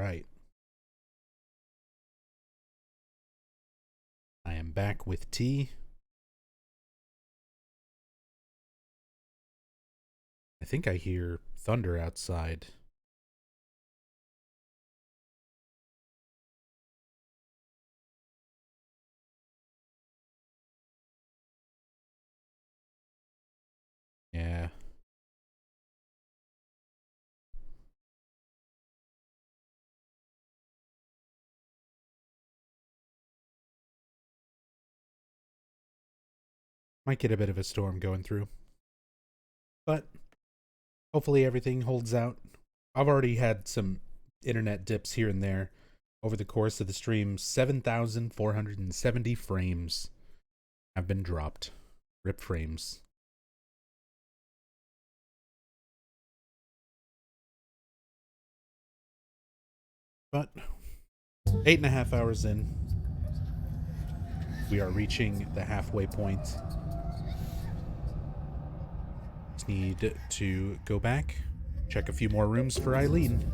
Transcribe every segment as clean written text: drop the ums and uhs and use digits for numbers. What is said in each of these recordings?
right. I am back with tea. I think I hear thunder outside. Yeah. Might get a bit of a storm going through. But hopefully everything holds out. I've already had some internet dips here and there over the course of the stream. 7,470 frames have been dropped. Rip frames. But 8.5 hours in, we are reaching the halfway point. Just need to go back, check a few more rooms for Eileen.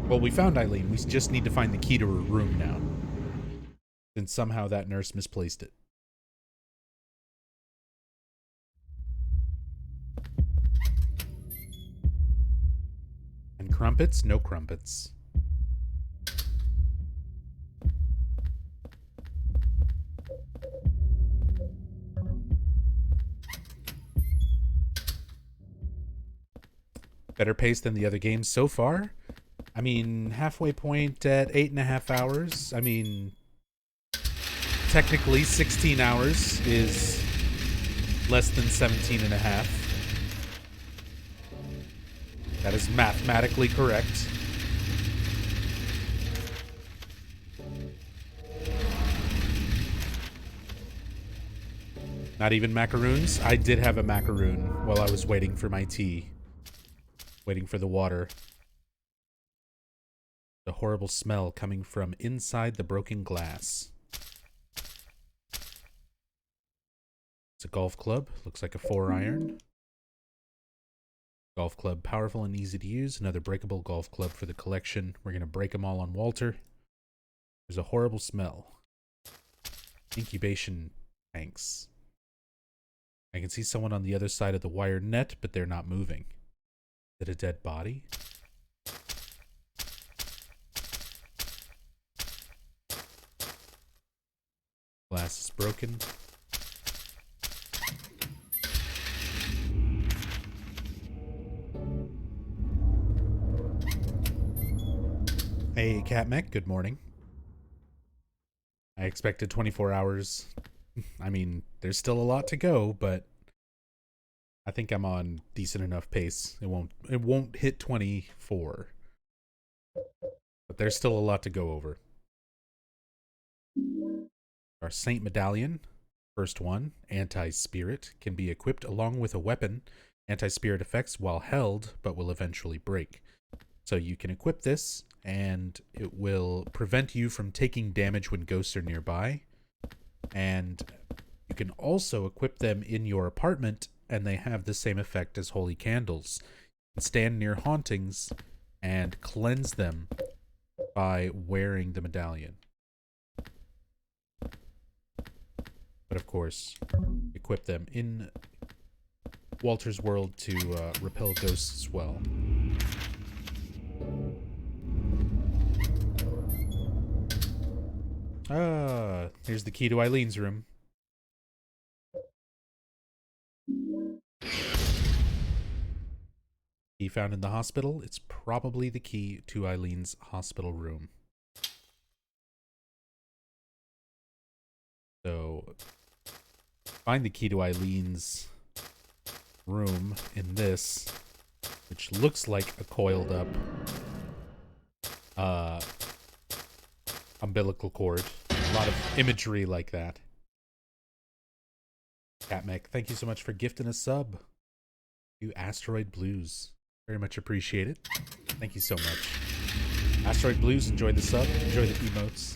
Well, we found Eileen. We just need to find the key to her room now. Since somehow that nurse misplaced it. And crumpets? No crumpets. Better pace than the other games so far. I mean, halfway point at 8.5 hours. I mean, technically 16 hours is less than 17 and a half. That is mathematically correct. Not even macaroons? I did have a macaroon while I was waiting for my tea. Waiting for the water. The horrible smell coming from inside the broken glass. It's a golf club. Looks like a 4-iron. Golf club, powerful and easy to use. Another breakable golf club for the collection. We're going to break them all on Walter. There's a horrible smell. Incubation tanks. I can see someone on the other side of the wire net, but they're not moving. Is it a dead body? Glass is broken. Hey, Catmech, good morning. I expected 24 hours. I mean, there's still a lot to go, but I think I'm on decent enough pace. It won't hit 24. But there's still a lot to go over. Our Saint Medallion, first one, Anti-Spirit, can be equipped along with a weapon. Anti-Spirit effects while held, but will eventually break. So you can equip this, and it will prevent you from taking damage when ghosts are nearby. And you can also equip them in your apartment, and they have the same effect as holy candles. You can stand near hauntings and cleanse them by wearing the medallion. But of course, equip them in Walter's world to repel ghosts as well. Here's the key to Eileen's room. Key found in the hospital. It's probably the key to Eileen's hospital room. So, find the key to Eileen's room in this, which looks like a coiled up umbilical cord. A lot of imagery like that. Catmech, thank you so much for gifting a sub. You Asteroid Blues. Very much appreciate it. Thank you so much. Asteroid Blues, enjoy the sub. Enjoy the emotes.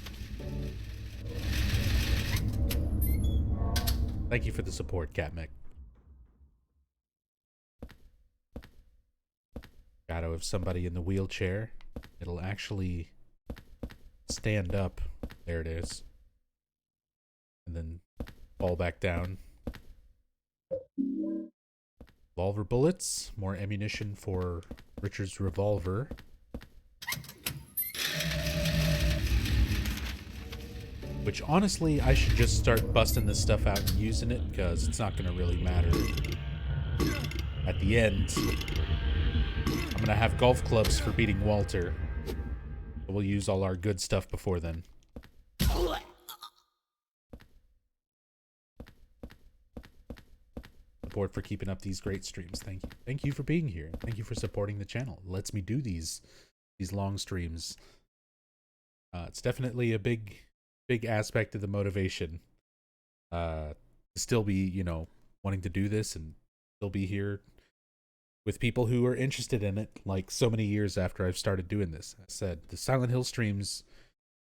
Thank you for the support, Catmech. shadow of somebody in the wheelchair. It'll actually stand up. There it is. And then fall back down. Revolver bullets. More ammunition for Richard's revolver. Which, honestly, I should just start busting this stuff out and using it, because it's not going to really matter. At the end, I'm going to have golf clubs for beating Walter. We'll use all our good stuff before then. Support for keeping up these great streams. Thank you. Thank you for being here. Thank you for supporting the channel. It lets me do these long streams. It's definitely a big aspect of the motivation. To still be, you know, wanting to do this and still be here with people who are interested in it, like so many years after I've started doing this. I said the Silent Hill streams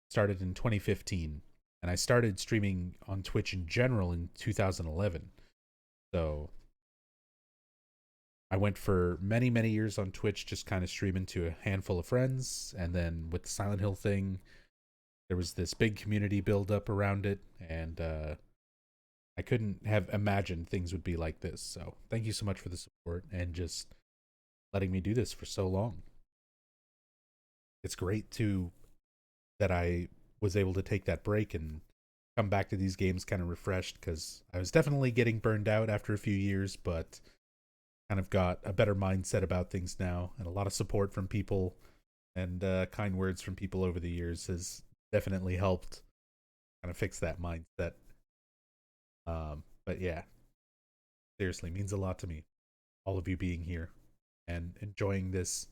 started in 2015, and I started streaming on Twitch in general in 2011. So I went for many years on Twitch, just kind of streaming to a handful of friends, and then with the Silent Hill thing, there was this big community build up around it, and I couldn't have imagined things would be like this. So thank you so much for the support and just letting me do this for so long. It's great too that I was able to take that break and come back to these games kind of refreshed, because I was definitely getting burned out after a few years, but kind of got a better mindset about things now, and a lot of support from people and kind words from people over the years has definitely helped kind of fix that mindset. But yeah, seriously, means a lot to me, all of you being here and enjoying this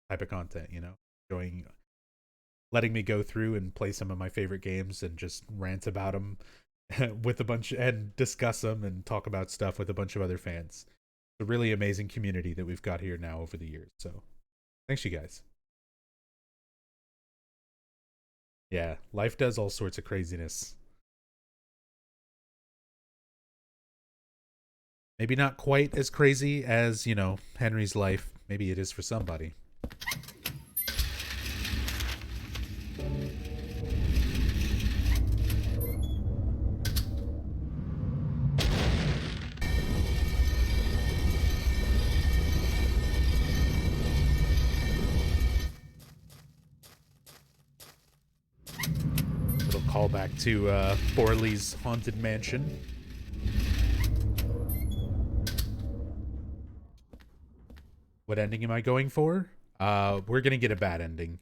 type of content, you know, enjoying letting me go through and play some of my favorite games and just rant about them with a bunch, and discuss them and talk about stuff with a bunch of other fans. It's a really amazing community that we've got here now over the years. So thanks, you guys. Yeah, life does all sorts of craziness. Maybe not quite as crazy as, you know, Henry's life. Maybe it is for somebody. Little callback to Borley's Haunted Mansion. What ending am I going for? We're gonna get a bad ending.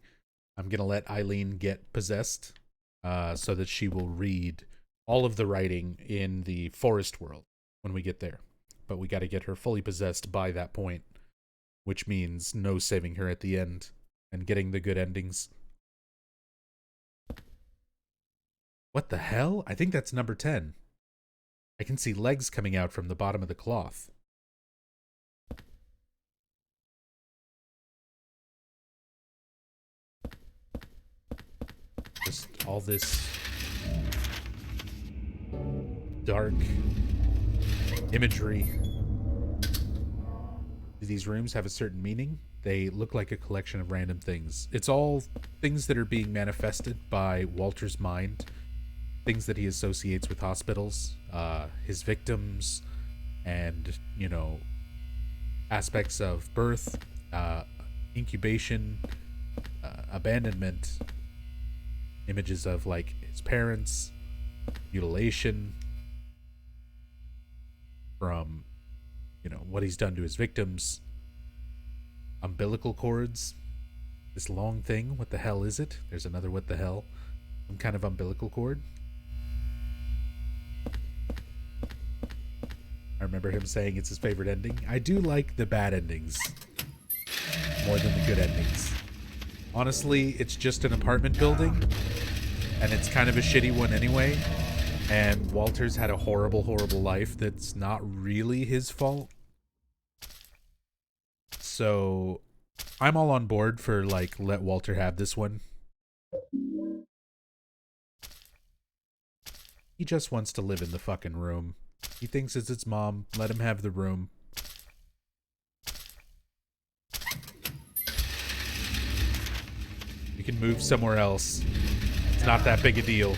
I'm gonna let Eileen get possessed, so that she will read all of the writing in the forest world when we get there. But we got to get her fully possessed by that point, which means no saving her at the end and getting the good endings. What the hell? I think that's number 10. I can see legs coming out from the bottom of the cloth. Just all this dark imagery. Do these rooms have a certain meaning? They look like a collection of random things. It's all things that are being manifested by Walter's mind, things that he associates with hospitals, his victims, and, you know, aspects of birth, incubation, abandonment, images of, like, his parents, mutilation, from, you know, what he's done to his victims, umbilical cords, this long thing, what the hell is it? There's another what the hell, some kind of umbilical cord. I remember him saying it's his favorite ending. I do like the bad endings more than the good endings. Honestly, it's just an apartment building, and it's kind of a shitty one anyway, and Walter's had a horrible life that's not really his fault. So I'm all on board for, like, let Walter have this one. He just wants to live in the fucking room. He thinks it's his mom. Let him have the room. You can move somewhere else. It's not that big a deal.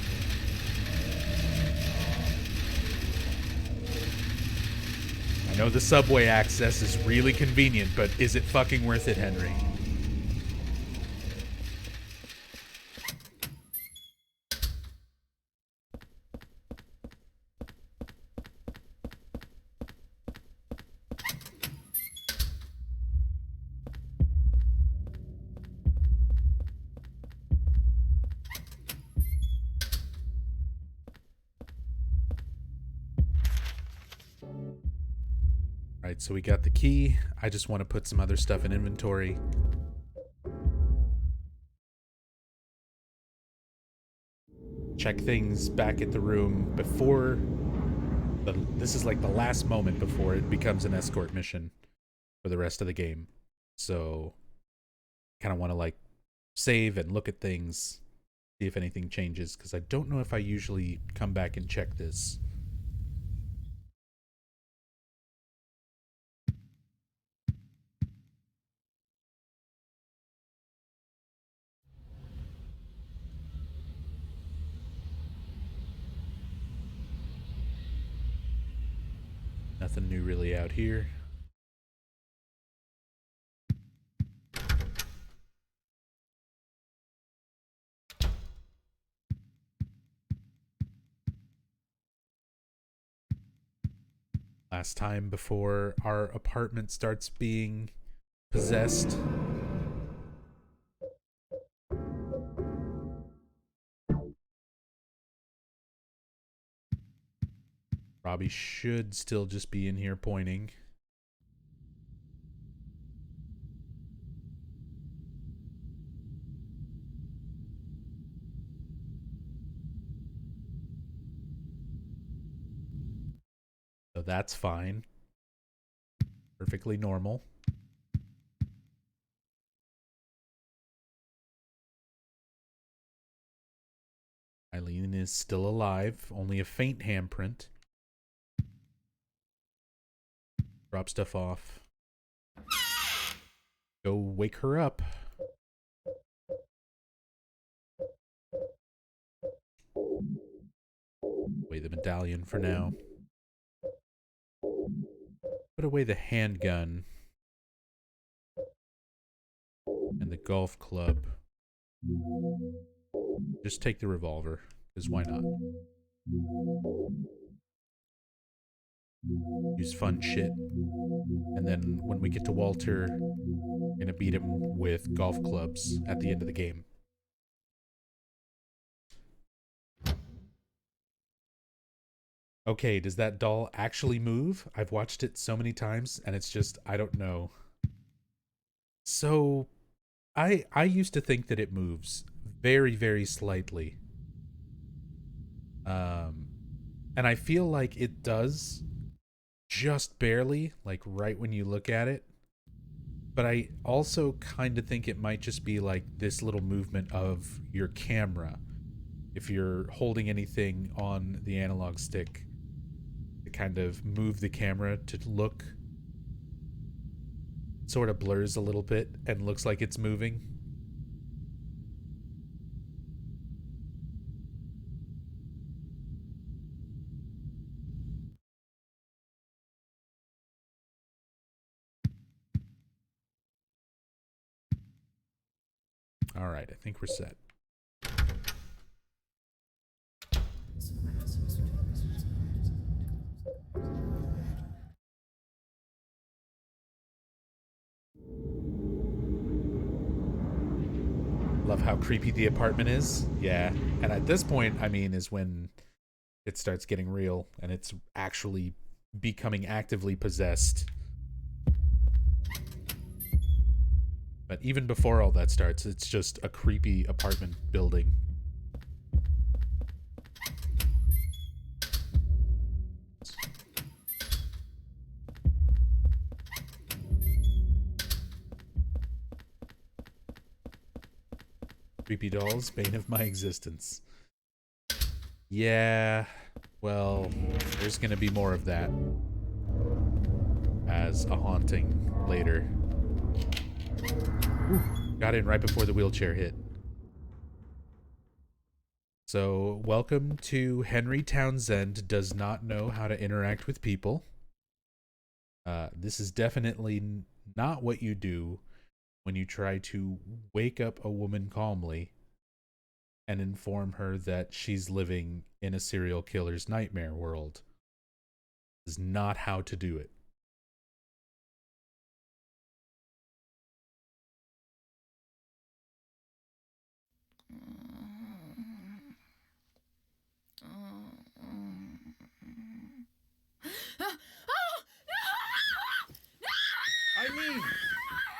I know the subway access is really convenient, but is it fucking worth it, Henry? Right, so we got the key. I just want to put some other stuff in inventory. Check things back at the room before... This is like the last moment before it becomes an escort mission for the rest of the game. So, kind of want to like save and look at things, see if anything changes, because I don't know if I usually come back and check this. Nothing new really out here. Last time before our apartment starts being possessed. Robbie should still just be in here pointing. So that's fine. Perfectly normal. Eileen is still alive, only a faint handprint. Drop stuff off. Go wake her up. Away the medallion for now. Put away the handgun. And the golf club. Just take the revolver, because why not? Use fun shit. And then when we get to Walter, we're gonna beat him with golf clubs at the end of the game. Okay, does that doll actually move? I've watched it so many times and it's just, I don't know. So, I used to think that it moves very, very slightly. And I feel like it does just barely, like right when you look at it. But I also kind of think it might just be like this little movement of your camera. If you're holding anything on the analog stick, to kind of move the camera to look, sort of blurs a little bit and looks like it's moving. All right, I think we're set. Love how creepy the apartment is. Yeah, and at this point, I mean, is when it starts getting real and it's actually becoming actively possessed. But even before all that starts, it's just a creepy apartment building. Creepy dolls, bane of my existence. Yeah, well, there's gonna be more of that as a haunting later. Ooh, got in right before the wheelchair hit. So, welcome to Henry Townsend Does Not Know How to Interact with People. This is definitely not what you do when you try to wake up a woman calmly and inform her that she's living in a serial killer's nightmare world. This is not how to do it.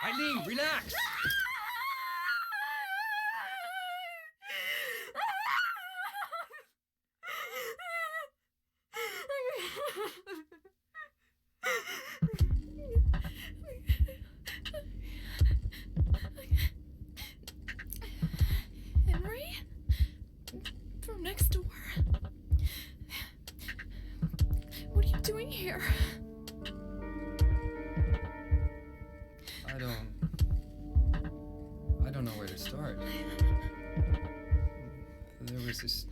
Eileen, relax. Henry? From next door? What are you doing here? I don't know where to start. There was this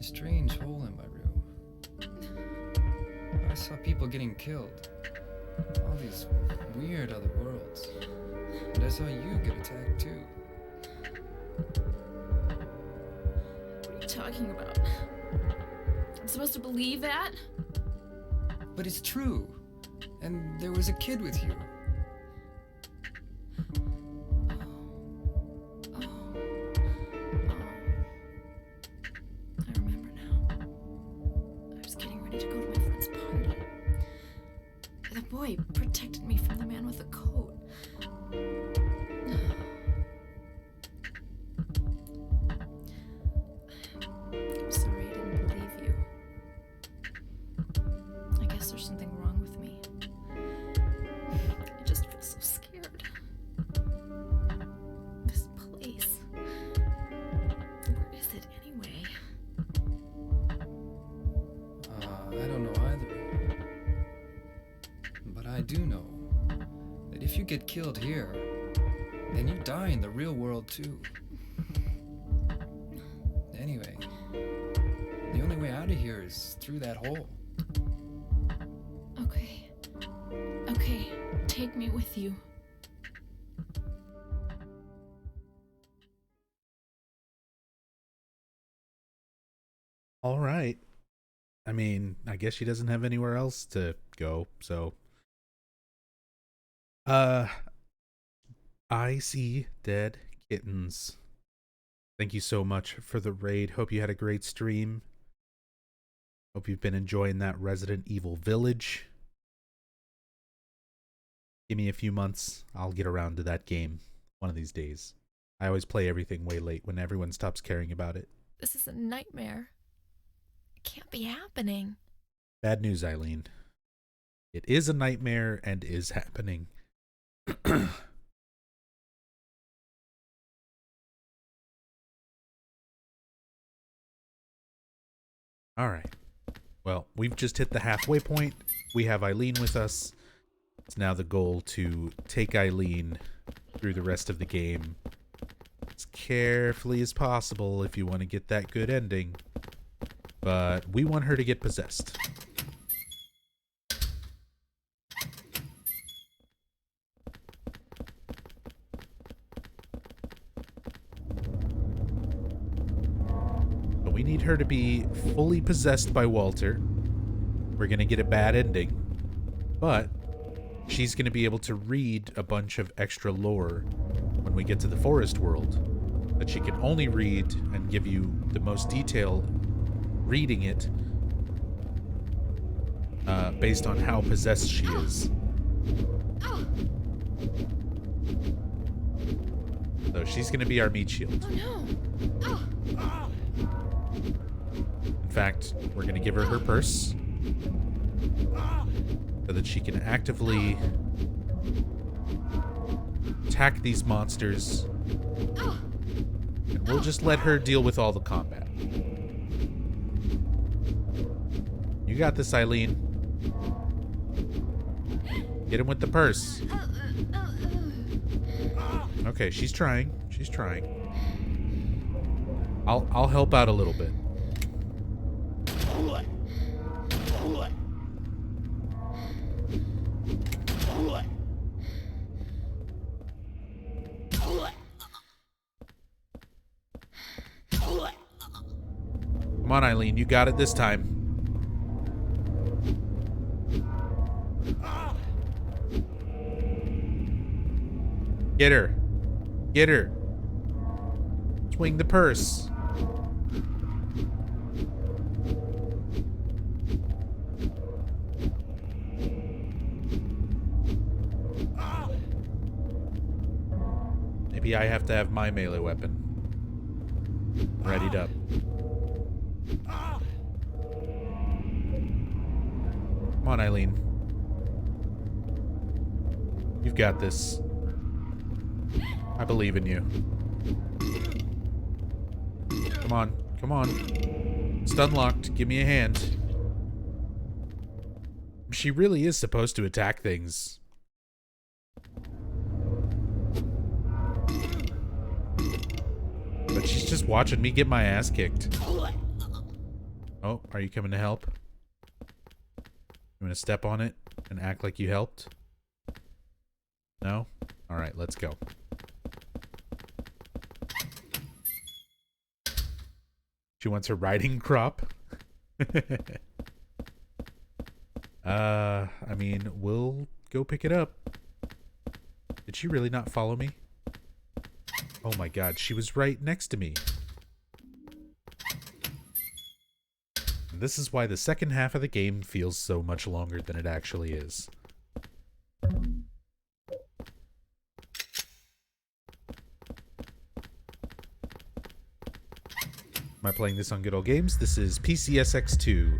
strange hole in my room. I saw people getting killed. All these weird other worlds. And I saw you get attacked too. What are you talking about? I'm supposed to believe that? But it's true. And there was a kid with you. I remember now. I was getting ready to go to my friend's party. The boy protected me from the man with the coat. I'm sorry I didn't believe you. I guess there's something wrong with me. I just feel so scared. This place. Where is it anyway? I don't know either. But I do know that if you get killed here, then you die in the real world too. Anyway, the only way out of here is through that hole. Okay. Okay, take me with you. All right. I mean, I guess she doesn't have anywhere else to go, so. I see dead kittens. Thank you so much for the raid. Hope you had a great stream. Hope you've been enjoying that Resident Evil Village. Give me a few months. I'll get around to that game one of these days. I always play everything way late when everyone stops caring about it. This is a nightmare. It can't be happening. Bad news, Eileen. It is a nightmare and is happening. All right. Well, we've just hit the halfway point. We have Eileen with us. It's now the goal to take Eileen through the rest of the game as carefully as possible if you want to get that good ending. But we want her to get possessed. But we need her to be fully possessed by Walter. We're going to get a bad ending. But she's going to be able to read a bunch of extra lore when we get to the forest world that she can only read and give you the most detail reading it based on how possessed she is. So she's going to be our meat shield. Oh no. In fact, we're going to give her her purse so that she can actively attack these monsters. And we'll just let her deal with all the combat. You got this, Eileen. Get him with the purse. Okay, she's trying. She's trying. I'll help out a little bit. Come on, Eileen, you got it this time. Get her. Get her. Swing the purse. Maybe I have to have my melee weapon readied up. Come on, Eileen. You've got this. I believe in you. Come on. Come on. Stun locked. Give me a hand. She really is supposed to attack things. But she's just watching me get my ass kicked. Oh, are you coming to help? You want to step on it and act like you helped? No? Alright, let's go. She wants her riding crop. I mean, we'll go pick it up. Did she really not follow me? Oh my god, she was right next to me. And this is why the second half of the game feels so much longer than it actually is. Am I playing this on Good Old Games? This is PCSX2.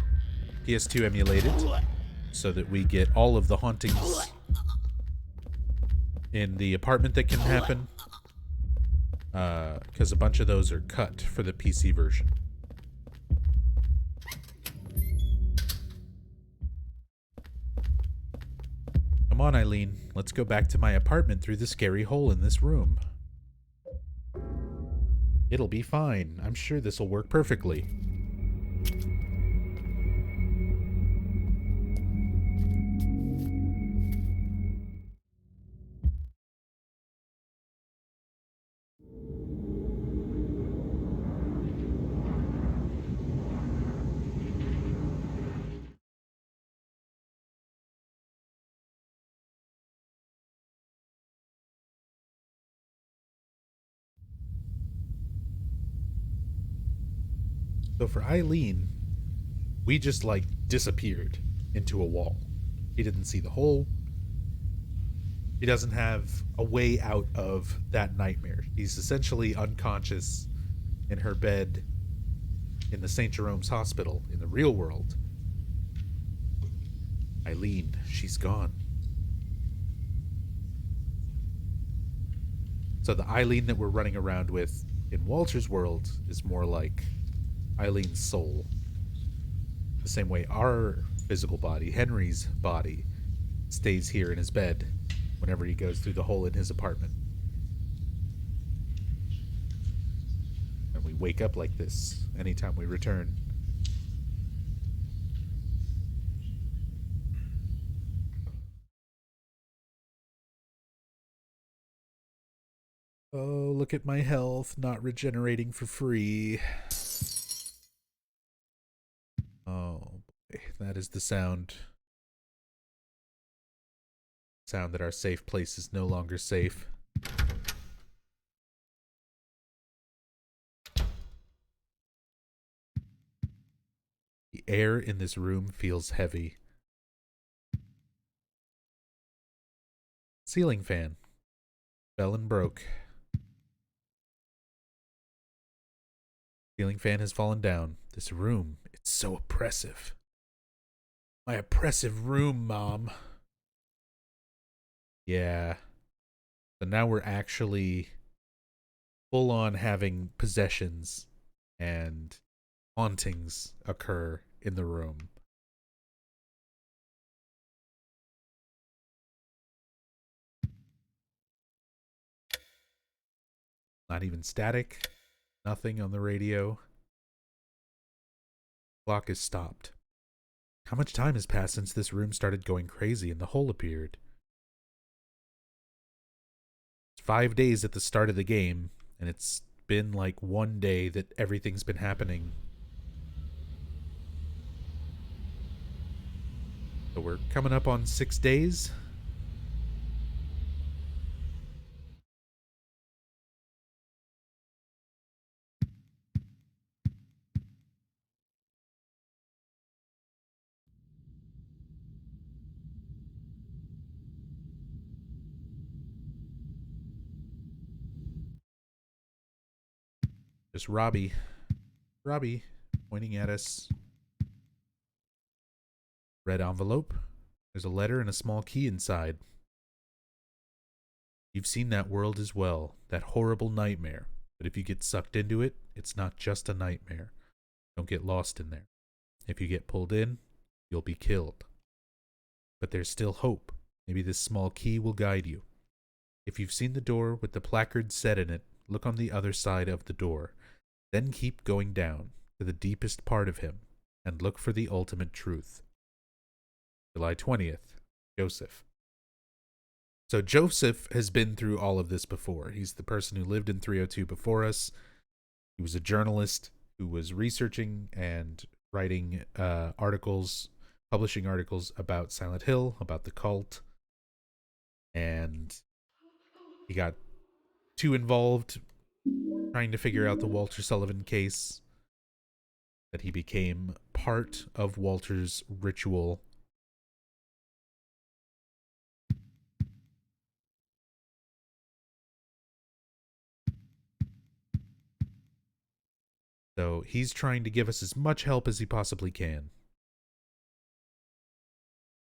PS2 emulated, so that we get all of the hauntings in the apartment that can happen. Because a bunch of those are cut for the PC version. Come on, Eileen. Let's go back to my apartment through the scary hole in this room. It'll be fine. I'm sure this'll work perfectly. So for Eileen, we just like disappeared into a wall. He didn't see the hole. He doesn't have a way out of that nightmare. He's essentially unconscious in her bed in the St. Jerome's Hospital in the real world. Eileen, she's gone. So the Eileen that we're running around with in Walter's world is more like Eileen's soul. The same way our physical body, Henry's body, stays here in his bed whenever he goes through the hole in his apartment. And we wake up like this anytime we return. Oh, look at my health, not regenerating for free. Oh boy, that is the sound. Sound that our safe place is no longer safe. The air in this room feels heavy. Ceiling fan. Fell and broke. Ceiling fan has fallen down. This room, it's so oppressive. My oppressive room, Mom. Yeah. So now we're actually full on having possessions and hauntings occur in the room. Not even static. Nothing on the radio. Clock is stopped. How much time has passed since this room started going crazy and the hole appeared? It's 5 days at the start of the game, and it's been like 1 day that everything's been happening. So we're coming up on 6 days. Just Robbie pointing at us. Red envelope. There's a letter and a small key inside. You've seen that world as well, that horrible nightmare. But if you get sucked into it, it's not just a nightmare. Don't get lost in there. If you get pulled in, you'll be killed. But there's still hope. Maybe this small key will guide you. If you've seen the door with the placard set in it, look on the other side of the door. Then keep going down to the deepest part of him and look for the ultimate truth. July 20th, Joseph. So Joseph has been through all of this before. He's the person who lived in 302 before us. He was a journalist who was researching and writing articles, publishing articles about Silent Hill, about the cult. And he got too involved trying to figure out the Walter Sullivan case that he became part of Walter's ritual. So he's trying to give us as much help as he possibly can.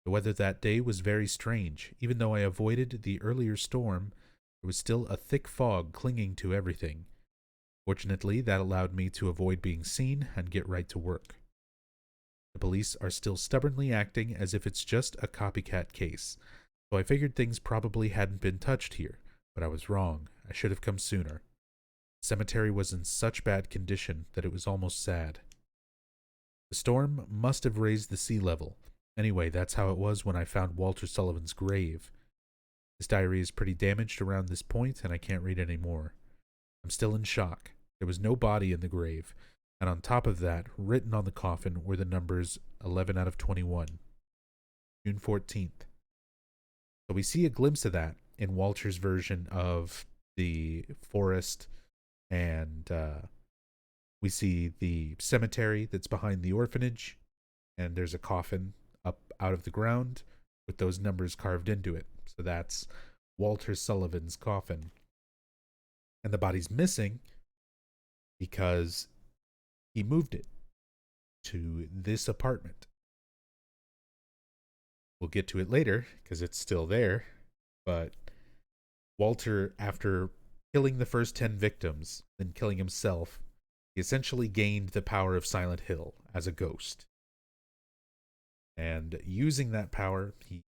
The weather that day was very strange. Even though I avoided the earlier storm, there was still a thick fog clinging to everything. Fortunately, that allowed me to avoid being seen and get right to work. The police are still stubbornly acting as if it's just a copycat case, so I figured things probably hadn't been touched here, but I was wrong. I should have come sooner. The cemetery was in such bad condition that it was almost sad. The storm must have raised the sea level. Anyway, that's how it was when I found Walter Sullivan's grave. His diary is pretty damaged around this point, and I can't read any more. I'm still in shock. There was no body in the grave, and on top of that, written on the coffin were the numbers 11 out of 21. June 14th. So we see a glimpse of that in Walter's version of the forest, and we see the cemetery that's behind the orphanage, and there's a coffin up out of the ground with those numbers carved into it. So that's Walter Sullivan's coffin. And the body's missing because he moved it to this apartment. We'll get to it later because it's still there. But Walter, after killing the first 10 victims, then killing himself, he essentially gained the power of Silent Hill as a ghost. And using that power, he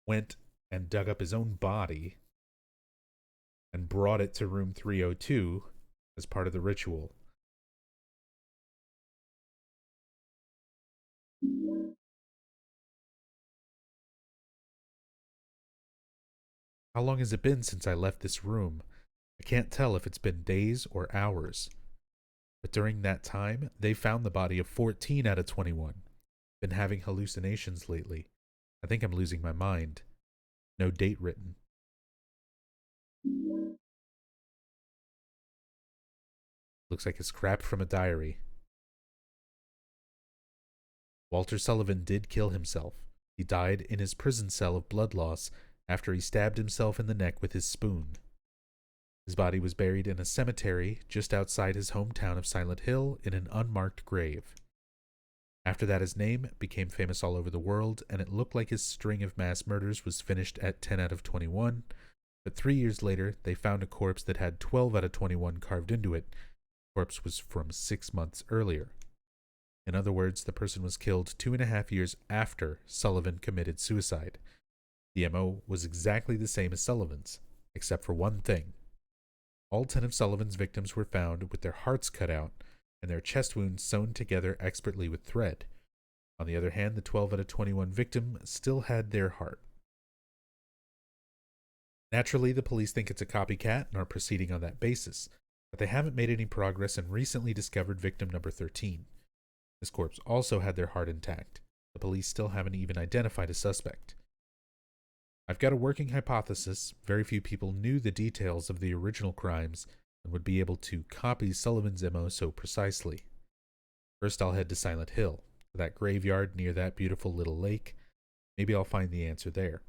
went and dug up his own body and brought it to room 302 as part of the ritual. How long has it been since I left this room? I can't tell if it's been days or hours. But during that time, they found the body of 14 out of 21. Been having hallucinations lately. I think I'm losing my mind. No date written. Looks like a scrap from a diary. Walter Sullivan did kill himself. He died in his prison cell of blood loss after he stabbed himself in the neck with his spoon. His body was buried in a cemetery just outside his hometown of Silent Hill in an unmarked grave. After that, his name became famous all over the world, and it looked like his string of mass murders was finished at 10 out of 21, but 3 years later, they found a corpse that had 12 out of 21 carved into it. The corpse was from 6 months earlier. In other words, the person was killed 2.5 years after Sullivan committed suicide. The MO was exactly the same as Sullivan's, except for one thing. All 10 of Sullivan's victims were found with their hearts cut out and their chest wounds sewn together expertly with thread. On the other hand, the 12 out of 21 victim still had their heart. Naturally, the police think it's a copycat and are proceeding on that basis, but they haven't made any progress and recently discovered victim number 13. This corpse also had their heart intact. The police still haven't even identified a suspect. I've got a working hypothesis. Very few people knew the details of the original crimes and would be able to copy Sullivan's MO so precisely. First, I'll head to Silent Hill, to that graveyard near that beautiful little lake. Maybe I'll find the answer there.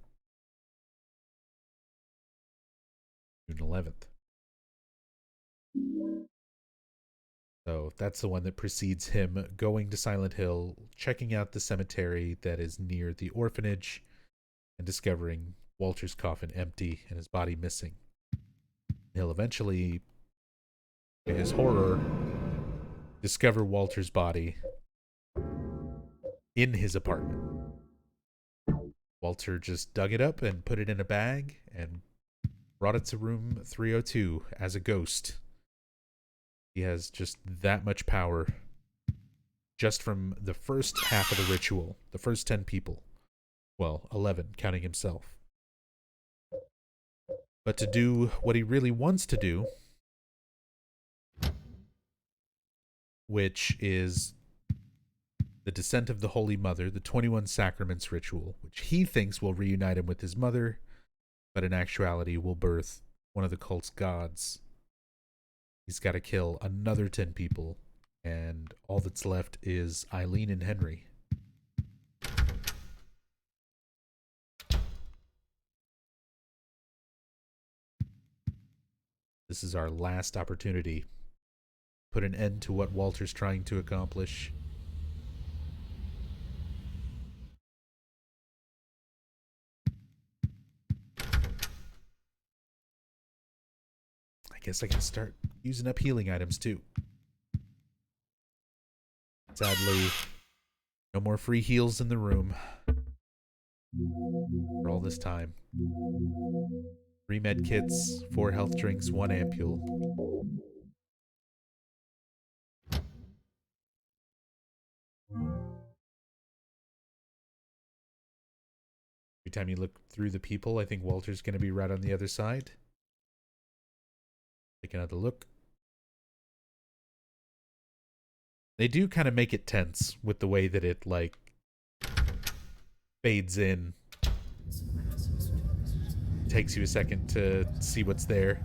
June 11th. So that's the one that precedes him going to Silent Hill, checking out the cemetery that is near the orphanage, and discovering Walter's coffin empty and his body missing. He'll eventually, to his horror, discover Walter's body in his apartment. Walter just dug it up and put it in a bag and brought it to room 302 as a ghost. He has just that much power just from the first half of the ritual, the first 10 people. Well, 11, counting himself. But to do what he really wants to do, which is the Descent of the Holy Mother, the 21 Sacraments ritual, which he thinks will reunite him with his mother, but in actuality will birth one of the cult's gods. He's got to kill another 10 people, and all that's left is Eileen and Henry. This is our last opportunity. Put an end to what Walter's trying to accomplish. I guess I can start using up healing items too. Sadly, no more free heals in the room for all this time. 3 med kits, 4 health drinks, 1 ampule. Every time you look through the people, I think Walter's going to be right on the other side. Take another look. They do kind of make it tense with the way that it, like, fades in. Takes you a second to see what's there.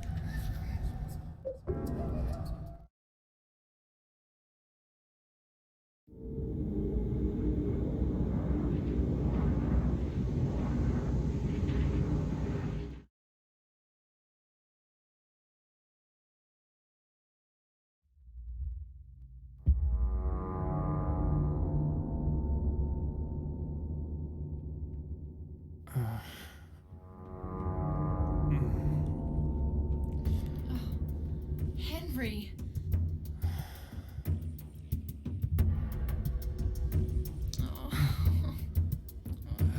Henry.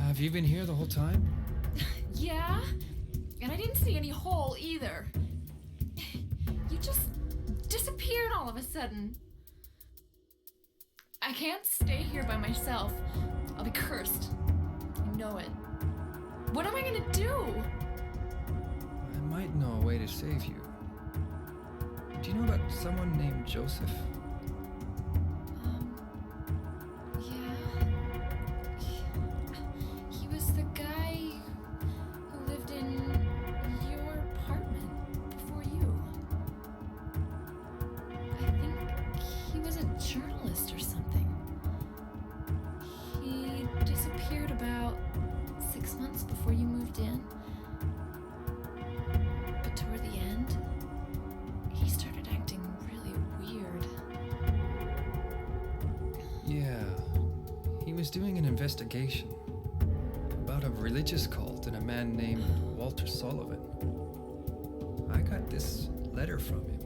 Have you been here the whole time? Yeah? And I didn't see any hole either. You just disappeared all of a sudden. I can't stay here by myself. I'll be cursed. I know it. What am I gonna do? I might know a way to save you. Do you know about someone named Joseph? Yeah. He was the guy who lived in your apartment before you. I think he was a journalist or something. He disappeared about 6 months before you moved in. But toward the end, he started acting really weird. Yeah. He was doing an investigation about a religious cult and a man named Walter Sullivan. I got this letter from him.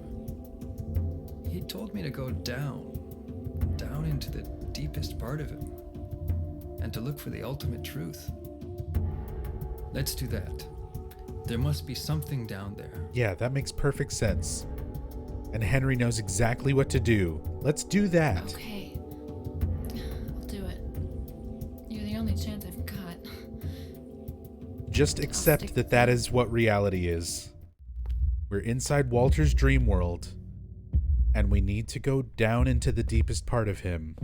He told me to go down into the deepest part of him, and to look for the ultimate truth. Let's do that. There must be something down there. Yeah, that makes perfect sense. And Henry knows exactly what to do. Let's do that. Okay. I'll do it. You're the only chance I've got. Just accept stick that with that it. is what reality is. We're inside Walter's dream world, and we need to go down into the deepest part of him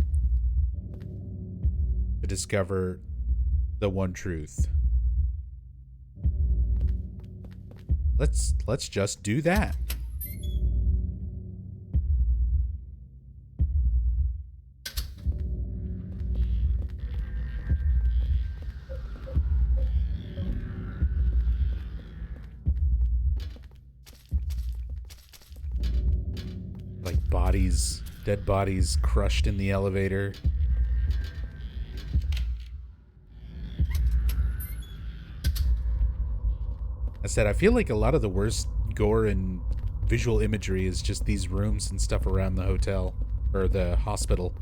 to discover the one truth. Let's just do that. Like bodies, dead bodies crushed in the elevator. I said, I feel like a lot of the worst gore and visual imagery is just these rooms and stuff around the hotel, or the hospital.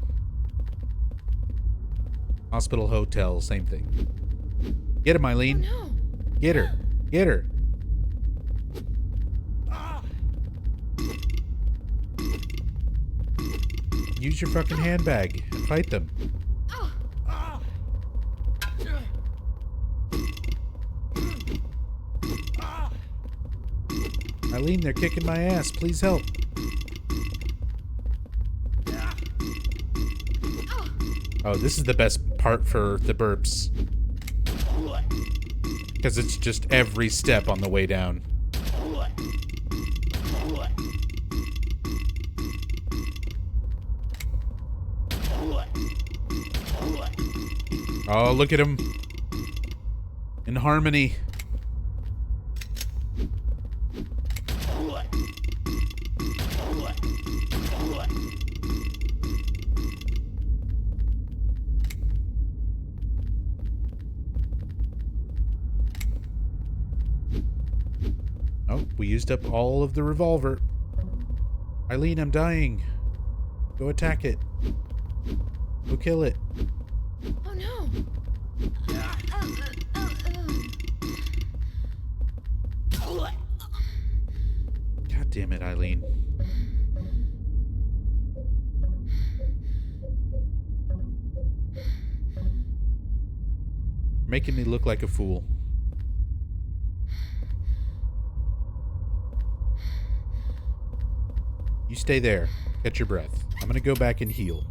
Hospital, hotel, same thing. Get him, Eileen. Oh Get her. Get her. Use your fucking handbag and fight them. Eileen, they're kicking my ass. Please help. Oh, this is the best part for the burps. Because it's just every step on the way down. Oh, look at him. In harmony. Oh, we used up all of the revolver. Eileen, I'm dying. Go attack it. Go kill it. Oh no. God damn it, Eileen. Making me look like a fool. You stay there. Catch your breath. I'm gonna go back and heal.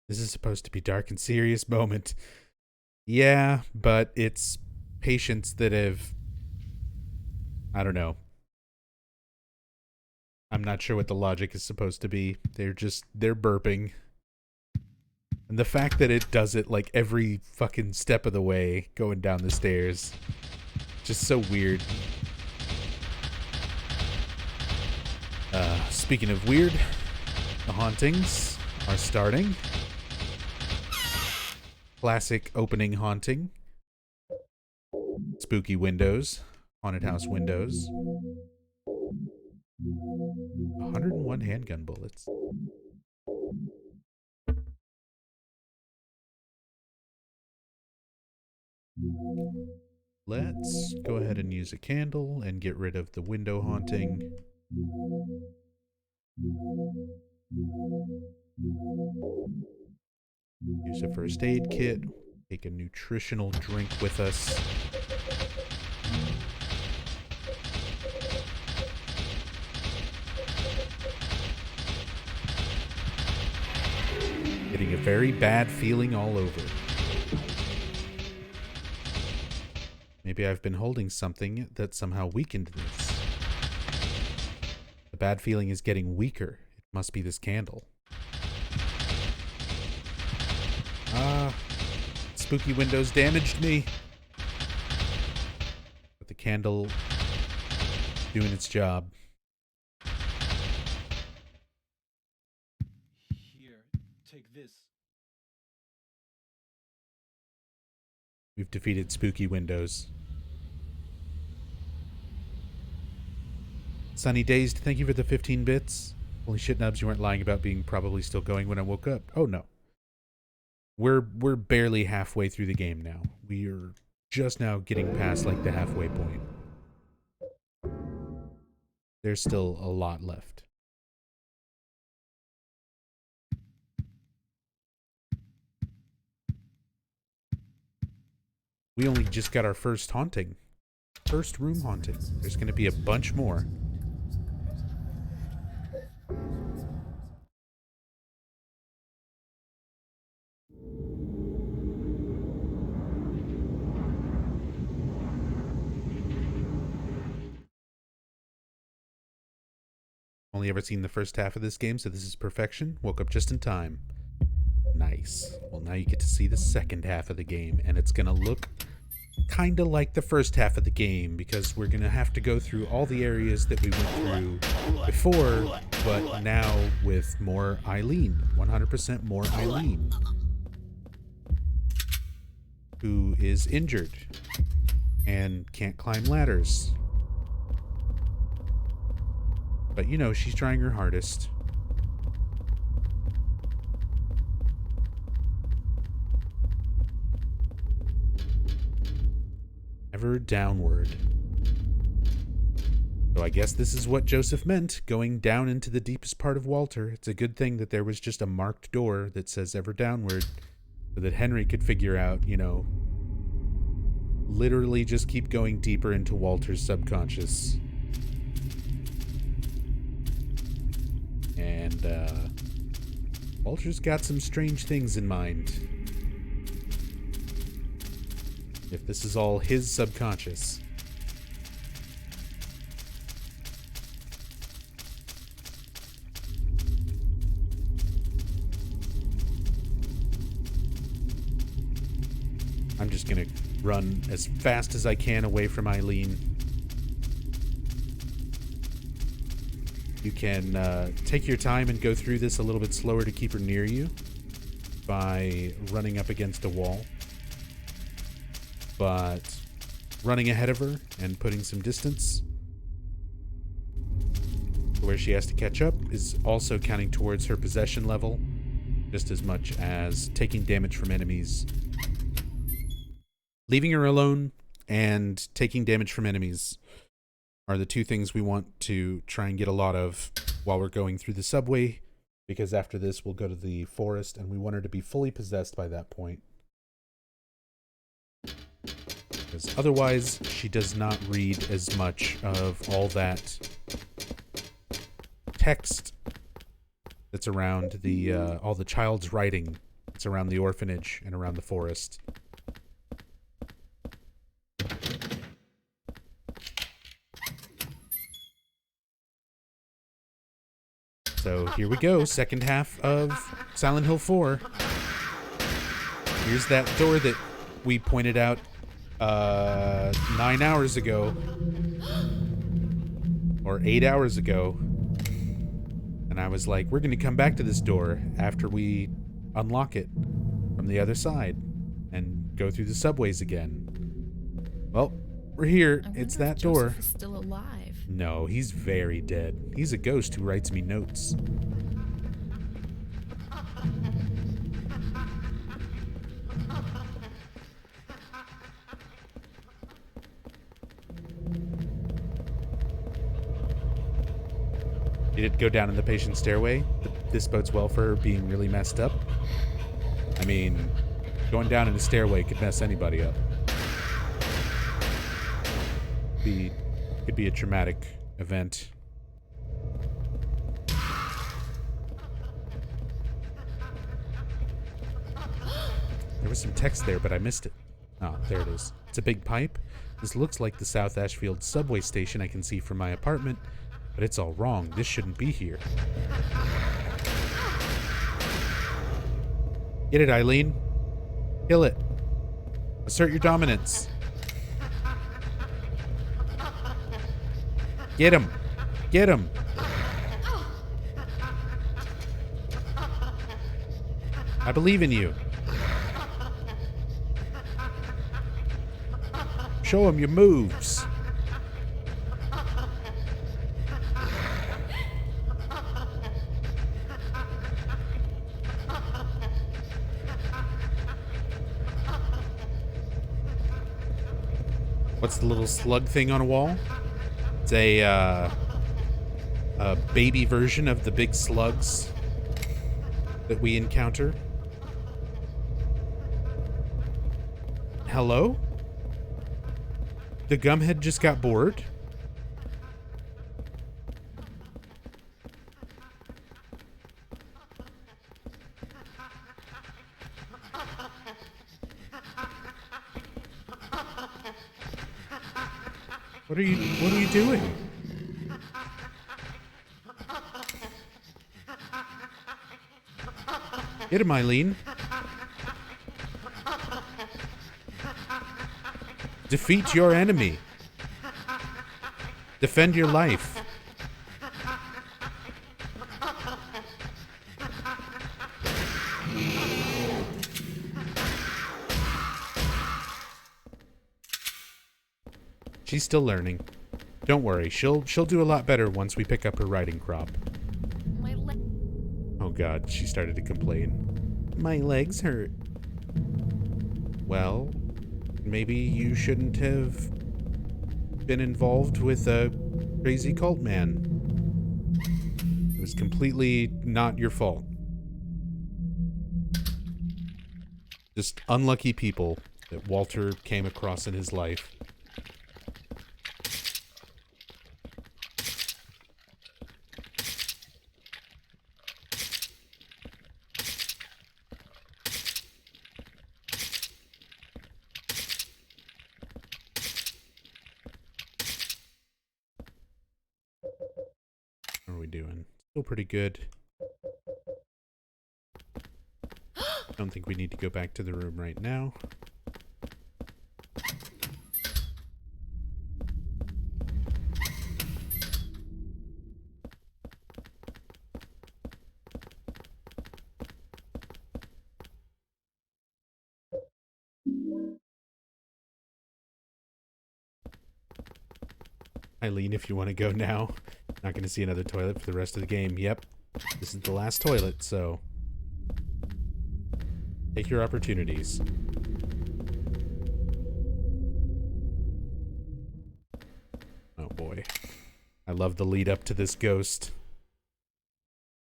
This is supposed to be dark and serious moment. Yeah, but it's patients that have... I don't know. I'm not sure what the logic is supposed to be. They're burping. And the fact that it does it like every fucking step of the way going down the stairs. Just so weird. Speaking of weird, the hauntings are starting. Classic opening haunting. Spooky windows. Haunted house windows. 101 handgun bullets. Let's go ahead and use a candle and get rid of the window haunting. Use a first aid kit. Take a nutritional drink with us. Getting a very bad feeling all over. Maybe I've been holding something that somehow weakened this. The bad feeling is getting weaker. It must be this candle. Spooky windows damaged me. But the candle doing its job. Here, take this. We've defeated Spooky Windows. Sunny Dazed, thank you for the 15 bits. Holy shit, Nubs, you weren't lying about being probably still going when I woke up. Oh, no. We're barely halfway through the game now. We are just now getting past, like, the halfway point. There's still a lot left. We only just got our first haunting. First room haunting. There's going to be a bunch more. Only ever seen the first half of this game, so this is perfection. Woke up just in time. Nice. Well, now you get to see the second half of the game, and it's going to look kind of like the first half of the game, because we're going to have to go through all the areas that we went through before, but now with more Eileen. 100% more Eileen, who is injured and can't climb ladders. But, you know, she's trying her hardest. Ever downward. So I guess this is what Joseph meant, going down into the deepest part of Walter. It's a good thing that there was just a marked door that says ever downward, so that Henry could figure out, you know, literally just keep going deeper into Walter's subconscious. And, Walter's got some strange things in mind. If this is all his subconscious. I'm just gonna run as fast as I can away from Eileen. You can take your time and go through this a little bit slower to keep her near you by running up against a wall. But running ahead of her and putting some distance where she has to catch up is also counting towards her possession level, just as much as taking damage from enemies. Leaving her alone and taking damage from enemies are the two things we want to try and get a lot of while we're going through the subway, because after this we'll go to the forest and we want her to be fully possessed by that point. Because otherwise she does not read as much of all that text that's around the all the child's writing that's around the orphanage and around the forest. So here we go, second half of Silent Hill 4. Here's that door that we pointed out 9 hours ago. Or 8 hours ago. And I was like, we're going to come back to this door after we unlock it from the other side and go through the subways again. Well, we're here. It's that door. Joseph is still alive. No, he's very dead. He's a ghost who writes me notes. Did it go down in the patient stairway? This bodes well for her being really messed up. I mean, going down in a stairway could mess anybody up. Could be a traumatic event. There was some text there, but I missed it. Oh, there it is. It's a big pipe. This looks like the South Ashfield subway station I can see from my apartment, but it's all wrong. This shouldn't be here. Get it, Eileen. Kill it. Assert your dominance. Get him. Get him. I believe in you. Show him your moves. What's the little slug thing on a wall? It's a baby version of the big slugs that we encounter. Hello? The gumhead just got bored? What are you doing? Get him, Eileen. Defeat your enemy. Defend your life. She's still learning. Don't worry, she'll do a lot better once we pick up her riding crop. My leg. Oh god, she started to complain. My legs hurt. Well, maybe you shouldn't have been involved with a crazy cult man. It was completely not your fault. Just unlucky people that Walter came across in his life. How are we doing? Still pretty good. Don't think we need to go back to the room right now. Eileen, if you want to go now. Not going to see another toilet for the rest of the game. Yep. This is the last toilet, so take your opportunities. Oh boy. I love the lead up to this ghost.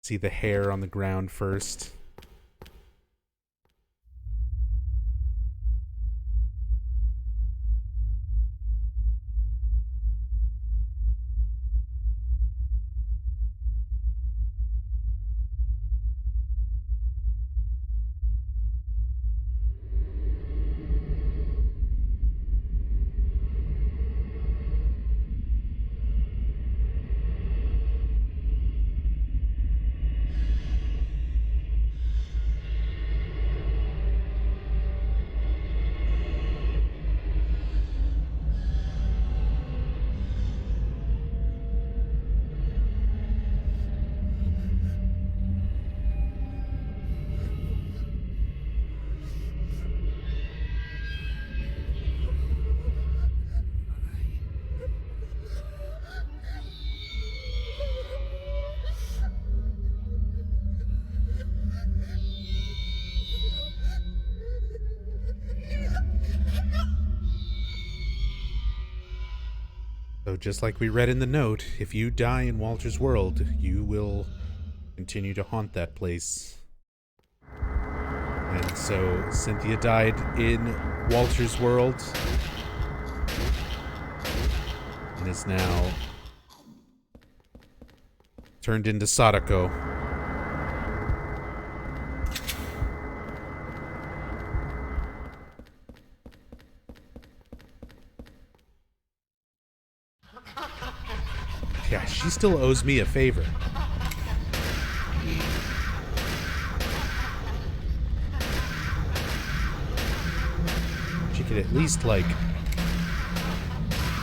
See the hair on the ground first. So just like we read in the note, if you die in Walter's world, you will continue to haunt that place. And so Cynthia died in Walter's world and is now turned into Sadako. Yeah, she still owes me a favor. She could at least, like,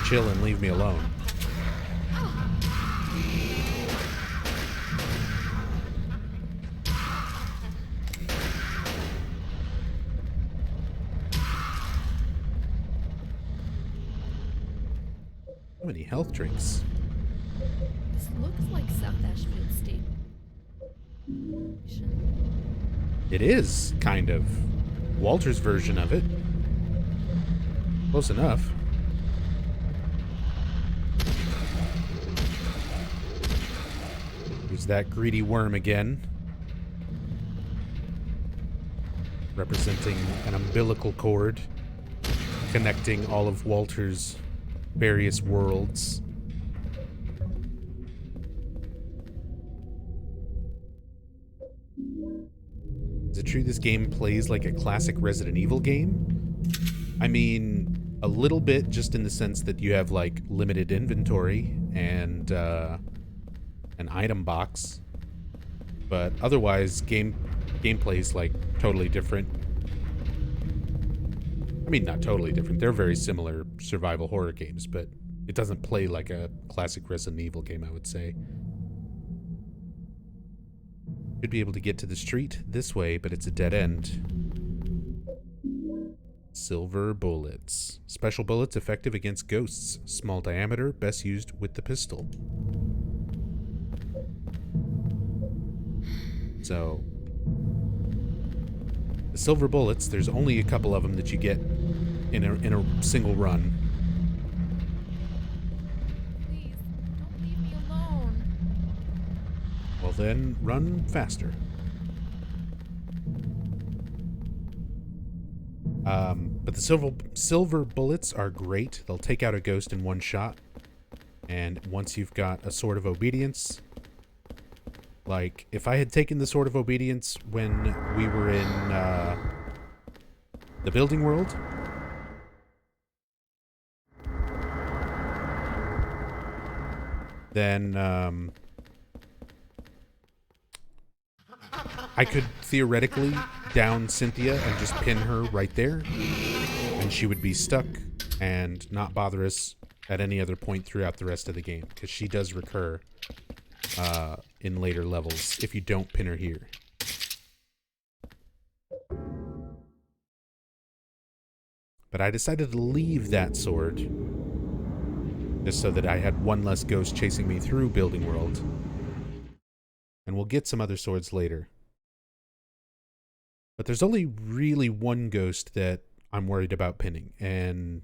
chill and leave me alone. How many health drinks? This looks like South Ashfield State. It is, kind of. Walter's version of it. Close enough. There's that greedy worm again. Representing an umbilical cord connecting all of Walter's various worlds. Is it true this game plays like a classic Resident Evil game? I mean, a little bit, just in the sense that you have like limited inventory and an item box, but otherwise gameplay is like totally different. I mean, not totally different. They're very similar survival horror games, but it doesn't play like a classic Resident Evil game, I would say. Should be able to get to the street this way, but it's a dead end. Silver bullets. Special bullets effective against ghosts. Small diameter, best used with the pistol. So, the silver bullets, there's only a couple of them that you get in a single run. Please, don't leave me alone. Well then, run faster. But the silver bullets are great. They'll take out a ghost in one shot. And once you've got a Sword of Obedience, like, if I had taken the Sword of Obedience when we were in the building world, then I could theoretically down Cynthia and just pin her right there, and she would be stuck and not bother us at any other point throughout the rest of the game, because she does recur in later levels if you don't pin her here. But I decided to leave that sword just so that I had one less ghost chasing me through Building World. And we'll get some other swords later. But there's only really one ghost that I'm worried about pinning, and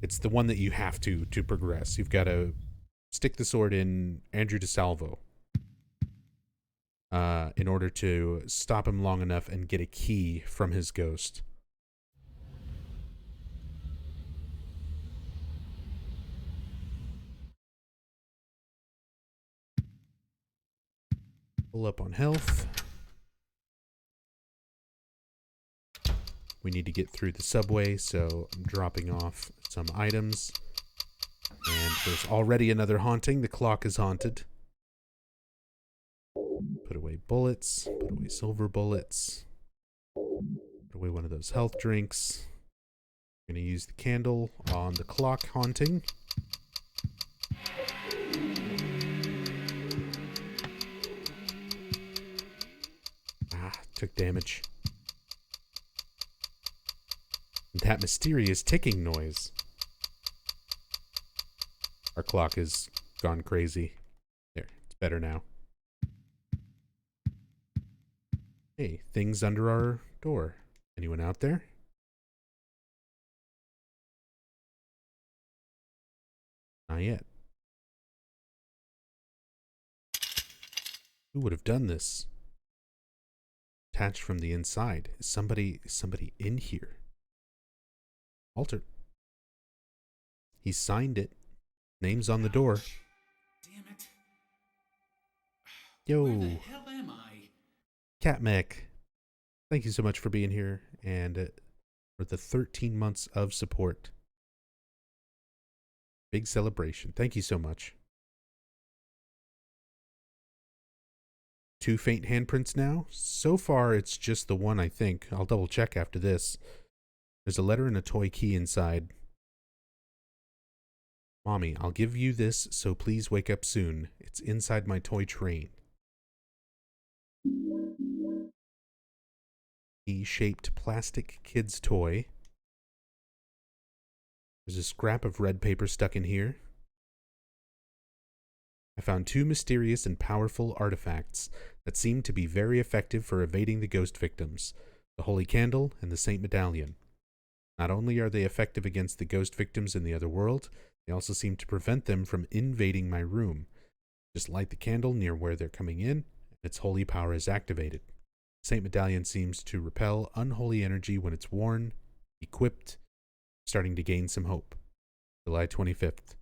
it's the one that you have to progress. You've got to stick the sword in Andrew DeSalvo in order to stop him long enough and get a key from his ghost. Pull up on health. We need to get through the subway, so I'm dropping off some items. And there's already another haunting. The clock is haunted. Put away bullets. Put away silver bullets. Put away one of those health drinks. I'm going to use the candle on the clock haunting. Took damage. That mysterious ticking noise. Our clock has gone crazy. There, it's better now. Hey, things under our door. Anyone out there? Not yet. Who would have done this? Attached from the inside. Is somebody in here? Walter. He signed it. Name's on the door. Damn it. Yo. Where the hell am I? Catmech. Thank you so much for being here and for the 13 months of support. Big celebration. Thank you so much. 2 faint handprints now. So far, it's just the one, I think. I'll double check after this. There's a letter and a toy key inside. Mommy, I'll give you this, so please wake up soon. It's inside my toy train. E-shaped plastic kid's toy. There's a scrap of red paper stuck in here. I found 2 mysterious and powerful artifacts that seem to be very effective for evading the ghost victims, the Holy Candle and the Saint Medallion. Not only are they effective against the ghost victims in the other world, they also seem to prevent them from invading my room. Just light the candle near where they're coming in, and its holy power is activated. Saint Medallion seems to repel unholy energy when it's worn, equipped, starting to gain some hope. July 25th.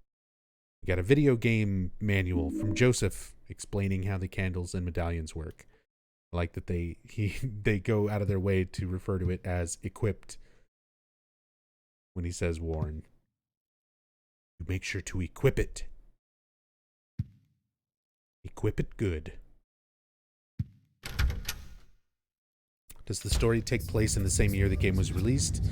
We got a video game manual from Joseph explaining how the candles and medallions work. I like that they go out of their way to refer to it as equipped when he says worn. You make sure to equip it. Equip it good. Does the story take place in the same year the game was released?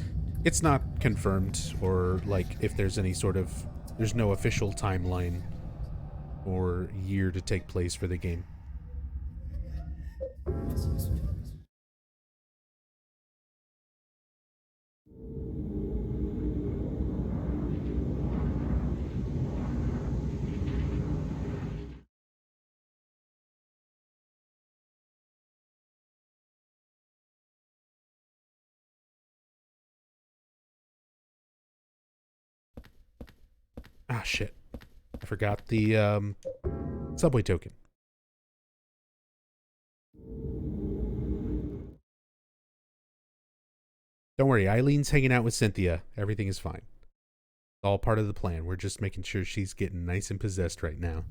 It's not confirmed, or like if there's any sort of... There's no official timeline or year to take place for the game. Ah, shit. I forgot the subway token. Don't worry, Eileen's hanging out with Cynthia. Everything is fine. It's all part of the plan. We're just making sure she's getting nice and possessed right now.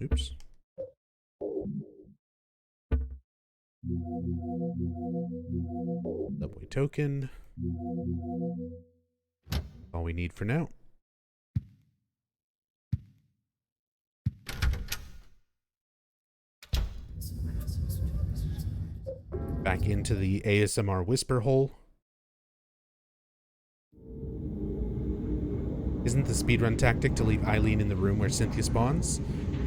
Oops. Subway token. All we need for now. Back into the ASMR whisper hole. Isn't the speedrun tactic to leave Eileen in the room where Cynthia spawns?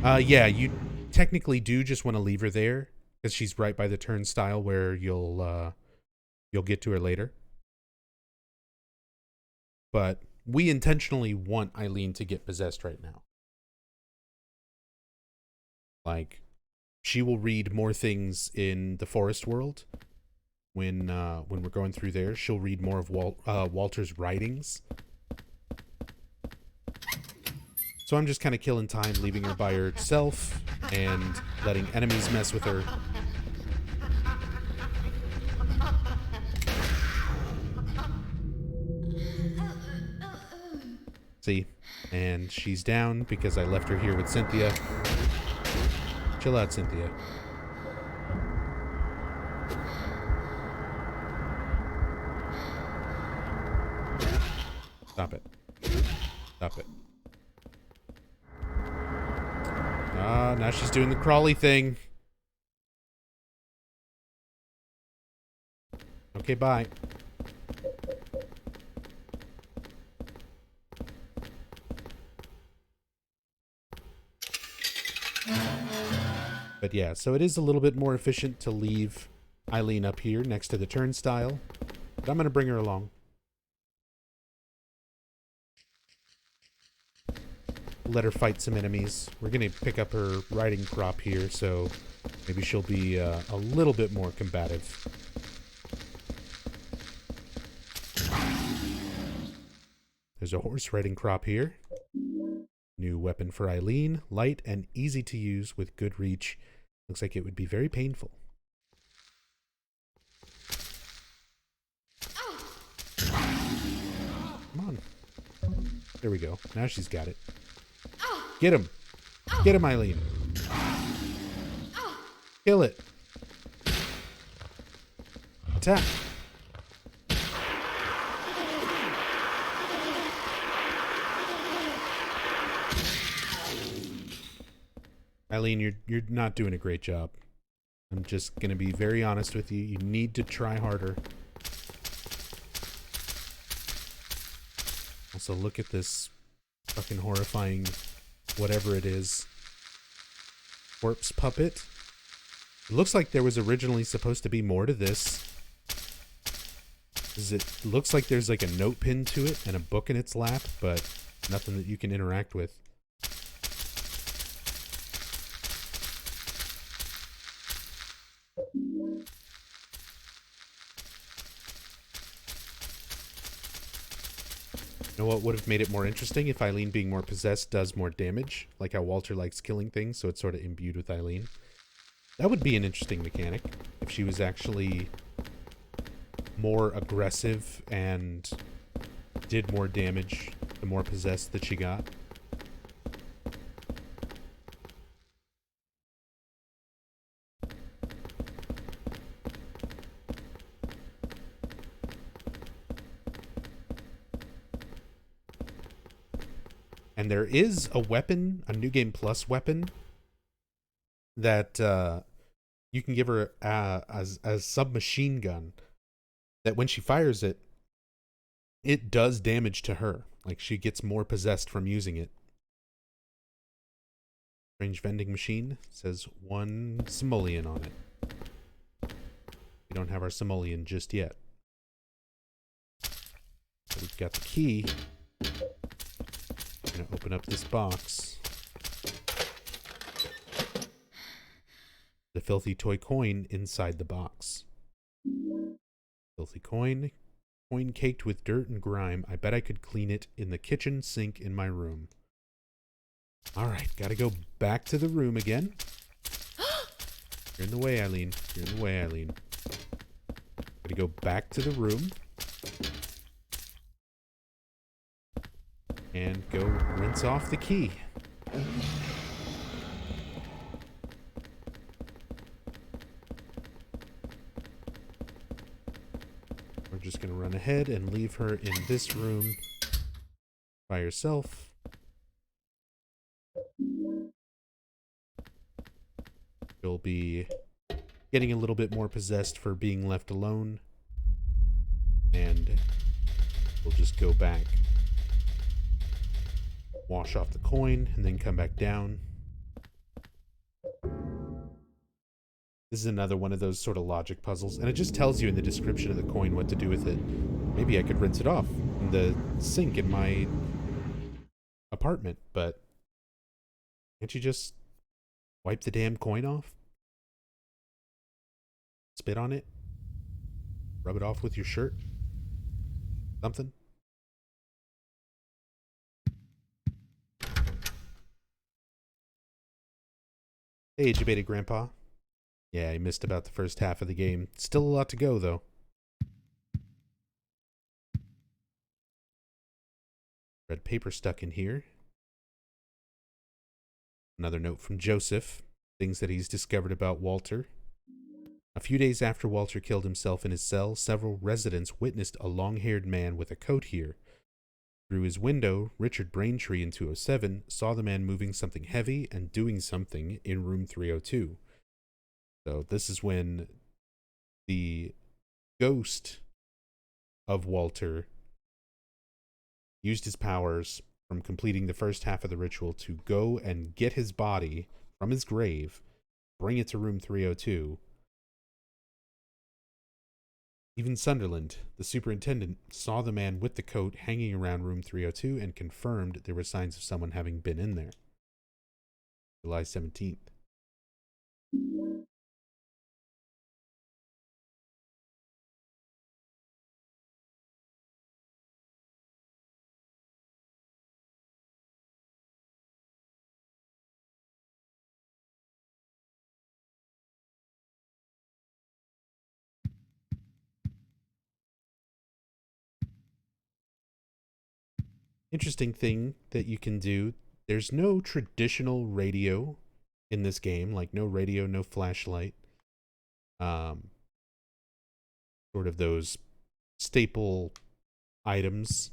Yeah, you technically do just want to leave her there, because she's right by the turnstile where you'll get to her later. But we intentionally want Eileen to get possessed right now. Like, she will read more things in the forest world when we're going through there. She'll read more of Walter's writings. So I'm just kind of killing time, leaving her by herself, and letting enemies mess with her. See? And she's down because I left her here with Cynthia. Chill out, Cynthia. Stop it. Stop it. Ah, now she's doing the crawly thing. Okay, bye. But yeah, so it is a little bit more efficient to leave Eileen up here next to the turnstile. But I'm going to bring her along. Let her fight some enemies. We're going to pick up her riding crop here, so maybe she'll be a little bit more combative. There's a horse riding crop here. New weapon for Eileen, light and easy to use with good reach. Looks like it would be very painful. Come on. There we go. Now she's got it. Get him. Get him, Eileen. Kill it. Attack. Eileen, you're not doing a great job. I'm just going to be very honest with you. You need to try harder. Also, look at this fucking horrifying whatever it is. Corpse puppet. It looks like there was originally supposed to be more to this. It looks like there's like a note pinned to it and a book in its lap, but nothing that you can interact with. You know what would have made it more interesting if Eileen being more possessed does more damage, like how Walter likes killing things, so it's sort of imbued with Eileen. That would be an interesting mechanic, if she was actually more aggressive and did more damage the more possessed that she got. And there is a weapon, a New Game Plus weapon, that you can give her as a submachine gun, that when she fires it, it does damage to her. Like, she gets more possessed from using it. Strange vending machine says 1 simoleon on it. We don't have our simoleon just yet. But we've got the key. I'm gonna open up this box. The filthy toy coin inside the box. Filthy coin. Coin caked with dirt and grime. I bet I could clean it in the kitchen sink in my room. Alright, gotta go back to the room again. You're in the way, Eileen. You're in the way, Eileen. Gotta go back to the room. And go rinse off the key. We're just going to run ahead and leave her in this room by herself. She'll be getting a little bit more possessed for being left alone. And we'll just go back. Wash off the coin and then come back down. This is another one of those sort of logic puzzles, and it just tells you in the description of the coin what to do with it. Maybe I could rinse it off in the sink in my apartment, but can't you just wipe the damn coin off? Spit on it? Rub it off with your shirt? Something? Hey, educated grandpa. Yeah, I missed about the first half of the game. Still a lot to go, though. Red paper stuck in here. Another note from Joseph. Things that he's discovered about Walter. A few days after Walter killed himself in his cell, several residents witnessed a long-haired man with a coat here. Through his window, Richard Braintree in 207 saw the man moving something heavy and doing something in room 302. So this is when the ghost of Walter used his powers from completing the first half of the ritual to go and get his body from his grave, bring it to room 302. Even Sunderland, the superintendent, saw the man with the coat hanging around room 302 and confirmed there were signs of someone having been in there. July 17th. Interesting thing that you can do, there's no traditional radio in this game, like no radio, no flashlight. Sort of those staple items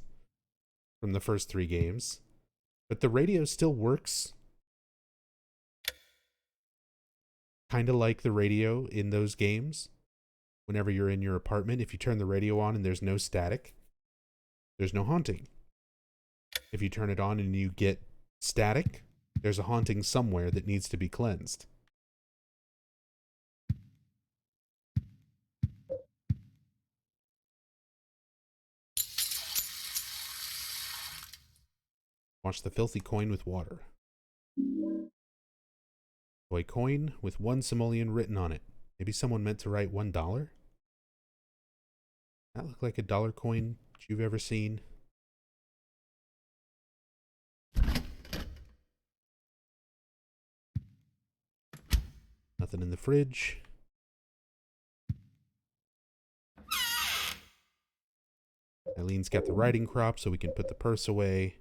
from the first 3 games. But the radio still works kind of like the radio in those games. Whenever you're in your apartment, if you turn the radio on and there's no static, there's no haunting. If you turn it on and you get static, there's a haunting somewhere that needs to be cleansed. Wash the filthy coin with water. Toy coin with 1 simoleon written on it. Maybe someone meant to write $1? That look like a dollar coin that you've ever seen. Nothing in the fridge. Eileen's got the riding crop, so we can put the purse away.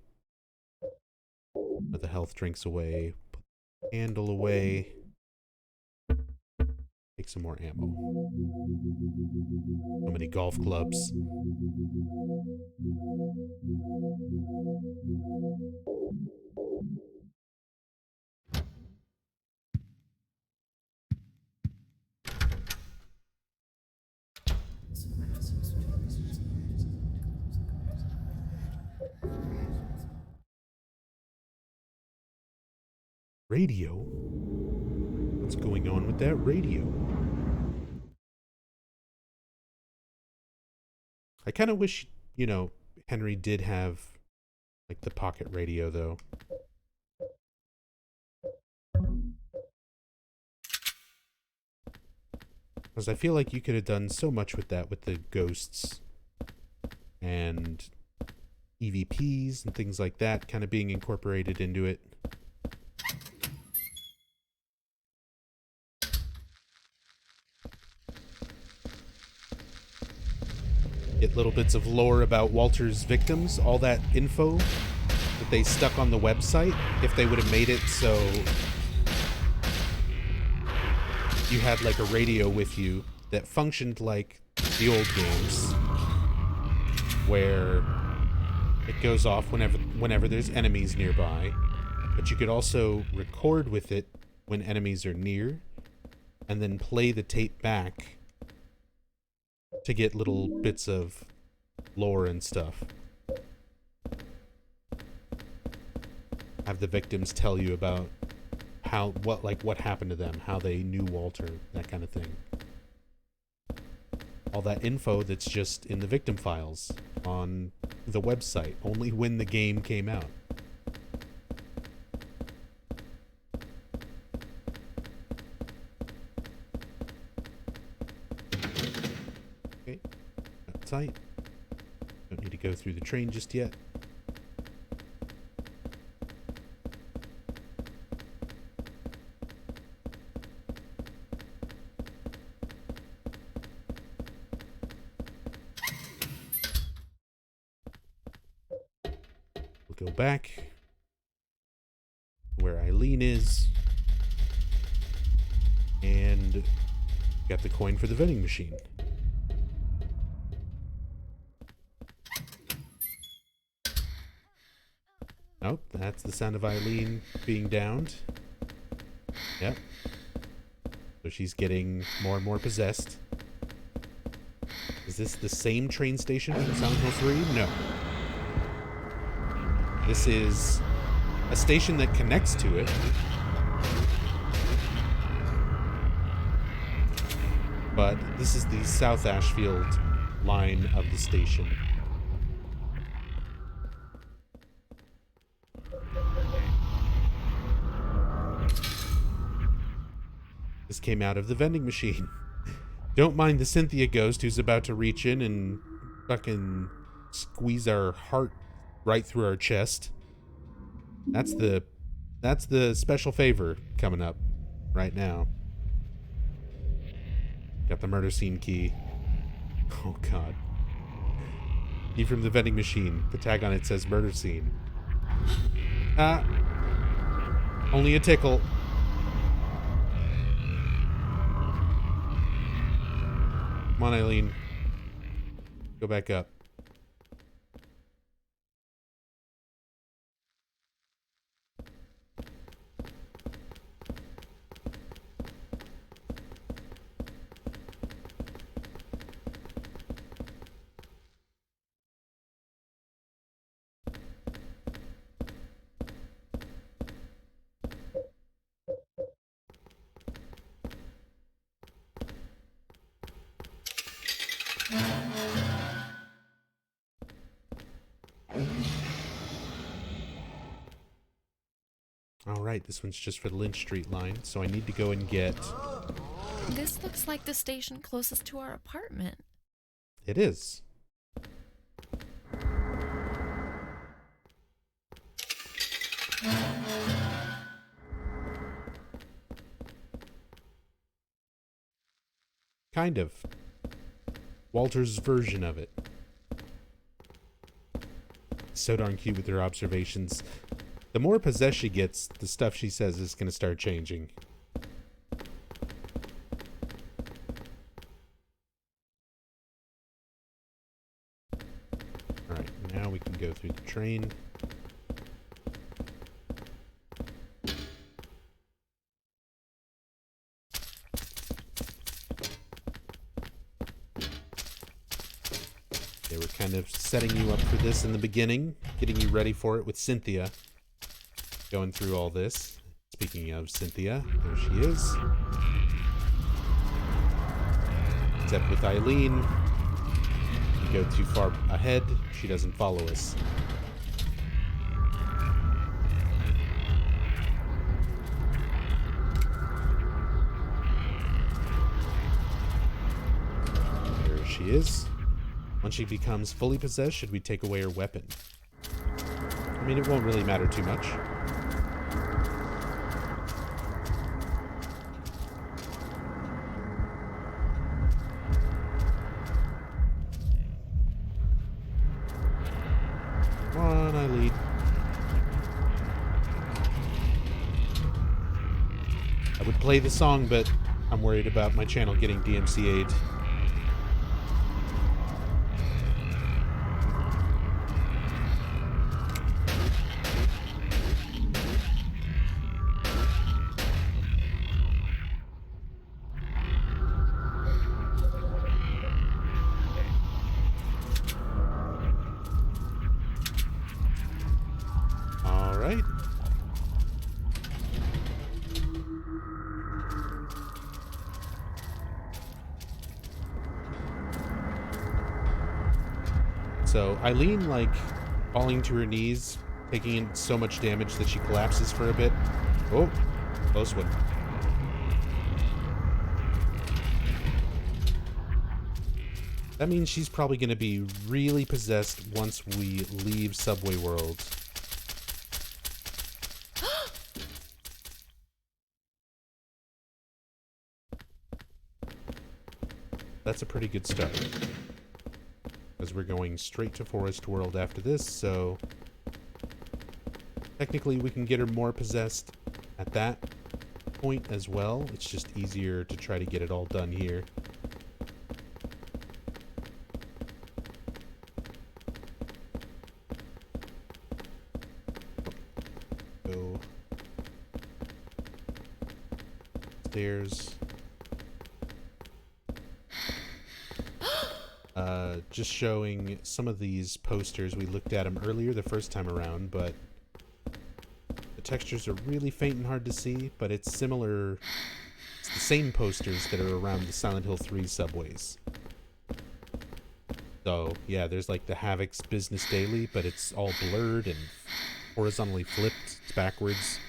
Put the health drinks away. Put the candle away. Take some more ammo. So many golf clubs. Radio? What's going on with that radio? I kind of wish, you know, Henry did have, like, the pocket radio, though. Because I feel like you could have done so much with that, with the ghosts and EVPs and things like that kind of being incorporated into it. Get little bits of lore about Walter's victims, all that info that they stuck on the website, if they would have made it so you had like a radio with you that functioned like the old games, where it goes off whenever there's enemies nearby, but you could also record with it when enemies are near, and then play the tape back to get little bits of lore and stuff. Have the victims tell you about what happened to them, how they knew Walter, that kind of thing. All that info that's just in the victim files on the website, only when the game came out. Okay, tight. Don't need to go through the train just yet. We'll go back where Eileen is, and got the coin for the vending machine. Nope, that's the sound of Eileen being downed. Yep. So she's getting more and more possessed. Is this the same train station from Silent Hill 3? No. This is a station that connects to it. But this is the South Ashfield line of the station. This came out of the vending machine. Don't mind the Cynthia ghost who's about to reach in and fucking squeeze our heart right through our chest. That's the special favor coming up right now. Got the murder scene key. Oh god. Key from the vending machine. The tag on it says murder scene. Only a tickle. Come on, Eileen. Go back up. right, this one's just for the Lynch Street line, so I need to go and get... This looks like the station closest to our apartment. It is. Kind of. Walter's version of it. So darn cute with her observations. The more possessed she gets, the stuff she says is going to start changing. Alright, now we can go through the train. They were kind of setting you up for this in the beginning, getting you ready for it with Cynthia. Going through all this. Speaking of Cynthia, there she is. Except with Eileen, we go too far ahead, she doesn't follow us. There she is. Once she becomes fully possessed, should we take away her weapon? I mean, it won't really matter too much. Come on, Eileen. I would play the song, but I'm worried about my channel getting DMCA'd. Alright. So Eileen, like, falling to her knees, taking in so much damage that she collapses for a bit. Oh, close one. That means she's probably going to be really possessed once we leave Subway World. That's a pretty good start. Because we're going straight to Forest World after this, so... technically we can get her more possessed at that point as well. It's just easier to try to get it all done here. Go stairs. Just showing some of these posters. We looked at them earlier the first time around, but the textures are really faint and hard to see, but it's similar. It's the same posters that are around the Silent Hill 3 subways. So, yeah, there's like the Havoc's Business Daily, but it's all blurred and horizontally flipped. It's backwards.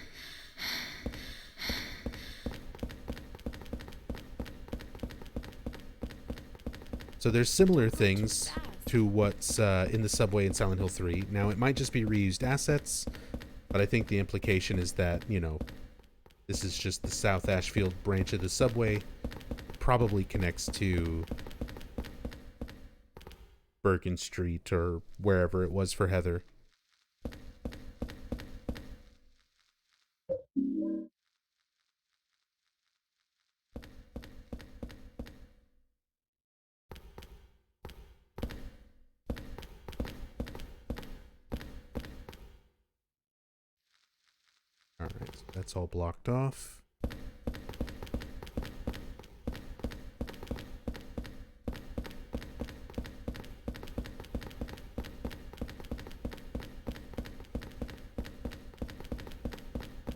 So there's similar things to what's in the subway in Silent Hill 3. Now, it might just be reused assets, but I think the implication is that, you know, this is just the South Ashfield branch of the subway. Probably connects to Bergen Street or wherever it was for Heather. Alright, so that's all blocked off.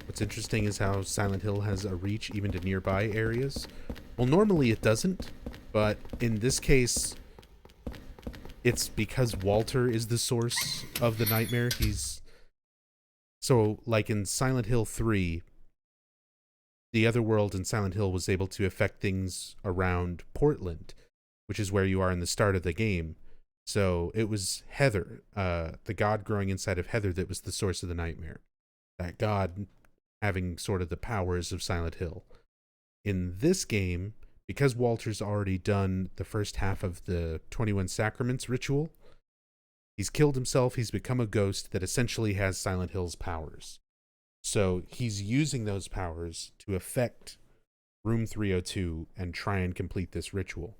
What's interesting is how Silent Hill has a reach even to nearby areas. Well, normally it doesn't, but in this case, it's because Walter is the source of the nightmare. He's So, like in Silent Hill 3, the other world in Silent Hill was able to affect things around Portland, which is where you are in the start of the game. So it was Heather, the god growing inside of Heather, that was the source of the nightmare. That god having sort of the powers of Silent Hill. In this game, because Walter's already done the first half of the 21 Sacraments ritual, he's killed himself, he's become a ghost that essentially has Silent Hill's powers. So he's using those powers to affect Room 302 and try and complete this ritual.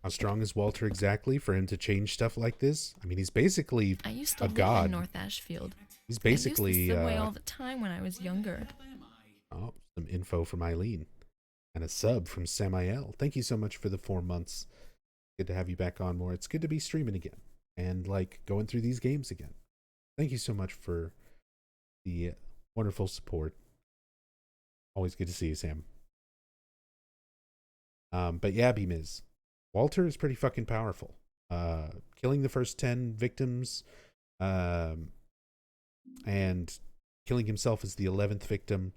How strong is Walter exactly for him to change stuff like this? I mean, he's basically I used to a live god. in North Ashfield. He's basically I used the subway all the time when I was younger. Oh, some info from Eileen. And a sub from Samael. Thank you so much for the 4 months. Good to have you back on more. It's good to be streaming again. And, like, going through these games again. Thank you so much for the wonderful support. Always good to see you, Sam. But yeah, B-Miz. Walter is pretty fucking powerful. Killing the first 10 victims, and killing himself as the 11th victim,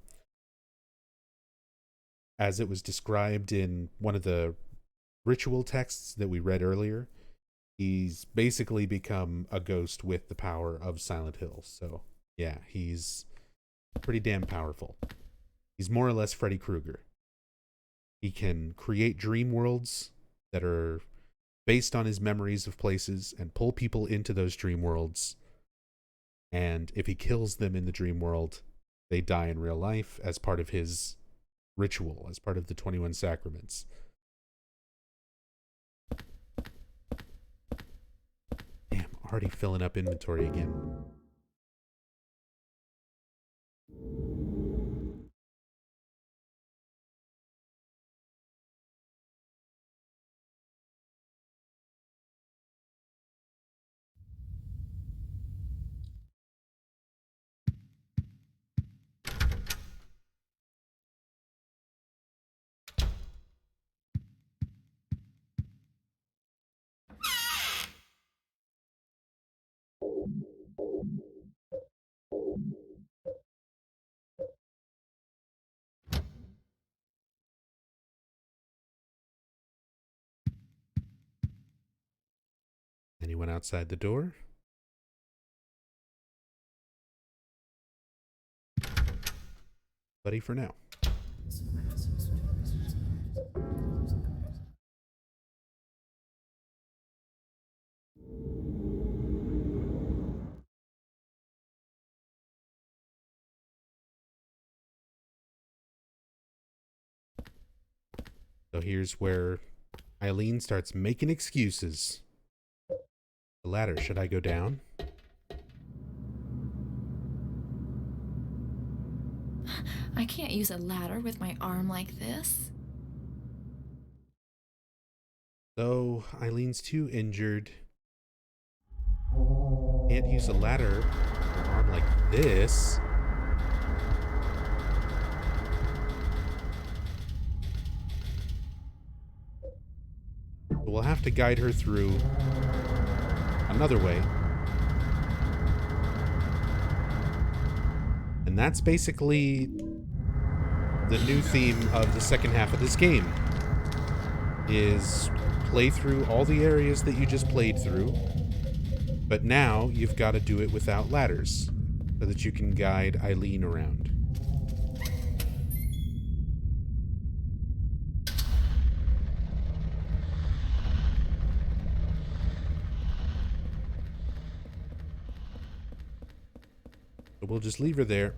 as it was described in one of the ritual texts that we read earlier. He's basically become a ghost with the power of Silent Hill. So yeah, he's pretty damn powerful. He's more or less Freddy Krueger. He can create dream worlds that are based on his memories of places and pull people into those dream worlds. And if he kills them in the dream world, they die in real life as part of his ritual, as part of the 21 Sacraments. Damn, already filling up inventory again. Anyone outside the door? Buddy for now. So here's where Eileen starts making excuses. The ladder, should I go down? I can't use a ladder with my arm like this. So Eileen's too injured. Can't use a ladder with an arm like this. We'll have to guide her through another way. And that's basically the new theme of the second half of this game. Is play through all the areas that you just played through, but now you've got to do it without ladders so that you can guide Eileen around. So we'll just leave her there.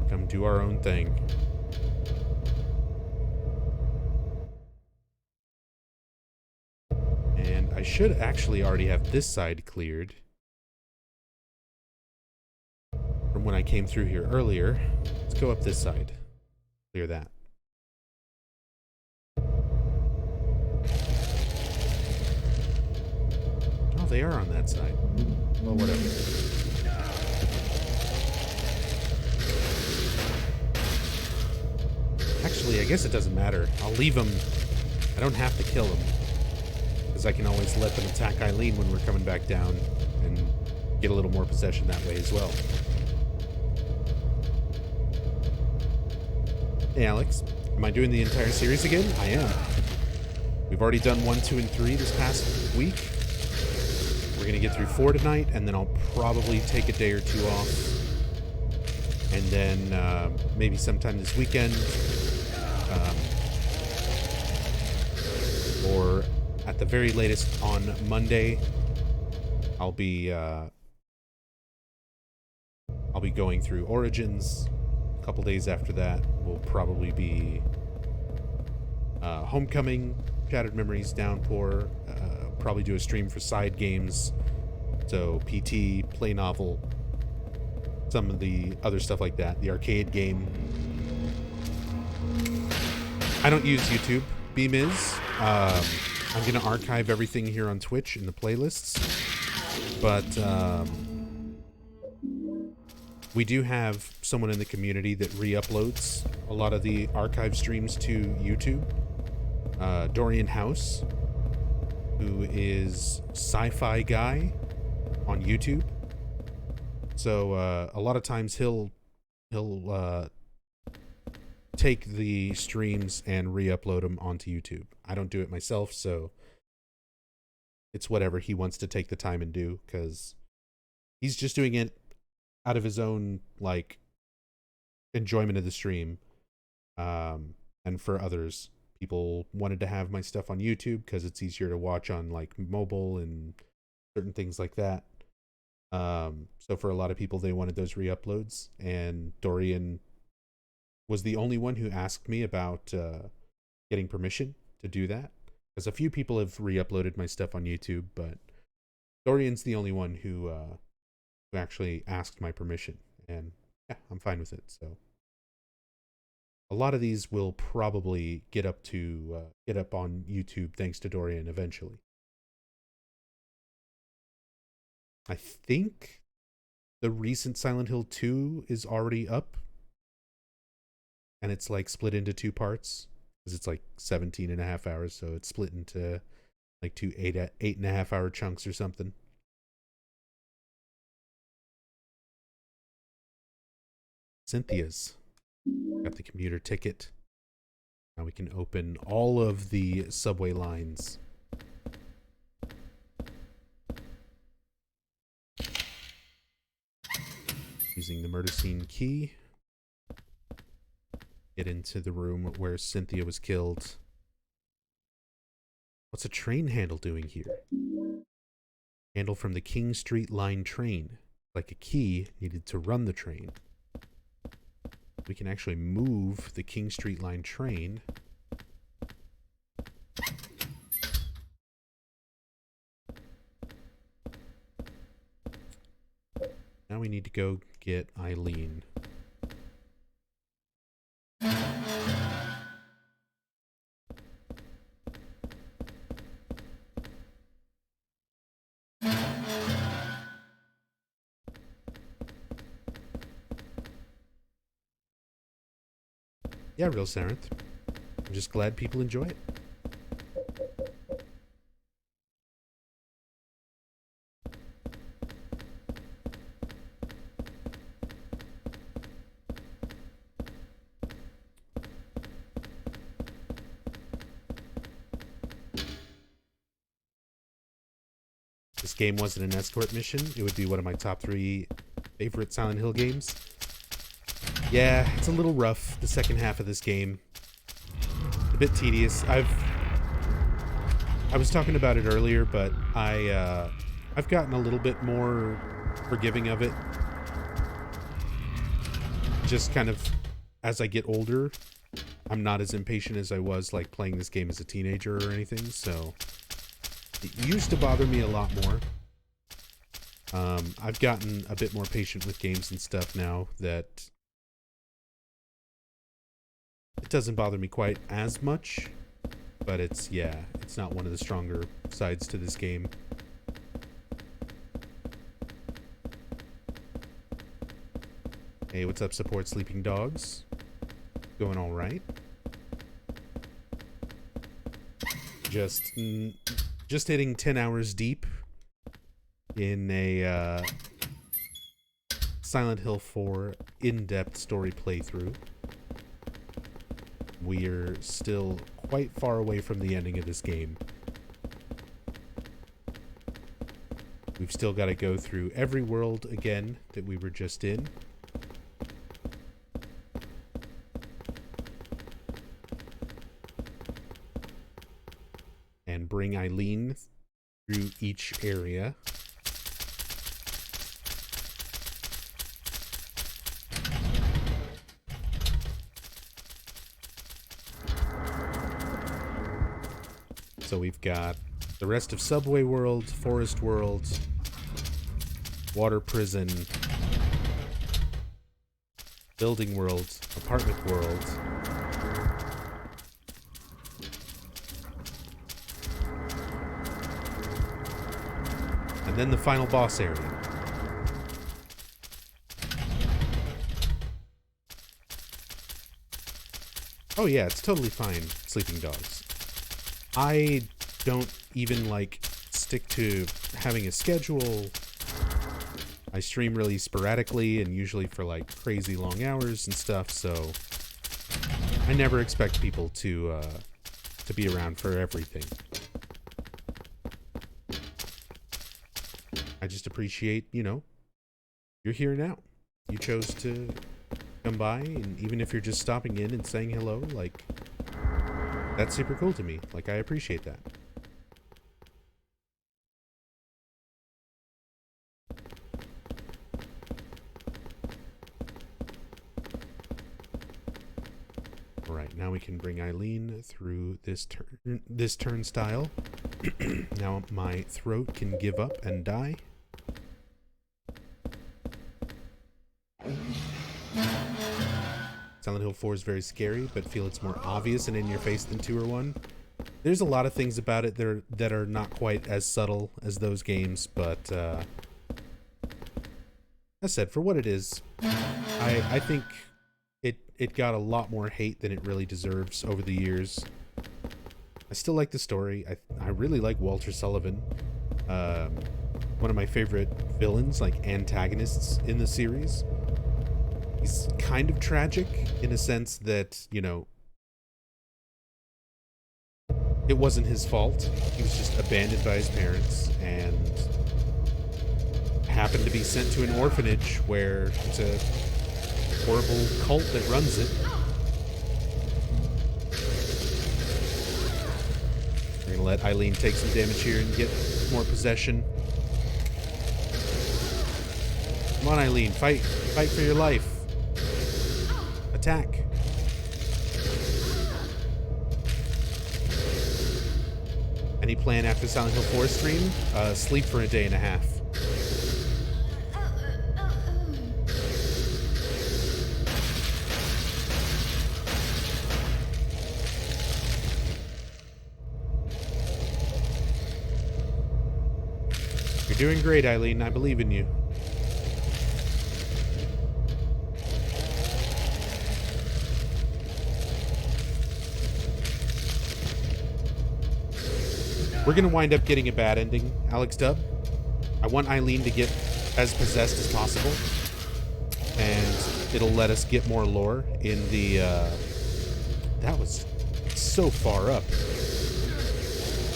Come do our own thing. And I should actually already have this side cleared from when I came through here earlier. Let's go up this side. Clear that. Oh, they are on that side. Well, whatever. Actually, I guess it doesn't matter. I'll leave them I don't have to kill them, because I can always let them attack Eileen when we're coming back down and get a little more possession that way as well. Hey Alex, am I doing the entire series again? I am. We've already done 1, 2, and 3 this past week. We're going to get through 4 tonight, and then I'll probably take a day or 2 off. And then maybe sometime this weekend, or at the very latest on Monday, I'll be going through Origins. A couple days after that will probably be Homecoming, Shattered Memories, Downpour. Probably do a stream for side games, so PT, Play Novel, some of the other stuff like that, the arcade game. I don't use YouTube, BMiz. I'm going to archive everything here on Twitch in the playlists, but we do have someone in the community that re-uploads a lot of the archive streams to YouTube. Dorian House, who is Sci-Fi Guy on YouTube. So a lot of times he'll take the streams and re-upload them onto YouTube. I don't do it myself, so it's whatever he wants to take the time and do, because he's just doing it out of his own like enjoyment of the stream. And for others, people wanted to have my stuff on YouTube because it's easier to watch on like mobile and certain things like that. So for a lot of people, they wanted those re-uploads, and Dorian was the only one who asked me about getting permission to do that, because a few people have re-uploaded my stuff on YouTube, but Dorian's the only one who actually asked my permission, and yeah, I'm fine with it. So a lot of these will probably get up on YouTube thanks to Dorian eventually. I think the recent Silent Hill 2 is already up, and it's like split into 2 parts, because it's like 17 and a half hours, so it's split into like 2 8.5 hour chunks or something. Cynthia's got the commuter ticket. Now we can open all of the subway lines. Using the murder scene key. Get into the room where Cynthia was killed. What's a train handle doing here? Handle from the King Street Line train. Like a key needed to run the train. We can actually move the King Street Line train. Now we need to go get Eileen. Yeah, real Sarenth. I'm just glad people enjoy it. This game wasn't an escort mission, it would be one of my top 3 favorite Silent Hill games. Yeah, it's a little rough, the second half of this game. A bit tedious. I was talking about it earlier, but I've gotten a little bit more forgiving of it. Just kind of as I get older, I'm not as impatient as I was like playing this game as a teenager or anything, so it used to bother me a lot more. I've gotten a bit more patient with games and stuff now that it doesn't bother me quite as much, but it's not one of the stronger sides to this game. Hey, what's up, support Sleeping Dogs? Going all right? just hitting 10 hours deep in a Silent Hill 4 in-depth story playthrough. We're still quite far away from the ending of this game. We've still got to go through every world again that we were just in. And bring Eileen through each area. So we've got the rest of Subway World, Forest World, Water Prison, Building World, Apartment World, and then the final boss area. Oh yeah, it's totally fine, sleeping dogs. I don't even, like, stick to having a schedule. I stream really sporadically and usually for, like, crazy long hours and stuff, so I never expect people to be around for everything. I just appreciate, you know, you're here now. You chose to come by, and even if you're just stopping in and saying hello, like, that's super cool to me. Like, I appreciate that. Alright, now we can bring Eileen through this turnstile. Now my throat can give up and die. Silent Hill 4 is very scary, but feel it's more obvious and in your face than 2 or 1. There's a lot of things about it that are not quite as subtle as those games, but as said, for what it is, I think it got a lot more hate than it really deserves over the years. I still like the story. I really like Walter Sullivan. One of my favorite villains, like antagonists in the series. He's kind of tragic in a sense that, you know, it wasn't his fault. He was just abandoned by his parents and happened to be sent to an orphanage where it's a horrible cult that runs it. We're gonna let Eileen take some damage here and get more possession. Come on, Eileen, fight for your life. Attack. Any plan after Silent Hill 4 stream? Sleep for a day and a half. You're doing great, Eileen. I believe in you. We're gonna wind up getting a bad ending, Alex Dub. I want Eileen to get as possessed as possible, and it'll let us get more lore in the, that was so far up.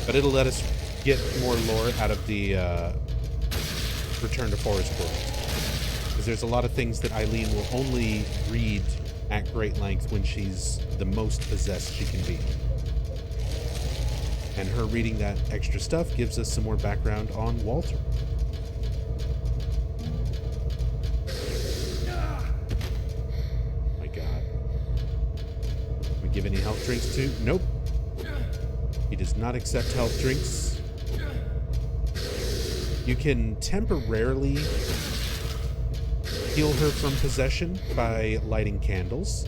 But it'll let us get more lore out of the, Return to Forest World. Because there's a lot of things that Eileen will only read at great length when she's the most possessed she can be. And her reading that extra stuff gives us some more background on Walter. My God. Can we give any health drinks to? Nope. He does not accept health drinks. You can temporarily heal her from possession by lighting candles.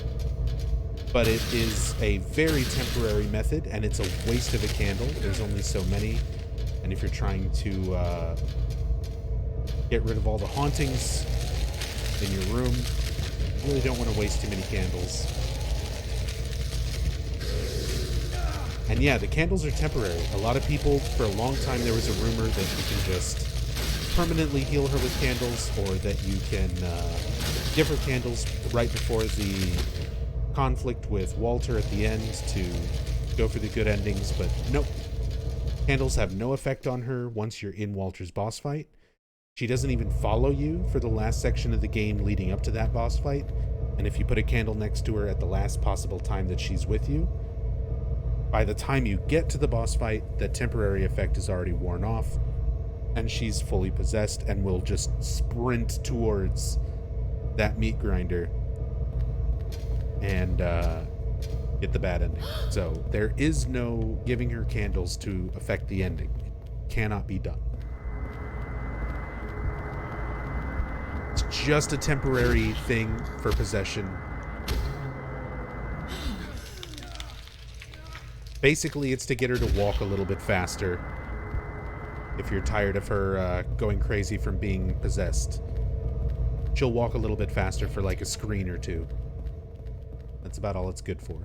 But it is a very temporary method, and it's a waste of a candle. There's only so many, and if you're trying to get rid of all the hauntings in your room, you really don't want to waste too many candles. And yeah, the candles are temporary. A lot of people, for a long time, there was a rumor that you can just permanently heal her with candles, or that you can give her candles right before the conflict with Walter at the end to go for the good endings, but nope. Candles have no effect on her once you're in Walter's boss fight. She doesn't even follow you for the last section of the game leading up to that boss fight, and if you put a candle next to her at the last possible time that she's with you, by the time you get to the boss fight, the temporary effect is already worn off, and she's fully possessed and will just sprint towards that meat grinder and get the bad ending. So there is no giving her candles to affect the ending. It cannot be done. It's just a temporary thing for possession. Basically, it's to get her to walk a little bit faster if you're tired of her going crazy from being possessed. She'll walk a little bit faster for like a screen or two. That's about all it's good for.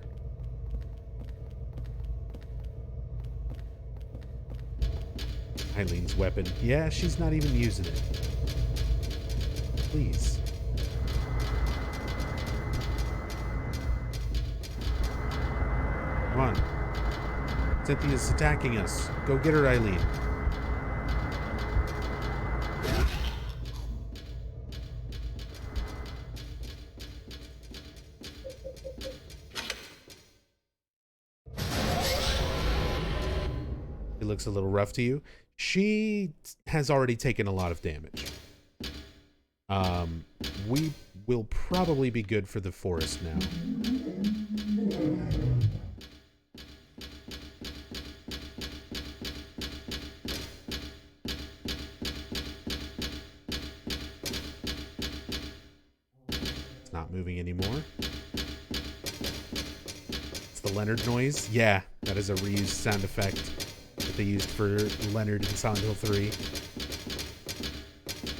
Eileen's weapon. Yeah, she's not even using it. Please. Come on. Cynthia's attacking us. Go get her, Eileen. It looks a little rough to you. She has already taken a lot of damage. We will probably be good for the forest now. It's not moving anymore. It's the Leonard noise. Yeah, that is a reused sound effect that they used for Leonard in Silent Hill 3.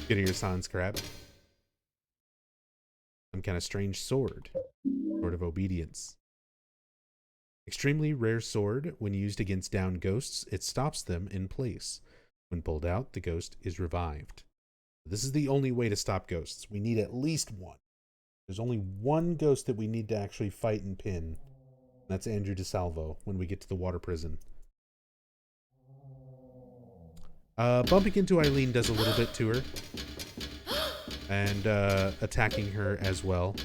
Getting your silence crab. Some kind of strange sword. Sword of obedience. Extremely rare sword. When used against downed ghosts, it stops them in place. When pulled out, the ghost is revived. This is the only way to stop ghosts. We need at least one. There's only one ghost that we need to actually fight and pin. That's Andrew DeSalvo when we get to the water prison. Bumping into Eileen does a little bit to her. And attacking her as well.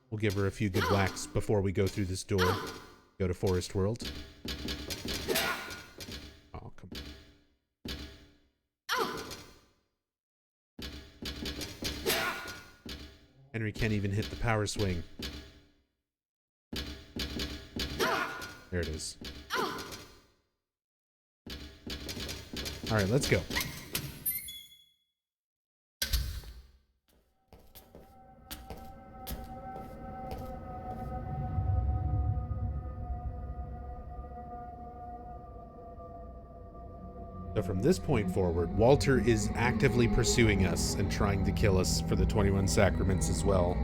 We'll give her a few good whacks before we go through this door. Go to Forest World. Oh, come on. Henry can't even hit the power swing. There it is. Alright, let's go. So from this point forward, Walter is actively pursuing us and trying to kill us for the 21 Sacraments as well.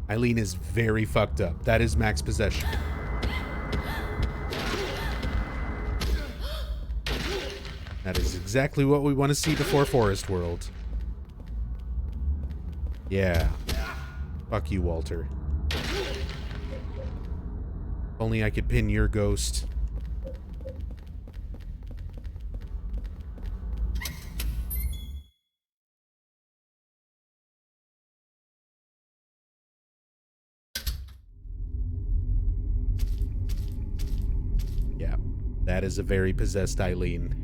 Eileen is very fucked up. That is max possession. That is exactly what we want to see before Forest World. Yeah. Fuck you, Walter. If only I could pin your ghost. Yeah. That is a very possessed Eileen.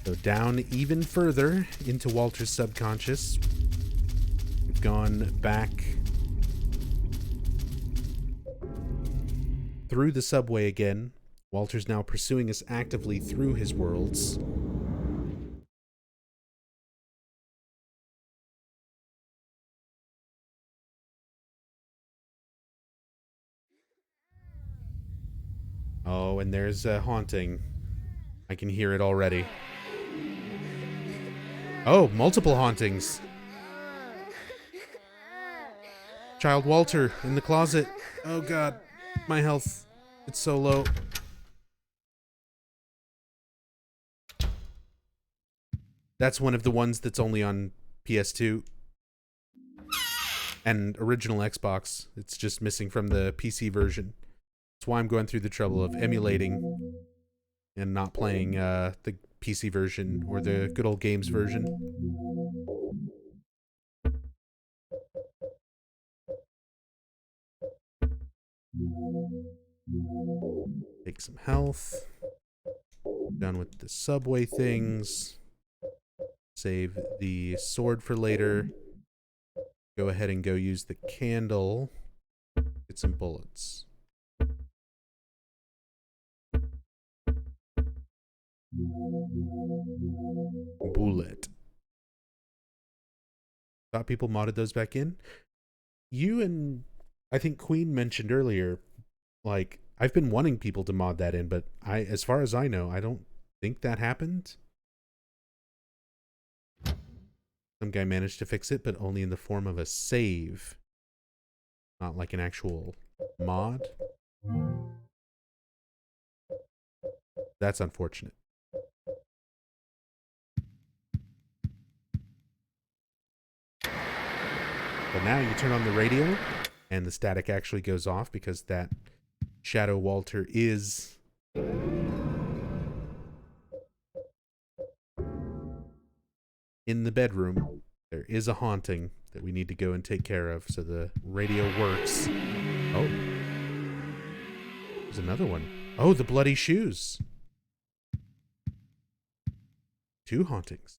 So down even further into Walter's subconscious. We've gone back through the subway again. Walter's now pursuing us actively through his worlds. Oh, and there's a haunting. I can hear it already. Oh, multiple hauntings. Child Walter in the closet. Oh god, my health. It's so low. That's one of the ones that's only on PS2 and original Xbox. It's just missing from the PC version. That's why I'm going through the trouble of emulating and not playing the PC version or the good old games version. Take some health. Done with the subway things. Save the sword for later. Go ahead and go use the candle. Get some bullets. Bullet. Thought people modded those back in. You and I think Queen mentioned earlier, like, I've been wanting people to mod that in, but as far as I know, I don't think that happened. Some guy managed to fix it, but only in the form of a save. Not like an actual mod. That's unfortunate. But now you turn on the radio, and the static actually goes off because that Shadow Walter is in the bedroom. There is a haunting that we need to go and take care of, so the radio works. Oh. There's another one. Oh, the bloody shoes. 2 hauntings.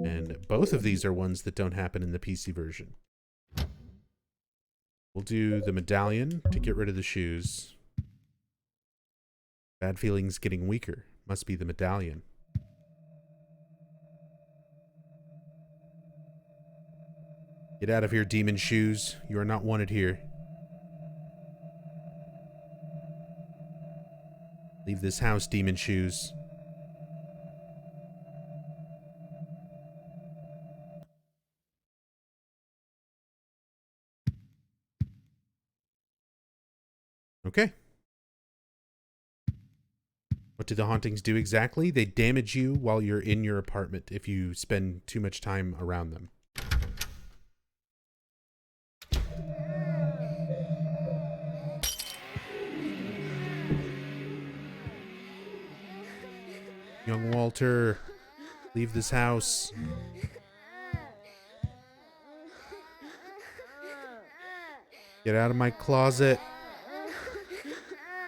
And both of these are ones that don't happen in the PC version. We'll do the medallion to get rid of the shoes. Bad feelings getting weaker. Must be the medallion. Get out of here, demon shoes. You are not wanted here. Leave this house, demon shoes. Okay. What do the hauntings do exactly? They damage you while you're in your apartment if you spend too much time around them. Young Walter, leave this house. Get out of my closet.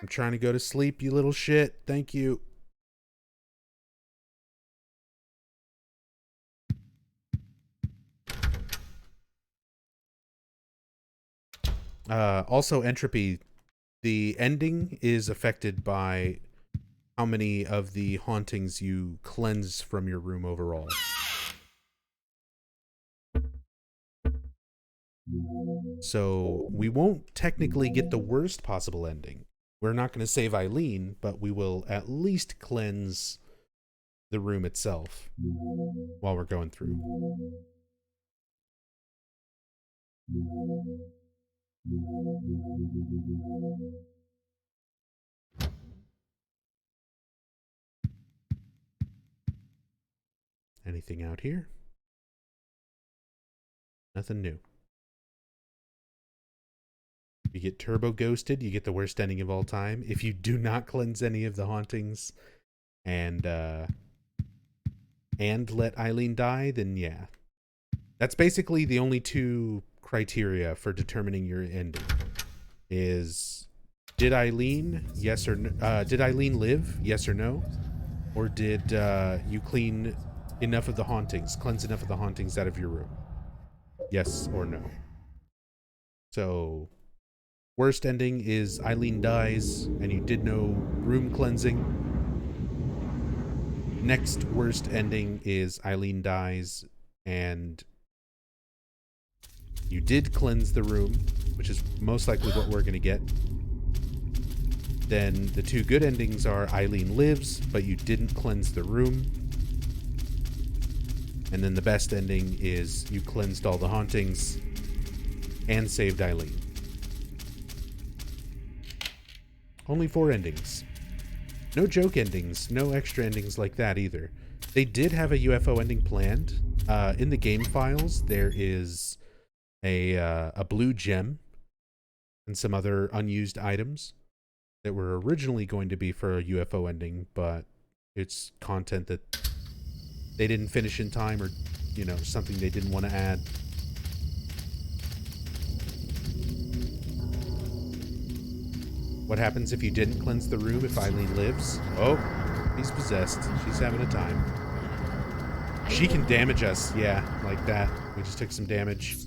I'm trying to go to sleep, you little shit. Thank you. Also, entropy. The ending is affected by how many of the hauntings you cleanse from your room overall. So we won't technically get the worst possible ending. We're not going to save Eileen, but we will at least cleanse the room itself while we're going through. Anything out here? Nothing new. You get turbo ghosted, you get the worst ending of all time. If you do not cleanse any of the hauntings and let Eileen die, then yeah. That's basically the only 2 criteria for determining your ending. Is did Eileen, yes or no, did Eileen live, yes or no? Or did you clean enough of the hauntings, cleanse enough of the hauntings out of your room? Yes or no. So, worst ending is Eileen dies, and you did no room cleansing. Next worst ending is Eileen dies, and you did cleanse the room, which is most likely what we're going to get. Then the two good endings are Eileen lives, but you didn't cleanse the room. And then the best ending is you cleansed all the hauntings and saved Eileen. Only 4 endings. No joke endings, no extra endings like that either. They did have a UFO ending planned. In the game files, there is a blue gem and some other unused items that were originally going to be for a UFO ending, but it's content that they didn't finish in time, or, you know, something they didn't want to add. What happens if you didn't cleanse the room if Eileen lives? Oh, he's possessed. She's having a time. She can damage us, yeah, like that. We just took some damage.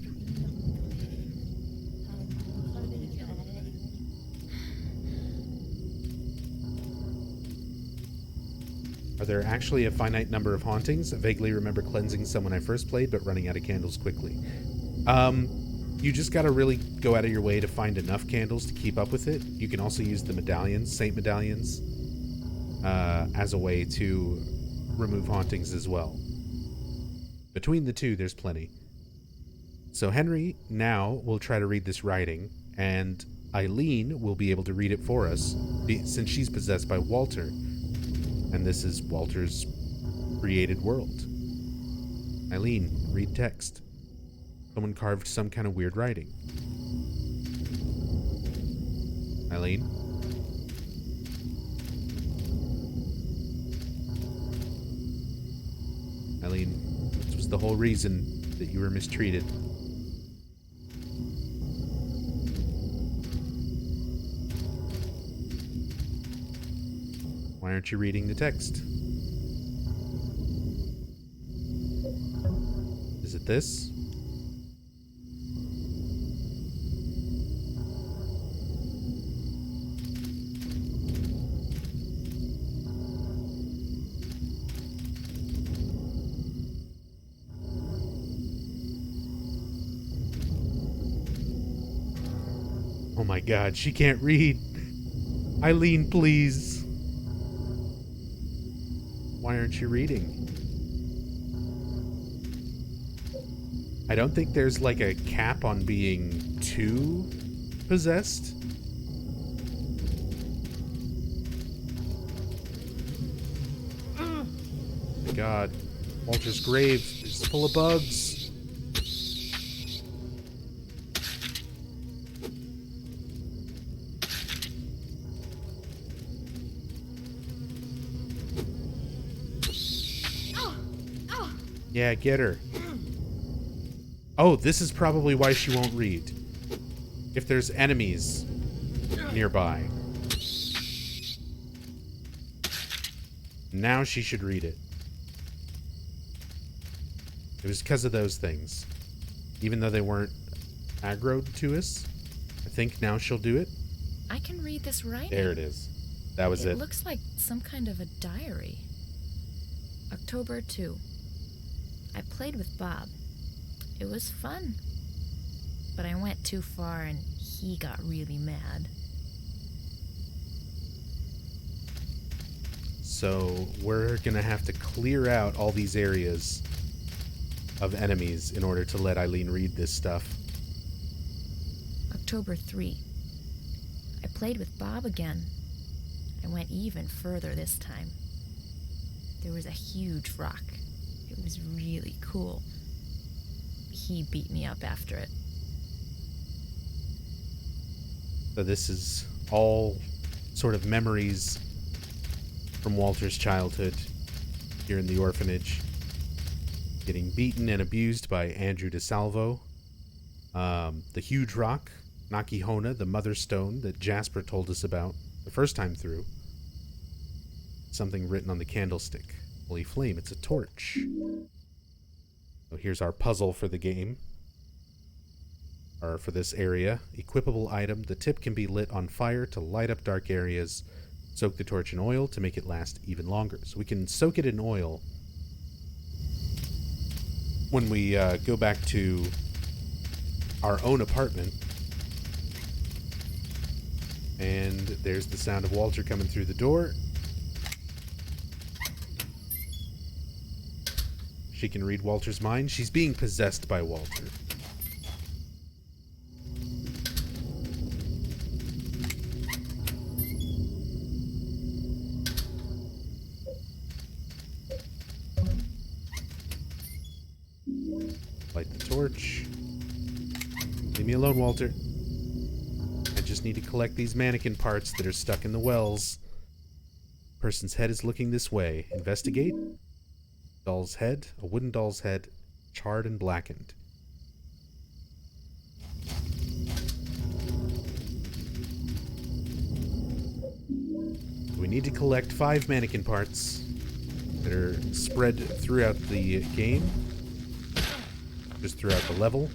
Are there actually a finite number of hauntings? I vaguely remember cleansing some when I first played, but running out of candles quickly. You just gotta really go out of your way to find enough candles to keep up with it. You can also use the medallions, saint medallions, as a way to remove hauntings as well. Between the two, there's plenty. So Henry now will try to read this writing, and Eileen will be able to read it for us, since she's possessed by Walter. And this is Walter's created world. Eileen, read text. Someone carved some kind of weird writing. Eileen? Eileen, this was the whole reason that you were mistreated. Why aren't you reading the text? Is it this? Oh my god, she can't read. Eileen, please. Why aren't you reading? I don't think there's like a cap on being too possessed. My god. Walter's grave is full of bugs. Yeah, get her. Oh, this is probably why she won't read. If there's enemies nearby. Now she should read it. It was because of those things. Even though they weren't aggroed to us. I think now she'll do it. I can read this writing. There it is. That was it. It looks like some kind of a diary. October 2. I played with Bob. It was fun. But I went too far and he got really mad. So we're gonna have to clear out all these areas of enemies in order to let Eileen read this stuff. October 3. I played with Bob again. I went even further this time. There was a huge rock. It was really cool. He beat me up after it. So this is all sort of memories from Walter's childhood here in the orphanage. Getting beaten and abused by Andrew DeSalvo. The huge rock, Nakihona, the mother stone that Jasper told us about the first time through. Something written on the candlestick. Holy flame, it's a torch. So here's our puzzle for the game. are for this area. Equipable item. The tip can be lit on fire to light up dark areas. Soak the torch in oil to make it last even longer. So we can soak it in oil. When we go back to our own apartment, and there's the sound of Walter coming through the door. She can read Walter's mind. She's being possessed by Walter. Light the torch. Leave me alone, Walter. I just need to collect these mannequin parts that are stuck in the wells. Person's head is looking this way. Investigate. Doll's head. A wooden doll's head. Charred and blackened. We need to collect 5 mannequin parts that are spread throughout the game. Just throughout the level.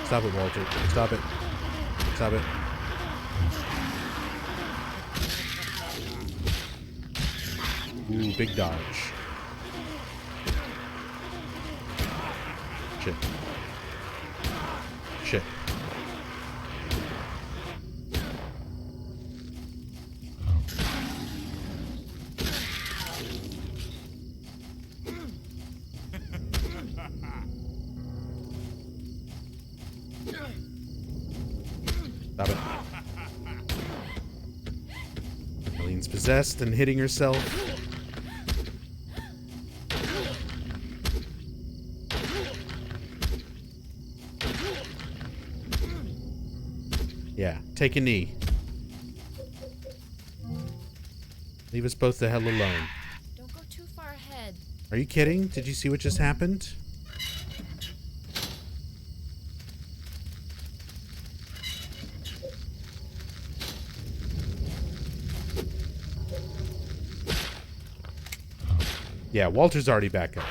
Stop it, Walter. Stop it. Stop it. Ooh, big dodge. Shit. Shit. Stop it. Eileen's possessed and hitting herself. Yeah, take a knee. Leave us both the hell alone. Don't go too far ahead. Are you kidding? Did you see what just happened? Yeah, Walter's already back up.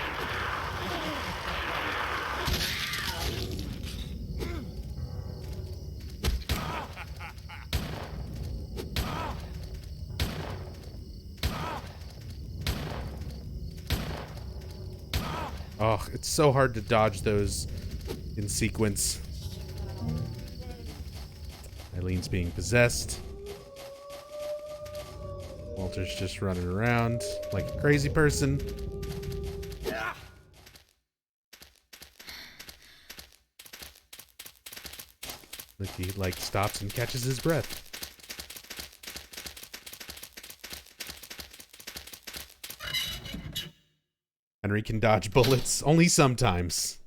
Oh, it's so hard to dodge those in sequence. Eileen's being possessed. Walter's just running around like a crazy person. He stops and catches his breath. Henry can dodge bullets, only sometimes.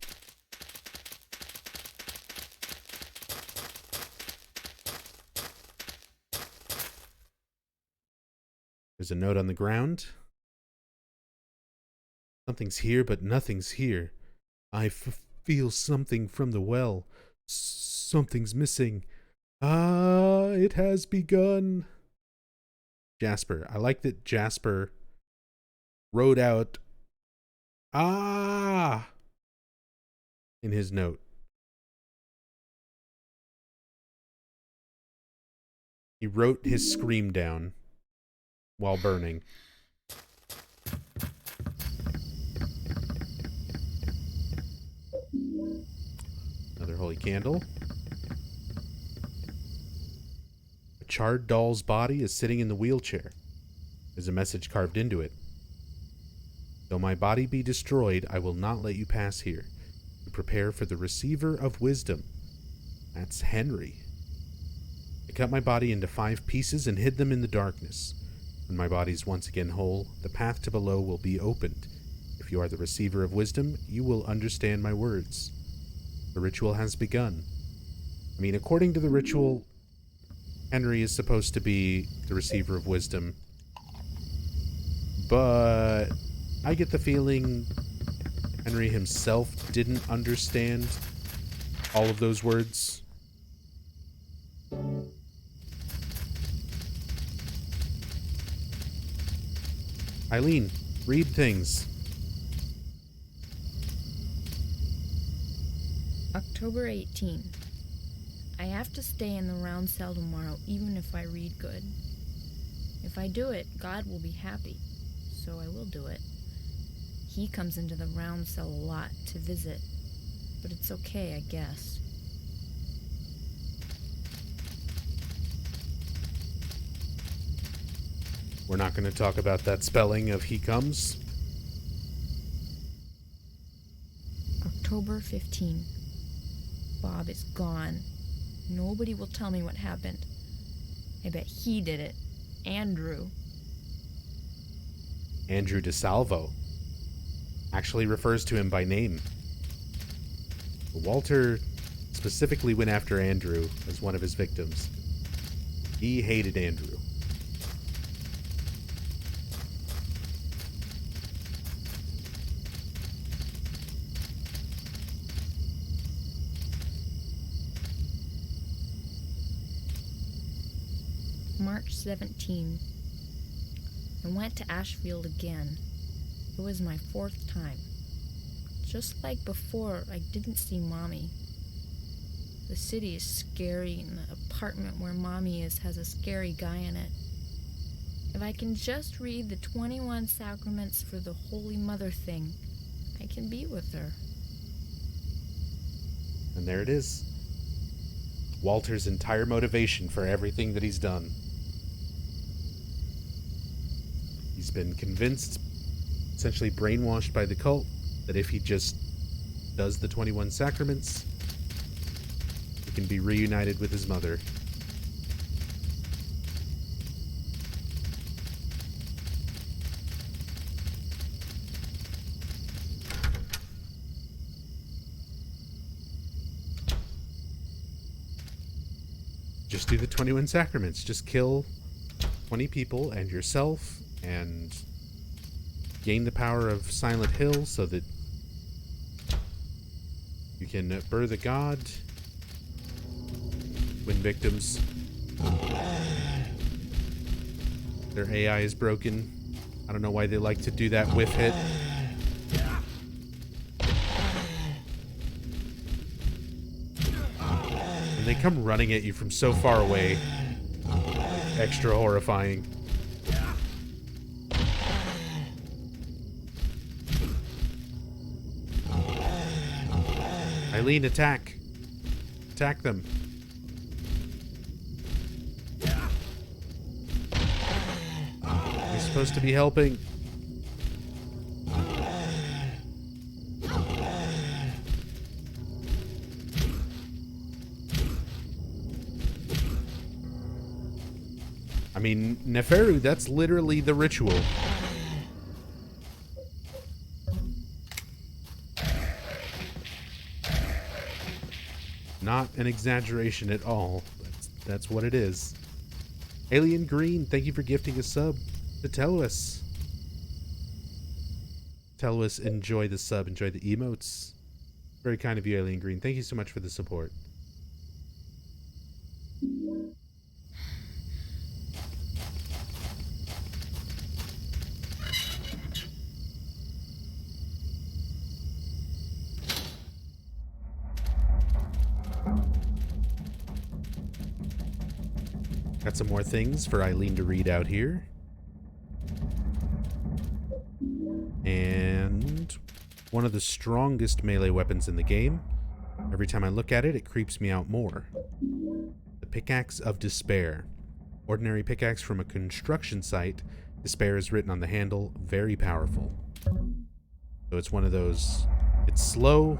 There's a note on the ground. Something's here, but nothing's here. I feel something from the well. Something's missing. Ah, it has begun. Jasper. I like that Jasper wrote out "ah" in his note. He wrote his scream down while burning. Another holy candle. A charred doll's body is sitting in the wheelchair. There's a message carved into it. Though my body be destroyed, I will not let you pass here. Prepare for the receiver of wisdom. That's Henry. I cut my body into 5 pieces and hid them in the darkness. When my body's once again whole, the path to below will be opened. If you are the receiver of wisdom, you will understand my words. The ritual has begun. I mean, according to the ritual, Henry is supposed to be the receiver of wisdom. But I get the feeling Henry himself didn't understand all of those words. Eileen, read things. October October 18. I have to stay in the round cell tomorrow, even if I read good. If I do it, God will be happy, so I will do it. He comes into the round cell a lot to visit, but it's okay, I guess. We're not going to talk about that spelling of he comes. October 15. Bob is gone. Nobody will tell me what happened. I bet he did it. Andrew. Andrew DeSalvo actually refers to him by name. Walter specifically went after Andrew as one of his victims. He hated Andrew. March 17. I went to Ashfield again. It was my 4th time. Just like before, I didn't see Mommy. The city is scary, and the apartment where Mommy is has a scary guy in it. If I can just read the 21 sacraments for the Holy Mother thing, I can be with her. And there it is. Walter's entire motivation for everything that he's done. He's been convinced, essentially brainwashed by the cult, that if he just does the 21 sacraments, he can be reunited with his mother. Just do the 21 sacraments. Just kill 20 people and yourself and gain the power of Silent Hill so that you can birth a god, win victims. Their AI is broken. I don't know why they like to do that whiff hit. And they come running at you from so far away. Extra horrifying. Eileen, attack. Attack them. You're supposed to be helping. I mean, Neferu, that's literally the ritual. Not an exaggeration at all. That's what it is. Alien Green, thank you for gifting a sub to Teluis. Teluis, enjoy the sub, enjoy the emotes. Very kind of you, Alien Green. Thank you so much for the support. Got some more things for Eileen to read out here. And one of the strongest melee weapons in the game. Every time I look at it, it creeps me out more. The Pickaxe of Despair. Ordinary pickaxe from a construction site. Despair is written on the handle. Very powerful. So it's one of those... It's slow,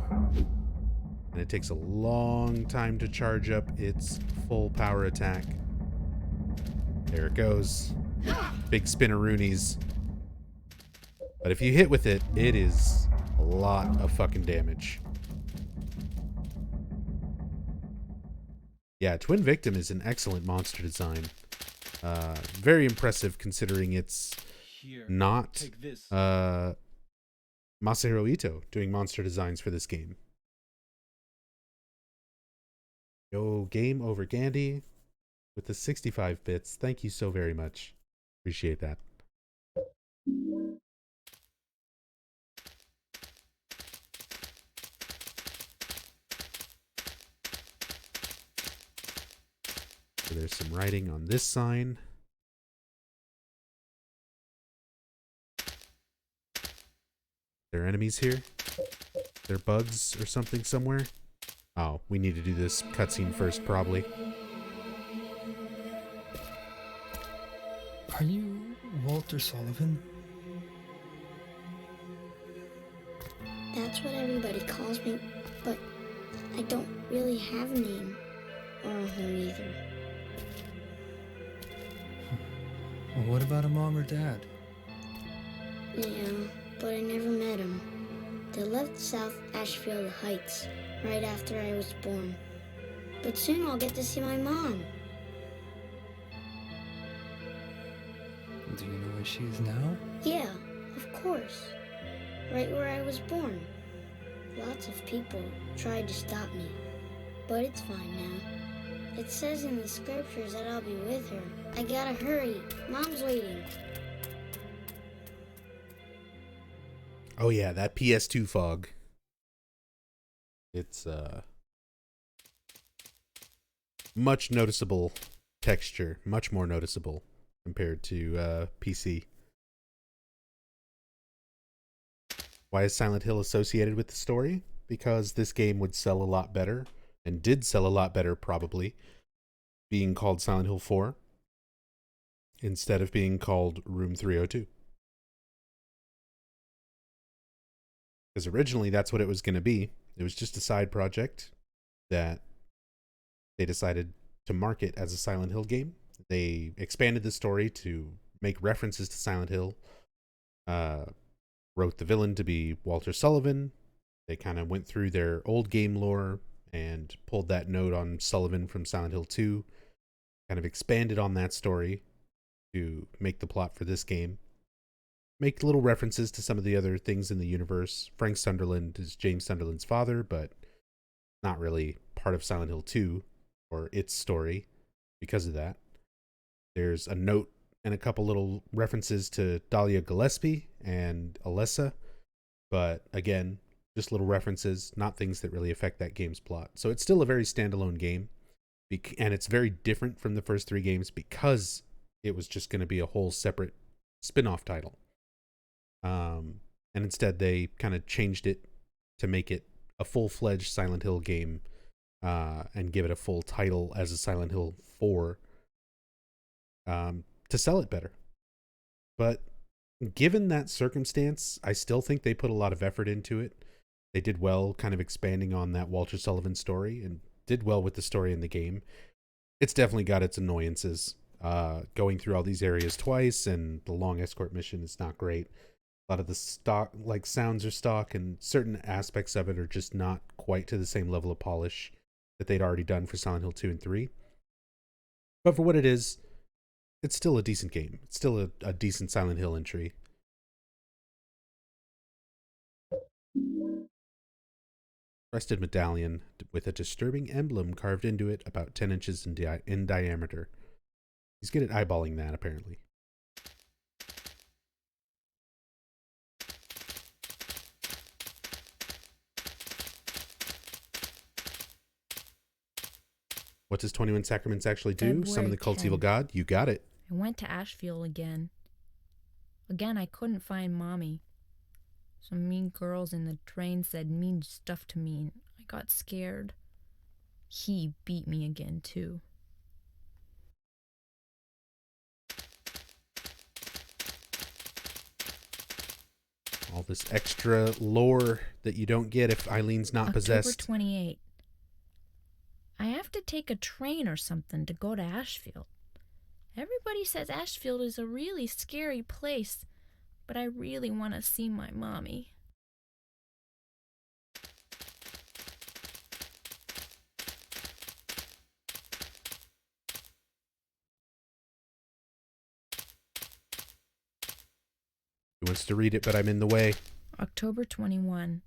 and it takes a long time to charge up its full power attack. There it goes. Big spinneroonies. But if you hit with it, it is a lot of fucking damage. Yeah, Twin Victim is an excellent monster design. Very impressive considering it's not Masahiro Ito doing monster designs for this game. Yo, Game Over Gandhi with the 65 bits. Thank you so very much. Appreciate that. So there's some writing on this sign. There are enemies here? There are bugs or something somewhere? Oh, we need to do this cutscene first, probably. Are you Walter Sullivan? That's what everybody calls me, but I don't really have a name or a home either. Well, what about a mom or dad? Yeah, but I never met them. They left South Ashfield Heights right after I was born. But soon I'll get to see my mom. Do you know where she is now? Yeah, of course. Right where I was born. Lots of people tried to stop me, but it's fine now. It says in the scriptures that I'll be with her. I gotta hurry. Mom's waiting. Oh yeah, that PS2 fog. It's much noticeable texture, much more noticeable compared to PC. Why is Silent Hill associated with the story? Because this game would sell a lot better, and did sell a lot better probably, being called Silent Hill 4 instead of being called Room 302. Because originally that's what it was going to be. It was just a side project that they decided to market as a Silent Hill game. They expanded the story to make references to Silent Hill. Wrote the villain to be Walter Sullivan. They kind of went through their old game lore and pulled that note on Sullivan from Silent Hill 2. Kind of expanded on that story to make the plot for this game. Make little references to some of the other things in the universe. Frank Sunderland is James Sunderland's father, but not really part of Silent Hill 2 or its story because of that. There's a note and a couple little references to Dahlia Gillespie and Alessa, but again, just little references, not things that really affect that game's plot. So it's still a very standalone game, and it's very different from the first three games because it was just going to be a whole separate spin-off title. And instead they kind of changed it to make it a full-fledged Silent Hill game, and give it a full title as a Silent Hill 4, to sell it better. But given that circumstance, I still think they put a lot of effort into it. They did well kind of expanding on that Walter Sullivan story and did well with the story in the game. It's definitely got its annoyances. Going through all these areas twice and the long escort mission is not great. A lot of the stock, like sounds are stock, and certain aspects of it are just not quite to the same level of polish that they'd already done for Silent Hill 2 and 3. But for what it is, it's still a decent game. It's still a decent Silent Hill entry. Crested medallion with a disturbing emblem carved into it about 10 inches in diameter. He's good at eyeballing that, apparently. What does 21 Sacraments actually do? February Summon the cult's 10. evil god? You got it. I went to Ashfield again. Again, I couldn't find Mommy. Some mean girls in the train said mean stuff to me, and I got scared. He beat me again, too. All this extra lore that you don't get if Eileen's not possessed. October 28. I have to take a train or something to go to Ashfield. Everybody says Ashfield is a really scary place, but I really want to see my Mommy. He wants to read it, but I'm in the way. October 21.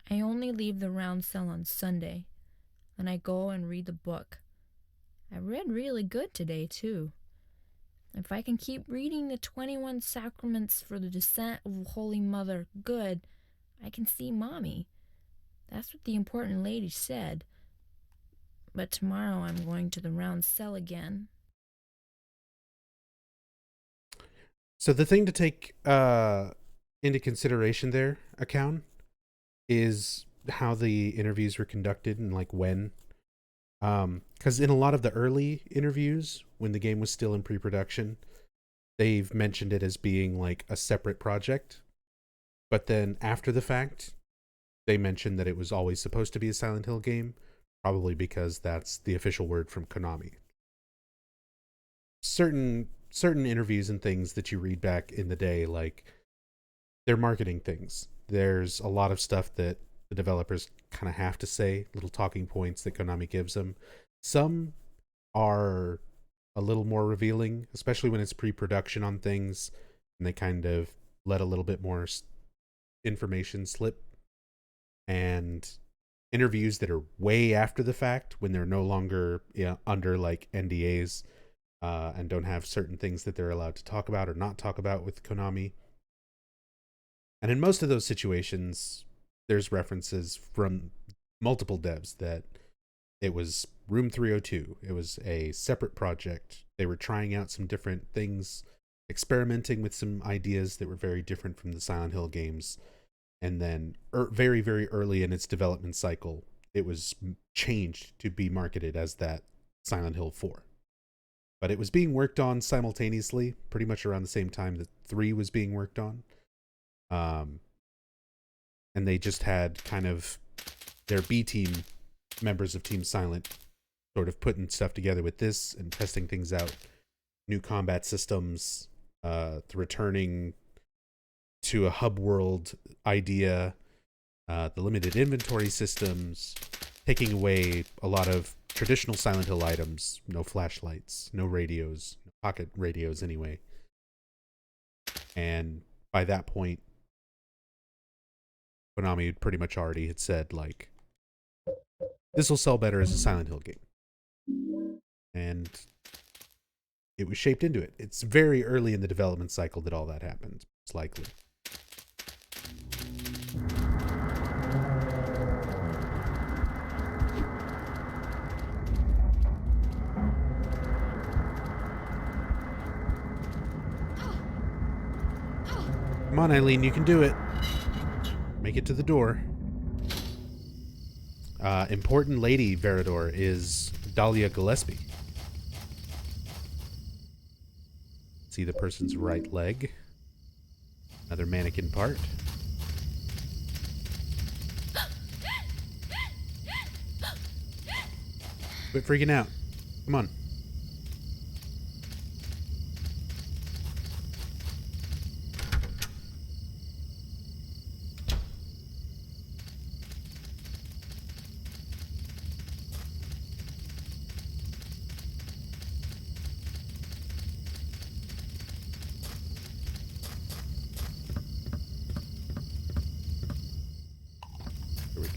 I only leave the round cell on Sunday, and I go and read the book. I read really good today, too. If I can keep reading the 21 Sacraments for the Descent of Holy Mother good, I can see Mommy. That's what the important lady said. but tomorrow I'm going to the round cell again. So the thing to take into consideration there, Account, is how the interviews were conducted and like when. Because in a lot of the early interviews, when the game was still in pre-production, they've mentioned it as being like a separate project. But then after the fact, they mentioned that it was always supposed to be a Silent Hill game, probably because that's the official word from Konami. Certain interviews and things that you read back in the day, like, they're marketing things. There's a lot of stuff that the developers kind of have to say, little talking points that Konami gives them. Some are a little more revealing, especially when it's pre-production on things, and they kind of let a little bit more information slip. And interviews that are way after the fact, when they're no longer under like NDAs and don't have certain things that they're allowed to talk about or not talk about with Konami. And in most of those situations, there's references from multiple devs that it was Room 302. It was a separate project. They were trying out some different things, experimenting with some ideas that were very different from the Silent Hill games. And then very, very early in its development cycle, it was changed to be marketed as that Silent Hill 4. But it was being worked on simultaneously, pretty much around the same time that 3 was being worked on. And they just had kind of their B team members of Team Silent sort of putting stuff together with this and testing things out. New combat systems, the returning to a hub world idea, the limited inventory systems, taking away a lot of traditional Silent Hill items, no flashlights, no radios, no pocket radios anyway. And by that point, Konami pretty much already had said, like, this will sell better as a Silent Hill game. And it was shaped into it. It's very early in the development cycle that all that happened, most likely. Come on, Eileen, you can do it. Make it to the door. Important lady Verador is Dahlia Gillespie. See the person's right leg. Another mannequin part. Quit freaking out. Come on.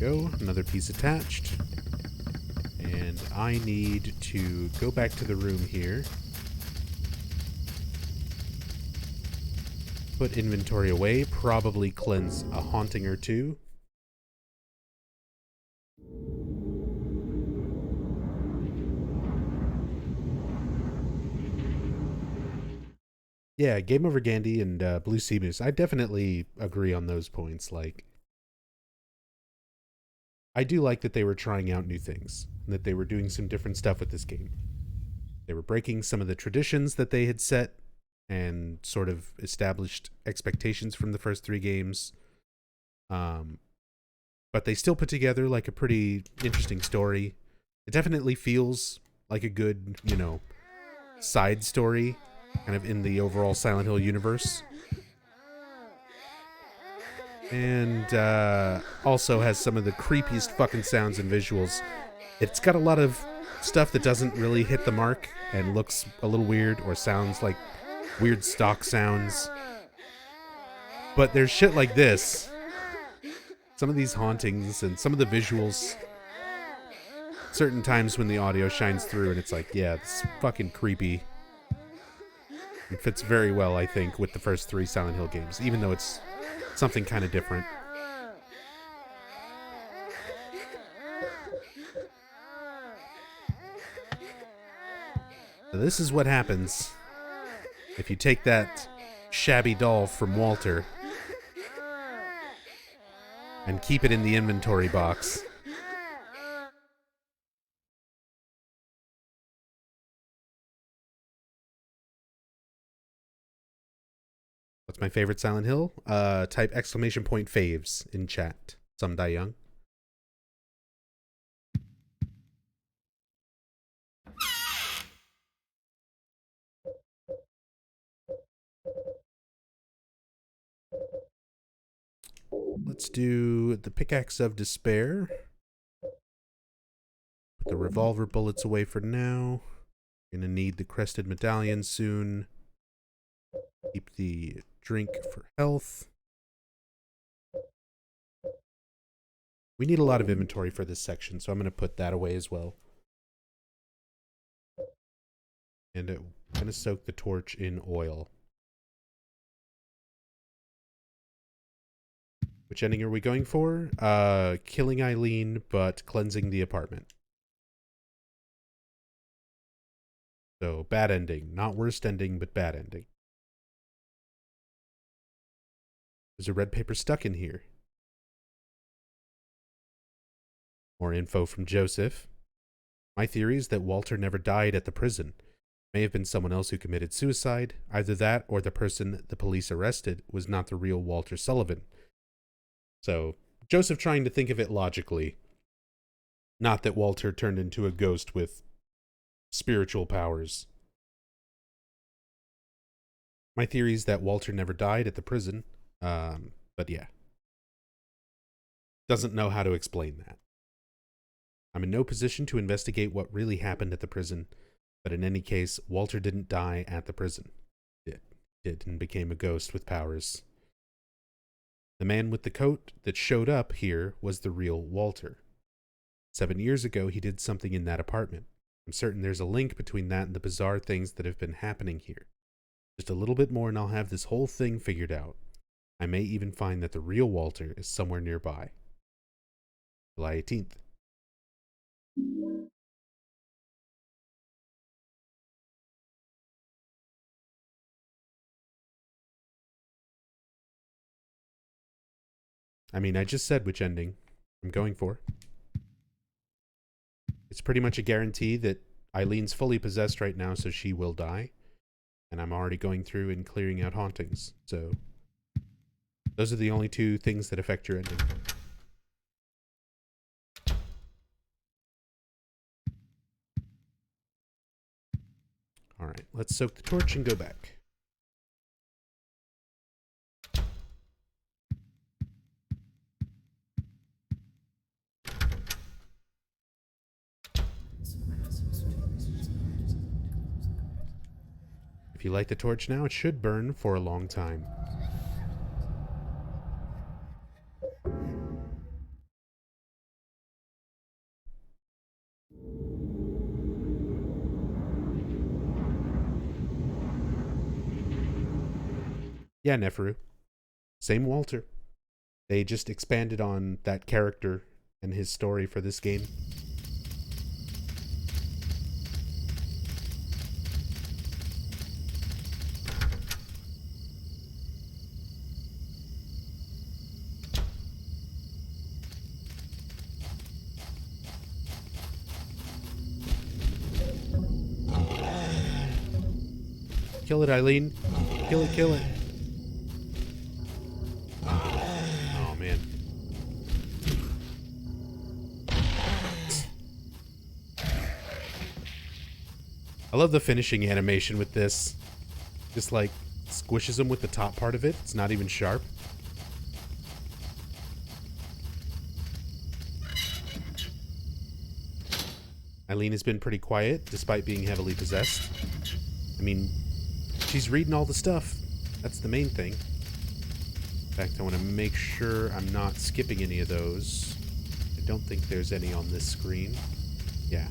Go, another piece attached, and I need to go back to the room here, put inventory away, probably cleanse a haunting or two. Yeah, Game Over Gandhi and Blue Sea Moose, I definitely agree on those points. Like, I do like that they were trying out new things, and that they were doing some different stuff with this game. They were breaking some of the traditions that they had set and sort of established expectations from the first 3 games. But they still put together like a pretty interesting story. It definitely feels like a good, side story kind of in the overall Silent Hill universe. And also has some of the creepiest fucking sounds and visuals. It's got a lot of stuff that doesn't really hit the mark and looks a little weird or sounds like weird stock sounds. But there's shit like this. Some of these hauntings and some of the visuals. Certain times when the audio shines through and it's like, yeah, it's fucking creepy. It fits very well, I think, with the first 3 Silent Hill games, even though it's something kind of different. So this is what happens if you take that shabby doll from Walter and keep it in the inventory box. What's my favorite Silent Hill? Type exclamation point faves in chat. Some Die Young. Let's do the Pickaxe of Despair. Put the revolver bullets away for now. Gonna need the Crested Medallion soon. Keep the drink for health. We need a lot of inventory for this section, so I'm gonna put that away as well. And I'm gonna soak the torch in oil. Which ending are we going for? Killing Eileen, but cleansing the apartment. So, bad ending. Not worst ending, but bad ending. There's a red paper stuck in here. More info from Joseph. My theory is that Walter never died at the prison. May have been someone else who committed suicide. Either that or the person the police arrested was not the real Walter Sullivan. So, Joseph trying to think of it logically. Not that Walter turned into a ghost with spiritual powers. My theory is that Walter never died at the prison. But yeah. Doesn't know how to explain that. I'm in no position to investigate what really happened at the prison, but in any case, Walter didn't die at the prison. Did and became a ghost with powers. The man with the coat that showed up here was the real Walter. 7 years ago, he did something in that apartment. I'm certain there's a link between that and the bizarre things that have been happening here. Just a little bit more and I'll have this whole thing figured out. I may even find that the real Walter is somewhere nearby. July 18th. I mean, I just said which ending I'm going for. It's pretty much a guarantee that Eileen's fully possessed right now, so she will die. And I'm already going through and clearing out hauntings, so those are the only two things that affect your ending. Alright, let's soak the torch and go back. If you light the torch now, it should burn for a long time. Yeah, Neferu. Same Walter. They just expanded on that character and his story for this game. Kill it, Eileen. Kill it, kill it. Oh, man. I love the finishing animation with this. Just like squishes them with the top part of it. It's not even sharp. Eileen has been pretty quiet despite being heavily possessed. I mean, she's reading all the stuff. That's the main thing. In fact, I want to make sure I'm not skipping any of those. I don't think there's any on this screen. Yeah.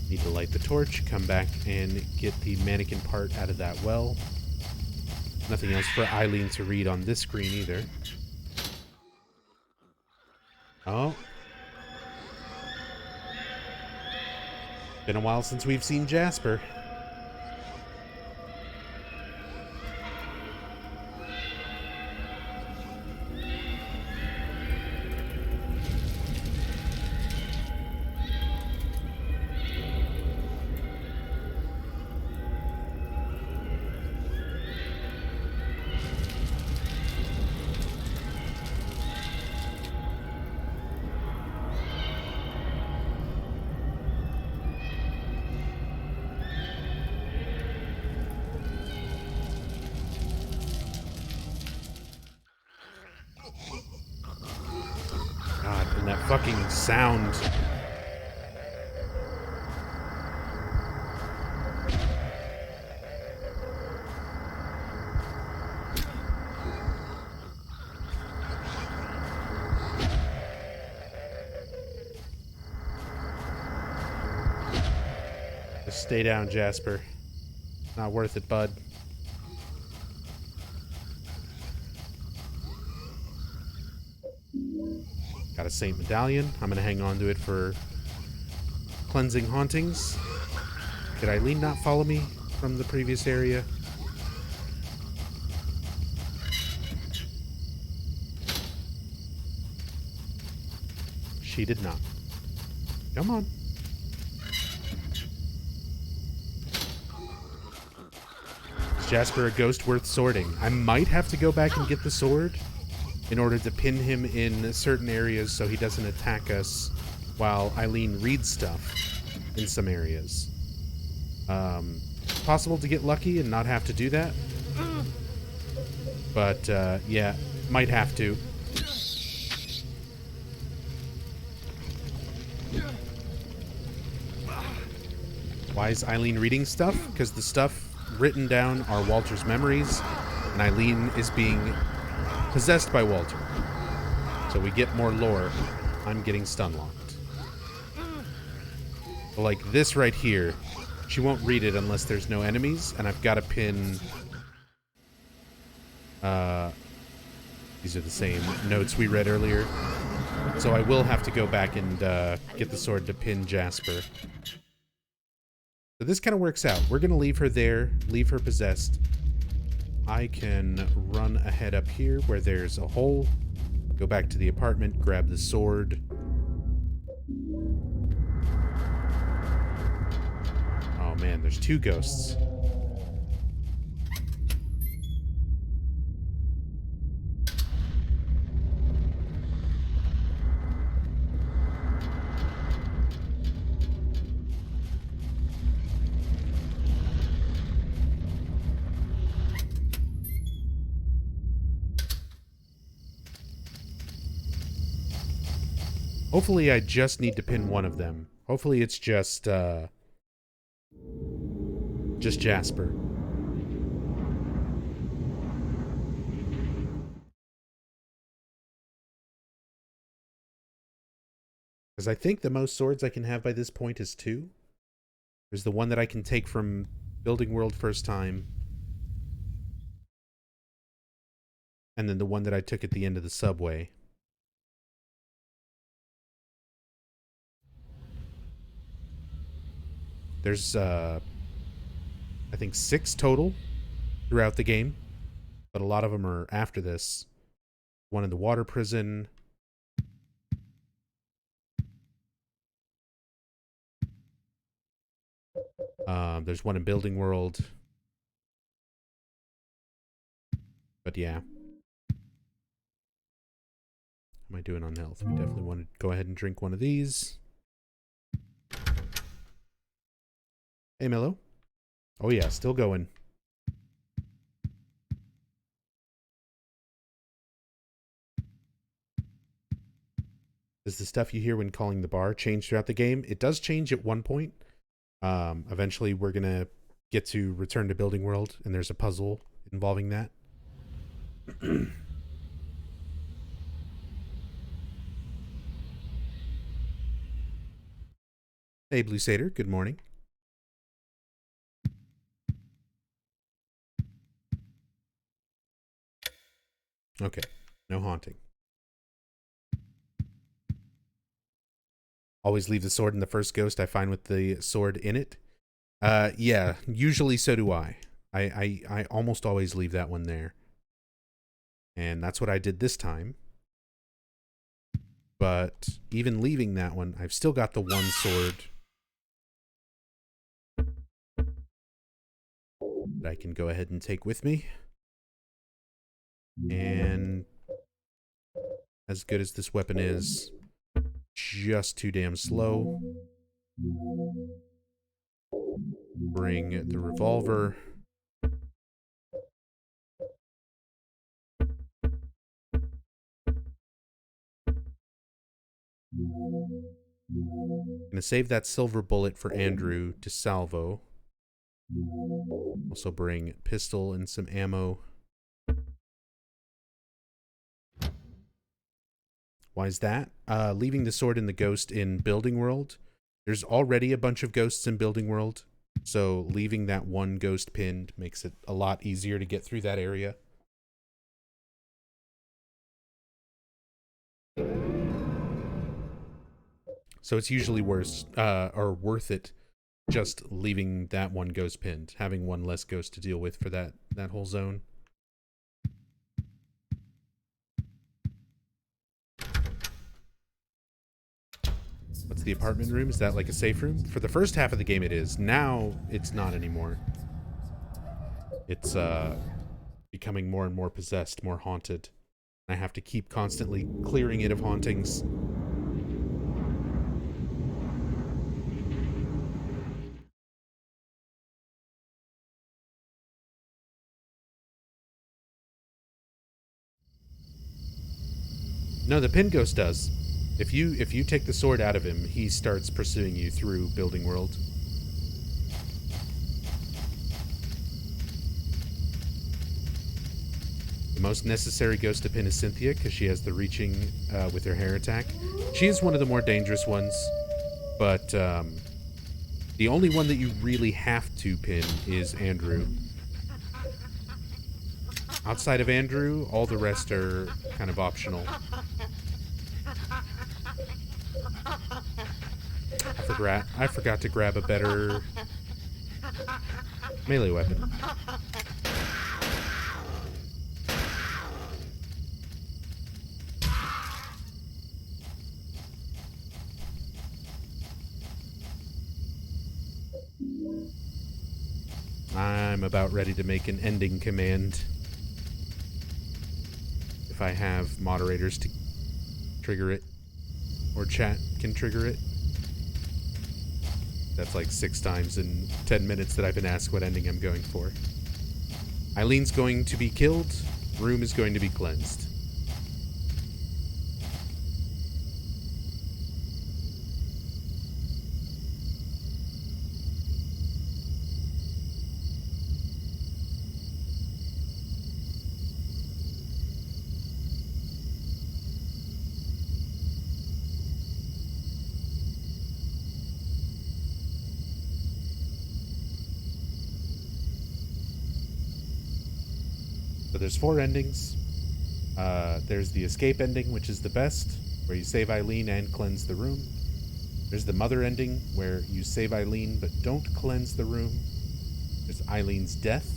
Need need to light the torch, come back and get the mannequin part out of that well. Nothing else for Eileen to read on this screen either. Oh. Been a while since we've seen Jasper. God, and that fucking sound. Just stay down, Jasper. Not worth it, bud. Got a Saint Medallion. I'm gonna hang on to it for cleansing hauntings. Did Eileen not follow me from the previous area? She did not. Come on. Is Jasper a ghost worth sorting? I might have to go back and get the sword in order to pin him in certain areas so he doesn't attack us while Eileen reads stuff in some areas. Possible to get lucky and not have to do that. But, yeah, might have to. Why is Eileen reading stuff? Because the stuff written down are Walter's memories, and Eileen is being possessed by Walter. So we get more lore. I'm getting stun locked. But like this right here, she won't read it unless there's no enemies, and I've got to pin... these are the same notes we read earlier. So I will have to go back and get the sword to pin Jasper. So this kind of works out. We're going to leave her there, leave her possessed. I can run ahead up here where there's a hole. Go back to the apartment, grab the sword. Oh man, there's two ghosts. Hopefully I just need to pin one of them. Hopefully it's just Jasper. Because I think the most swords I can have by this point is 2. There's the one that I can take from Building World first time. And then the one that I took at the end of the subway. There's, I think 6 total throughout the game, but a lot of them are after this. One in the water prison. There's one in Building World. But yeah. How am I doing on health? We definitely want to go ahead and drink one of these. Hey, Mello. Oh, yeah, still going. Does the stuff you hear when calling the bar change throughout the game? It does change at one point. Eventually, we're going to get to return to Building World, and there's a puzzle involving that. Hey, Blue Satyr. Good morning. Okay, no haunting. Always leave the sword in the first ghost I find with the sword in it. Yeah, usually so do I. I almost always leave that one there. And that's what I did this time. But even leaving that one, I've still got the one sword that I can go ahead and take with me. And as good as this weapon is, just too damn slow. Bring the revolver. Gonna save that silver bullet for Andrew to salvo. Also bring pistol and some ammo. Why is that? Leaving the sword in the ghost in Building World. There's already a bunch of ghosts in Building World, so leaving that one ghost pinned makes it a lot easier to get through that area. So it's usually worse, or worth it, just leaving that one ghost pinned, having one less ghost to deal with for that whole zone. What's the apartment room? Is that like a safe room? For the first half of the game it is. Now it's not anymore. It's becoming more and more possessed, more haunted. I have to keep constantly clearing it of hauntings. No, the pin ghost does. If you take the sword out of him, he starts pursuing you through Building World. The most necessary ghost to pin is Cynthia, because she has the reaching with her hair attack. She is one of the more dangerous ones, but the only one that you really have to pin is Andrew. Outside of Andrew, all the rest are kind of optional. I forgot to grab a better melee weapon. I'm about ready to make an ending command. If I have moderators to trigger it, or chat can trigger it. That's like 6 times in 10 minutes that I've been asked what ending I'm going for. Eileen's going to be killed. Room is going to be cleansed. So there's 4 endings. There's the escape ending, which is the best, where you save Eileen and cleanse the room. There's the mother ending, where you save Eileen but don't cleanse the room. There's Eileen's death,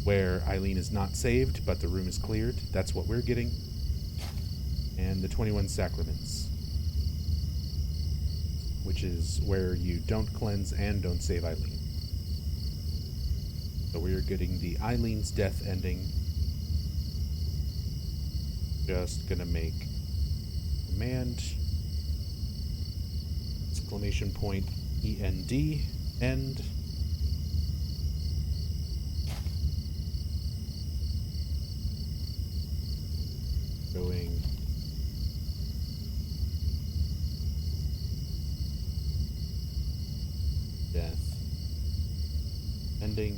where Eileen is not saved but the room is cleared. That's what we're getting. And the 21 Sacraments, which is where you don't cleanse and don't save Eileen. So we're getting the Eileen's death ending. Just gonna make command exclamation point END end. Going death ending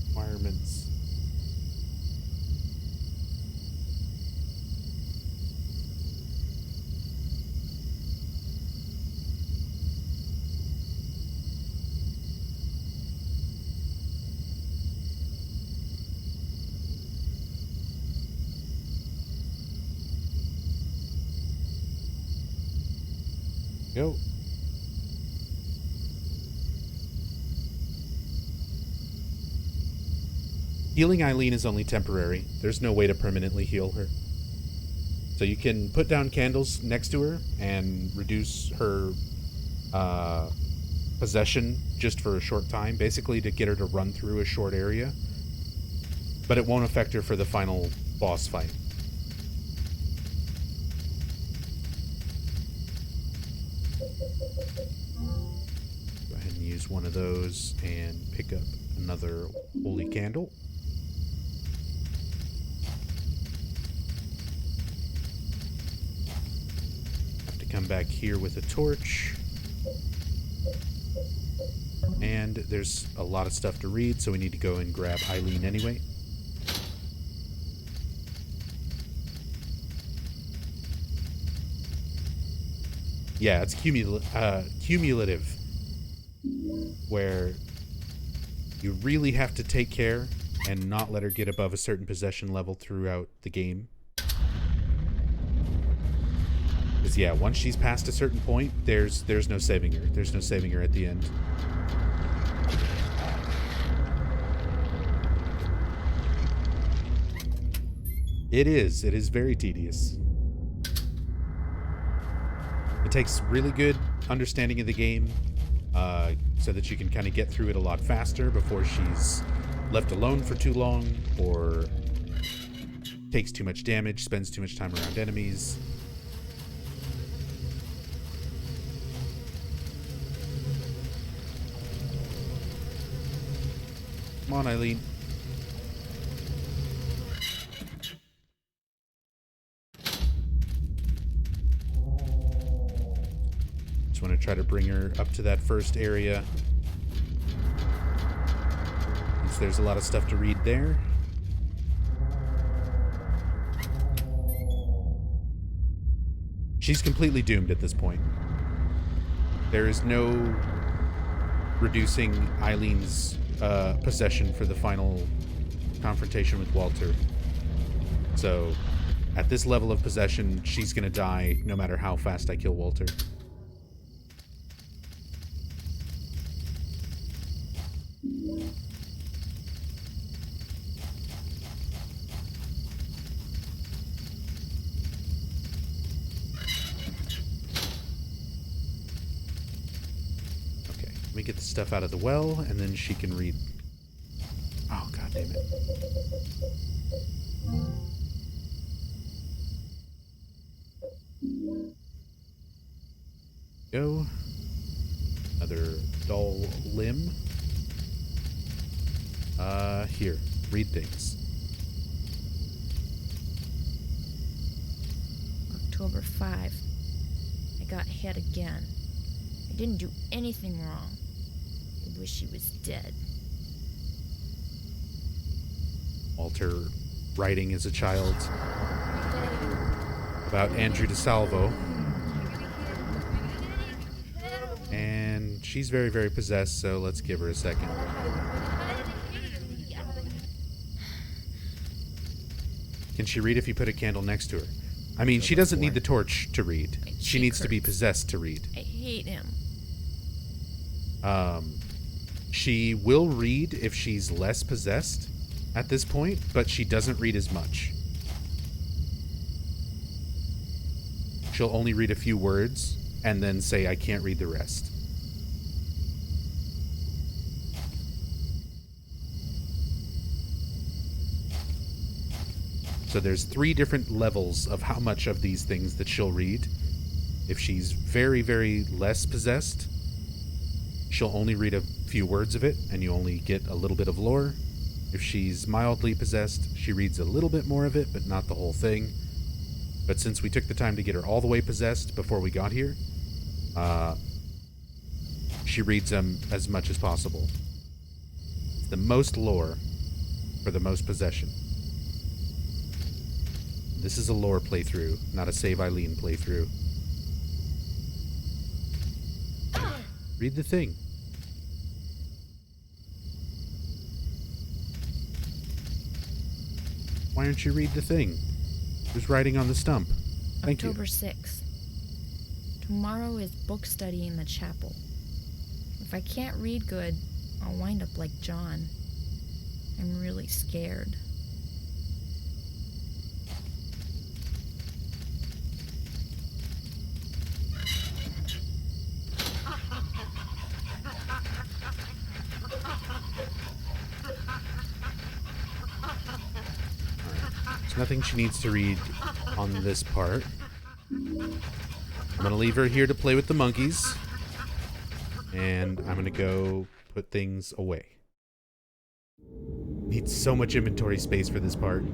requirements. Go. Healing Eileen is only temporary. There's no way to permanently heal her. So you can put down candles next to her and reduce her possession just for a short time, basically to get her to run through a short area. But it won't affect her for the final boss fight. Go ahead and use one of those and pick up another holy candle. Have to come back here with a torch. And there's a lot of stuff to read, so we need to go and grab Eileen anyway. Yeah, it's cumulative, where you really have to take care and not let her get above a certain possession level throughout the game. Because yeah, once she's past a certain point, there's no saving her. There's no saving her at the end. It is very tedious. It takes really good understanding of the game, so that you can kind of get through it a lot faster before she's left alone for too long, or takes too much damage, spends too much time around enemies. Come on, Eileen. Just want to try to bring her up to that first area. Since there's a lot of stuff to read there. She's completely doomed at this point. There is no reducing Eileen's possession for the final confrontation with Walter. So, at this level of possession, she's gonna die no matter how fast I kill Walter. Okay, let me get the stuff out of the well, and then she can read. Oh, god damn it. Go. Another dull limb. Here. Read things. October 5. I got hit again. I didn't do anything wrong. I wish he was dead. Walter writing as a child about Andrew DeSalvo. And she's very, very possessed, so let's give her a second. Can she read if you put a candle next to her? I mean, she doesn't need the torch to read. She needs to be possessed to read. I hate him. She will read if she's less possessed at this point, but she doesn't read as much. She'll only read a few words and then say, I can't read the rest. So there's 3 different levels of how much of these things that she'll read. If she's very, very less possessed, she'll only read a few words of it, and you only get a little bit of lore. If she's mildly possessed, she reads a little bit more of it, but not the whole thing. But since we took the time to get her all the way possessed before we got here, she reads them as much as possible. It's the most lore for the most possession. This is a lore playthrough, not a Save Eileen playthrough. Read the thing. Why don't you read the thing? Who's writing on the stump? Thank October you. 6th. Tomorrow is book study in the chapel. If I can't read good, I'll wind up like John. I'm really scared. There's nothing she needs to read on this part. I'm gonna leave her here to play with the monkeys. And I'm gonna go put things away. Need so much inventory space for this part.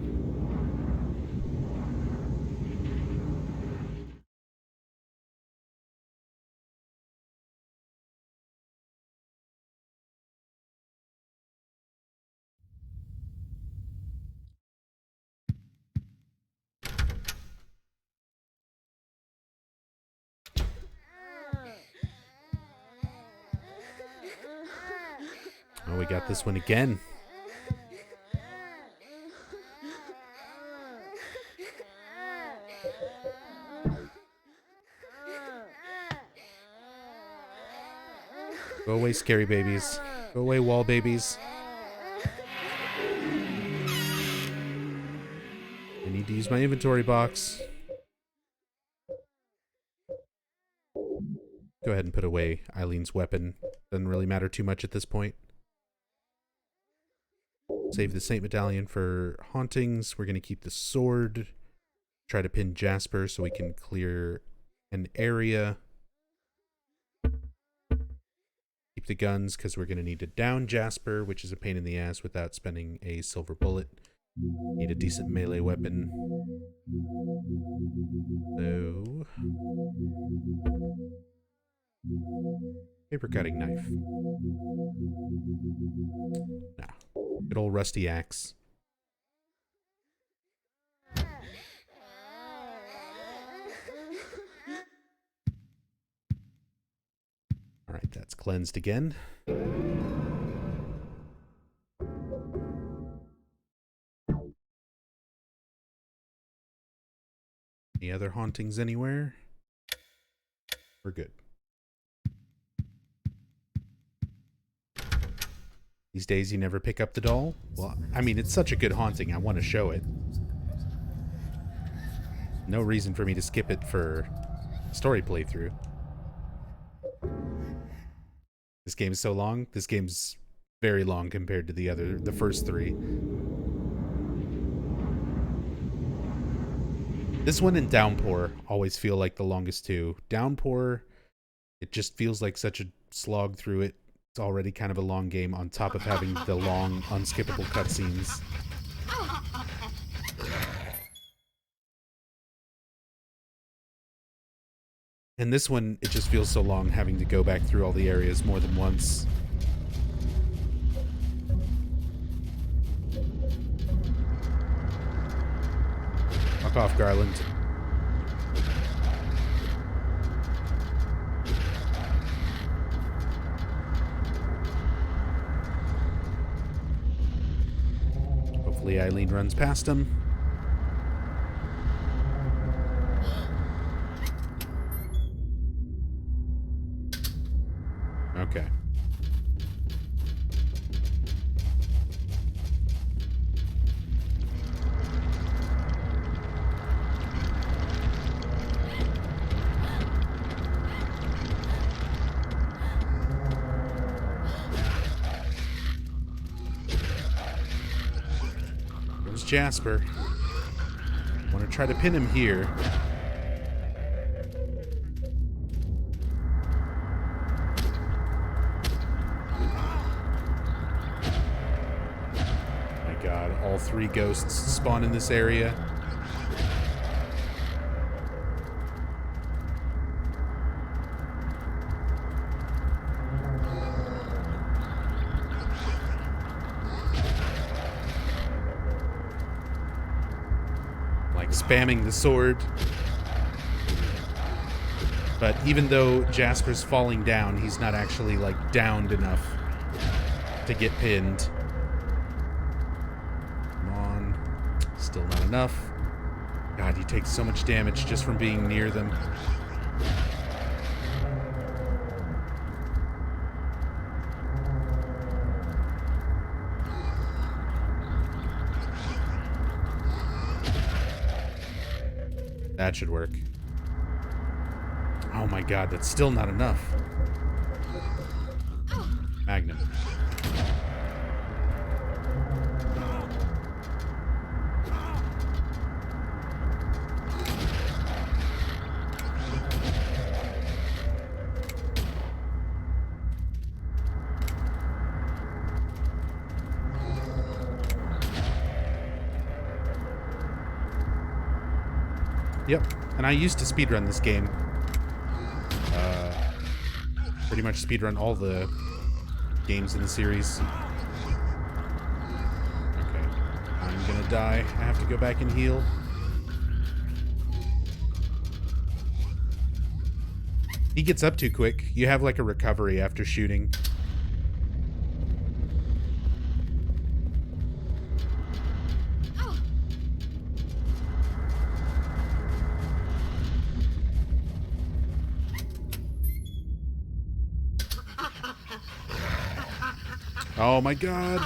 Oh, we got this one again. Go away, scary babies. Go away, wall babies. I need to use my inventory box. Go ahead and put away Eileen's weapon. Doesn't really matter too much at this point. Save the Saint Medallion for hauntings. We're going to keep the sword. Try to pin Jasper so we can clear an area. Keep the guns because we're going to need to down Jasper, which is a pain in the ass without spending a silver bullet. Need a decent melee weapon. So... paper cutting knife. Nah. Good old rusty axe. Alright, that's cleansed again. Any other hauntings anywhere? We're good. These days you never pick up the doll? Well, I mean, it's such a good haunting, I want to show it. No reason for me to skip it for story playthrough. This game is so long. This game's very long compared to the first three. This one and Downpour always feel like the longest two. Downpour, it just feels like such a slog through it. It's already kind of a long game on top of having the long, unskippable cutscenes. And this one, it just feels so long having to go back through all the areas more than once. Fuck off, Garland. Hopefully Eileen runs past him. Okay. There's Jasper. I want to try to pin him here. All three ghosts spawn in this area. Like spamming the sword. But even though Jasper's falling down, he's not actually like downed enough to get pinned. Still not enough. God, you take so much damage just from being near them. That should work. Oh my god, that's still not enough. Magnum. Yep, and I used to speedrun this game. Pretty much speedrun all the games in the series. Okay, I'm gonna die. I have to go back and heal. He gets up too quick. You have like a recovery after shooting. Oh my god.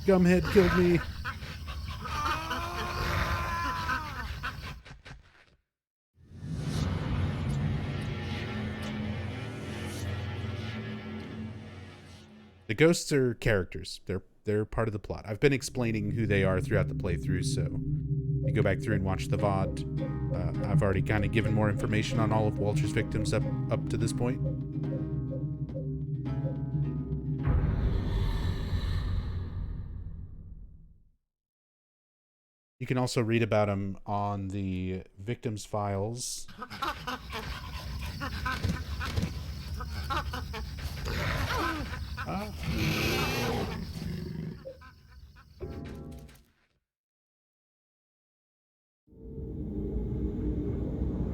Gumhead killed me. The ghosts are characters. They're part of the plot. I've been explaining who they are throughout the playthrough, so you go back through and watch the VOD. I've already kind of given more information on all of Walter's victims up to this point. You can also read about them on the victims' files.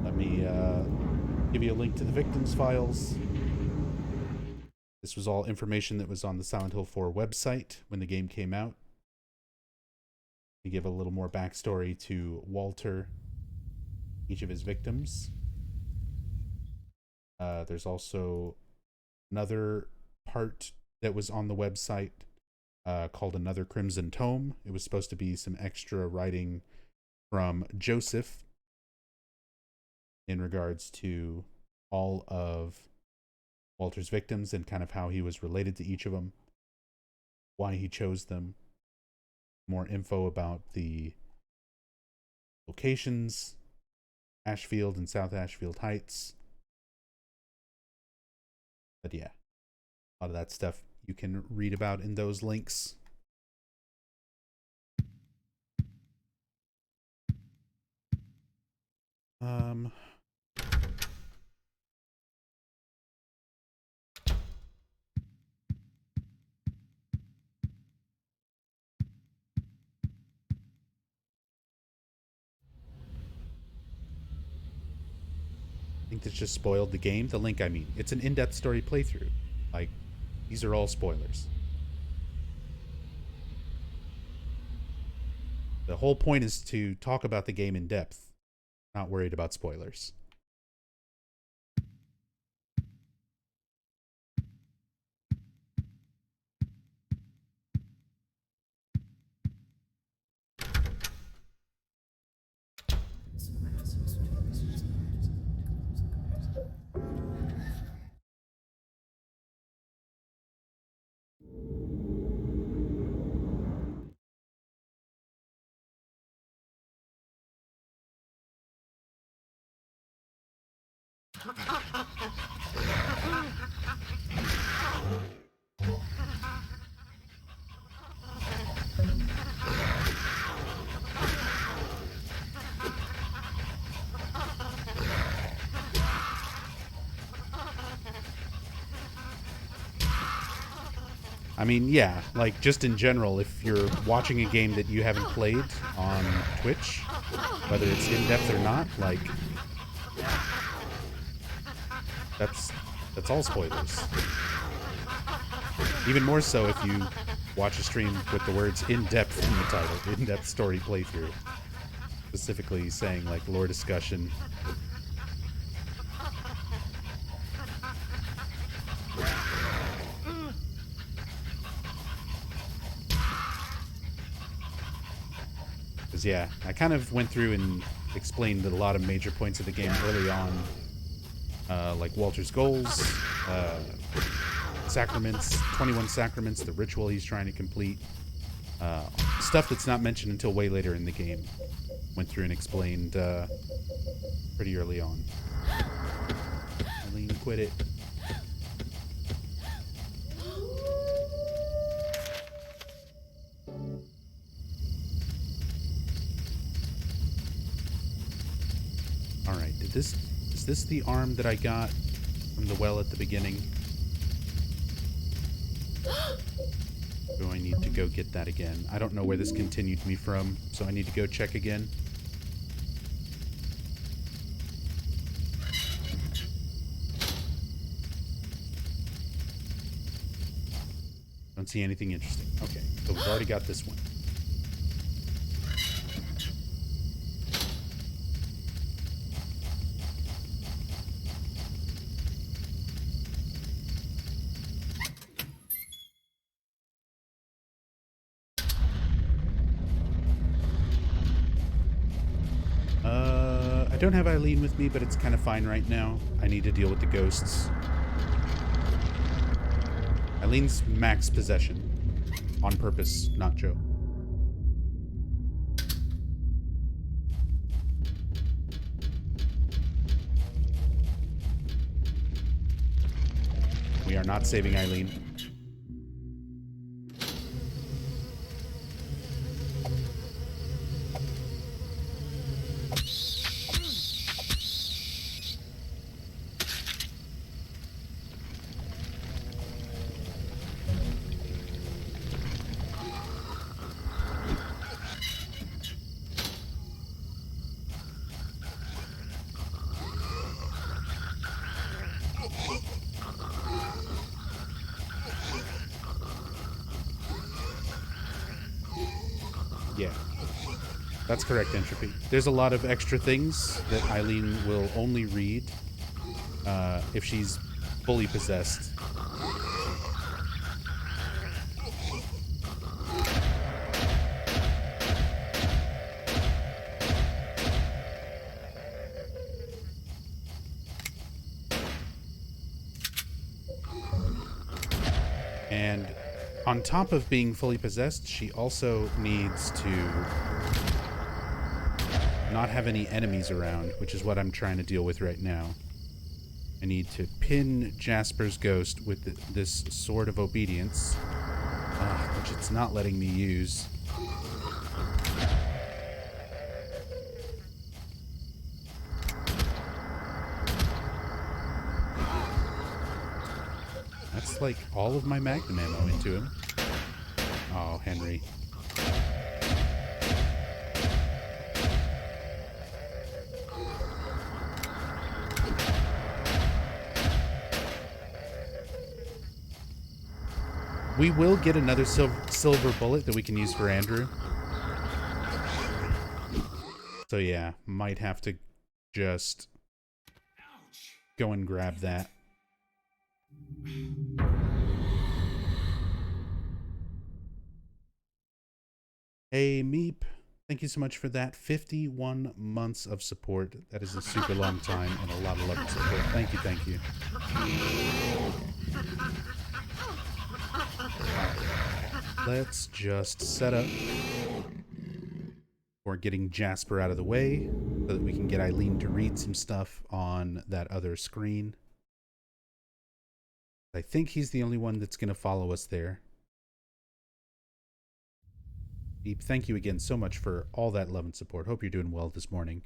Let me give you a link to the victims' files. This was all information that was on the Silent Hill 4 website when the game came out. To give a little more backstory to Walter, each of his victims. There's also another part that was on the website called Another Crimson Tome. It was supposed to be some extra writing from Joseph in regards to all of Walter's victims and kind of how he was related to each of them, why he chose them. More info about the locations, Ashfield and South Ashfield Heights. But yeah, a lot of that stuff you can read about in those links. I think this just spoiled the game. The link, I mean. It's an in-depth story playthrough. Like, these are all spoilers. The whole point is to talk about the game in depth. Not worried about spoilers. I mean, yeah, like, just in general, if you're watching a game that you haven't played on Twitch, whether it's in-depth or not, like, that's all spoilers. Even more so if you watch a stream with the words in-depth in the title, in-depth story playthrough, specifically saying, like, lore discussion. Yeah, I kind of went through and explained a lot of major points of the game early on, like Walter's goals, sacraments, 21 sacraments, the ritual he's trying to complete, stuff that's not mentioned until way later in the game. Went through and explained pretty early on. Eileen, quit it. Alright, is this the arm that I got from the well at the beginning? Do I need to go get that again? I don't know where this continued me from, so I need to go check again. Don't see anything interesting. Okay, so we've already got this one. I don't have Eileen with me, but it's kind of fine right now. I need to deal with the ghosts. Eileen's max possession. On purpose, not Joe. We are not saving Eileen. Yeah, that's correct, Entropy. There's a lot of extra things that Eileen will only read if she's fully possessed. And on top of being fully possessed, she also needs to not have any enemies around, which is what I'm trying to deal with right now. I need to pin Jasper's ghost with this Sword of Obedience, which it's not letting me use. That's like all of my magnum ammo into him. Oh, Henry. We will get another silver bullet that we can use for Andrew. So yeah, might have to just go and grab that. Hey, Meep. Thank you so much for that. 51 months of support. That is a super long time and a lot of love and support. Thank you, thank you. Let's just set up for getting Jasper out of the way so that we can get Eileen to read some stuff on that other screen. I think he's the only one that's going to follow us there. Beep, thank you again so much for all that love and support. Hope you're doing well this morning.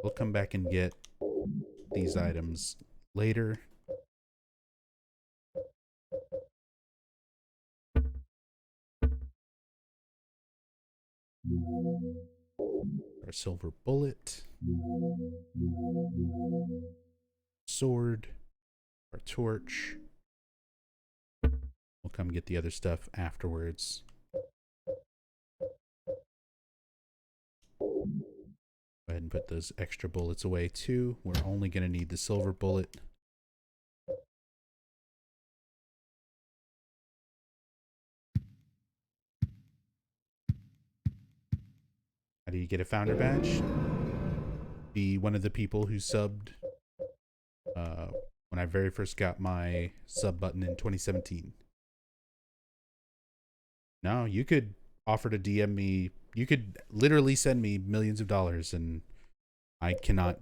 We'll come back and get these items later. Our silver bullet. Sword. Our torch. We'll come get the other stuff afterwards. Go ahead and put those extra bullets away too. We're only going to need the silver bullet. How do you get a founder badge? Be one of the people who subbed when I very first got my sub button in 2017. No, you could offer to DM me. You could literally send me millions of dollars and I cannot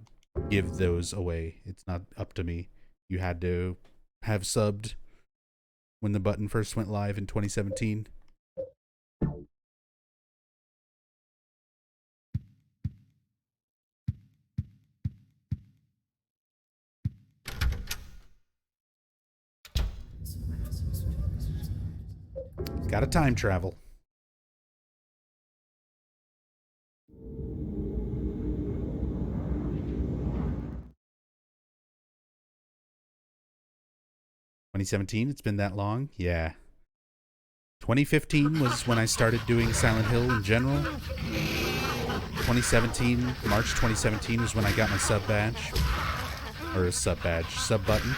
give those away. It's not up to me. You had to have subbed when the button first went live in 2017. Gotta time travel. It's been that long? Yeah. 2015 was when I started doing Silent Hill in general. 2017, March 2017 was when I got my sub badge. Or a sub badge, sub button.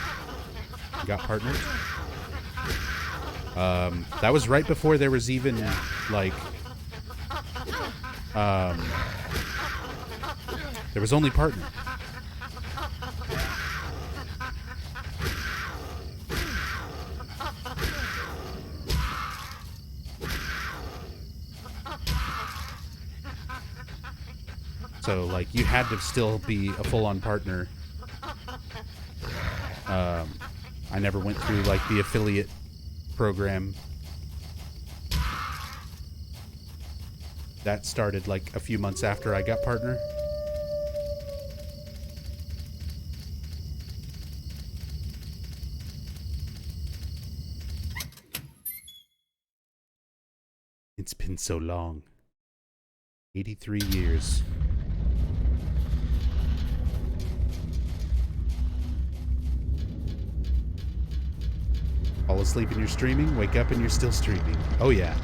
Got partnered. That was right before there was even, like, there was only partner. So, like, you had to still be a full-on partner. I never went through, like, the affiliate program. That started, like, a few months after I got partner. It's been so long. 83 years. Fall asleep and you're streaming, wake up and you're still streaming. Oh yeah.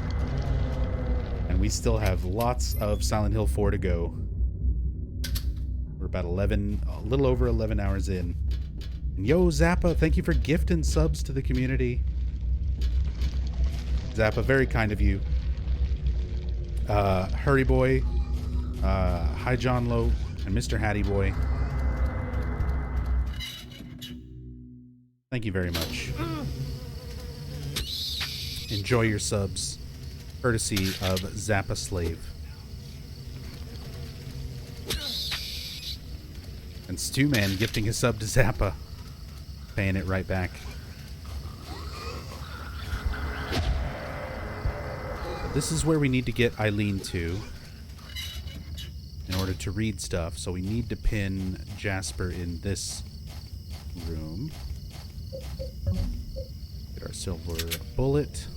And we still have lots of Silent Hill 4 to go. We're about a little over 11 hours in. And yo, Zappa, thank you for gifting subs to the community. Zappa, very kind of you. Hurry Boy, Hi John Lowe, and Mr. Hattie Boy. Thank you very much. Enjoy your subs, courtesy of Zappa Slave. And Stu Man gifting a sub to Zappa, paying it right back. This is where we need to get Eileen to in order to read stuff. So we need to pin Jasper in this room. Get our silver bullet.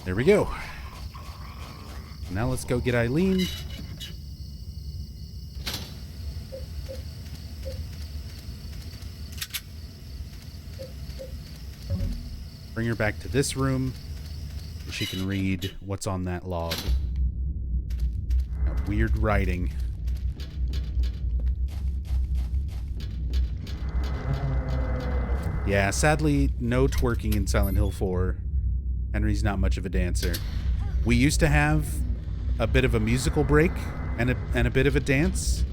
There we go. Now let's go get Eileen. Bring her back to this room so she can read what's on that log. Got weird writing. Yeah, sadly, no twerking in Silent Hill 4. Henry's not much of a dancer. We used to have a bit of a musical break and a bit of a dance,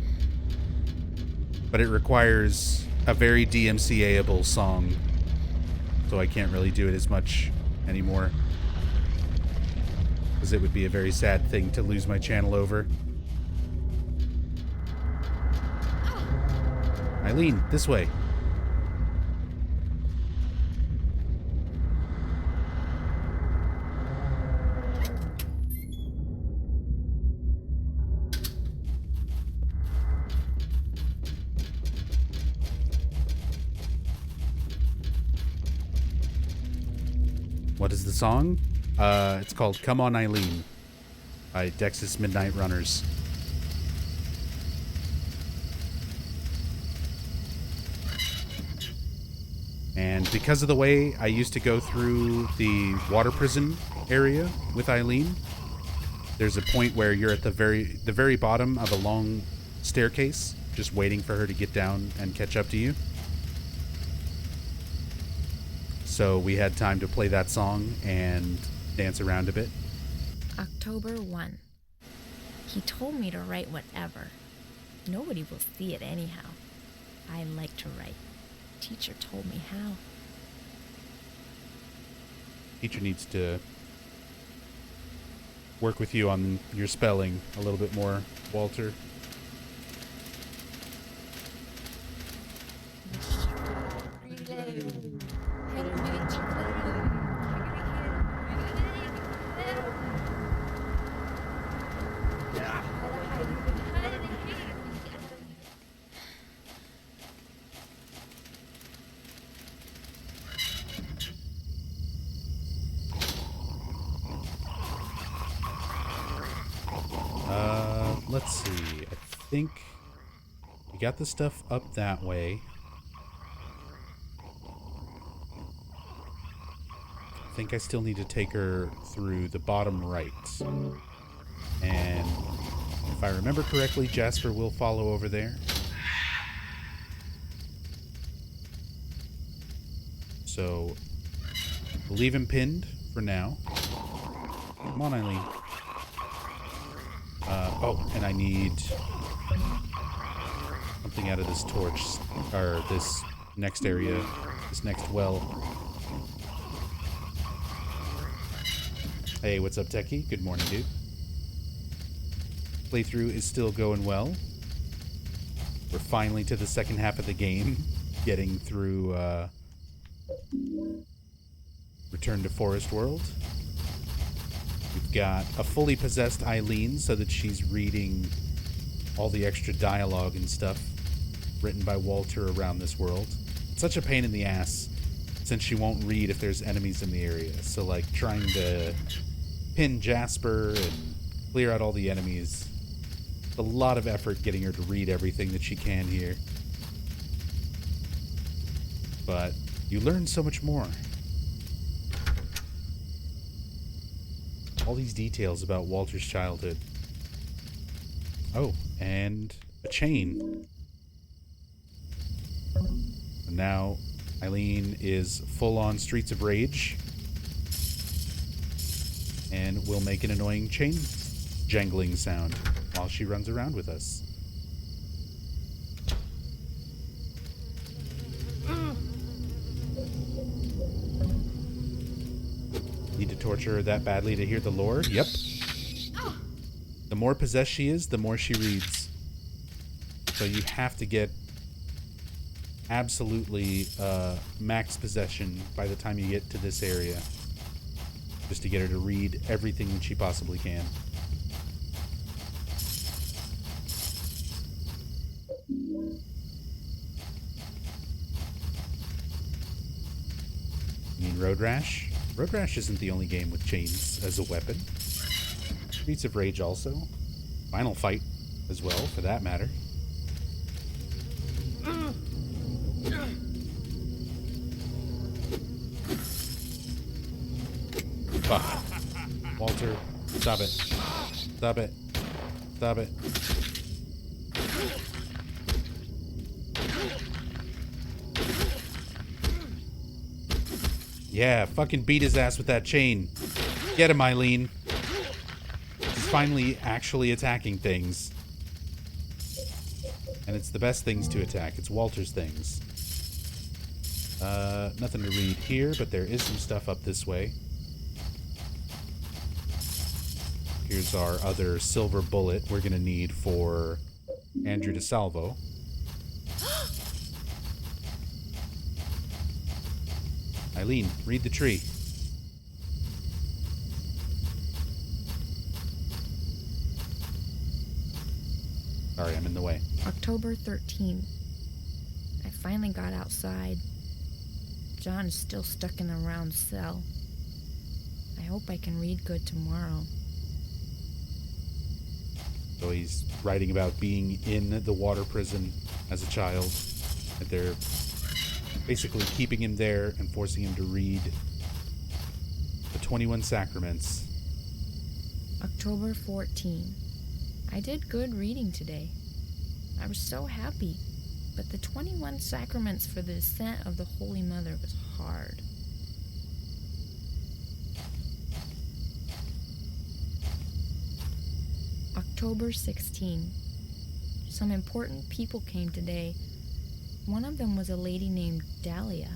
but it requires a very DMCA-able song, so I can't really do it as much anymore, because it would be a very sad thing to lose my channel over. Eileen, this way. What is the song? It's called Come On Eileen by Dexys Midnight Runners. And because of the way I used to go through the water prison area with Eileen, there's a point where you're at the very bottom of a long staircase, just waiting for her to get down and catch up to you. So we had time to play that song and dance around a bit. October 1. He told me to write whatever. Nobody will see it anyhow. I like to write. Teacher told me how. Teacher needs to work with you on your spelling a little bit more, Walter. Let's see. I think we got the stuff up that way. I think I still need to take her through the bottom right. And if I remember correctly, Jasper will follow over there. So we'll leave him pinned for now. Come on, Eileen. Oh, and I need something out of this torch, or this next area, this next well. Hey, what's up, Techie? Good morning, dude. Playthrough is still going well. We're finally to the second half of the game, getting through Return to Forest World. We've got a fully possessed Eileen so that she's reading all the extra dialogue and stuff written by Walter around this world. It's such a pain in the ass since she won't read if there's enemies in the area. So, like, trying to pin Jasper and clear out all the enemies. It's a lot of effort getting her to read everything that she can here. But you learn so much more. All these details about Walter's childhood. Oh, and a chain. And now Eileen is full on Streets of Rage and will make an annoying chain jangling sound while she runs around with us. Need to torture her that badly to hear the lore? Yep. The more possessed she is, the more she reads. So you have to get absolutely max possession by the time you get to this area. Just to get her to read everything that she possibly can. You mean Road Rash? Road Rash isn't the only game with chains as a weapon. Streets of Rage also. Final Fight as well, for that matter. Fuck. Walter, stop it. Stop it. Stop it. Yeah, fucking beat his ass with that chain. Get him, Eileen. He's finally actually attacking things. And it's the best things to attack. It's Walter's things. Nothing to read here, but there is some stuff up this way. Here's our other silver bullet we're gonna need for Andrew DeSalvo. Eileen, read the tree. Sorry, I'm in the way. October 13. I finally got outside. John is still stuck in the round cell. I hope I can read good tomorrow. So he's writing about being in the water prison as a child. That they're basically keeping him there and forcing him to read the 21 sacraments. October 14. I did good reading today. I was so happy, but the 21 sacraments for the descent of the Holy Mother was hard. October 16. Some important people came today. One of them was a lady named Dahlia.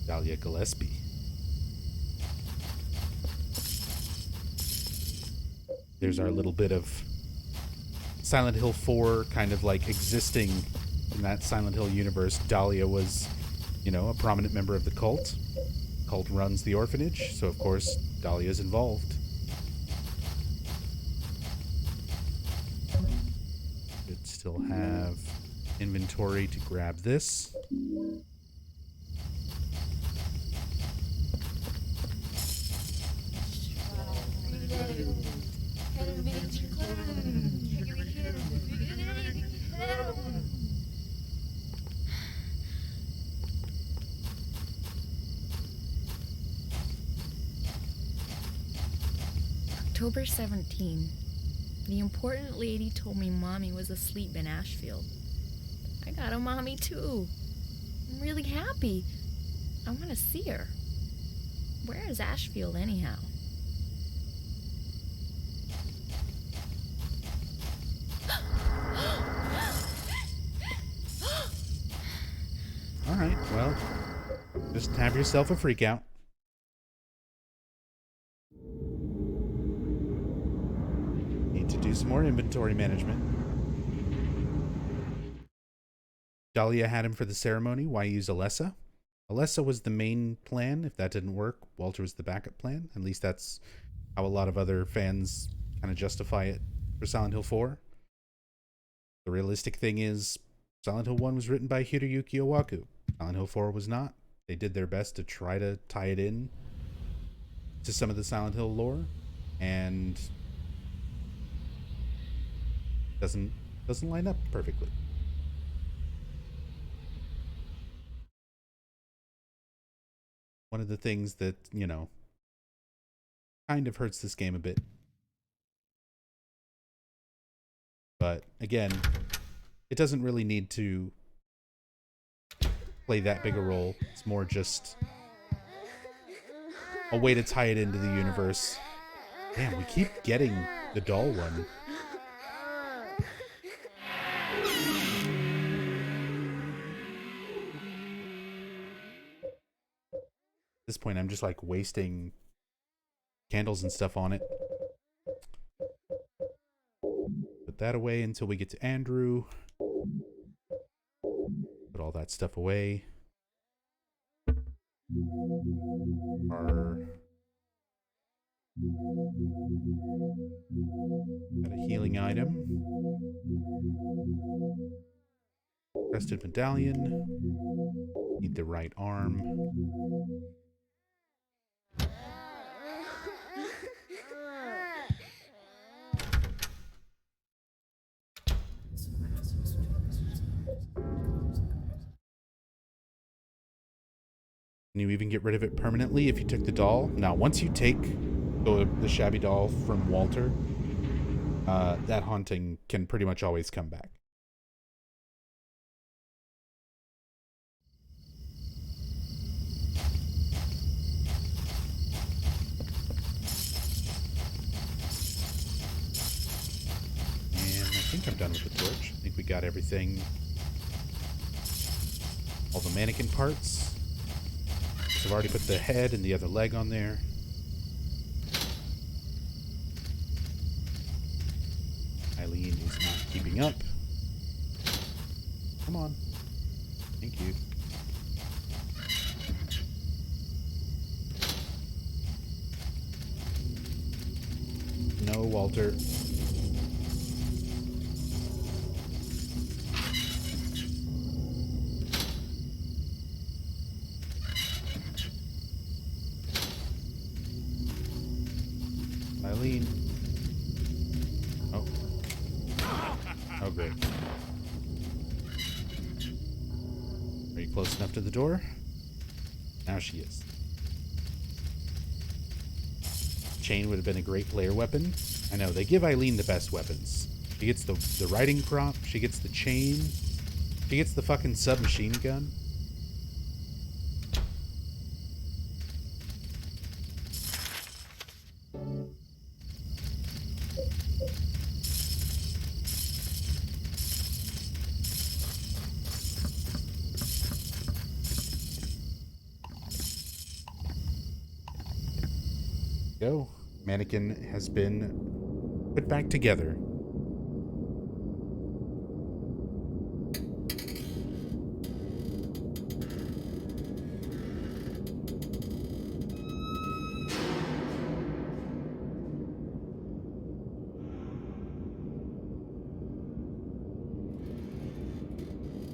Dahlia Gillespie. There's our little bit of Silent Hill 4 kind of like existing in that Silent Hill universe. Dahlia was, you know, a prominent member of the cult. Cult runs the orphanage, so of course Dahlia's involved. Should still have inventory to grab this. October 17. The important lady told me Mommy was asleep in Ashfield. I got a mommy too. I'm really happy. I want to see her. Where is Ashfield anyhow? Alright, well, just have yourself a freak out. Need to do some more inventory management. Dahlia had him for the ceremony. Why use Alessa? Alessa was the main plan. If that didn't work, Walter was the backup plan. At least that's how a lot of other fans kind of justify it for Silent Hill 4. The realistic thing is, Silent Hill 1 was written by Hiroyuki Owaku. Silent Hill 4 was not. They did their best to try to tie it in to some of the Silent Hill lore, and doesn't line up perfectly. One of the things that, you know, kind of hurts this game a bit. But again, it doesn't really need to play that big a role. It's more just a way to tie it into the universe. Damn, we keep getting the doll one. At this point, I'm just like wasting candles and stuff on it. Put that away until we get to Andrew. Put all that stuff away. Got a healing item. Crested medallion. Need the right arm. Can you even get rid of it permanently if you took the doll? Now, once you take the shabby doll from Walter, that haunting can pretty much always come back. And I think I'm done with the torch. I think we got everything. All the mannequin parts. I've already put the head and the other leg on there. Eileen is not keeping up. Come on. Thank you. No, Walter. Eileen. Oh. Oh, great. close enough to the door? Now she is. Chain would have been a great player weapon. I know, they give Eileen the best weapons. She gets the riding crop, she gets the chain, she gets the fucking submachine gun. Go. Mannequin has been put back together.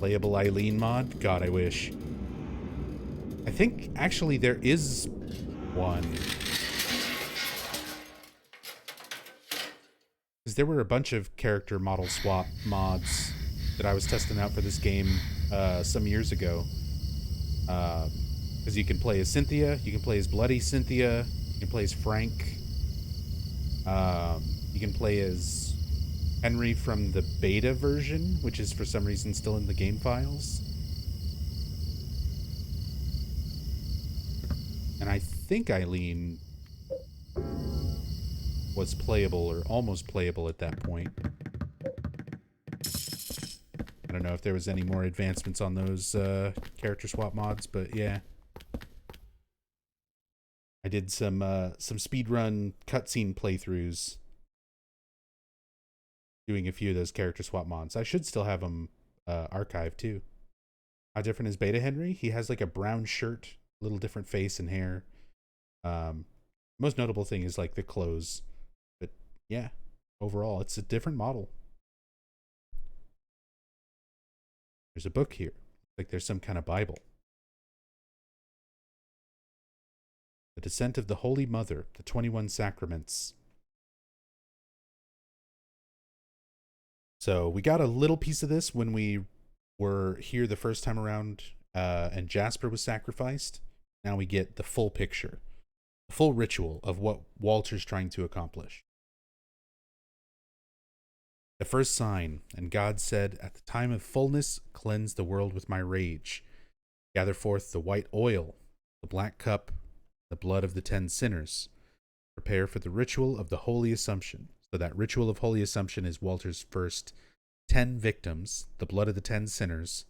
Playable Eileen mod? God, I wish. I think actually there is one. Because there were a bunch of character model swap mods that I was testing out for this game some years ago. Because you can play as Cynthia, you can play as Bloody Cynthia, you can play as Frank, you can play as Henry from the beta version, which is for some reason still in the game files. And I think Eileen was playable or almost playable at that point. I don't know if there was any more advancements on those character swap mods, but yeah. I did some speedrun cutscene playthroughs doing a few of those character swap mods. I should still have them archived too. How different is Beta Henry? He has like a brown shirt, a little different face and hair. Most notable thing is like the clothes. But yeah, overall, it's a different model. There's a book here. Like there's some kind of Bible. The Descent of the Holy Mother, the 21 Sacraments. So we got a little piece of this when we were here the first time around and Jasper was sacrificed. Now we get the full picture, the full ritual of what Walter's trying to accomplish. The first sign, and God said, at the time of fullness, cleanse the world with my rage. Gather forth the white oil, the black cup, the blood of the 10 sinners. Prepare for the ritual of the Holy Assumption. So that ritual of Holy Assumption is Walter's first 10 victims, the blood of the 10 sinners,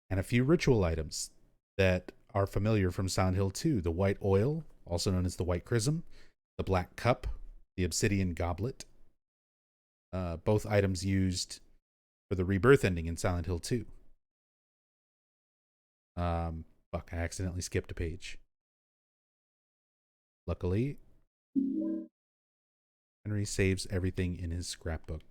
and a few ritual items that are familiar from Silent Hill 2. The white oil, also known as the white chrism, the black cup, the obsidian goblet. Both items used for the rebirth ending in Silent Hill 2. Fuck, I accidentally skipped a page. Luckily, Henry saves everything in his scrapbook.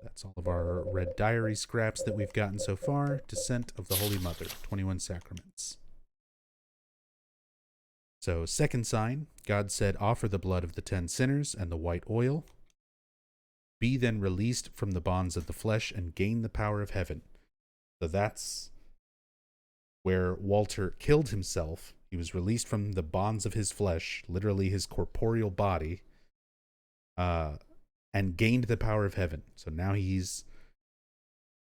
That's all of our red diary scraps that we've gotten so far. Descent of the Holy Mother, 21 Sacraments. So, second sign, God said, offer the blood of the 10 sinners and the white oil. Be then released from the bonds of the flesh and gain the power of heaven. So that's where Walter killed himself. He was released from the bonds of his flesh, literally his corporeal body, and gained the power of heaven. So now he's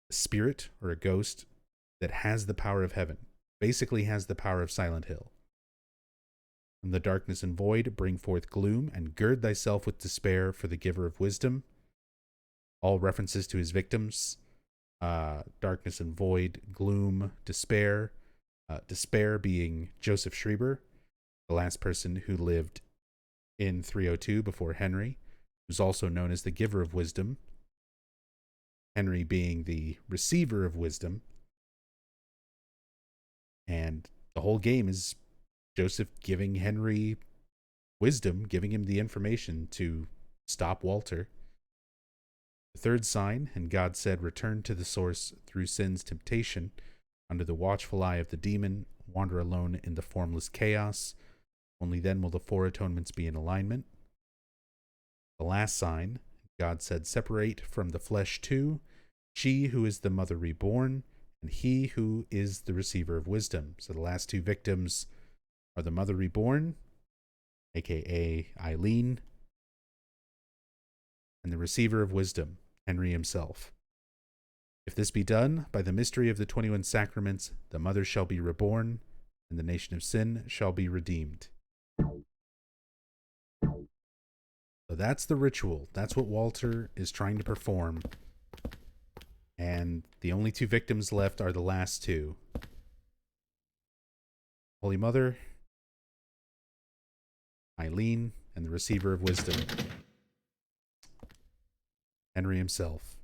a spirit or a ghost that has the power of heaven. Basically has the power of Silent Hill. From the darkness and void, bring forth gloom, and gird thyself with despair for the giver of wisdom. All references to his victims. Darkness and void, gloom, despair. Despair being Joseph Schreiber, the last person who lived in 302 before Henry, who's also known as the giver of wisdom. Henry being the receiver of wisdom. And the whole game is Joseph giving Henry wisdom, giving him the information to stop Walter. The third sign, and God said, return to the source through sin's temptation, under the watchful eye of the demon, wander alone in the formless chaos. Only then will the four atonements be in alignment. The last sign, God said, separate from the flesh two, she who is the mother reborn, and he who is the receiver of wisdom. So the last two victims are the mother reborn, aka Eileen, and the receiver of wisdom, Henry himself. If this be done, by the mystery of the 21 sacraments, the mother shall be reborn, and the nation of sin shall be redeemed. So that's the ritual. That's what Walter is trying to perform. And the only two victims left are the last two. Holy Mother, Eileen, and the receiver of wisdom, Henry himself.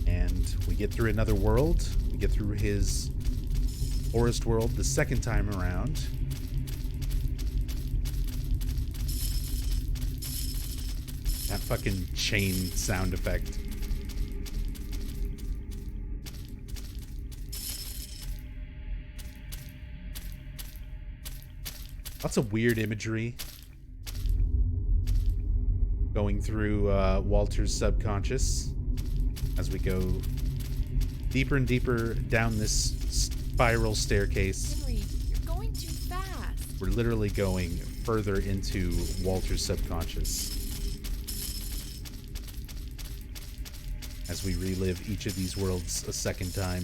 And we get through another world. We get through his forest world the second time around. That fucking chain sound effect. Lots of weird imagery going through Walter's subconscious as we go deeper and deeper down this spiral staircase. Henry, you're going too fast. We're literally going further into Walter's subconscious as we relive each of these worlds a second time.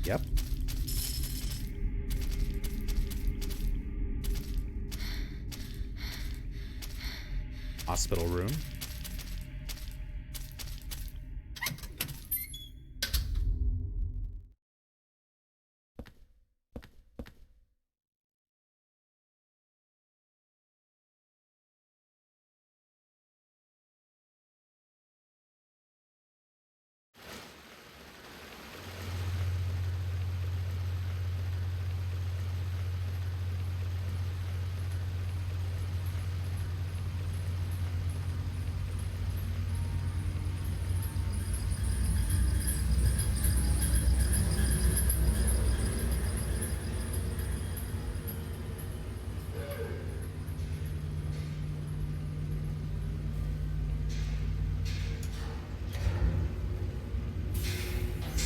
Yep. Hospital room.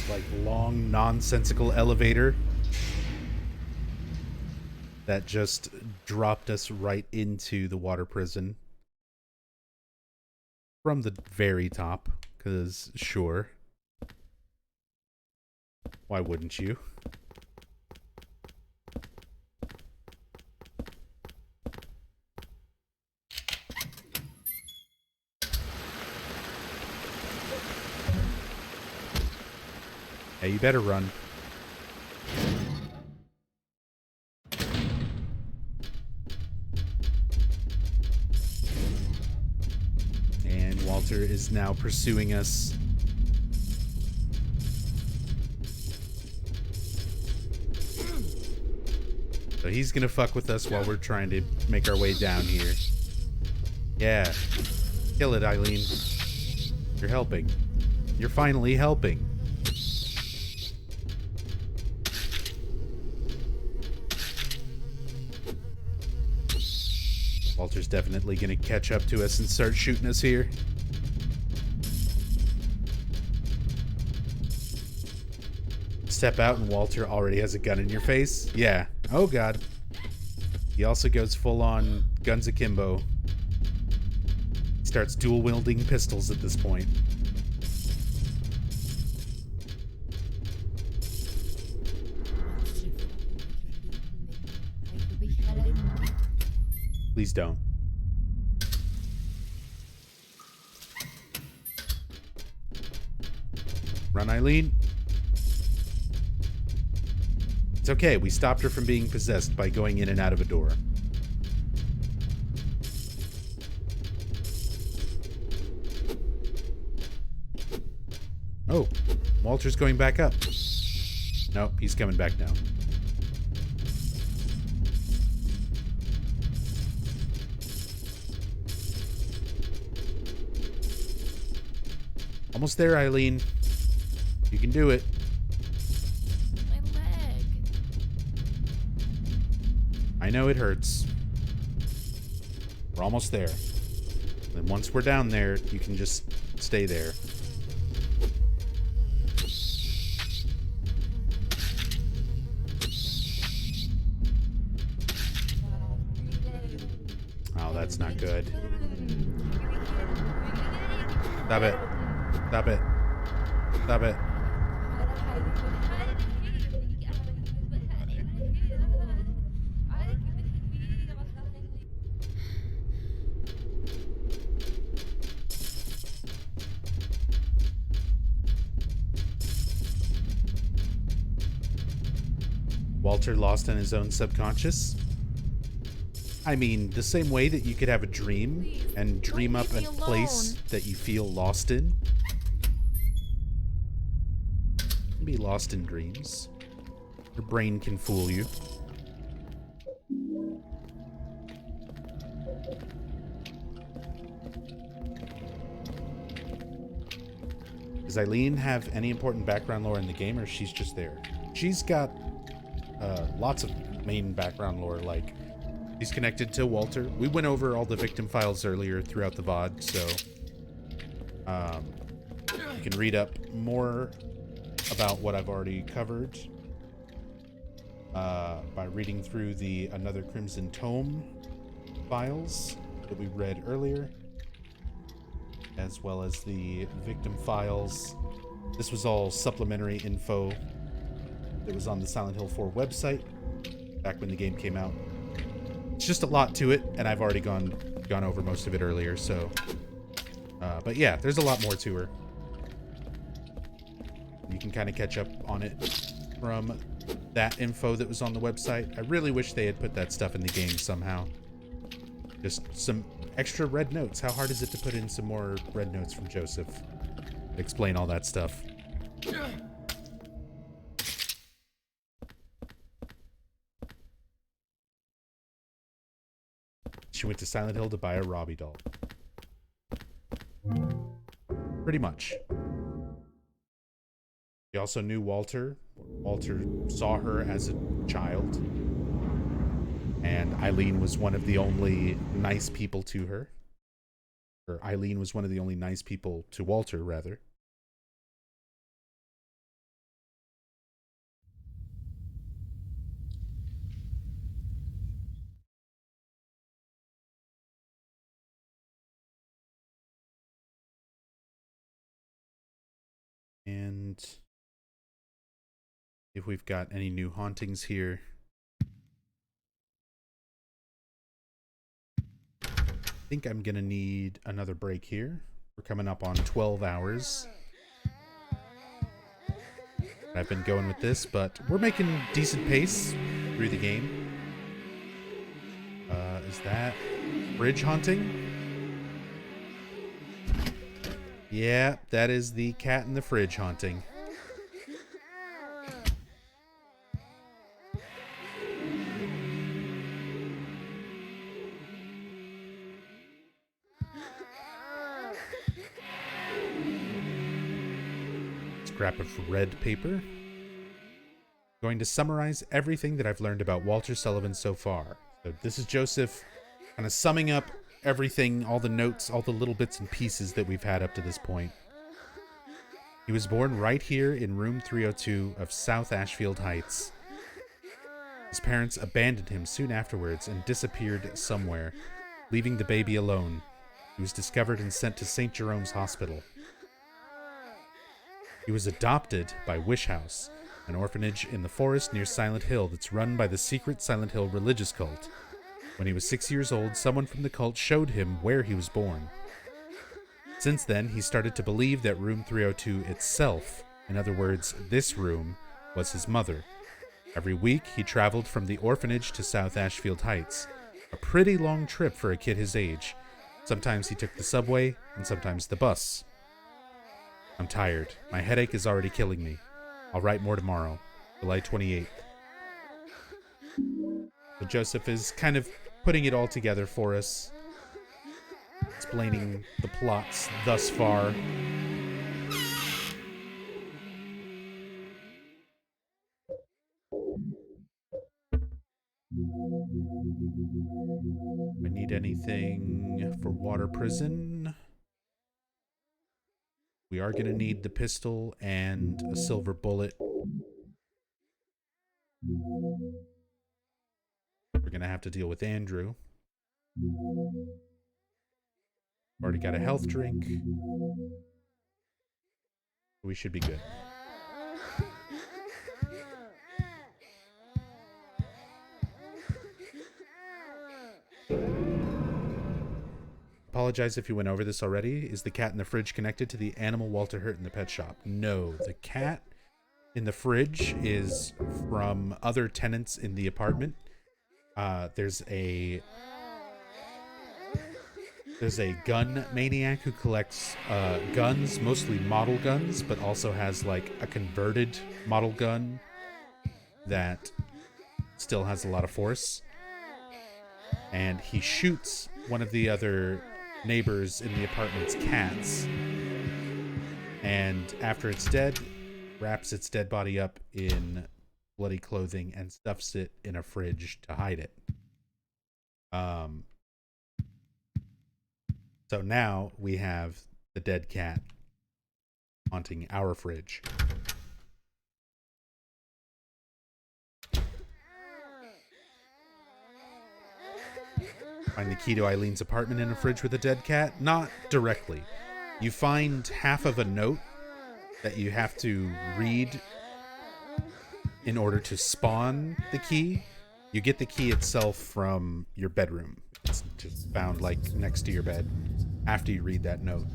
Like long nonsensical elevator that just dropped us right into the water prison from the very top, because sure, why wouldn't you? Hey, you better run. And Walter is now pursuing us. So he's gonna fuck with us while we're trying to make our way down here. Yeah. Kill it, Eileen. You're helping. You're finally helping. Walter's definitely gonna catch up to us and start shooting us here. Step out and Walter already has a gun in your face? Yeah. Oh god. He also goes full on guns akimbo. He starts dual wielding pistols at this point. Please don't. Run, Eileen. It's okay, we stopped her from being possessed by going in and out of a door. Oh, Walter's going back up. Nope, he's coming back down. Almost there, Eileen. You can do it. My leg. I know it hurts. We're almost there. And once we're down there, you can just stay there. Oh, that's not good. Stop it. Stop it. Stop it. Walter lost in his own subconscious? I mean, the same way that you could have a dream and dream up a place that you feel lost in. You can be lost in dreams. Your brain can fool you. Does Eileen have any important background lore in the game, or she's just there? She's got lots of main background lore, like she's connected to Walter. We went over all the victim files earlier throughout the VOD, so you can read up more about what I've already covered by reading through the Another Crimson Tome files that we read earlier, as well as the victim files. This was all supplementary info that was on the Silent Hill 4 website back when the game came out. It's just a lot to it, and I've already gone over most of it earlier, so but yeah, there's a lot more to her. You can kind of catch up on it from that info that was on the website. I really wish they had put that stuff in the game somehow. Just some extra red notes. How hard is it to put in some more red notes from Joseph? Explain all that stuff. She went to Silent Hill to buy a Robbie doll. Pretty much. She also knew Walter. Walter saw her as a child. And Eileen was one of the only nice people to her. Or Eileen was one of the only nice people to Walter, rather. And if we've got any new hauntings here. I think I'm gonna need another break here. We're coming up on 12 hours. I've been going with this, but we're making decent pace through the game. Is that bridge haunting? Yeah, that is the cat in the fridge haunting. Scrap of red paper. Going to summarize everything that I've learned about Walter Sullivan so far. So this is Joseph kind of summing up everything, all the notes, all the little bits and pieces that we've had up to this point. He was born right here in room 302 of South Ashfield Heights. His parents abandoned him soon afterwards and disappeared somewhere, leaving the baby alone. He was discovered and sent to St. Jerome's Hospital. He was adopted by Wish House, an orphanage in the forest near Silent Hill that's run by the secret Silent Hill religious cult. When he was 6 years old, someone from the cult showed him where he was born. Since then, he started to believe that room 302 itself, in other words, this room, was his mother. Every week, he traveled from the orphanage to South Ashfield Heights. A pretty long trip for a kid his age. Sometimes he took the subway, and sometimes the bus. I'm tired. My headache is already killing me. I'll write more tomorrow. July 28th. So Joseph is kind of putting it all together for us. Explaining the plots thus far. I need anything for Water Prison. We are going to need the pistol and a silver bullet. We're going to have to deal with Andrew. Already got a health drink. We should be good. Apologize if you went over this already. Is the cat in the fridge connected to the animal Walter hurt in the pet shop? No, the cat in the fridge is from other tenants in the apartment. There's a gun maniac who collects guns, mostly model guns, but also has like a converted model gun that still has a lot of force. And he shoots one of the other neighbors in the apartment's cats. And after it's dead, wraps its dead body up in bloody clothing and stuffs it in a fridge to hide it. So now we have the dead cat haunting our fridge. Find the key to Eileen's apartment in a fridge with a dead cat? Not directly. You find half of a note that you have to read in order to spawn the key. You get the key itself from your bedroom. It's just found like next to your bed after you read that note.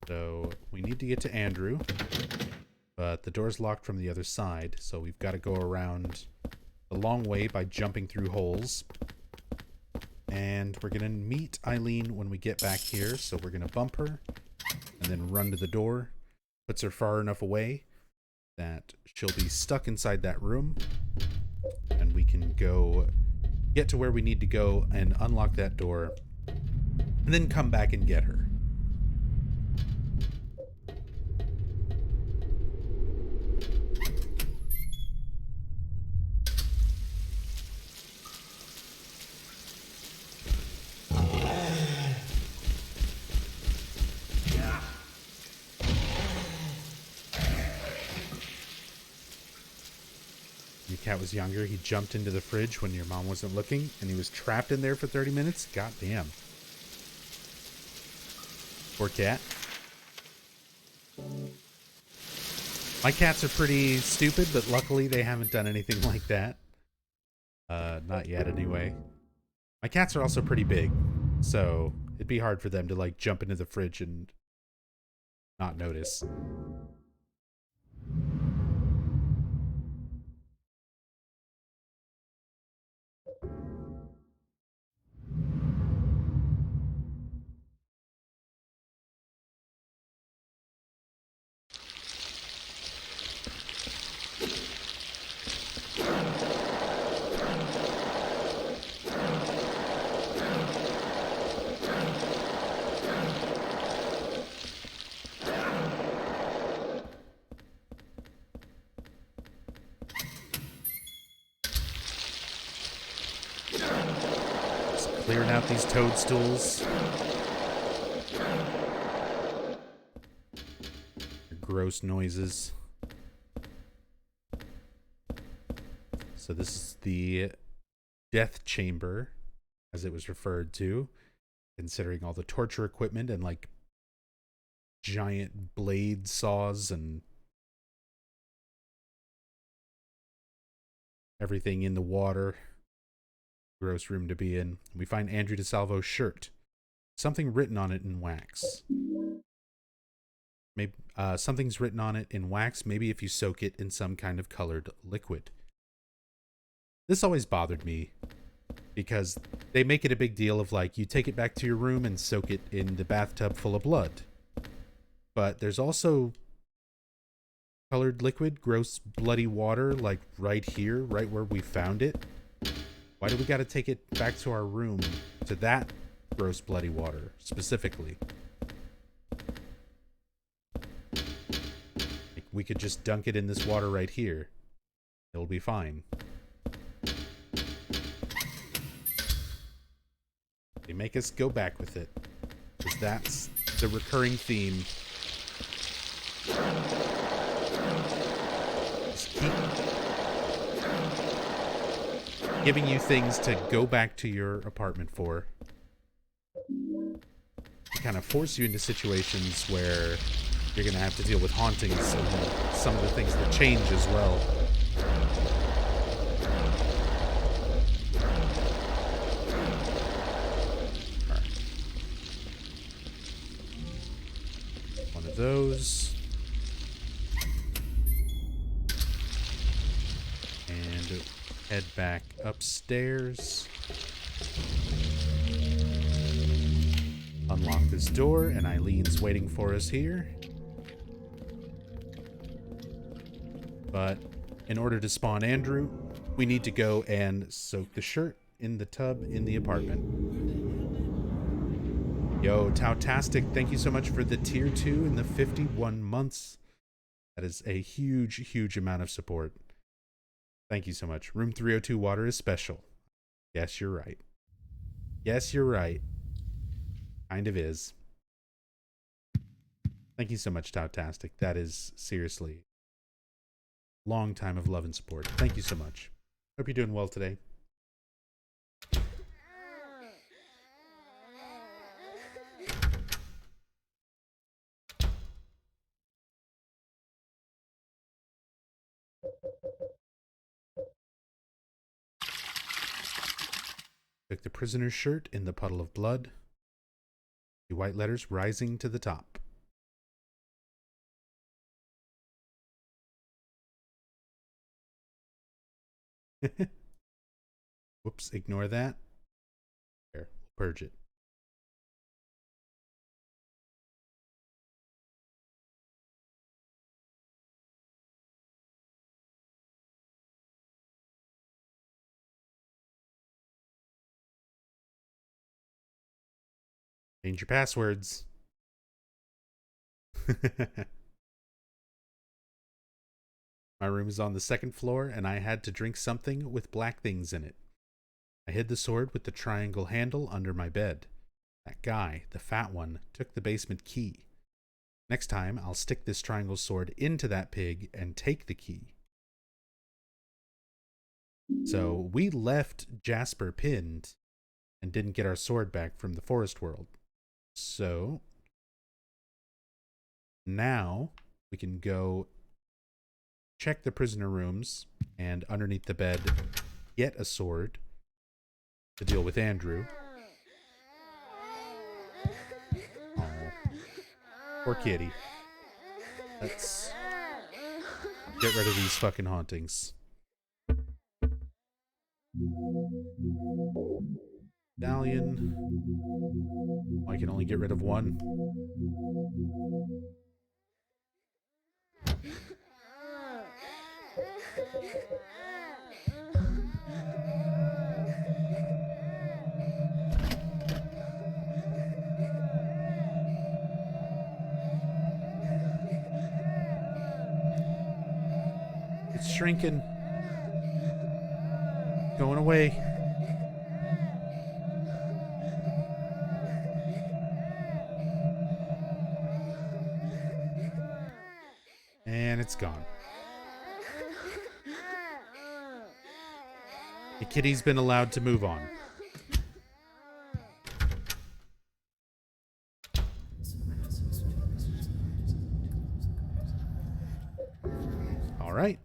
So we need to get to Andrew, but the door's locked from the other side, so we've got to go around the long way by jumping through holes. And we're going to meet Eileen when we get back here, so we're going to bump her and then run to the door. Puts her far enough away that she'll be stuck inside that room, and we can go get to where we need to go and unlock that door, and then come back and get her. Your cat was younger, he jumped into the fridge when your mom wasn't looking, and he was trapped in there for 30 minutes? God damn. Poor cat. My cats are pretty stupid, but luckily they haven't done anything like that. Not yet, anyway. My cats are also pretty big, so it'd be hard for them to, like, jump into the fridge and not notice. Clearing out these toadstools. Gross noises. So this is the death chamber, as it was referred to, considering all the torture equipment and like giant blade saws and everything in the water. Gross room to be in. We find Andrew DeSalvo's shirt. Something written on it in wax. Maybe something's written on it in wax, maybe if you soak it in some kind of colored liquid. This always bothered me because they make it a big deal of like you take it back to your room and soak it in the bathtub full of blood. But there's also colored liquid, gross bloody water like right here, right where we found it. Why do we got to take it back to our room, to that gross bloody water specifically? Like, we could just dunk it in this water right here. It'll be fine. They make us go back with it, because that's the recurring theme. Just keep giving you things to go back to your apartment for. To kind of force you into situations where you're going to have to deal with hauntings and some of the things that change as well. Alright. One of those. And head back upstairs. Unlock this door, and Eileen's waiting for us here. But in order to spawn Andrew, we need to go and soak the shirt in the tub in the apartment. Yo, Tautastic, thank you so much for the tier 2 and the 51 months. That is a huge, huge amount of support. Thank you so much. Room 302 water is special. Yes, you're right. Yes, you're right. Kind of is. Thank you so much, Tautastic. That is seriously long time of love and support. Thank you so much. Hope you're doing well today. Took the prisoner's shirt in the puddle of blood. The white letters rising to the top. Whoops, ignore that. There, purge it. Change your passwords. My room is on the second floor, and I had to drink something with black things in it. I hid the sword with the triangle handle under my bed. That guy, the fat one, took the basement key. Next time, I'll stick this triangle sword into that pig and take the key. So we left Jasper pinned and didn't get our sword back from the forest world. So now we can go check the prisoner rooms and underneath the bed get a sword to deal with Andrew. Oh, poor kitty. Let's get rid of these fucking hauntings. Medallion. I can only get rid of one. It's shrinking. Going away. And it's gone. The kitty's been allowed to move on. All right.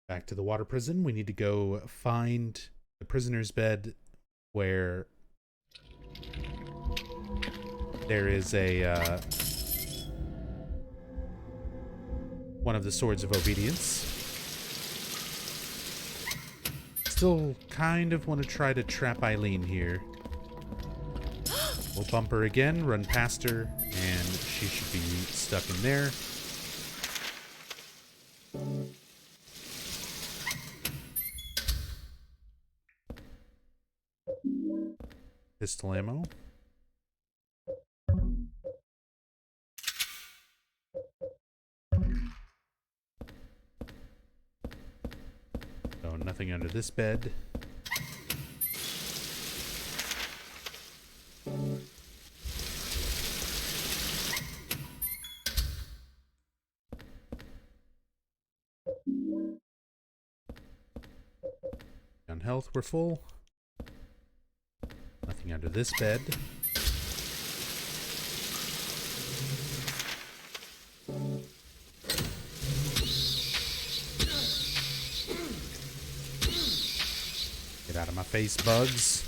Back to the water prison. We need to go find the prisoner's bed where there is a one of the swords of obedience. Still kind of want to try to trap Eileen here. We'll bump her again, run past her, and she should be stuck in there. Pistol ammo. So nothing under this bed. On health, we're full. Nothing under this bed. Get out of my face, bugs.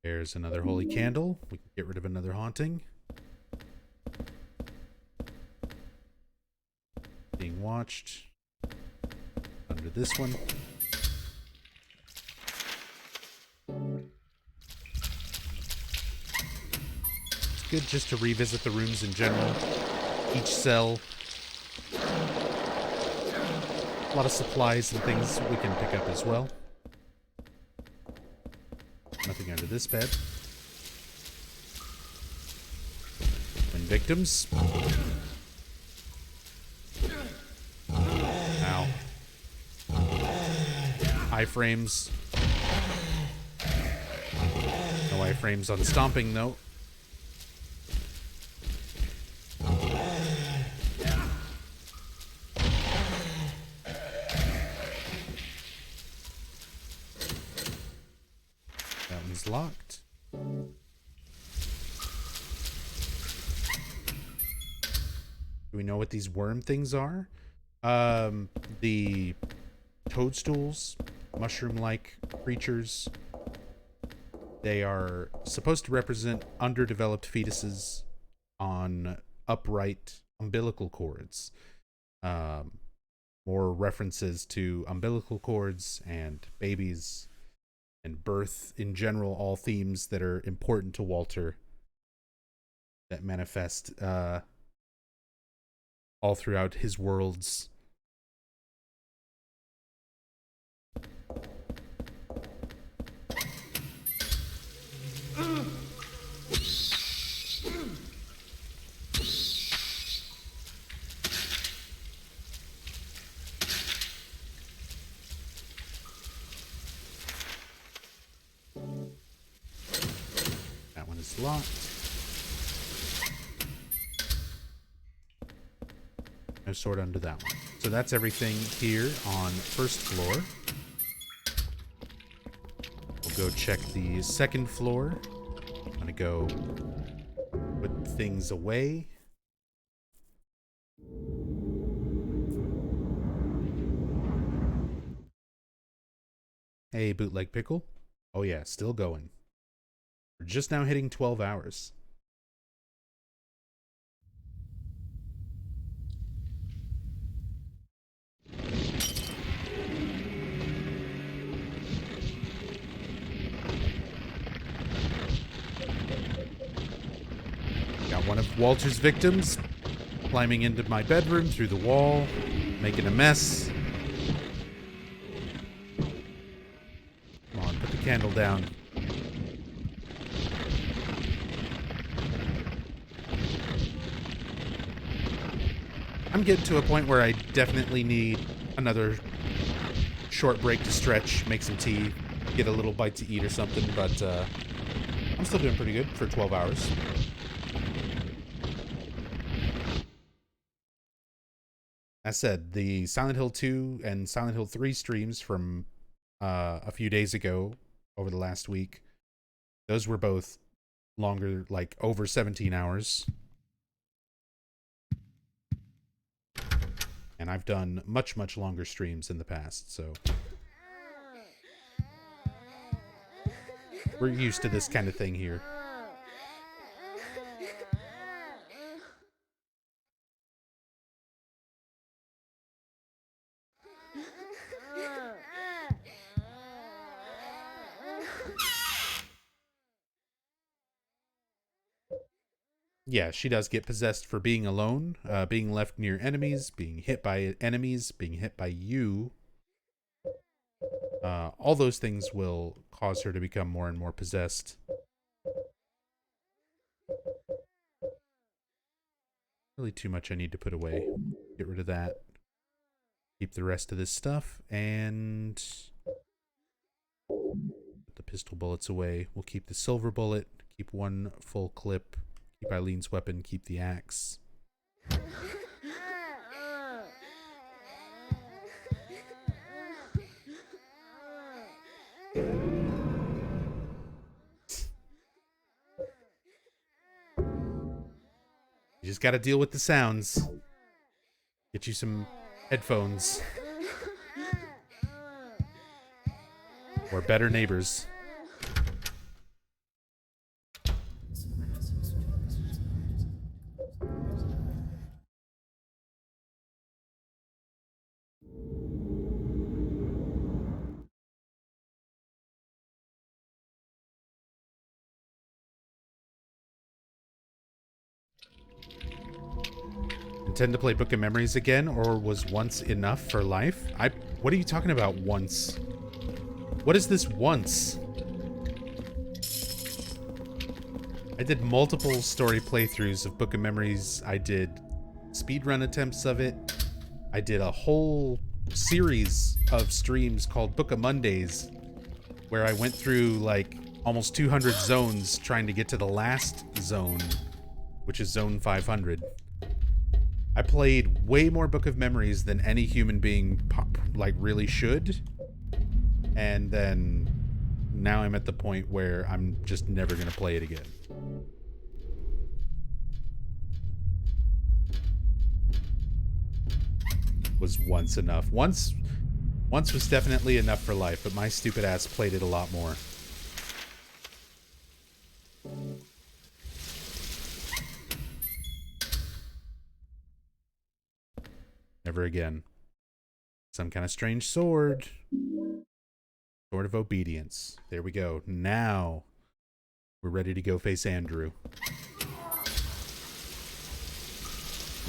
There's another holy candle. We can get rid of another haunting. Being watched. Under this one. It's good just to revisit the rooms in general. Each cell. A lot of supplies and things we can pick up as well. Nothing under this bed. Twin victims. Ow. Iframes. No iframes on stomping, though. That one's locked. Do we know what these worm things are? The toadstools, mushroom-like creatures. They are supposed to represent underdeveloped fetuses on upright umbilical cords. More references to umbilical cords and babies and birth in general, all themes that are important to Walter that manifest all throughout his worlds. That one is locked. No sword under that one. So that's everything here on first floor. We'll go check the second floor. I'm gonna go put things away. Hey, Bootleg Pickle. Oh yeah, still going. We're just now hitting 12 hours. Got one of Walter's victims climbing into my bedroom through the wall, making a mess. Come on, put the candle down. I'm getting to a point where I definitely need another short break to stretch, make some tea, get a little bite to eat or something, but I'm still doing pretty good for 12 hours. As said, the Silent Hill 2 and Silent Hill 3 streams from a few days ago over the last week, those were both longer, like over 17 hours. And I've done much, much longer streams in the past, so we're used to this kind of thing here. Yeah, she does get possessed for being alone, being left near enemies, being hit by enemies, being hit by you. All those things will cause her to become more and more possessed. Really too much I need to put away. Get rid of that. Keep the rest of this stuff, and put the pistol bullets away. We'll keep the silver bullet, keep one full clip, keep Eileen's weapon, keep the axe. You just gotta deal with the sounds. Get you some headphones. Or better neighbors. Intend to play Book of Memories again, or was once enough for life? What are you talking about, once? What is this once? I did multiple story playthroughs of Book of Memories. I did speedrun attempts of it. I did a whole series of streams called Book of Mondays, where I went through like almost 200 zones trying to get to the last zone, which is zone 500. I played way more Book of Memories than any human being really should. And then now I'm at the point where I'm just never going to play it again. Was once enough. Once was definitely enough for life, but my stupid ass played it a lot more. Never again. Some kind of strange sword. Sword of Obedience. There we go. Now we're ready to go face Andrew.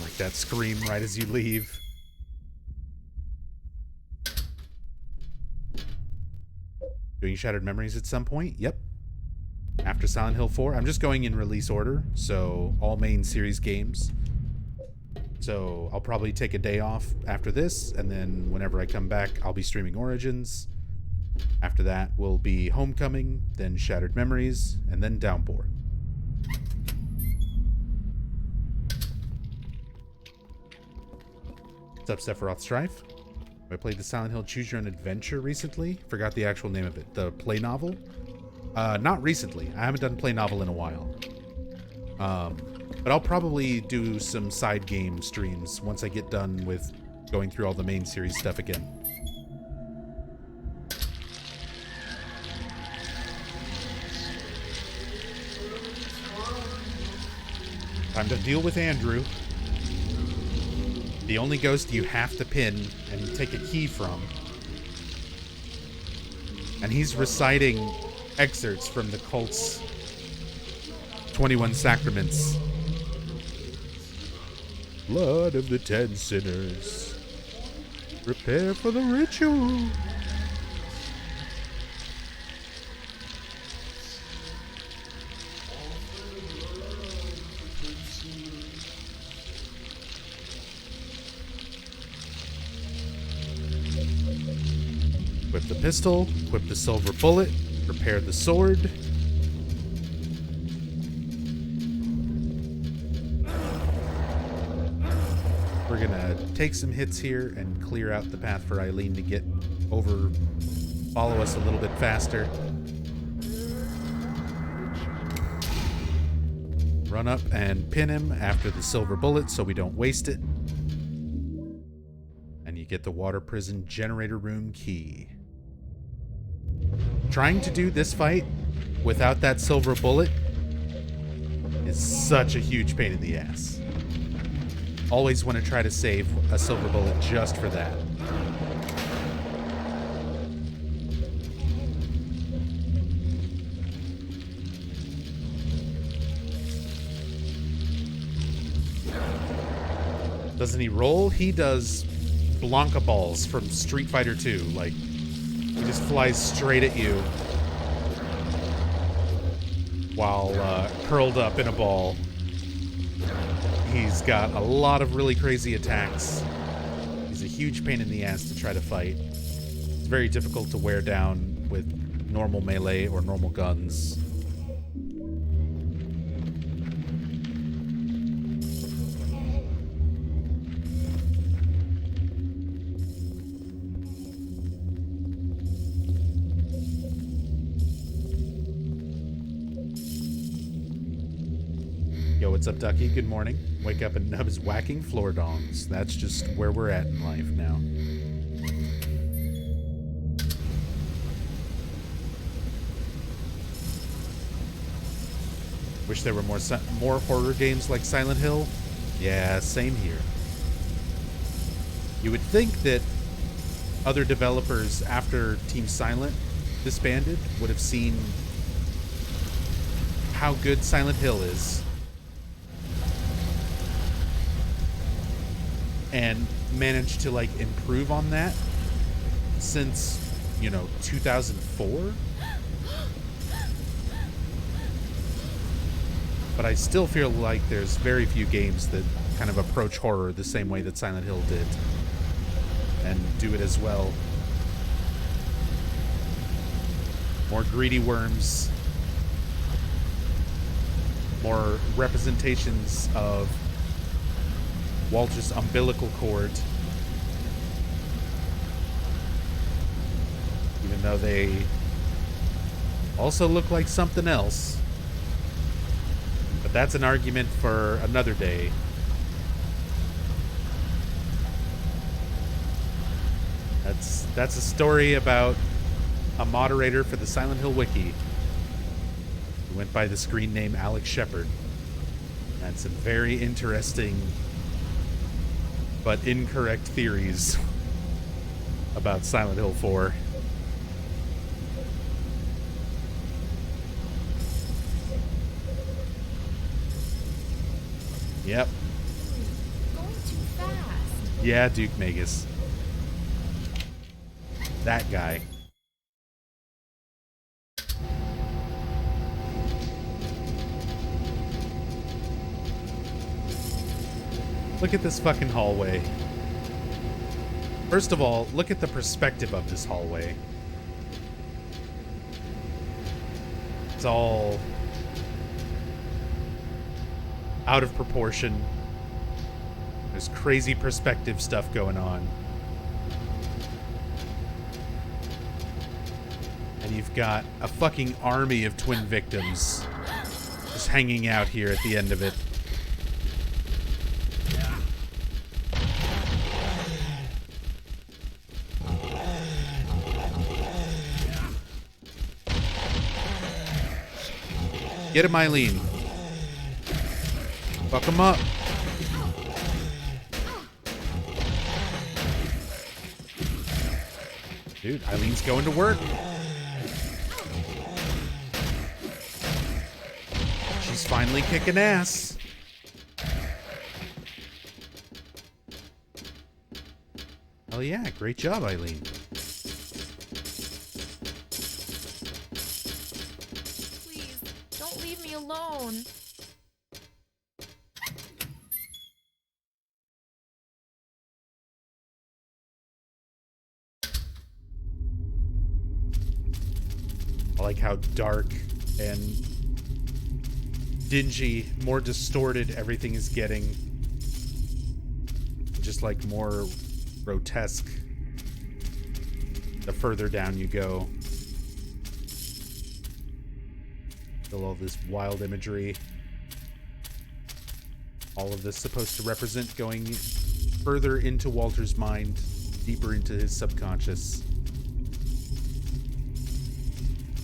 Like that scream right as you leave. Doing Shattered Memories at some point? Yep. After Silent Hill 4. I'm just going in release order, so all main series games. So I'll probably take a day off after this, and then whenever I come back, I'll be streaming Origins. After that will be Homecoming, then Shattered Memories, and then Downpour. What's up, Sephiroth Strife? I played the Silent Hill Choose Your Own Adventure recently. Forgot the actual name of it. The play novel? Not recently. I haven't done play novel in a while. But I'll probably do some side game streams once I get done with going through all the main series stuff again. Time to deal with Andrew. The only ghost you have to pin and take a key from. And he's reciting excerpts from the cult's 21 Sacraments. Blood of the 10 sinners. Prepare for the ritual. Equip the pistol, equip the silver bullet, prepare the sword. We're gonna take some hits here and clear out the path for Eileen to get over, follow us a little bit faster. Run up and pin him after the silver bullet so we don't waste it. And you get the water prison generator room key. Trying to do this fight without that silver bullet is such a huge pain in the ass. Always want to try to save a silver bullet just for that. Doesn't he roll? He does Blanca balls from Street Fighter 2. Like, he just flies straight at you while curled up in a ball. He's got a lot of really crazy attacks. He's a huge pain in the ass to try to fight. It's very difficult to wear down with normal melee or normal guns. Yo, what's up, Ducky? Good morning. Wake up and Nub's whacking floor dongs. That's just where we're at in life now. Wish there were more horror games like Silent Hill. Yeah, same here. You would think that other developers after Team Silent disbanded would have seen how good Silent Hill is and managed to like improve on that since, 2004. But I still feel like there's very few games that kind of approach horror the same way that Silent Hill did and do it as well. More greedy worms, more representations of Walter's umbilical cord, even though they also look like something else. But that's an argument for another day. That's a story about a moderator for the Silent Hill Wiki who went by the screen name Alex Shepard. That's some very interesting but incorrect theories about Silent Hill 4. Yep. Going too fast. Yeah, Duke Magus. That guy. Look at this fucking hallway. First of all, look at the perspective of this hallway. It's all out of proportion. There's crazy perspective stuff going on. And you've got a fucking army of twin victims just hanging out here at the end of it. Get him, Eileen. Fuck him up. Dude, Eileen's going to work. She's finally kicking ass. Hell yeah, great job, Eileen. Please, don't leave me alone. like how dark and dingy, more distorted everything is getting. Just like more grotesque the further down you go. Still all this wild imagery. All of this supposed to represent going further into Walter's mind, deeper into his subconscious.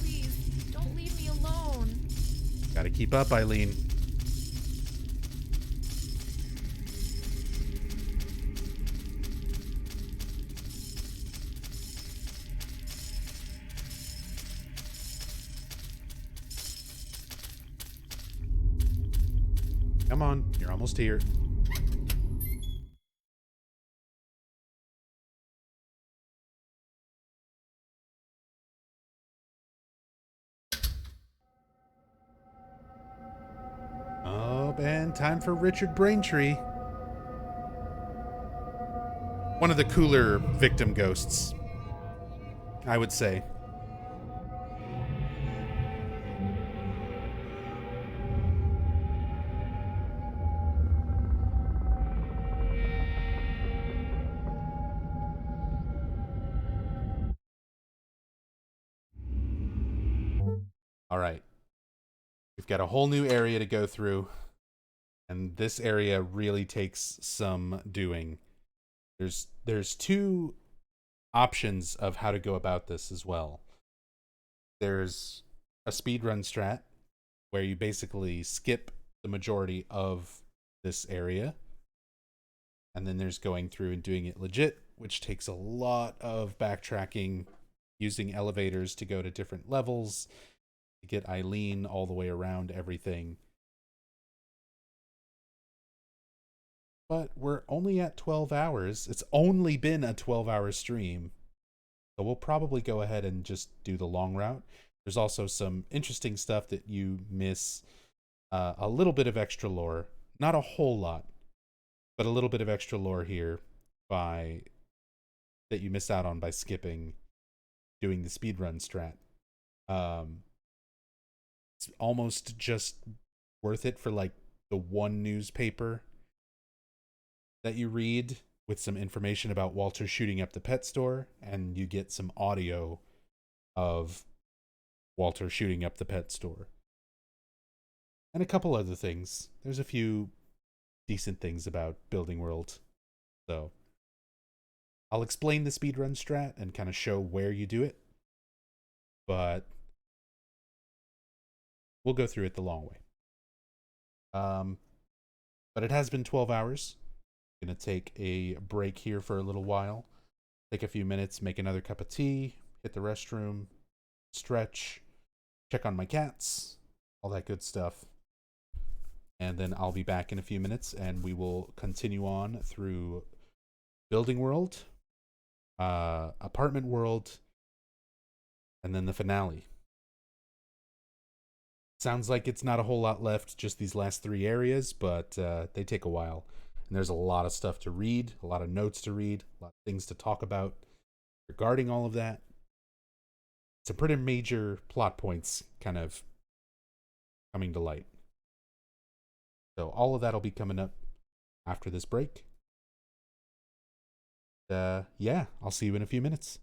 Please, don't leave me alone. Gotta keep up, Eileen. Come on, you're almost here. Oh, and time for Richard Braintree. One of the cooler victim ghosts, I would say. All right. We've got a whole new area to go through, and this area really takes some doing. There's two options of how to go about this as well. There's a speedrun strat where you basically skip the majority of this area, and then there's going through and doing it legit, which takes a lot of backtracking, using elevators to go to different levels, to get Eileen all the way around everything. But we're only at 12 hours. It's only been a 12-hour stream. So we'll probably go ahead and just do the long route. There's also some interesting stuff that you miss. A little bit of extra lore. Not a whole lot, but a little bit of extra lore here that you miss out on by skipping doing the speedrun strat. It's almost just worth it for like the one newspaper that you read with some information about Walter shooting up the pet store, and you get some audio of Walter shooting up the pet store. And a couple other things. There's a few decent things about Building World. So I'll explain the speedrun strat and kind of show where you do it. But we'll go through it the long way. But it has been 12 hours. I'm going to take a break here for a little while. Take a few minutes, make another cup of tea, hit the restroom, stretch, check on my cats, all that good stuff. And then I'll be back in a few minutes, and we will continue on through Building World, Apartment World, and then the finale. Sounds like it's not a whole lot left, just these last three areas, but they take a while. And there's a lot of stuff to read, a lot of notes to read, a lot of things to talk about regarding all of that. Some pretty major plot points kind of coming to light. So all of that will be coming up after this break. Yeah, I'll see you in a few minutes.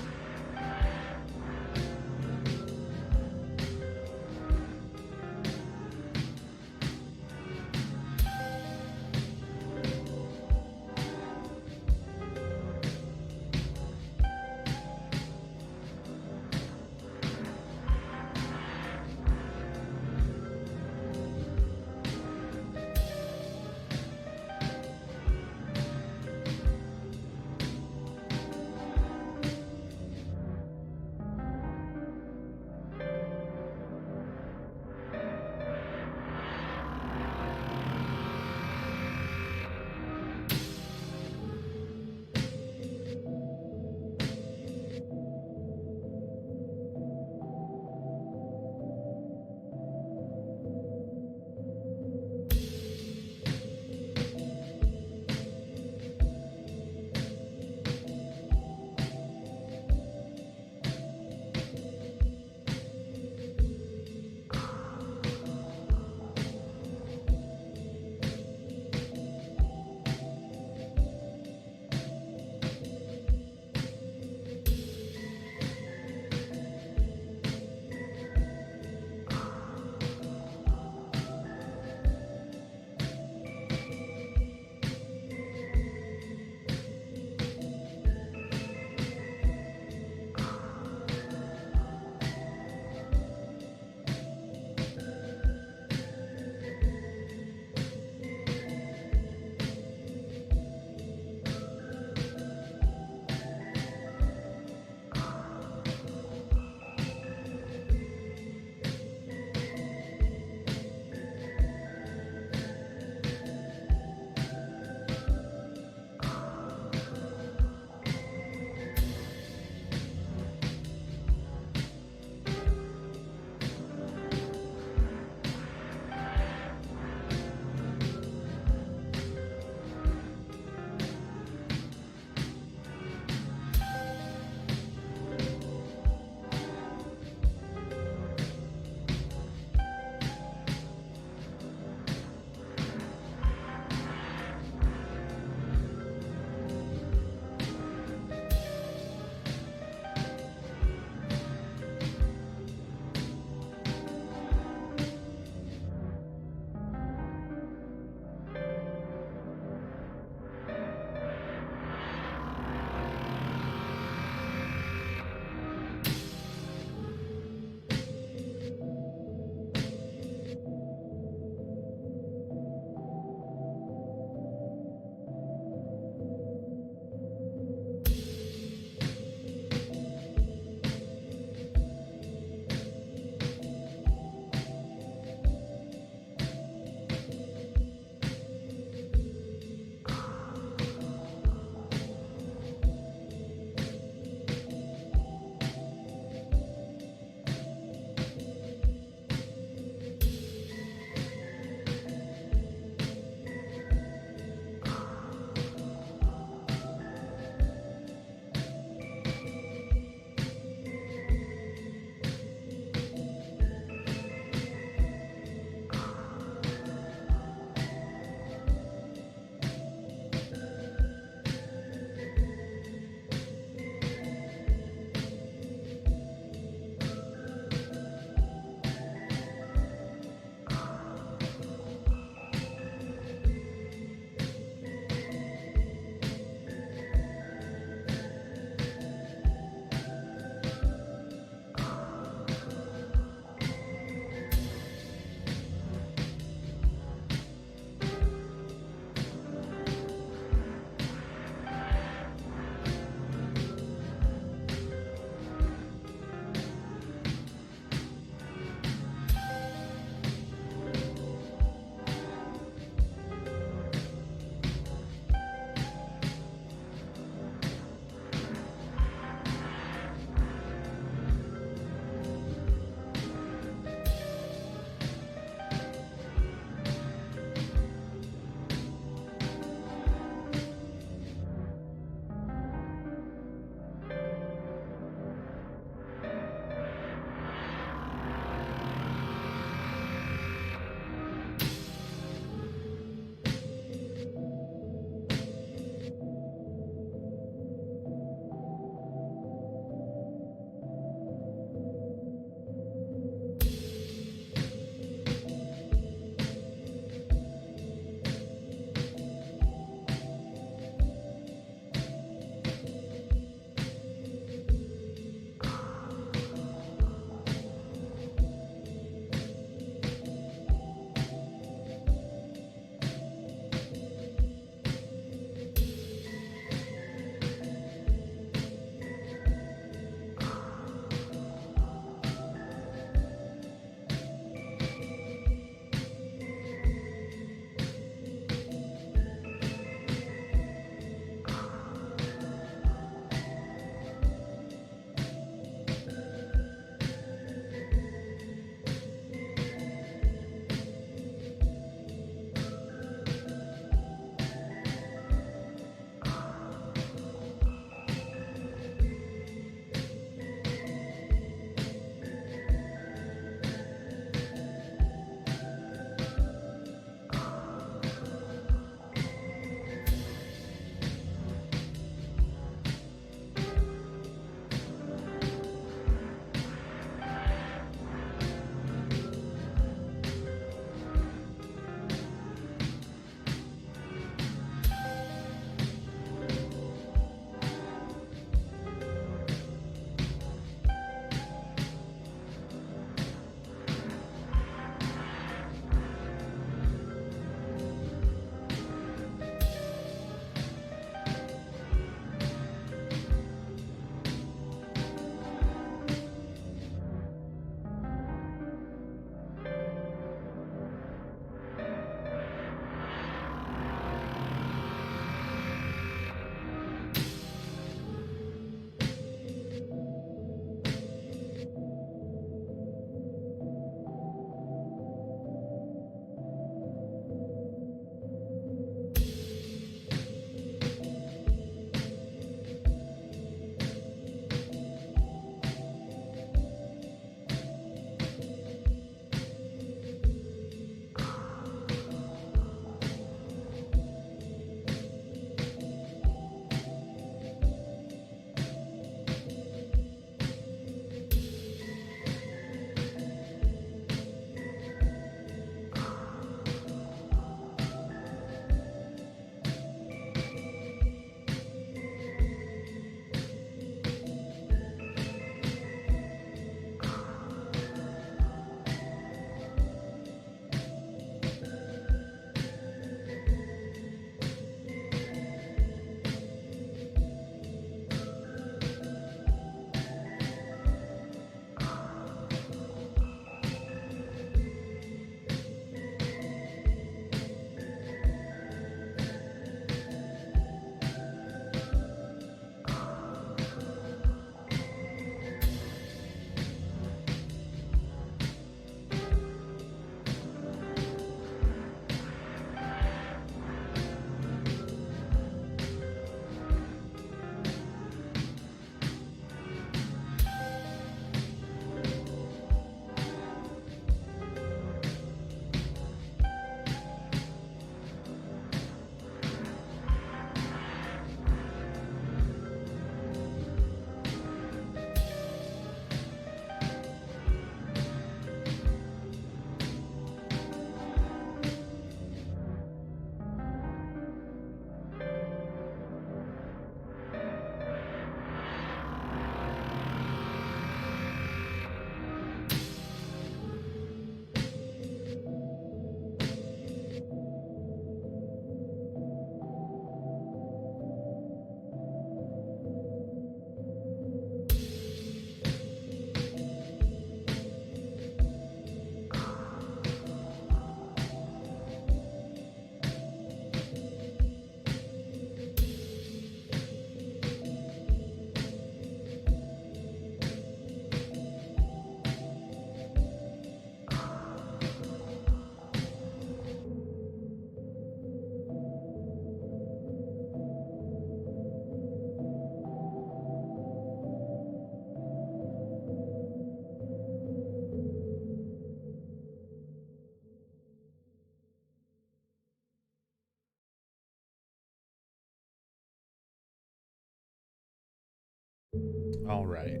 All right.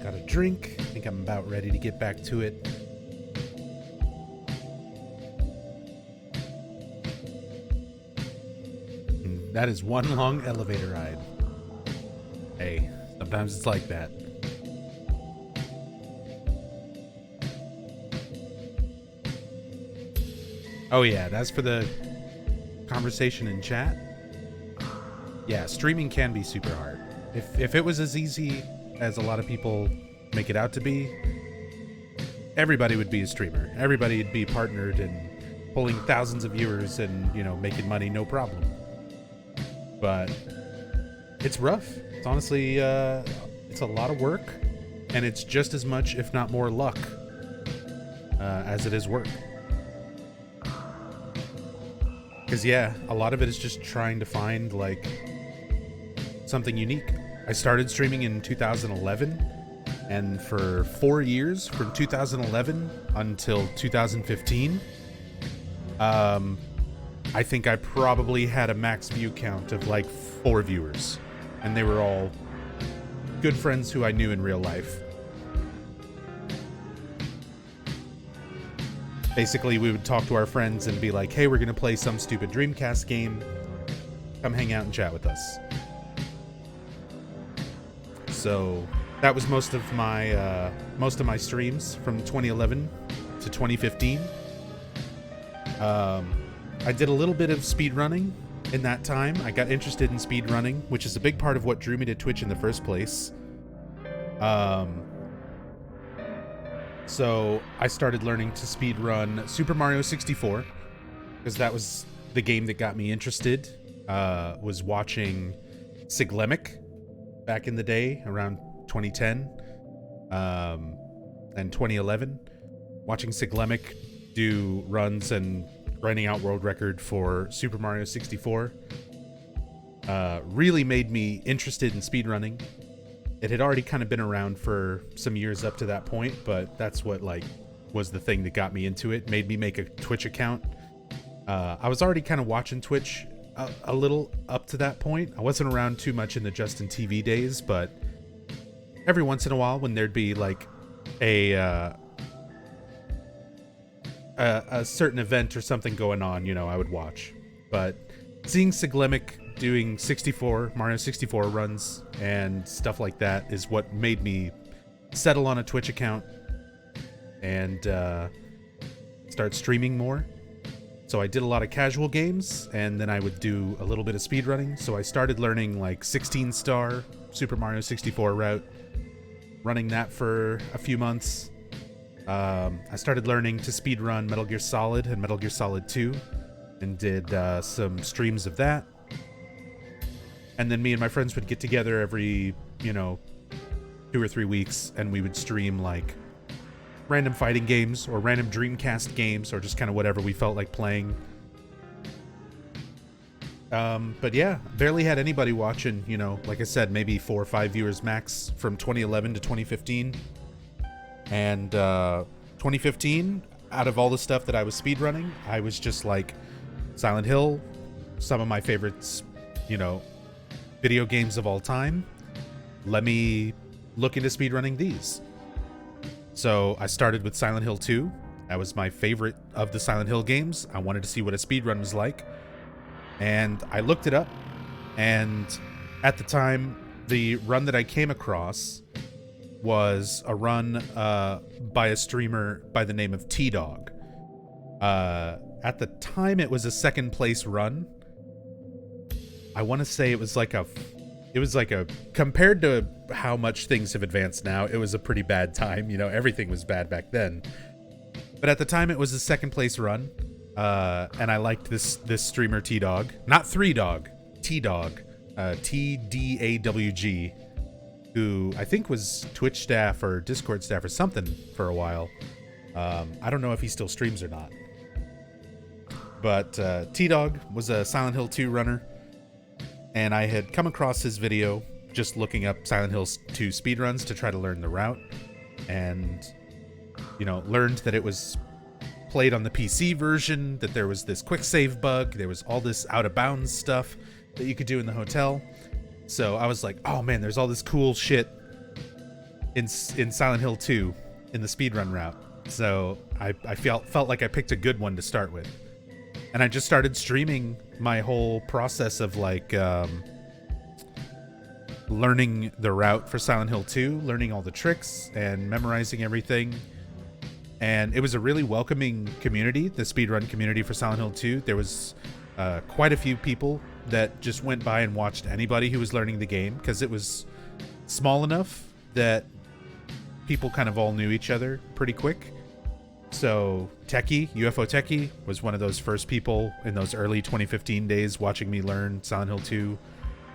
Got a drink. I think I'm about ready to get back to it. And that is one long elevator ride. Hey, sometimes it's like that. Oh yeah, and as for the conversation in chat, yeah, streaming can be super hard. If it was as easy as a lot of people make it out to be, everybody would be a streamer. Everybody would be partnered and pulling thousands of viewers and, you know, making money, no problem. But it's rough. It's honestly, it's a lot of work, and it's just as much, if not more, luck as it is work. Because, yeah, a lot of it is just trying to find, like, something unique. I started streaming in 2011, and for 4 years, from 2011 until 2015, I think I probably had a max view count of, like, 4 viewers. And they were all good friends who I knew in real life. Basically, we would talk to our friends and be like, hey, we're going to play some stupid Dreamcast game. Come hang out and chat with us. So that was most of my streams from 2011 to 2015. I did a little bit of speedrunning in that time. I got interested in speedrunning, which is a big part of what drew me to Twitch in the first place. So I started learning to speedrun Super Mario 64, because that was the game that got me interested. Was watching Siglemic back in the day, around 2010 and 2011. Watching Siglemic do runs and grinding out world record for Super Mario 64 really made me interested in speedrunning. It had already kind of been around for some years up to that point, but that's what, like, was the thing that got me into it, made me make a Twitch account. I was already kind of watching Twitch a little up to that point. I wasn't around too much in the Justin TV days, but every once in a while when there'd be, like, a certain event or something going on, you know, I would watch. But seeing Siglemic doing Mario 64 runs and stuff like that is what made me settle on a Twitch account and start streaming more. So I did a lot of casual games, and then I would do a little bit of speedrunning. So I started learning, like, 16-star Super Mario 64 route, running that for a few months. I started learning to speedrun Metal Gear Solid and Metal Gear Solid 2, and did some streams of that. And then me and my friends would get together every, 2 or 3 weeks, and we would stream, like, random fighting games or random Dreamcast games, or just kind of whatever we felt like playing. But yeah, barely had anybody watching, like I said, maybe 4 or 5 viewers max from 2011 to 2015. And 2015, out of all the stuff that I was speedrunning, I was just like, Silent Hill, some of my favorites, video games of all time. Let me look into speedrunning these. So I started with Silent Hill 2. That was my favorite of the Silent Hill games. I wanted to see what a speedrun was like. And I looked it up. And at the time, the run that I came across was a run by a streamer by the name of T-Dog. At the time, it was a second place run. I want to say it was like a, compared to how much things have advanced now, it was a pretty bad time. Everything was bad back then. But at the time, it was a second place run. And I liked this streamer T-Dog. Not 3Dog, T-Dog. TDAWG. Who I think was Twitch staff or Discord staff or something for a while. I don't know if he still streams or not. But T-Dog was a Silent Hill 2 runner. And I had come across his video just looking up Silent Hill 2 speedruns to try to learn the route. And learned that it was played on the PC version, that there was this quick save bug, there was all this out of bounds stuff that you could do in the hotel. So I was like, oh man, there's all this cool shit in Silent Hill 2 in the speedrun route. So I felt like I picked a good one to start with. And I just started streaming my whole process of like learning the route for Silent Hill 2, learning all the tricks and memorizing everything. And it was a really welcoming community, the speedrun community for Silent Hill 2. There was quite a few people that just went by and watched anybody who was learning the game, because it was small enough that people kind of all knew each other pretty quick. So Techie, UFO Techie, was one of those first people in those early 2015 days watching me learn Silent Hill 2,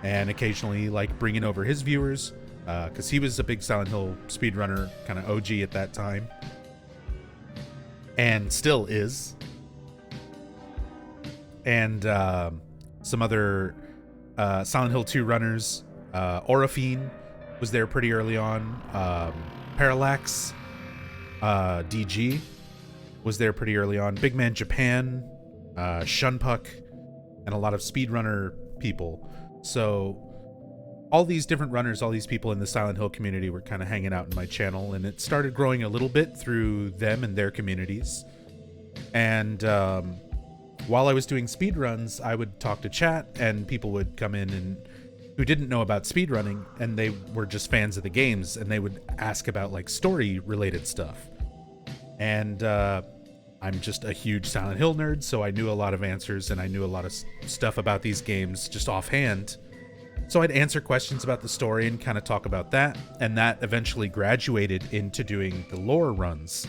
and occasionally like bringing over his viewers, because he was a big Silent Hill speedrunner, kind of OG at that time, and still is. And some other Silent Hill 2 runners. Orofine was there pretty early on. Parallax, DG was there pretty early on. Big Man Japan, Shunpuck, and a lot of speedrunner people. So all these different runners, all these people in the Silent Hill community were kind of hanging out in my channel, and it started growing a little bit through them and their communities. And while I was doing speedruns, I would talk to chat, and people would come in and who didn't know about speedrunning, and they were just fans of the games, and they would ask about like story related stuff. And I'm just a huge Silent Hill nerd, so I knew a lot of answers, and I knew a lot of stuff about these games just offhand. So I'd answer questions about the story and kind of talk about that, and that eventually graduated into doing the lore runs.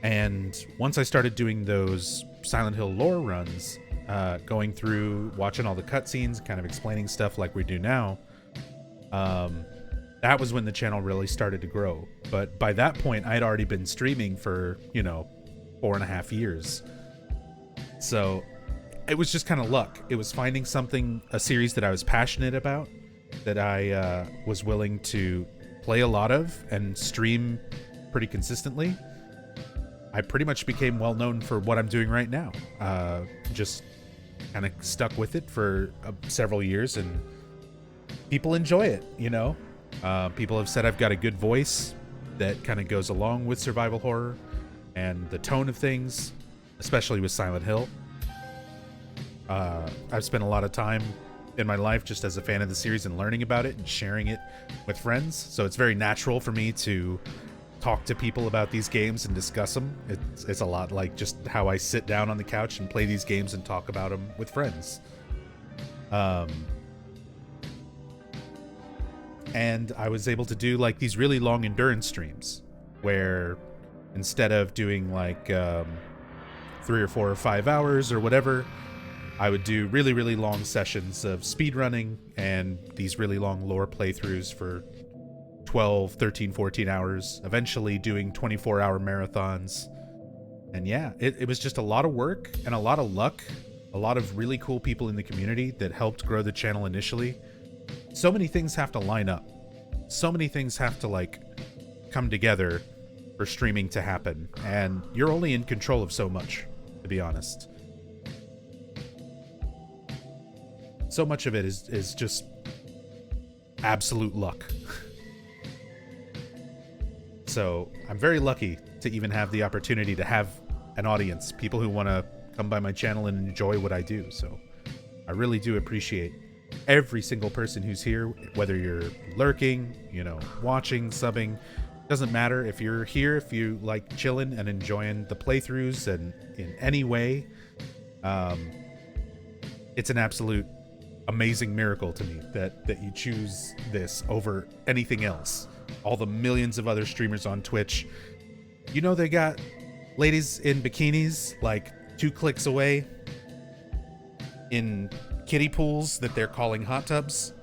And once I started doing those Silent Hill lore runs, going through, watching all the cutscenes, kind of explaining stuff like we do now, that was when the channel really started to grow. But by that point, I'd already been streaming for, 4.5 years. So it was just kind of luck. It was finding a series that I was passionate about, that I was willing to play a lot of and stream pretty consistently. I pretty much became well known for what I'm doing right now. Just kind of stuck with it for several years, and people enjoy it, People have said I've got a good voice that kind of goes along with survival horror and the tone of things, especially with Silent Hill. I've spent a lot of time in my life just as a fan of the series and learning about it and sharing it with friends, so it's very natural for me to talk to people about these games and discuss them. It's a lot like just how I sit down on the couch and play these games and talk about them with friends. And I was able to do like these really long endurance streams where instead of doing like 3 or 4 or 5 hours or whatever, I would do really, really long sessions of speedrunning and these really long lore playthroughs for 12, 13, 14 hours, eventually doing 24-hour marathons. And yeah, it was just a lot of work and a lot of luck, a lot of really cool people in the community that helped grow the channel initially. So many things have to line up. So many things have to like come together for streaming to happen, and you're only in control of so much, to be honest. So much of it is just absolute luck. So I'm very lucky to even have the opportunity to have an audience, people who want to come by my channel and enjoy what I do. So I really do appreciate every single person who's here, whether you're lurking, watching, subbing. Doesn't matter if you're here, if you like chilling and enjoying the playthroughs and in any way. It's an absolute amazing miracle to me that you choose this over anything else. All the millions of other streamers on Twitch, they got ladies in bikinis like 2 clicks away in kiddie pools that they're calling hot tubs,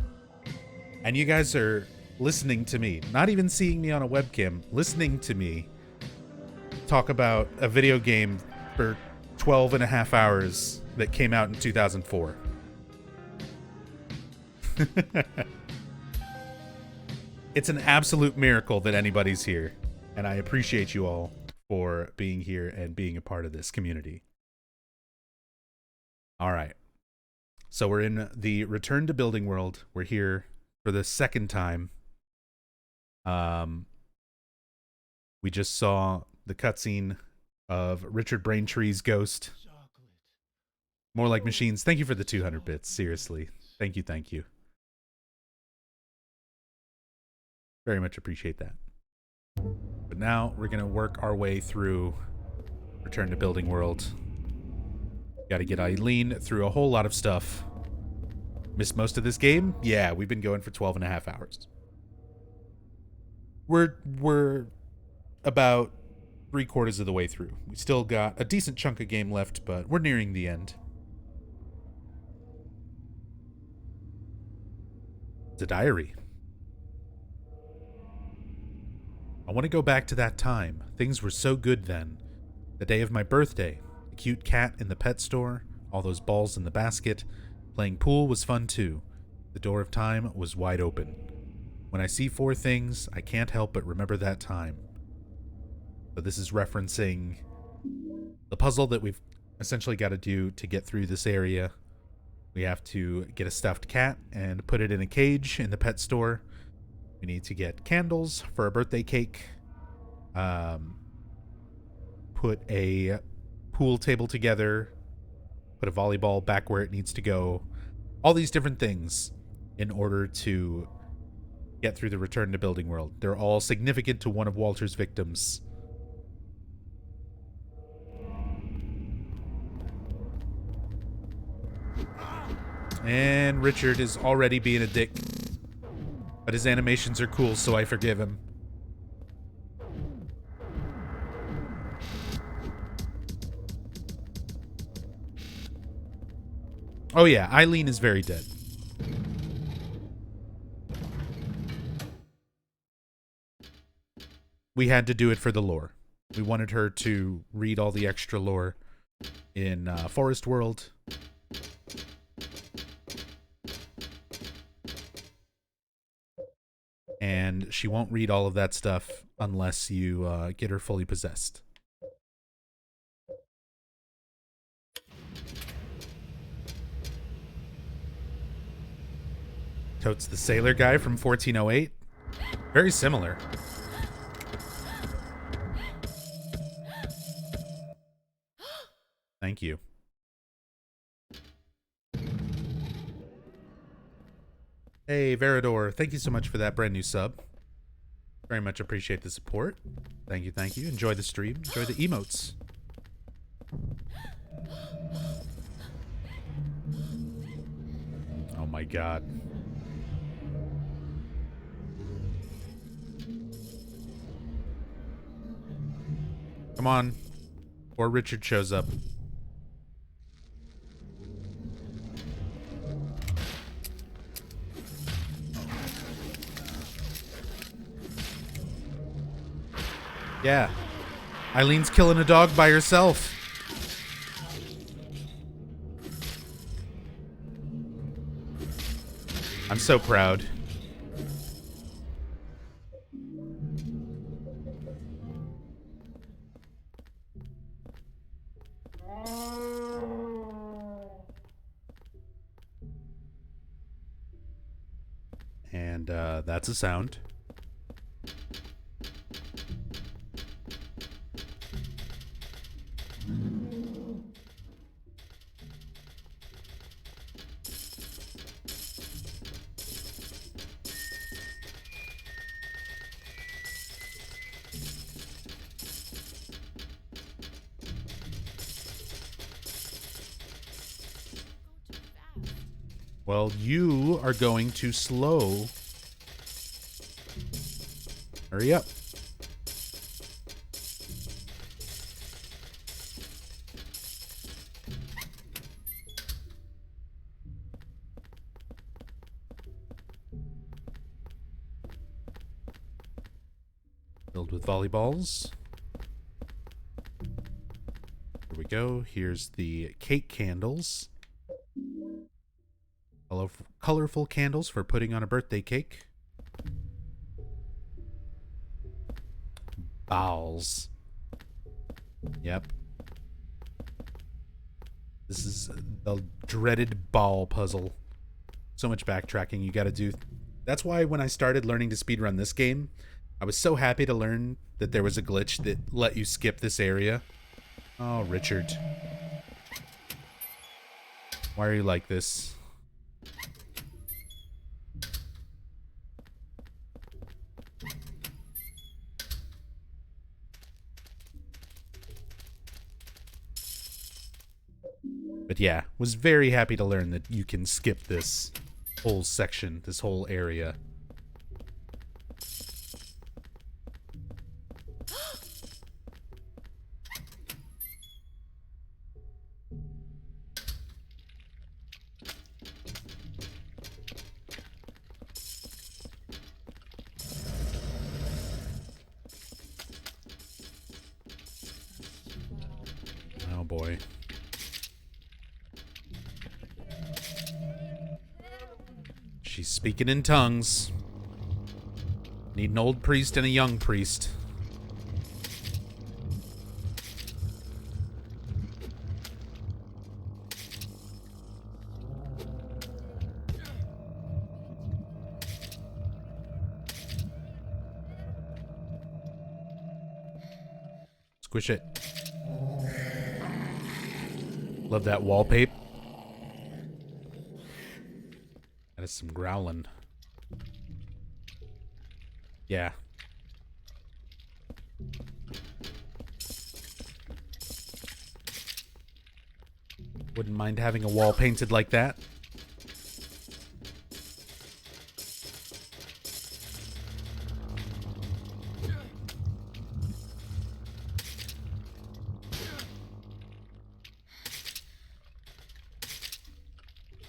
and you guys are listening to me, not even seeing me on a webcam, listening to me talk about a video game for 12 and a half hours that came out in 2004. It's an absolute miracle that anybody's here, and I appreciate you all for being here and being a part of this community. All right. So we're in the Return to Building World. We're here for the second time. We just saw the cutscene of Richard Braintree's ghost. More like machines. Thank you for the 200 bits. Seriously. Thank you, thank you. Very much appreciate that. But now we're going to work our way through Return to Building World. Got to get Eileen through a whole lot of stuff. Missed most of this game? Yeah, we've been going for 12 and a half hours. We're about 3/4 of the way through. We still got a decent chunk of game left, but we're nearing the end. It's a diary. I want to go back to that time. Things were so good then. The day of my birthday. The cute cat in the pet store. All those balls in the basket. Playing pool was fun too. The door of time was wide open. When I see 4 things, I can't help but remember that time. So this is referencing the puzzle that we've essentially got to do to get through this area. We have to get a stuffed cat and put it in a cage in the pet store. We need to get candles for a birthday cake. Put a pool table together. Put a volleyball back where it needs to go. All these different things in order to get through the Return to Building World. They're all significant to one of Walter's victims. And Richard is already being a dick. But his animations are cool, so I forgive him. Oh yeah, Eileen is very dead. We had to do it for the lore. We wanted her to read all the extra lore in Forest World. And she won't read all of that stuff unless you get her fully possessed. Totes the sailor guy from 1408. Very similar. Thank you. Hey, Verador, thank you so much for that brand new sub. Very much appreciate the support. Thank you, thank you. Enjoy the stream. Enjoy the emotes. Oh my god. Come on. Or Richard shows up. Yeah. Eileen's killing a dog by herself. I'm so proud. And that's a sound. Well, you are going too slow. Hurry up. Filled with volleyballs. Here we go. Here's the cake candles. Colorful candles for putting on a birthday cake. Bowls. Yep. This is the dreaded ball puzzle. So much backtracking you gotta do. That's why when I started learning to speedrun this game, I was so happy to learn that there was a glitch that let you skip this area. Oh, Richard. Why are you like this? But yeah, was very happy to learn that you can skip this whole section, this whole area. Oh boy. She's speaking in tongues. Need an old priest and a young priest. Squish it. Love that wallpaper. That is some growling. Yeah. Wouldn't mind having a wall painted like that.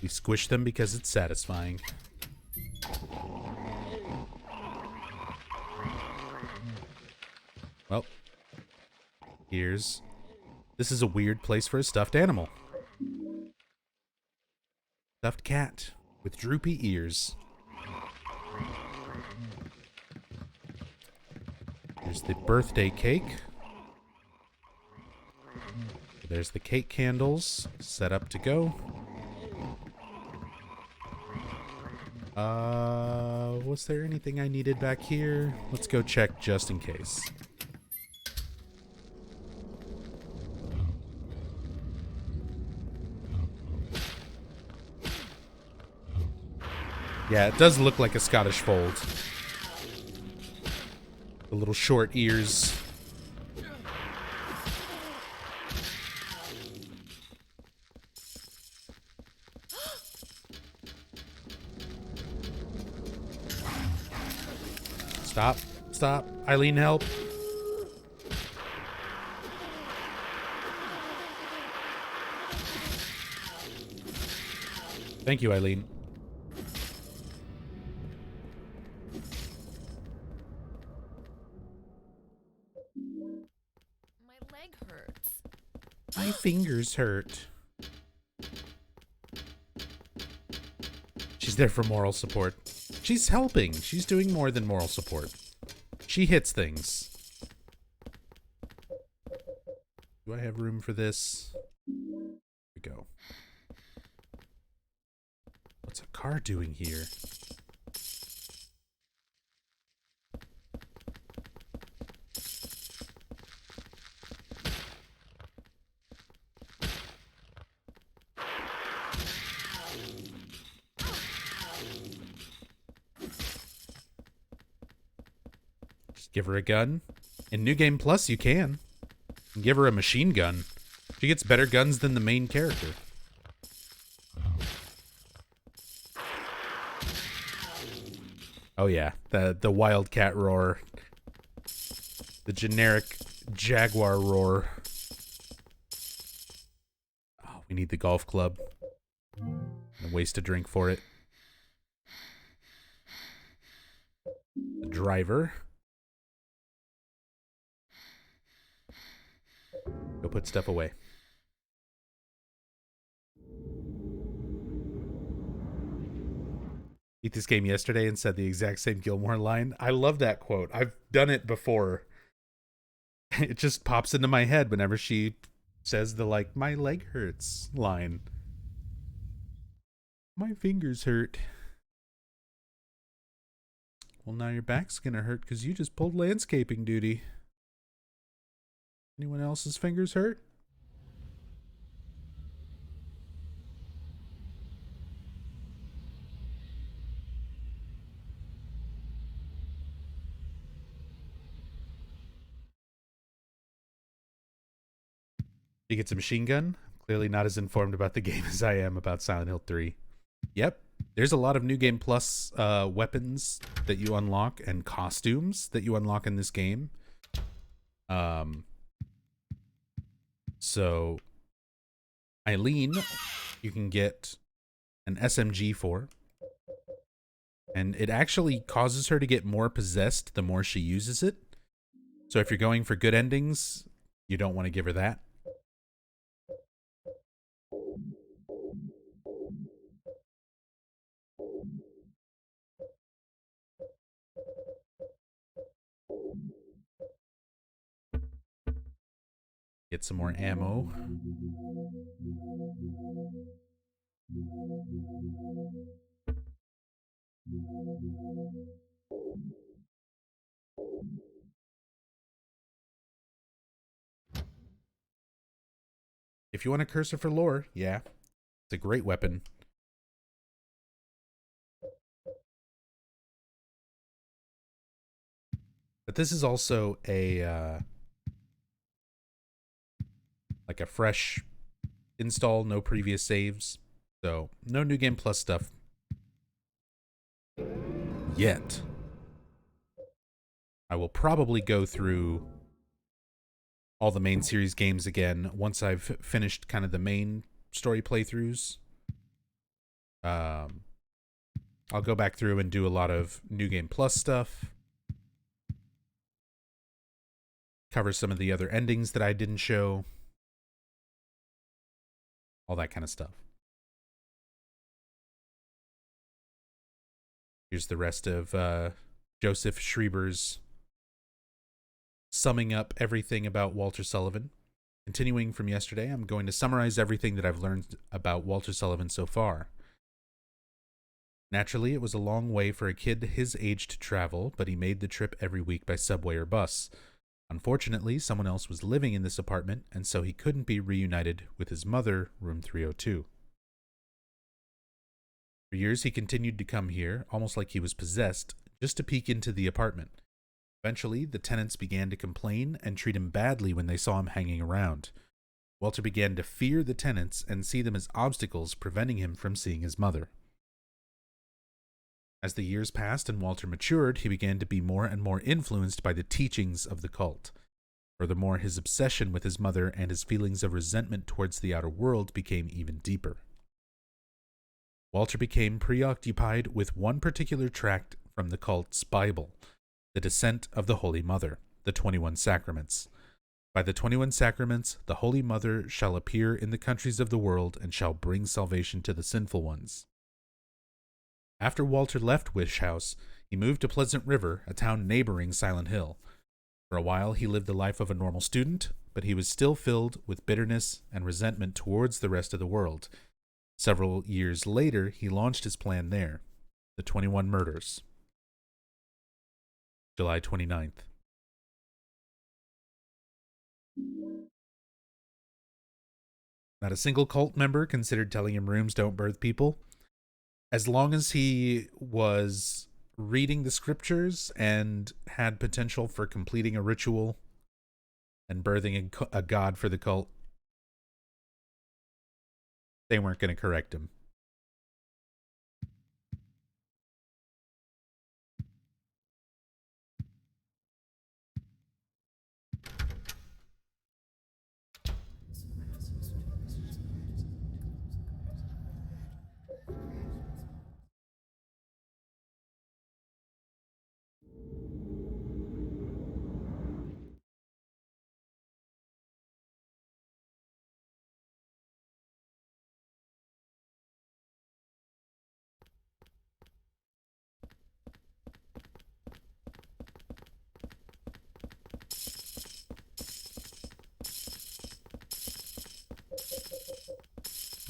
We squish them because it's satisfying. Well, here's... This is a weird place for a stuffed animal. Stuffed cat with droopy ears. There's the birthday cake. There's the cake candles set up to go. Was there anything I needed back here? Let's go check just in case. Yeah, it does look like a Scottish fold. The little short ears. Stop. Stop. Eileen, help. Thank you, Eileen. My leg hurts. My fingers hurt. She's there for moral support. She's helping. She's doing more than moral support. She hits things. Do I have room for this? Here we go. What's a car doing here? Give her a gun. In New Game Plus, you can. Give her a machine gun. She gets better guns than the main character. Oh yeah, the wildcat roar. The generic jaguar roar. Oh, we need the golf club. And waste a drink for it. The driver. Go put stuff away. Beat this game yesterday and said the exact same Gilmore line. I love that quote. I've done it before. It just pops into my head whenever she says the like my leg hurts line. My fingers hurt. Well, now your back's gonna hurt because you just pulled landscaping duty. Anyone else's fingers hurt? He gets a machine gun. Clearly not as informed about the game as I am about Silent Hill 3. Yep. There's a lot of New Game Plus weapons that you unlock and costumes that you unlock in this game. So Eileen, you can get an SMG for. And it actually causes her to get more possessed the more she uses it. So if you're going for good endings, you don't want to give her that. Get some more ammo. If you want a cursor for lore, yeah, it's a great weapon. But this is also a like a fresh install, no previous saves. So no New Game Plus stuff yet. I will probably go through all the main series games again once I've finished kind of the main story playthroughs. I'll go back through and do a lot of New Game Plus stuff. Cover some of the other endings that I didn't show. All that kind of stuff. Here's the rest of Joseph Schreiber's summing up everything about Walter Sullivan. Continuing from yesterday, I'm going to summarize everything that I've learned about Walter Sullivan so far. Naturally, it was a long way for a kid his age to travel, but he made the trip every week by subway or bus. Unfortunately, someone else was living in this apartment, and so he couldn't be reunited with his mother, room 302. For years, he continued to come here, almost like he was possessed, just to peek into the apartment. Eventually, the tenants began to complain and treat him badly when they saw him hanging around. Walter began to fear the tenants and see them as obstacles preventing him from seeing his mother. As the years passed and Walter matured, he began to be more and more influenced by the teachings of the cult. Furthermore, his obsession with his mother and his feelings of resentment towards the outer world became even deeper. Walter became preoccupied with one particular tract from the cult's Bible, The Descent of the Holy Mother, the 21 Sacraments. By the 21 Sacraments, the Holy Mother shall appear in the countries of the world and shall bring salvation to the sinful ones. After Walter left Wish House, he moved to Pleasant River, a town neighboring Silent Hill. For a while, he lived the life of a normal student, but he was still filled with bitterness and resentment towards the rest of the world. Several years later, he launched his plan there, the 21 Murders. July 29th. Not a single cult member considered telling him rooms don't birth people. As long as he was reading the scriptures and had potential for completing a ritual and birthing a god for the cult, they weren't going to correct him.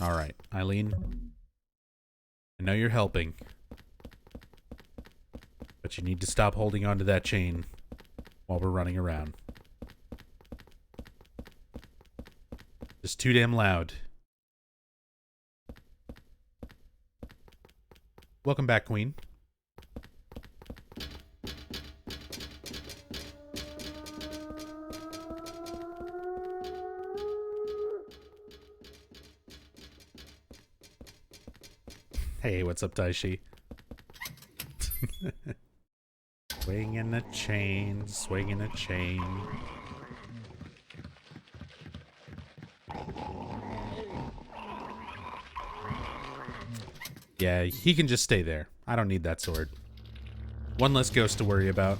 Alright, Eileen. I know you're helping. But you need to stop holding onto that chain while we're running around. Just too damn loud. Welcome back, Queen. Hey, what's up, Daishi? Swinging a chain, swinging a chain. Yeah, he can just stay there. I don't need that sword. One less ghost to worry about.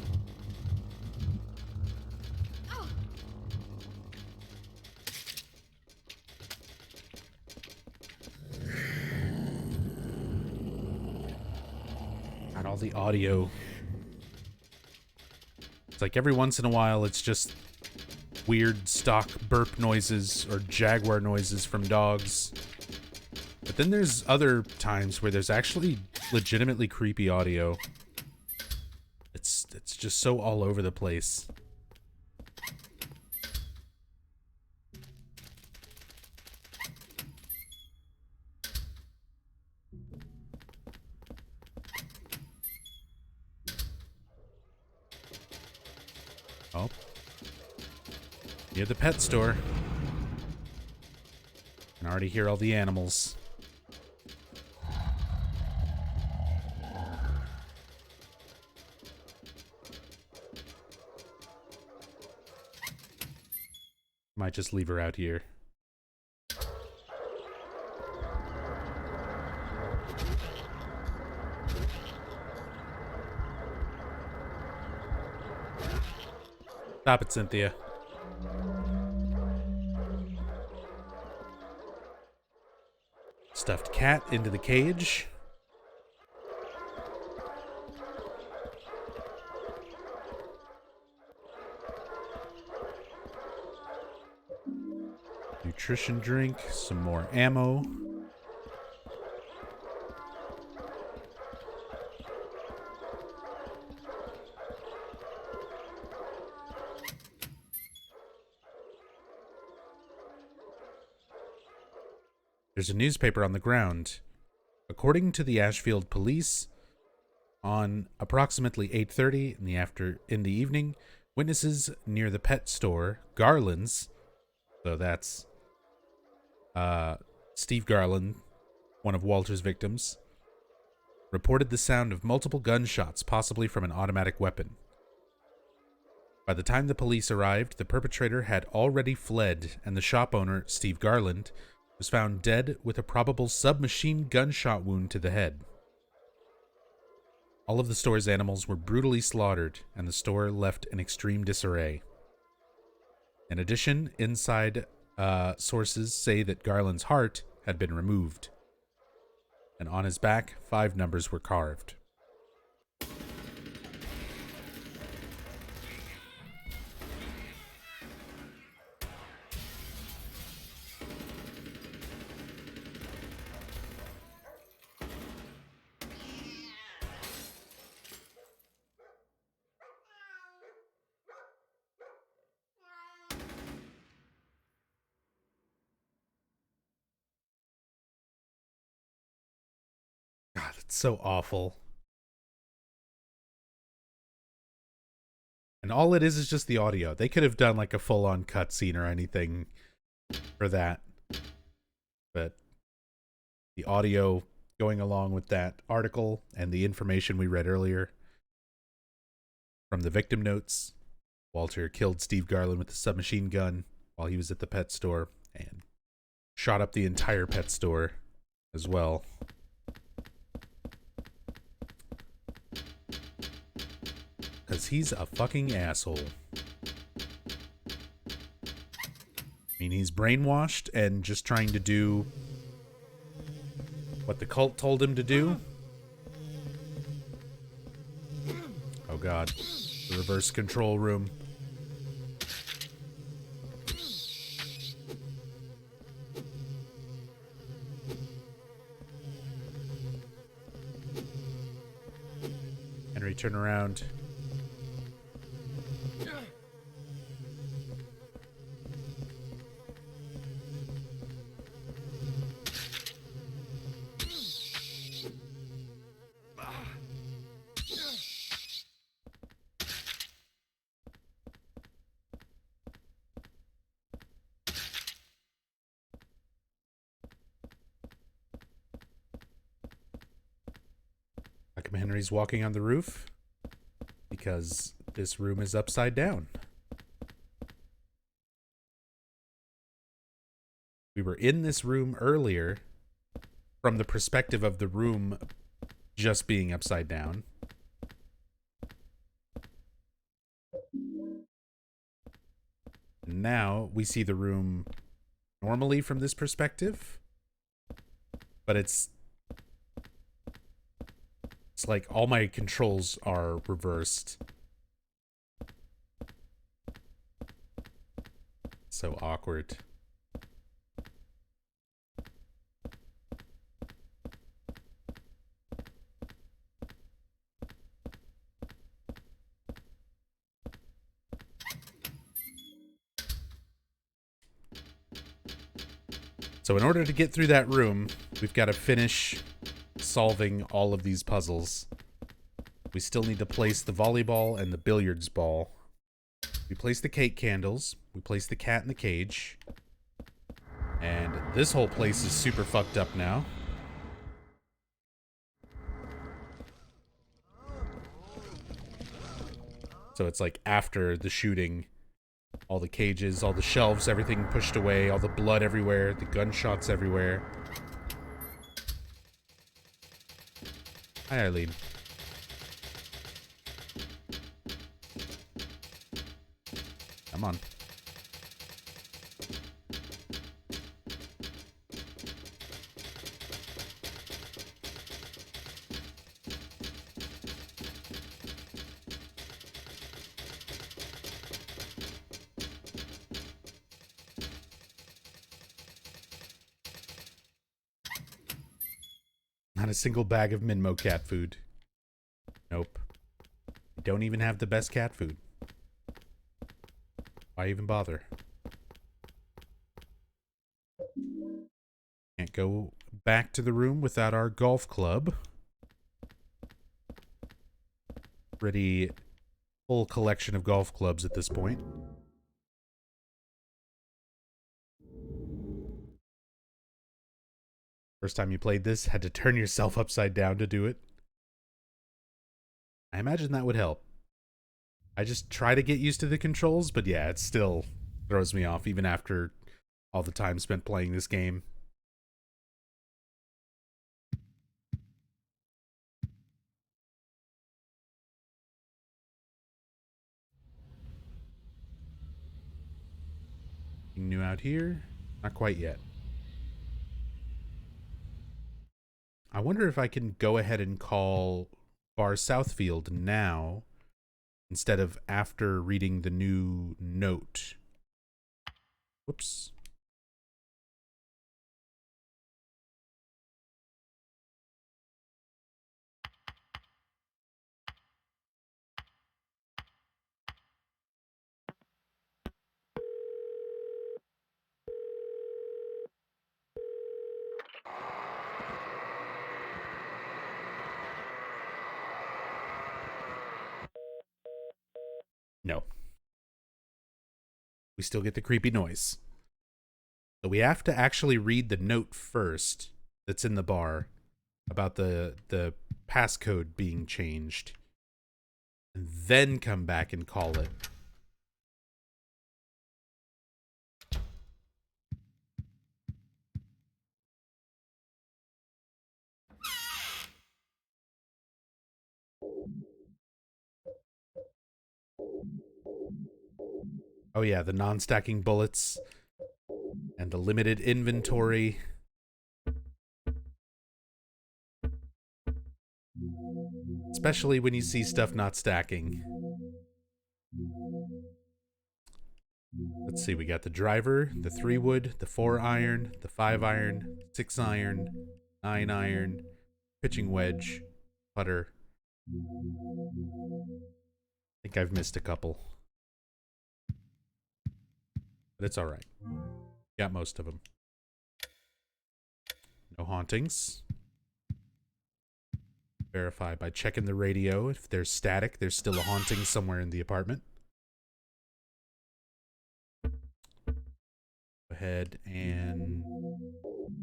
Got all the audio. It's like every once in a while it's just weird stock burp noises or jaguar noises from dogs. But then there's other times where there's actually legitimately creepy audio. It's just so all over the place. Oh. Near the pet store. I can already hear all the animals. Might just leave her out here. Stop it, Cynthia. Stuffed cat into the cage. Nutrition drink, some more ammo. There's a newspaper on the ground. According to the Ashfield police, on approximately 8:30 in the evening, witnesses near the pet store, Garland's, so that's Steve Garland, one of Walter's victims, reported the sound of multiple gunshots, possibly from an automatic weapon. By the time the police arrived, the perpetrator had already fled, and the shop owner, Steve Garland, was found dead with a probable submachine gunshot wound to the head. All of the store's animals were brutally slaughtered, and the store left in extreme disarray. In addition, inside sources say that Garland's heart had been removed, and on his back, 5 numbers were carved. God, it's so awful. And all it is just the audio. They could have done like a full-on cutscene or anything for that. But the audio going along with that article and the information we read earlier from the victim notes, Walter killed Steve Garland with a submachine gun while he was at the pet store and shot up the entire pet store as well. Because he's a fucking asshole. I mean, he's brainwashed and just trying to do what the cult told him to do. Oh god. The reverse control room. me turn around. How come Henry's walking on the roof? Because this room is upside down. We were in this room earlier from the perspective of the room just being upside down. Now we see the room normally from this perspective, but it's like all my controls are reversed. So awkward. So in order to get through that room, we've got to finish solving all of these puzzles. We still need to place the volleyball and the billiards ball. We place the cake candles. We place the cat in the cage. And this whole place is super fucked up now. So it's like after the shooting, all the cages, all the shelves, everything pushed away, all the blood everywhere, the gunshots everywhere. Hi, Eileen. Come on. Not a single bag of Minmo cat food. Nope. Don't even have the best cat food. Why even bother? Can't go back to the room without our golf club. Pretty full collection of golf clubs at this point. First time you played this, had to turn yourself upside down to do it. I imagine that would help. I just try to get used to the controls, but yeah, it still throws me off even after all the time spent playing this game. Anything new out here? Not quite yet. I wonder if I can go ahead and call Bar Southfield now instead of after reading the new note. Whoops. No. We still get the creepy noise. So we have to actually read the note first that's in the bar about the passcode being changed. And then come back and call it. Oh yeah, the non-stacking bullets and the limited inventory. Especially when you see stuff not stacking. Let's see, we got the driver, the 3-wood, the 4-iron, the 5-iron, 6-iron, 9-iron, pitching wedge, putter, I think I've missed a couple. But it's alright. Got most of them. No hauntings. Verify by checking the radio. If there's static, there's still a haunting somewhere in the apartment. Go ahead and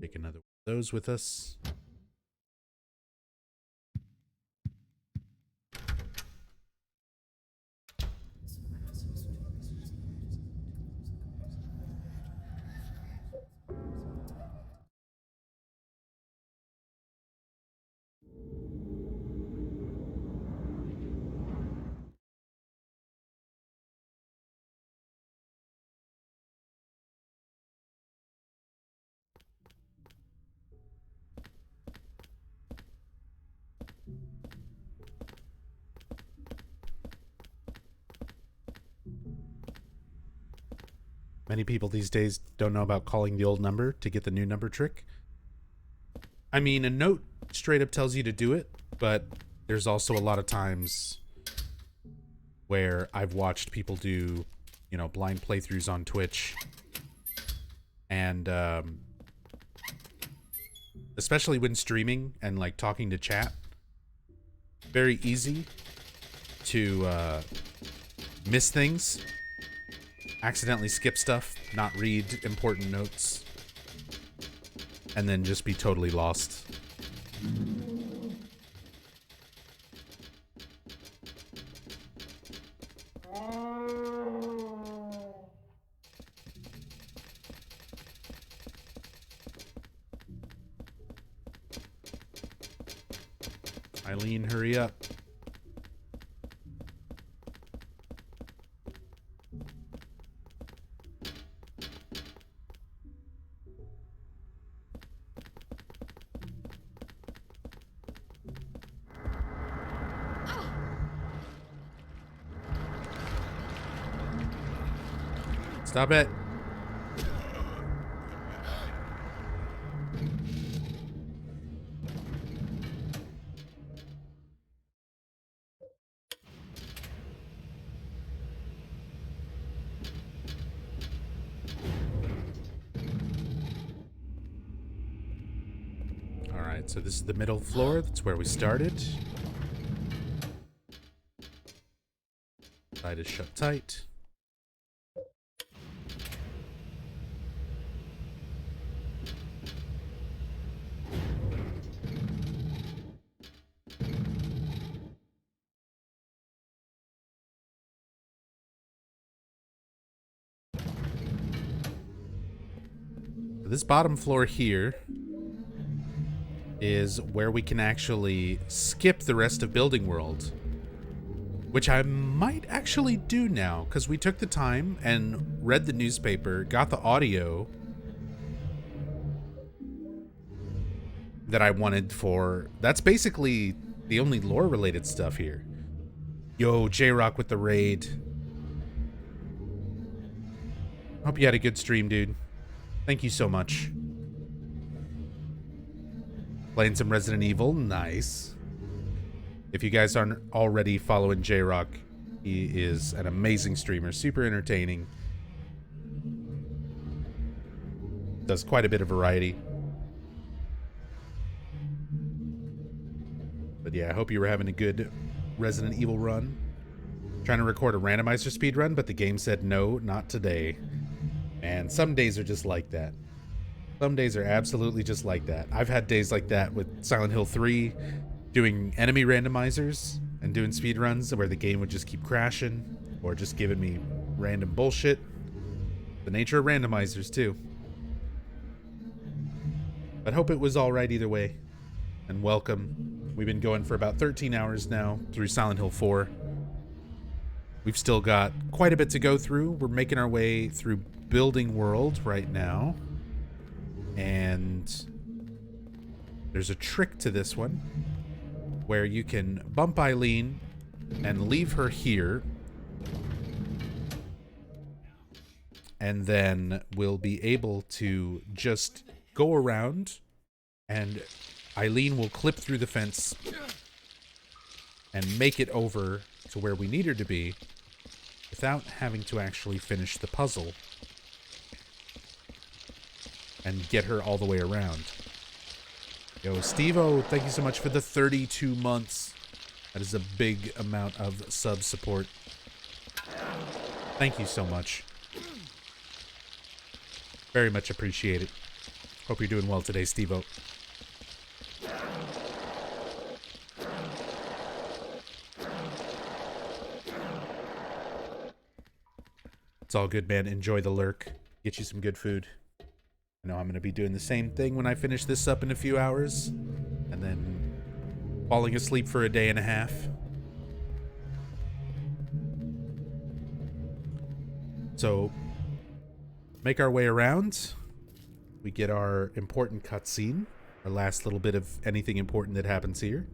take another one of those with us. Many people these days don't know about calling the old number to get the new number trick. I mean, a note straight up tells you to do it, but there's also a lot of times where I've watched people do, you know, blind playthroughs on Twitch. And especially when streaming and like talking to chat, very easy to miss things. Accidentally skip stuff, not read important notes, and then just be totally lost. Eileen, hurry up. Stop it. All right, so this is the middle floor. That's where we started. Side is shut tight. This bottom floor here is where we can actually skip the rest of Building World, which I might actually do now because we took the time and read the newspaper, got the audio that I wanted for. That's basically the only lore related stuff here. Yo, J-Rock with the raid. Hope you had a good stream, dude. Thank you so much. Playing some Resident Evil. Nice. If you guys aren't already following J-Rock, he is an amazing streamer. Super entertaining. Does quite a bit of variety. But yeah, I hope you were having a good Resident Evil run. Trying to record a randomizer speed run, but the game said no, not today. And some days are just like that. Some days are absolutely just like that. I've had days like that with Silent Hill 3, doing enemy randomizers and doing speed runs where the game would just keep crashing or just giving me random bullshit. The nature of randomizers too. But hope it was alright either way. And welcome. We've been going for about 13 hours now through Silent Hill 4. We've still got quite a bit to go through. We're making our way through Building World right now. And there's a trick to this one where you can bump Eileen and leave her here. And then we'll be able to just go around and Eileen will clip through the fence and make it over to where we need her to be without having to actually finish the puzzle and get her all the way around. Yo, Steve-O, thank you so much for the 32 months. That is a big amount of sub support. Thank you so much. Very much appreciate it. Hope you're doing well today, Steve-O. It's all good, man. Enjoy the lurk. Get you some good food. I know I'm going to be doing the same thing when I finish this up in a few hours. And then falling asleep for a day and a half. So, make our way around. We get our important cutscene. Our last little bit of anything important that happens here.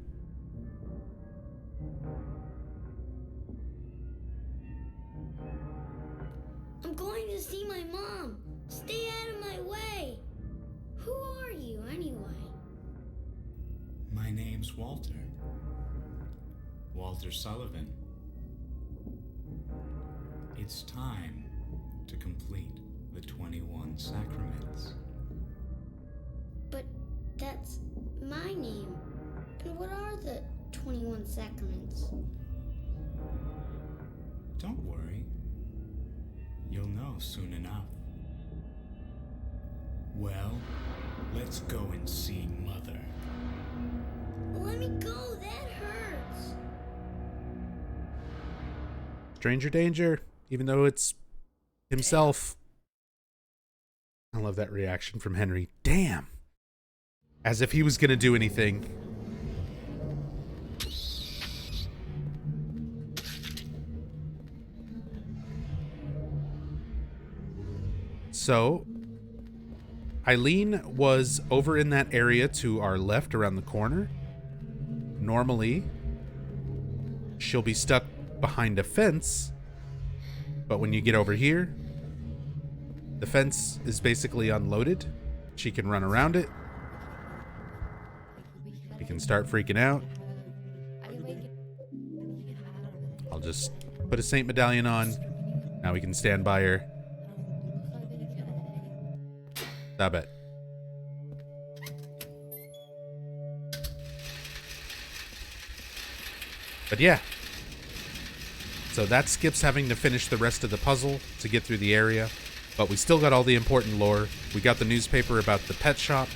I'm going to see my mom. Stay out of my way. Who are you, anyway? My name's Walter. Walter Sullivan. It's time to complete the 21 sacraments. But that's my name. And what are the 21 sacraments? Don't worry. You'll know soon enough. Well, let's go and see Mother. Let me go, that hurts. Stranger danger, even though it's himself. I love that reaction from Henry. Damn. As if he was going to do anything. So, Eileen was over in that area to our left around the corner. Normally, she'll be stuck behind a fence, but when you get over here, the fence is basically unloaded. She can run around it. We can start freaking out. I'll just put a Saint Medallion on. Now we can stand by her. Stop it. But yeah. So that skips having to finish the rest of the puzzle to get through the area. But we still got all the important lore. We got the newspaper about the pet shop,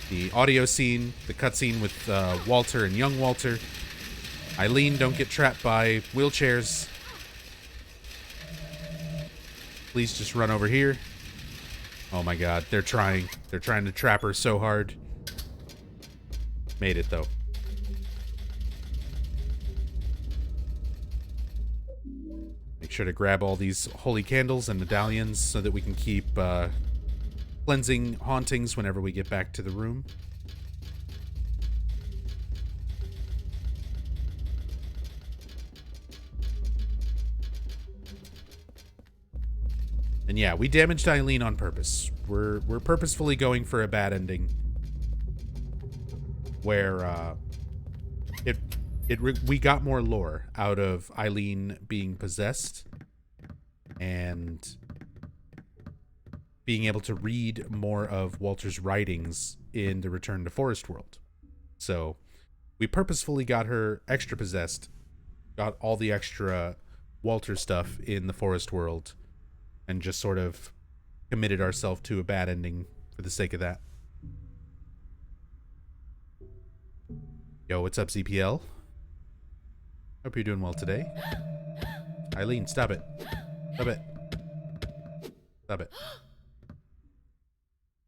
the audio scene, the cutscene with Walter and young Walter. Eileen, don't get trapped by wheelchairs. Please just run over here. Oh my god, they're trying. They're trying to trap her so hard. Made it, though. Make sure to grab all these holy candles and medallions so that we can keep cleansing hauntings whenever we get back to the room. And yeah, we damaged Eileen on purpose. We're purposefully going for a bad ending, where we got more lore out of Eileen being possessed and being able to read more of Walter's writings in the Return to Forest World. So we purposefully got her extra possessed, got all the extra Walter stuff in the Forest World, and just sort of committed ourselves to a bad ending for the sake of that. Yo, what's up, ZPL? Hope you're doing well today. Eileen, stop it. Stop it. Stop it.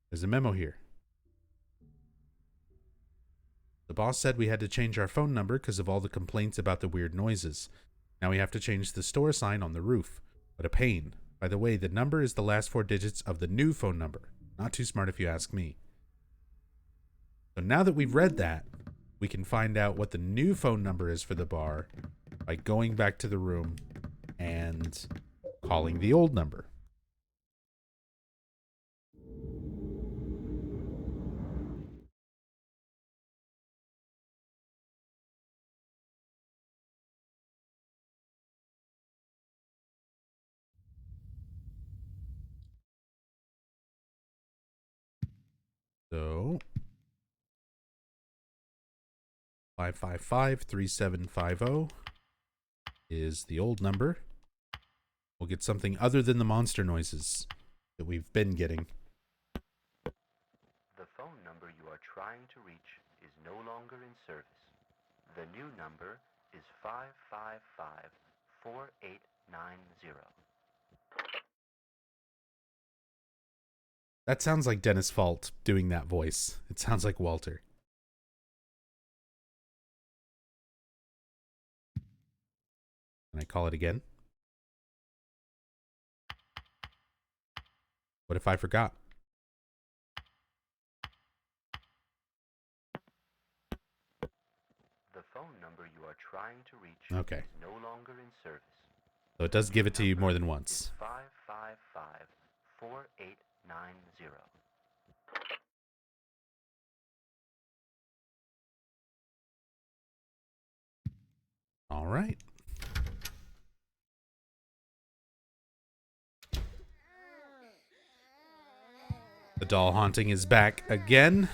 There's a memo here. The boss said we had to change our phone number because of all the complaints about the weird noises. Now we have to change the store sign on the roof. What a pain. By the way, the number is the last 4 digits of the new phone number. Not too smart if you ask me. So now that we've read that, we can find out what the new phone number is for the bar by going back to the room and calling the old number. So 555-3750 is the old number. We'll get something other than the monster noises that we've been getting. The phone number you are trying to reach is no longer in service. The new number is 555-4890. That sounds like Dennis Fault doing that voice. It sounds like Walter. Can I call it again? What if I forgot? The phone number you are trying to reach Okay. is no longer in service. So it does give it to you more than Is once. 555-4890. All right. The doll haunting is back again.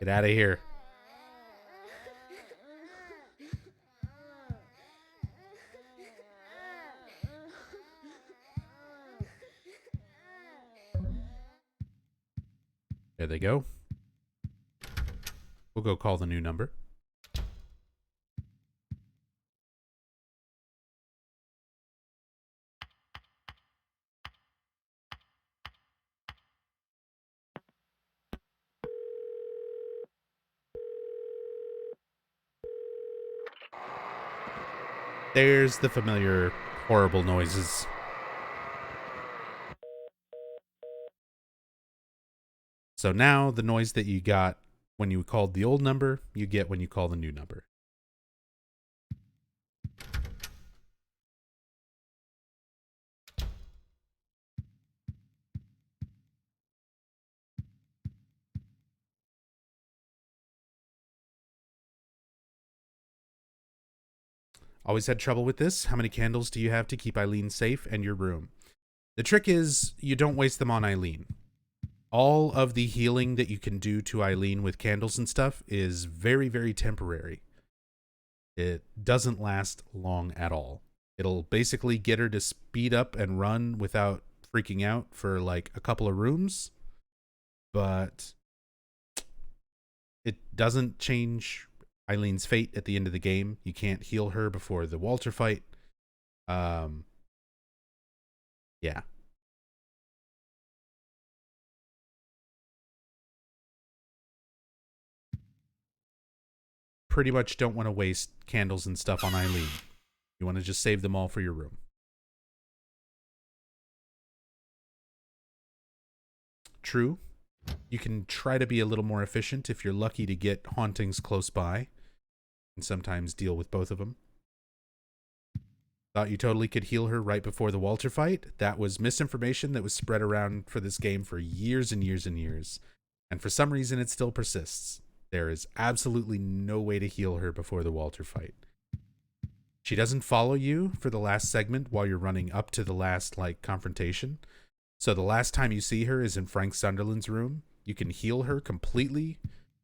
Get out of here. There they go. We'll go call the new number. There's the familiar horrible noises. So now the noise that you got when you called the old number, you get when you call the new number. Always had trouble with this. How many candles do you have to keep Eileen safe and your room? The trick is you don't waste them on Eileen. All of the healing that you can do to Eileen with candles and stuff is very, very temporary. It doesn't last long at all. It'll basically get her to speed up and run without freaking out for like a couple of rooms, but it doesn't change Eileen's fate at the end of the game. You can't heal her before the Walter fight. Yeah. Pretty much don't want to waste candles and stuff on Eileen. You want to just save them all for your room. True. You can try to be a little more efficient if you're lucky to get hauntings close by, and sometimes deal with both of them. Thought you totally could heal her right before the Walter fight. That was misinformation that was spread around for this game for years and years and years. And for some reason, it still persists. There is absolutely no way to heal her before the Walter fight. She doesn't follow you for the last segment while you're running up to the last, confrontation. So the last time you see her is in Frank Sunderland's room. You can heal her completely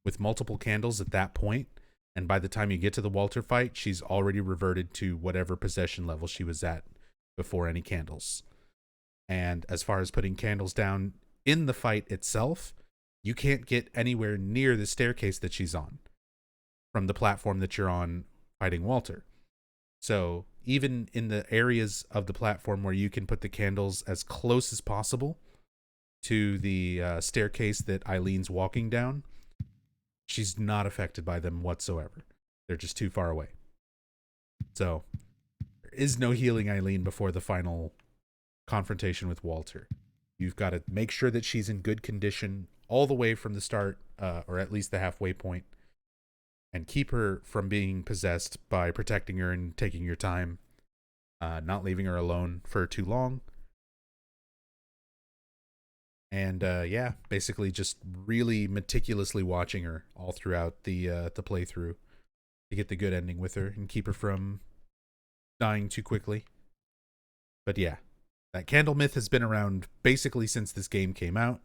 with multiple candles at that point. And by the time you get to the Walter fight, she's already reverted to whatever possession level she was at before any candles. And as far as putting candles down in the fight itself, you can't get anywhere near the staircase that she's on from the platform that you're on fighting Walter. So even in the areas of the platform where you can put the candles as close as possible to the staircase that Eileen's walking down, she's not affected by them whatsoever. They're just too far away. So there is no healing Eileen before the final confrontation with Walter. You've got to make sure that she's in good condition all the way from the start, or at least the halfway point, and keep her from being possessed by protecting her and taking your time, not leaving her alone for too long. And yeah, basically just really meticulously watching her all throughout the playthrough to get the good ending with her and keep her from dying too quickly. But yeah, that candle myth has been around basically since this game came out.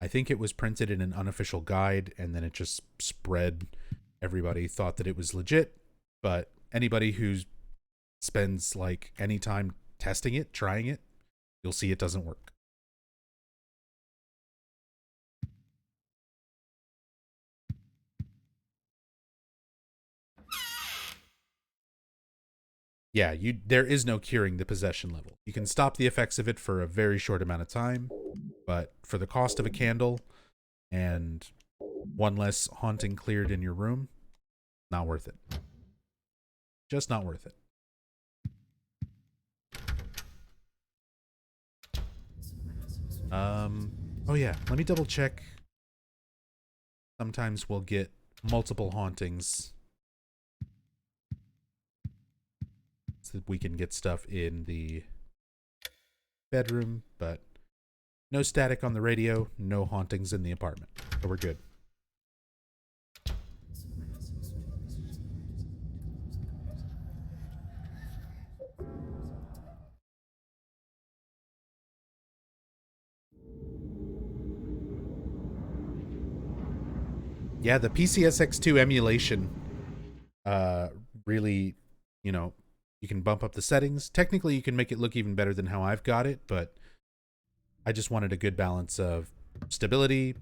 I think it was printed in an unofficial guide, and then it just spread. Everybody thought that it was legit, but anybody who spends like any time testing it, trying it, you'll see it doesn't work. Yeah, there is no curing the possession level. You can stop the effects of it for a very short amount of time, but for the cost of a candle and one less haunting cleared in your room, not worth it. Just not worth it. Oh yeah, let me double check. Sometimes we'll get multiple hauntings so that we can get stuff in the bedroom, but no static on the radio, no hauntings in the apartment. So we're good. Yeah, the PCSX2 emulation really, you know, you can bump up the settings. Technically, you can make it look even better than how I've got it, but I just wanted a good balance of stability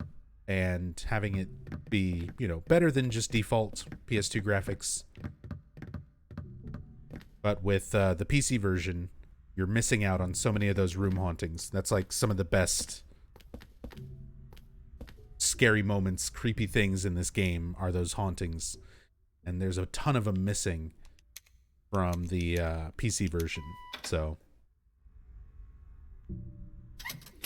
and having it be, you know, better than just default PS2 graphics. But with the PC version, you're missing out on so many of those room hauntings. That's like some of the best scary moments, creepy things in this game are those hauntings. And there's a ton of them missing from the PC version. So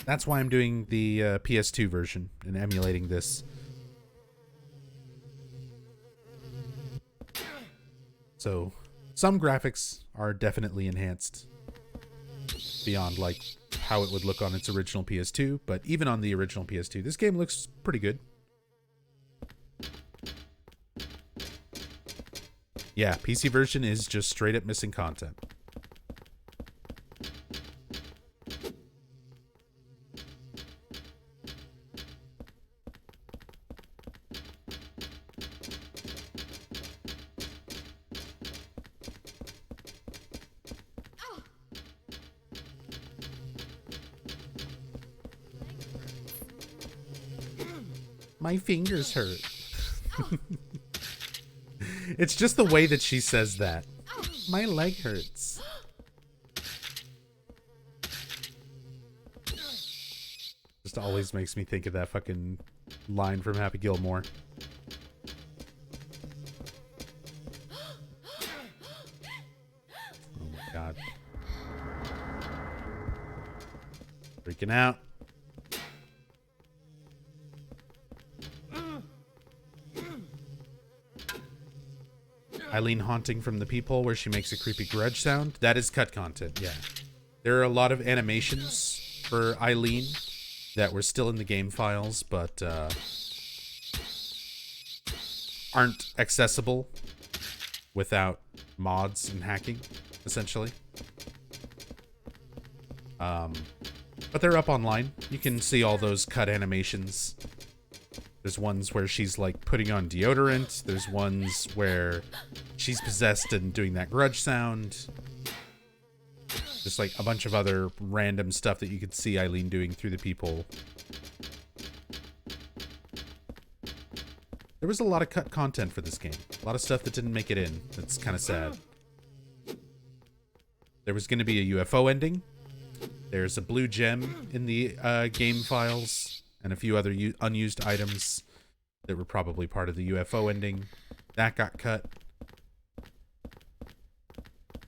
that's why I'm doing the PS2 version and emulating this. So some graphics are definitely enhanced beyond like how it would look on its original PS2, but even on the original PS2, this game looks pretty good. Yeah, PC version is just straight up missing content. My fingers hurt. It's just the way that she says that. My leg hurts. Just always makes me think of that fucking line from Happy Gilmore. Oh my god. Freaking out. Eileen haunting from the peephole where she makes a creepy grudge sound. That is cut content, yeah. There are a lot of animations for Eileen that were still in the game files, but aren't accessible without mods and hacking, essentially. But they're up online. You can see all those cut animations. There's ones where she's like putting on deodorant. There's ones where she's possessed and doing that grudge sound. Just like a bunch of other random stuff that you could see Eileen doing through the peephole. There was a lot of cut content for this game. A lot of stuff that didn't make it in. That's kind of sad. There was going to be a UFO ending. There's a blue gem in the game files. And a few other unused items that were probably part of the UFO ending. That got cut.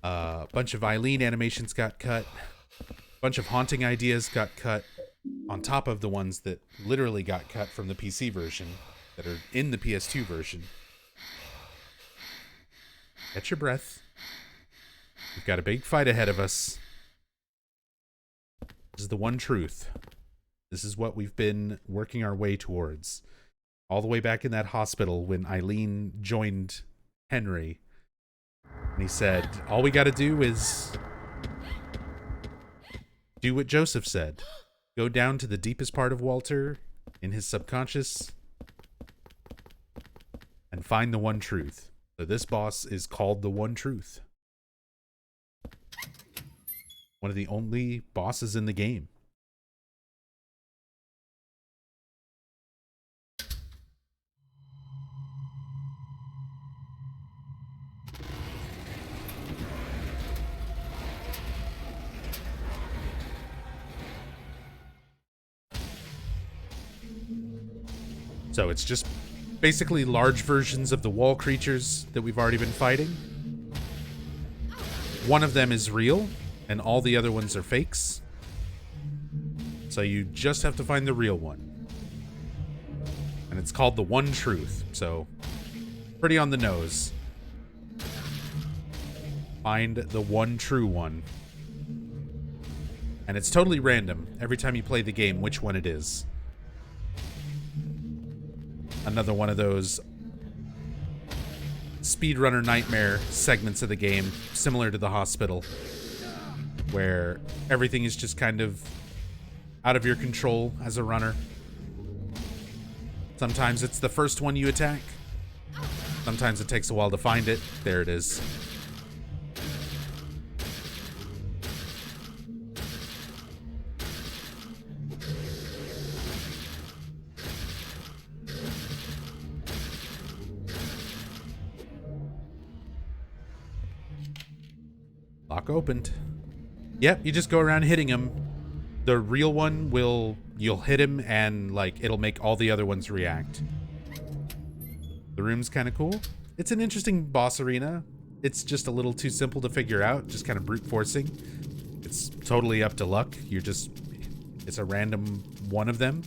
A bunch of Eileen animations got cut. A bunch of haunting ideas got cut. On top of the ones that literally got cut from the PC version. That are in the PS2 version. Catch your breath. We've got a big fight ahead of us. This is the one truth. This is what we've been working our way towards. All the way back in that hospital when Eileen joined Henry. And he said, all we got to do is do what Joseph said. Go down to the deepest part of Walter in his subconscious and find the one truth. So this boss is called the One Truth. One of the only bosses in the game. So it's just basically large versions of the wall creatures that we've already been fighting. One of them is real, and all the other ones are fakes. So you just have to find the real one. And it's called the One Truth, so pretty on the nose. Find the one true one. And it's totally random every time you play the game which one it is. Another one of those speedrunner nightmare segments of the game, similar to the hospital, where everything is just kind of out of your control as a runner. Sometimes it's the first one you attack. Sometimes it takes a while to find it. There it is. Lock opened. Yep, you just go around hitting him. The real one you'll hit him and like it'll make all the other ones react. The room's kind of cool. It's an interesting boss arena. It's just a little too simple to figure out, just kind of brute forcing. It's totally up to luck. It's a random one of them.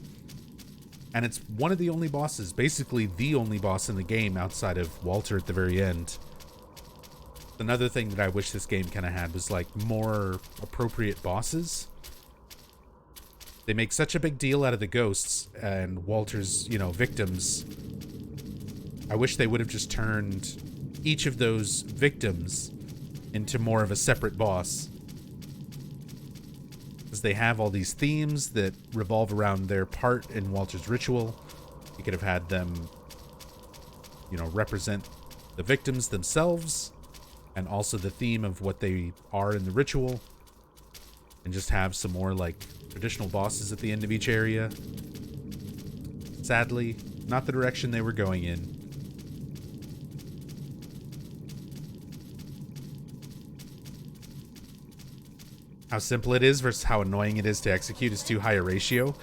And it's one of the only bosses, basically the only boss in the game outside of Walter at the very end. Another thing that I wish this game kind of had was like more appropriate bosses. They make such a big deal out of the ghosts and Walter's, victims. I wish they would have just turned each of those victims into more of a separate boss. Because they have all these themes that revolve around their part in Walter's ritual. You could have had them, represent the victims themselves. And also the theme of what they are in the ritual. And just have some more, like, traditional bosses at the end of each area. Sadly, not the direction they were going in. How simple it is versus how annoying it is to execute is too high a ratio.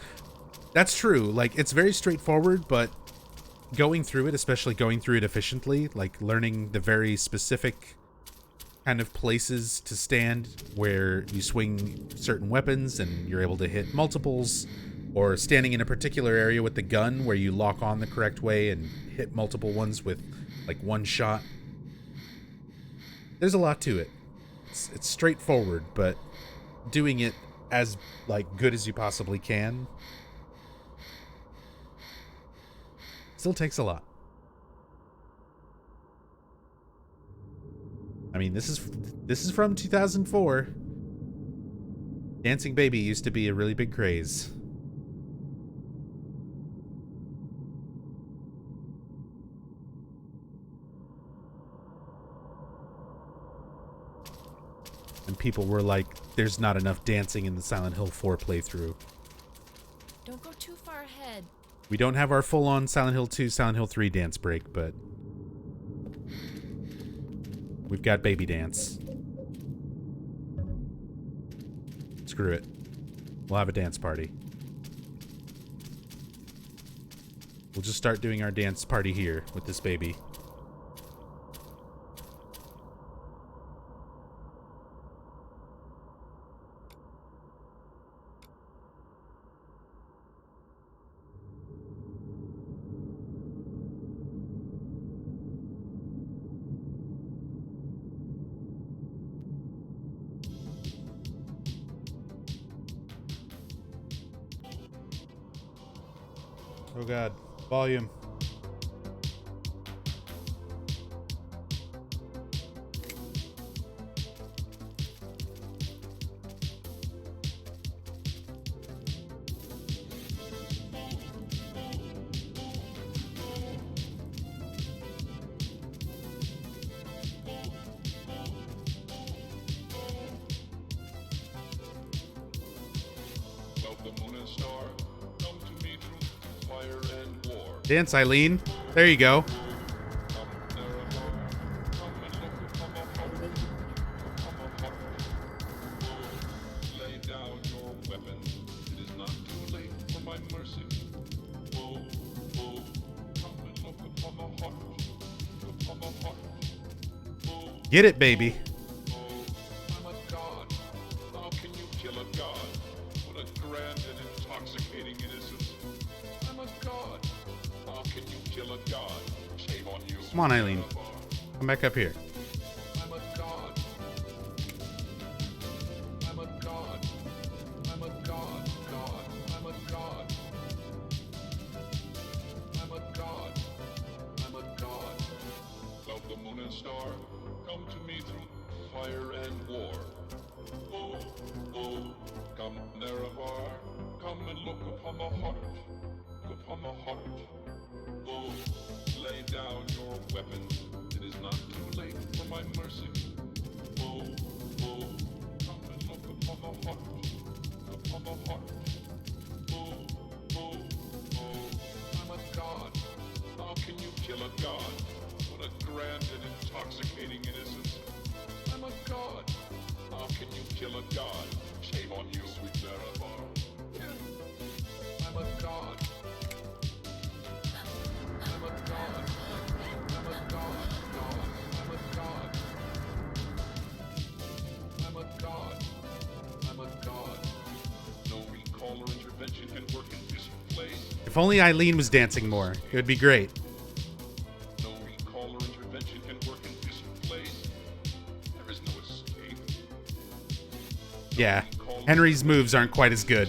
That's true. Like, it's very straightforward, but going through it, especially going through it efficiently, like learning the very specific kind of places to stand where you swing certain weapons and you're able to hit multiples, or standing in a particular area with the gun where you lock on the correct way and hit multiple ones with like one shot. There's a lot to it. It's straightforward, but doing it as like good as you possibly can still takes a lot. I mean, this is from 2004. Dancing Baby used to be a really big craze. And people were like, there's not enough dancing in the Silent Hill 4 playthrough. Don't go too far ahead. We don't have our full-on Silent Hill 2, Silent Hill 3 dance break, but we've got baby dance. Screw it. We'll have a dance party. We'll just start doing our dance party here with this baby. Oh god. Volume. Dance, Eileen. There you go. Get it, baby. Come on, Eileen. Come back up here. If only Eileen was dancing more, it would be great. Yeah, Henry's moves aren't quite as good.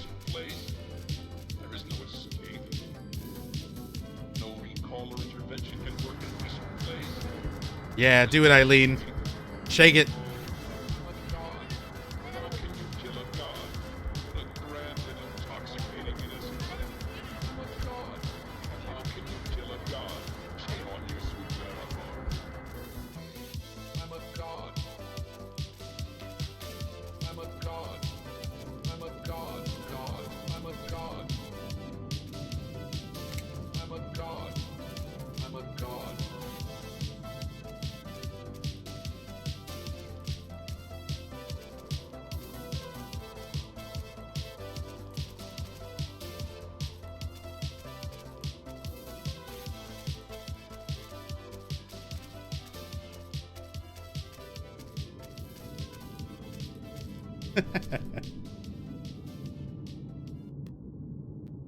Yeah, do it, Eileen. Shake it.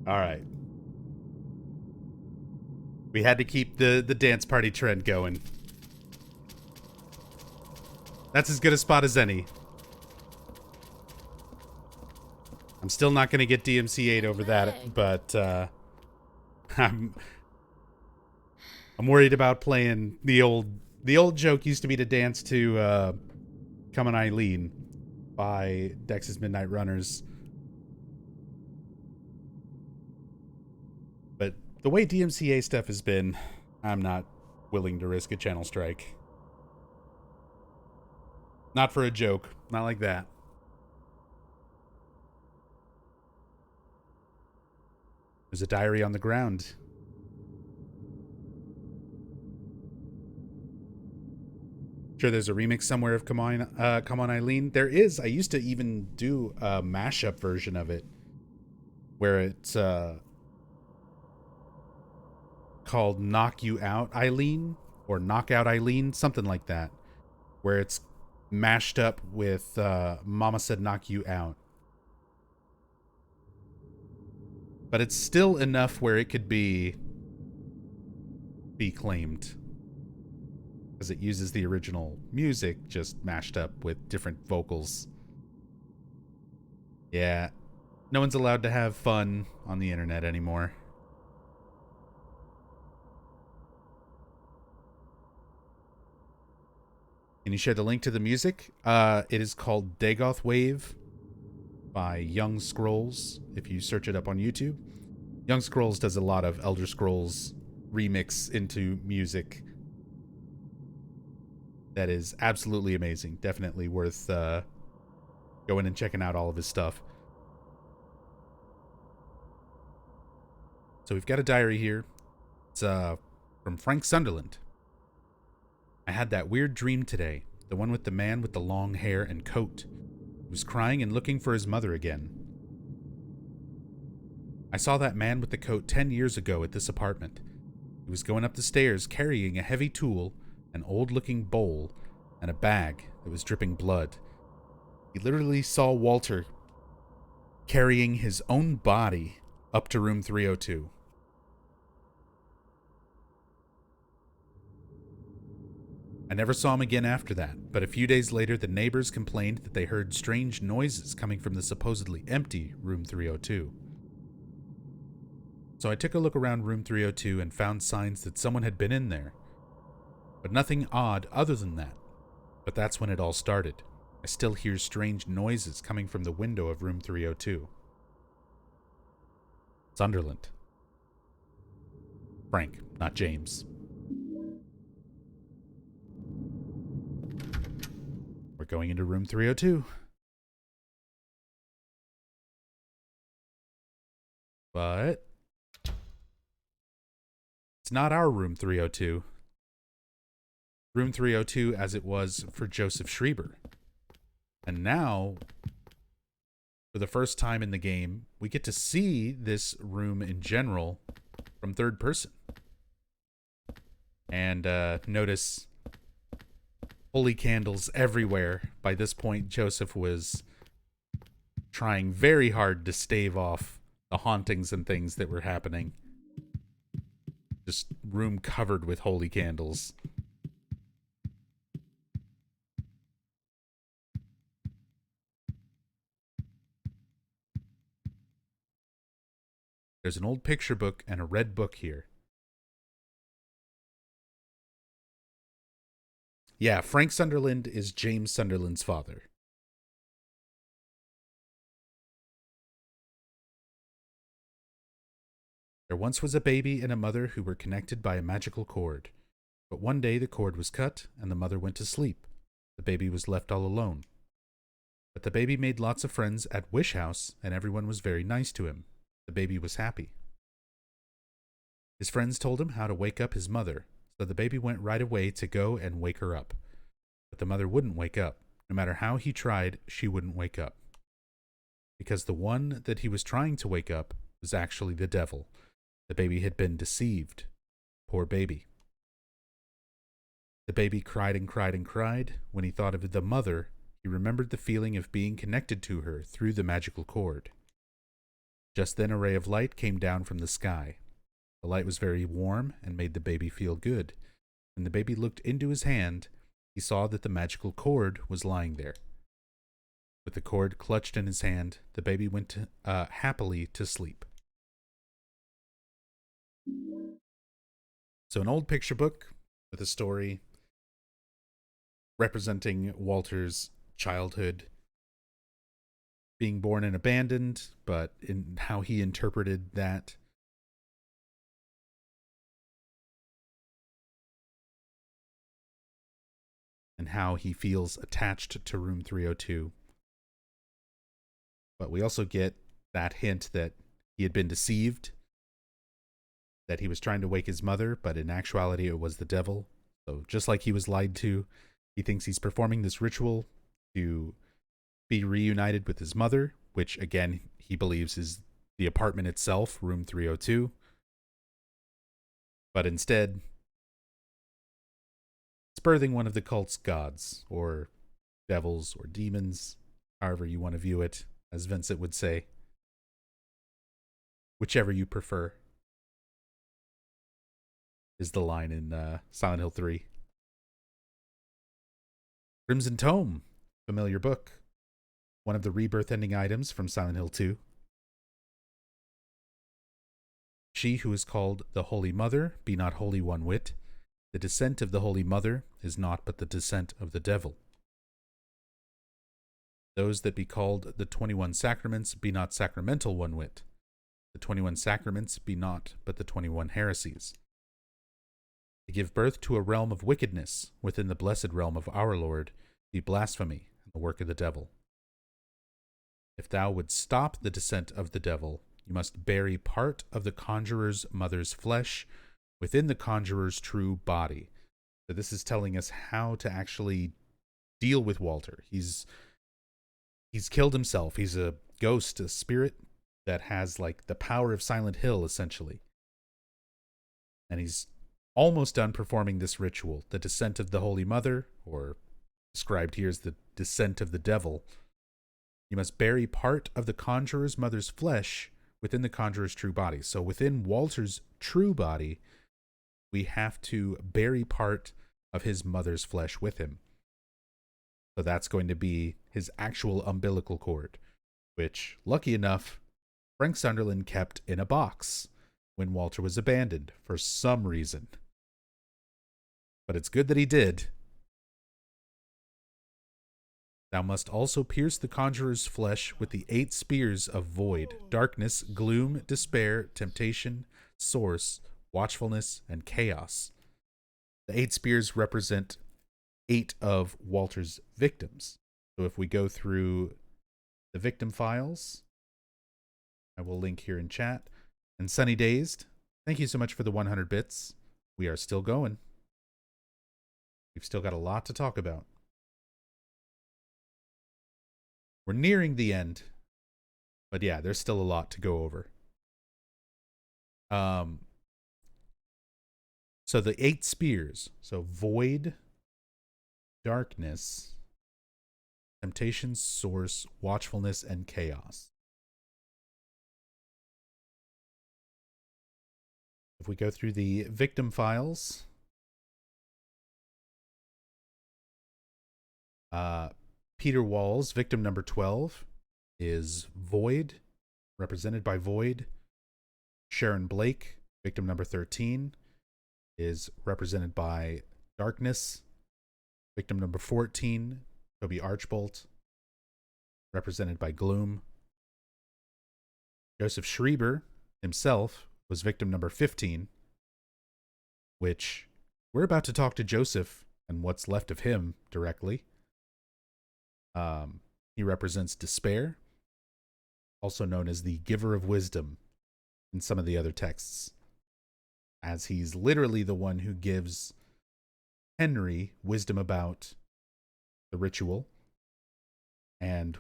All right. We had to keep the dance party trend going. That's as good a spot as any. I'm still not going to get DMC8 over that, but I'm worried about playing the old joke used to be to dance to Come On Eileen by Dex's Midnight Runners. But the way DMCA stuff has been, I'm not willing to risk a channel strike. Not for a joke. Not like that. There's a diary on the ground. Sure, there's a remix somewhere of Come On Eileen. There is. I used to even do a mashup version of it where it's called Knock You Out Eileen or Knockout Eileen, something like that, where it's mashed up with Mama Said Knock You Out. But it's still enough where it could be claimed, because it uses the original music just mashed up with different vocals. Yeah, no one's allowed to have fun on the internet anymore. Can you share the link to the music? It is called Dagoth Wave by Young Scrolls. If you search it up on YouTube, Young Scrolls does a lot of Elder Scrolls remix into music. That is absolutely amazing. Definitely worth going and checking out all of his stuff. So we've got a diary here. It's from Frank Sunderland. I had that weird dream today. The one with the man with the long hair and coat. He was crying and looking for his mother again. I saw that man with the coat 10 years ago at this apartment. He was going up the stairs carrying a heavy tool, an old-looking bowl, and a bag that was dripping blood. He literally saw Walter carrying his own body up to room 302. I never saw him again after that, but a few days later the neighbors complained that they heard strange noises coming from the supposedly empty room 302. So I took a look around room 302 and found signs that someone had been in there. But nothing odd other than that. But that's when it all started. I still hear strange noises coming from the window of room 302. Sunderland. Frank, not James. We're going into room 302. But it's not our room 302. Room 302 as it was for Joseph Schreiber. And now, for the first time in the game, we get to see this room in general from third person. And notice holy candles everywhere. By this point, Joseph was trying very hard to stave off the hauntings and things that were happening. Just room covered with holy candles. There's an old picture book and a red book here. Yeah, Frank Sunderland is James Sunderland's father. There once was a baby and a mother who were connected by a magical cord. But one day the cord was cut and the mother went to sleep. The baby was left all alone. But the baby made lots of friends at Wish House and everyone was very nice to him. The baby was happy. His friends told him how to wake up his mother, so the baby went right away to go and wake her up. But the mother wouldn't wake up. No matter how he tried, she wouldn't wake up. Because the one that he was trying to wake up was actually the devil. The baby had been deceived. Poor baby. The baby cried and cried and cried. When he thought of the mother, he remembered the feeling of being connected to her through the magical cord. Just then a ray of light came down from the sky. The light was very warm and made the baby feel good. When the baby looked into his hand, he saw that the magical cord was lying there. With the cord clutched in his hand, the baby went happily to sleep. So an old picture book with a story representing Walter's childhood, being born and abandoned, but in how he interpreted that. And how he feels attached to room 302. But we also get that hint that he had been deceived, that he was trying to wake his mother, but in actuality it was the devil. So just like he was lied to, he thinks he's performing this ritual to be reunited with his mother, which again he believes is the apartment itself, room 302. But instead, it's birthing one of the cult's gods, or devils, or demons, however you want to view it, as Vincent would say. Whichever you prefer, is the line in Silent Hill 3. Crimson Tome, familiar book. One of the rebirth ending items from Silent Hill 2. She who is called the Holy Mother, be not holy one whit. The descent of the Holy Mother is naught but the descent of the devil. Those that be called the 21 sacraments be not sacramental one whit. The 21 sacraments be naught but the 21 heresies. To give birth to a realm of wickedness within the blessed realm of our Lord be blasphemy and the work of the devil. If thou wouldst stop the descent of the devil, you must bury part of the conjurer's mother's flesh within the conjurer's true body. So this is telling us how to actually deal with Walter. He's killed himself. He's a ghost, a spirit that has like the power of Silent Hill, essentially. And he's almost done performing this ritual, the descent of the Holy Mother, or described here as the descent of the devil. You must bury part of the conjurer's mother's flesh within the conjurer's true body. So within Walter's true body, we have to bury part of his mother's flesh with him. So that's going to be his actual umbilical cord, which, lucky enough, Frank Sunderland kept in a box when Walter was abandoned for some reason. But it's good that he did. Thou must also pierce the conjurer's flesh with the 8 spears of void, darkness, gloom, despair, temptation, source, watchfulness, and chaos. The 8 spears represent 8 of Walter's victims. So if we go through the victim files, I will link here in chat. And Sunny Dazed, thank you so much for the 100 bits. We are still going. We've still got a lot to talk about. We're nearing the end. But yeah, there's still a lot to go over. So the 8 spears. So void, darkness, temptation, source, watchfulness, and chaos. If we go through the victim files, Peter Walls, victim number 12, is Void, represented by Void. Sharon Blake, victim number 13, is represented by Darkness. Victim number 14, Toby Archbold, represented by Gloom. Joseph Schreiber himself was victim number 15, which we're about to talk to Joseph and what's left of him directly. He represents despair, also known as the giver of wisdom in some of the other texts, as he's literally the one who gives Henry wisdom about the ritual, and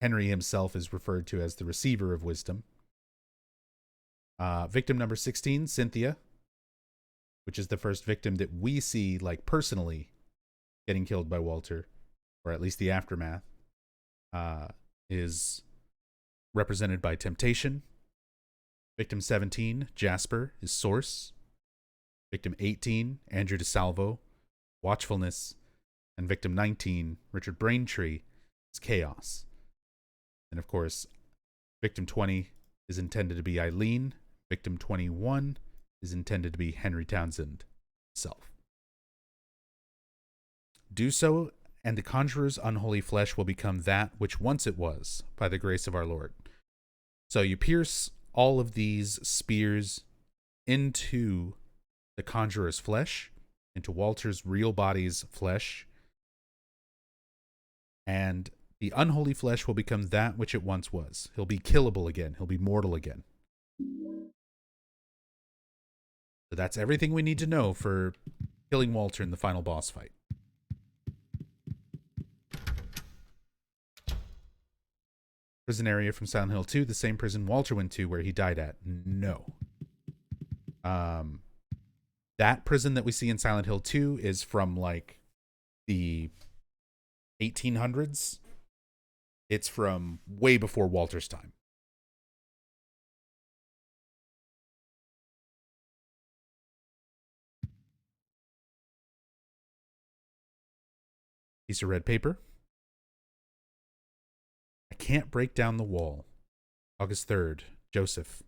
Henry himself is referred to as the receiver of wisdom. Victim number 16, Cynthia, which is the first victim that we see, like, personally getting killed by Walter, or at least the aftermath, is represented by temptation. Victim 17, Jasper, is source. Victim 18, Andrew DeSalvo, watchfulness. And victim 19, Richard Braintree, is chaos. And of course, victim 20 is intended to be Eileen. Victim 21 is intended to be Henry Townsend himself. Do so, and the conjurer's unholy flesh will become that which once it was, by the grace of our Lord. So you pierce all of these spears into the conjurer's flesh, into Walter's real body's flesh, and the unholy flesh will become that which it once was. He'll be killable again. He'll be mortal again. So that's everything we need to know for killing Walter in the final boss fight. Prison area from Silent Hill 2, the same prison Walter went to where he died at. No. That prison that we see in Silent Hill 2 is from, like, the 1800s. It's from way before Walter's time. Piece of red paper. I can't break down the wall. August 3rd, Joseph.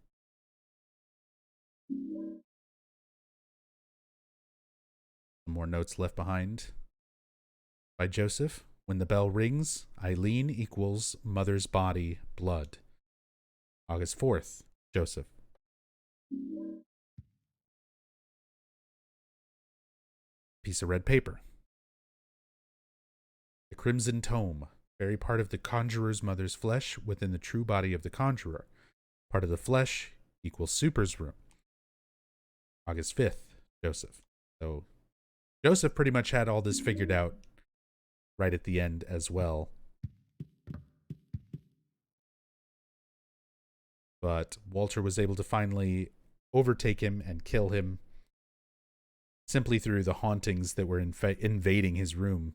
Some more notes left behind by Joseph. When the bell rings, Eileen equals mother's body, blood. August 4th, Joseph. Piece of red paper. The Crimson Tome. Very part of the conjurer's mother's flesh within the true body of the conjurer. Part of the flesh equals Super's room. August 5th, Joseph. So Joseph pretty much had all this figured out right at the end as well. But Walter was able to finally overtake him and kill him simply through the hauntings that were invading his room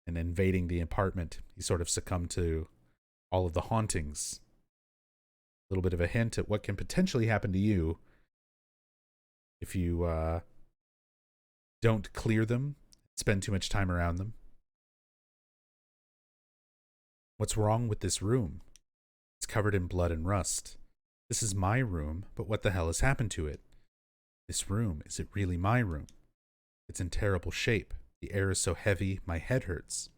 and invading the apartment. He sort of succumbed to all of the hauntings. A little bit of a hint at what can potentially happen to you if you don't clear them, spend too much time around them. What's wrong with this room? It's covered in blood and rust. This is my room, but what the hell has happened to it? This room, is it really my room? It's in terrible shape. The air is so heavy, my head hurts.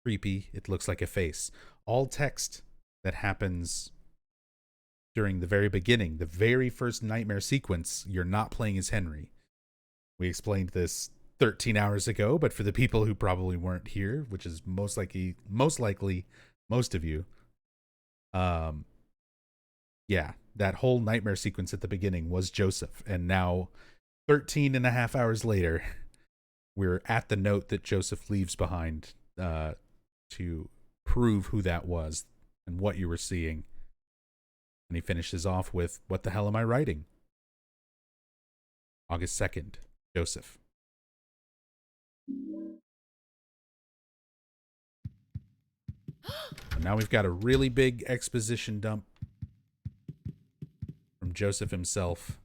Creepy, it looks like a face. All text that happens during the very beginning, the very first nightmare sequence, you're not playing as Henry. We explained this 13 hours ago, but for the people who probably weren't here, which is most likely most of you, yeah, that whole nightmare sequence at the beginning was Joseph. And now 13 and a half hours later, we're at the note that Joseph leaves behind to prove who that was and what you were seeing. And he finishes off with, "What the hell am I writing?" August 2nd, Joseph. And now we've got a really big exposition dump from Joseph himself.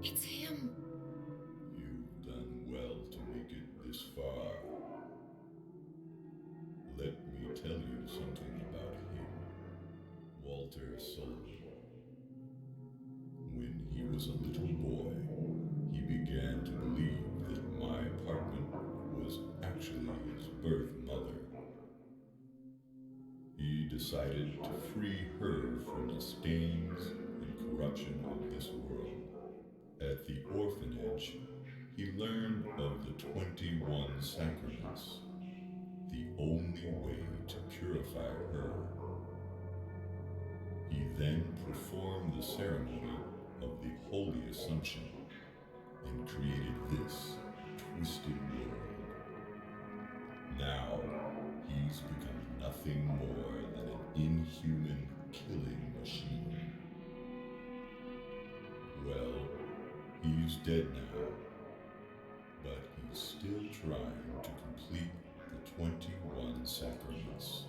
It's him. You've done well to make it this far. Let me tell you something about him, Walter Sullivan. When he was a little boy, he began to believe that my apartment was actually his birth mother. He decided to free her from the stains and corruption of this world. At the orphanage, he learned of the 21 sacraments, the only way to purify her. He then performed the ceremony of the Holy Assumption and created this twisted world. Now, he's become nothing more than an inhuman killing machine. Well, he's dead now, but he's still trying to complete the 21 sacraments.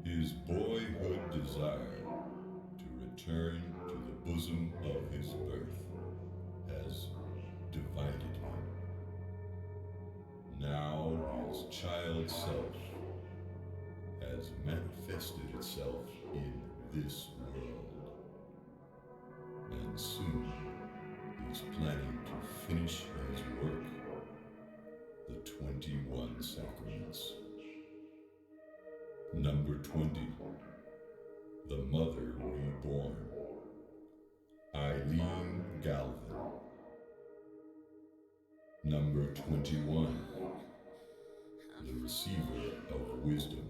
His boyhood desire to return to the bosom of his birth has divided him. Now his child self has manifested itself in this world, and soon he's planning to finish his work, the 21 sacraments. Number 20, the Mother Reborn, Eileen Galvin. Number 21, the Receiver of Wisdom,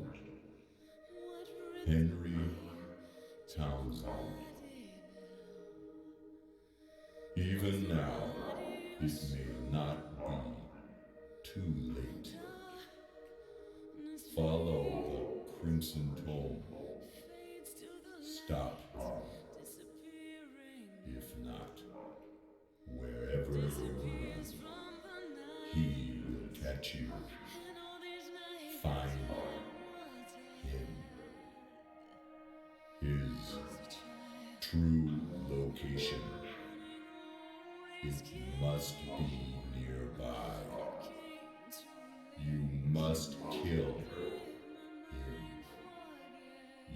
Henry Townsend. Even now, it may not be too late. Follow the Crimson Tome. Stop him. If not, wherever you run, he will catch you. his true location. It must be nearby. You must kill him.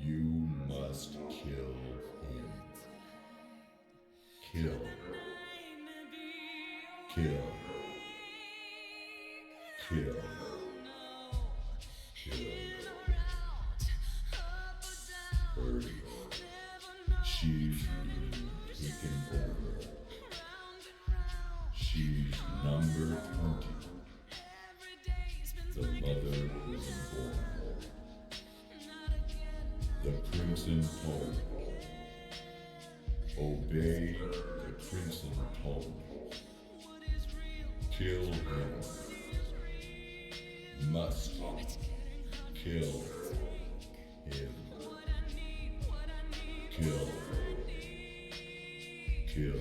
You must kill him. Kill. Kill. Kill. Kill. Hurry. She's being taken over. She's number 20. The mother isn't born. The Crimson Tome. Obey the Crimson Tome. Kill him. Must kill him. Kill. Kill. Kill.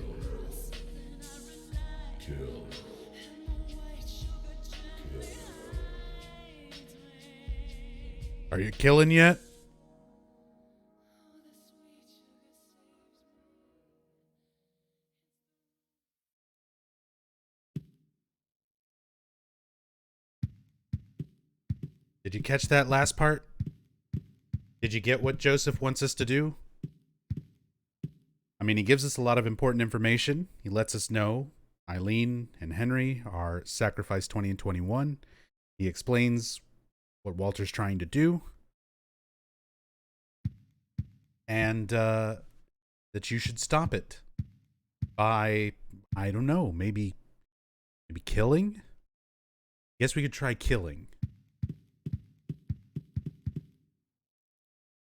Kill. Are you killing yet? Did you catch that last part? Did you get what Joseph wants us to do? I mean, he gives us a lot of important information. He lets us know Eileen and Henry are sacrificed 20 and 21. He explains what Walter's trying to do. And that you should stop it by, I don't know, maybe killing? Guess we could try killing.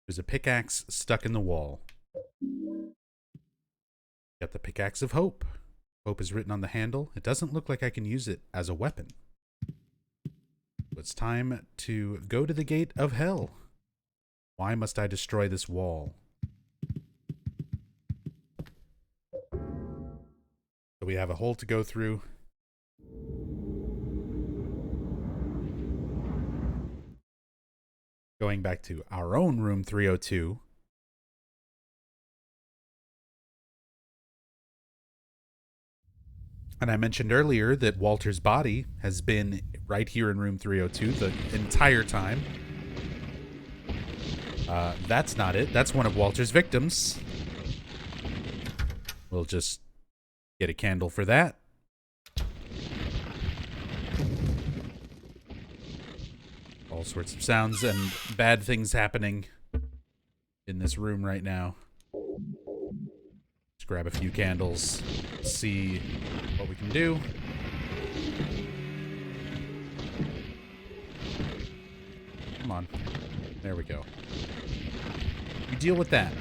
There's a pickaxe stuck in the wall. Got the Pickaxe of Hope. Hope is written on the handle. It doesn't look like I can use it as a weapon. It's time to go to the gate of hell. Why must I destroy this wall? So we have a hole to go through. Going back to our own room 302. And I mentioned earlier that Walter's body has been right here in room 302 the entire time. That's not it. That's one of Walter's victims. We'll just get a candle for that. All sorts of sounds and bad things happening in this room right now. Let's grab a few candles, see what we can do. Come on. There we go. We deal with that.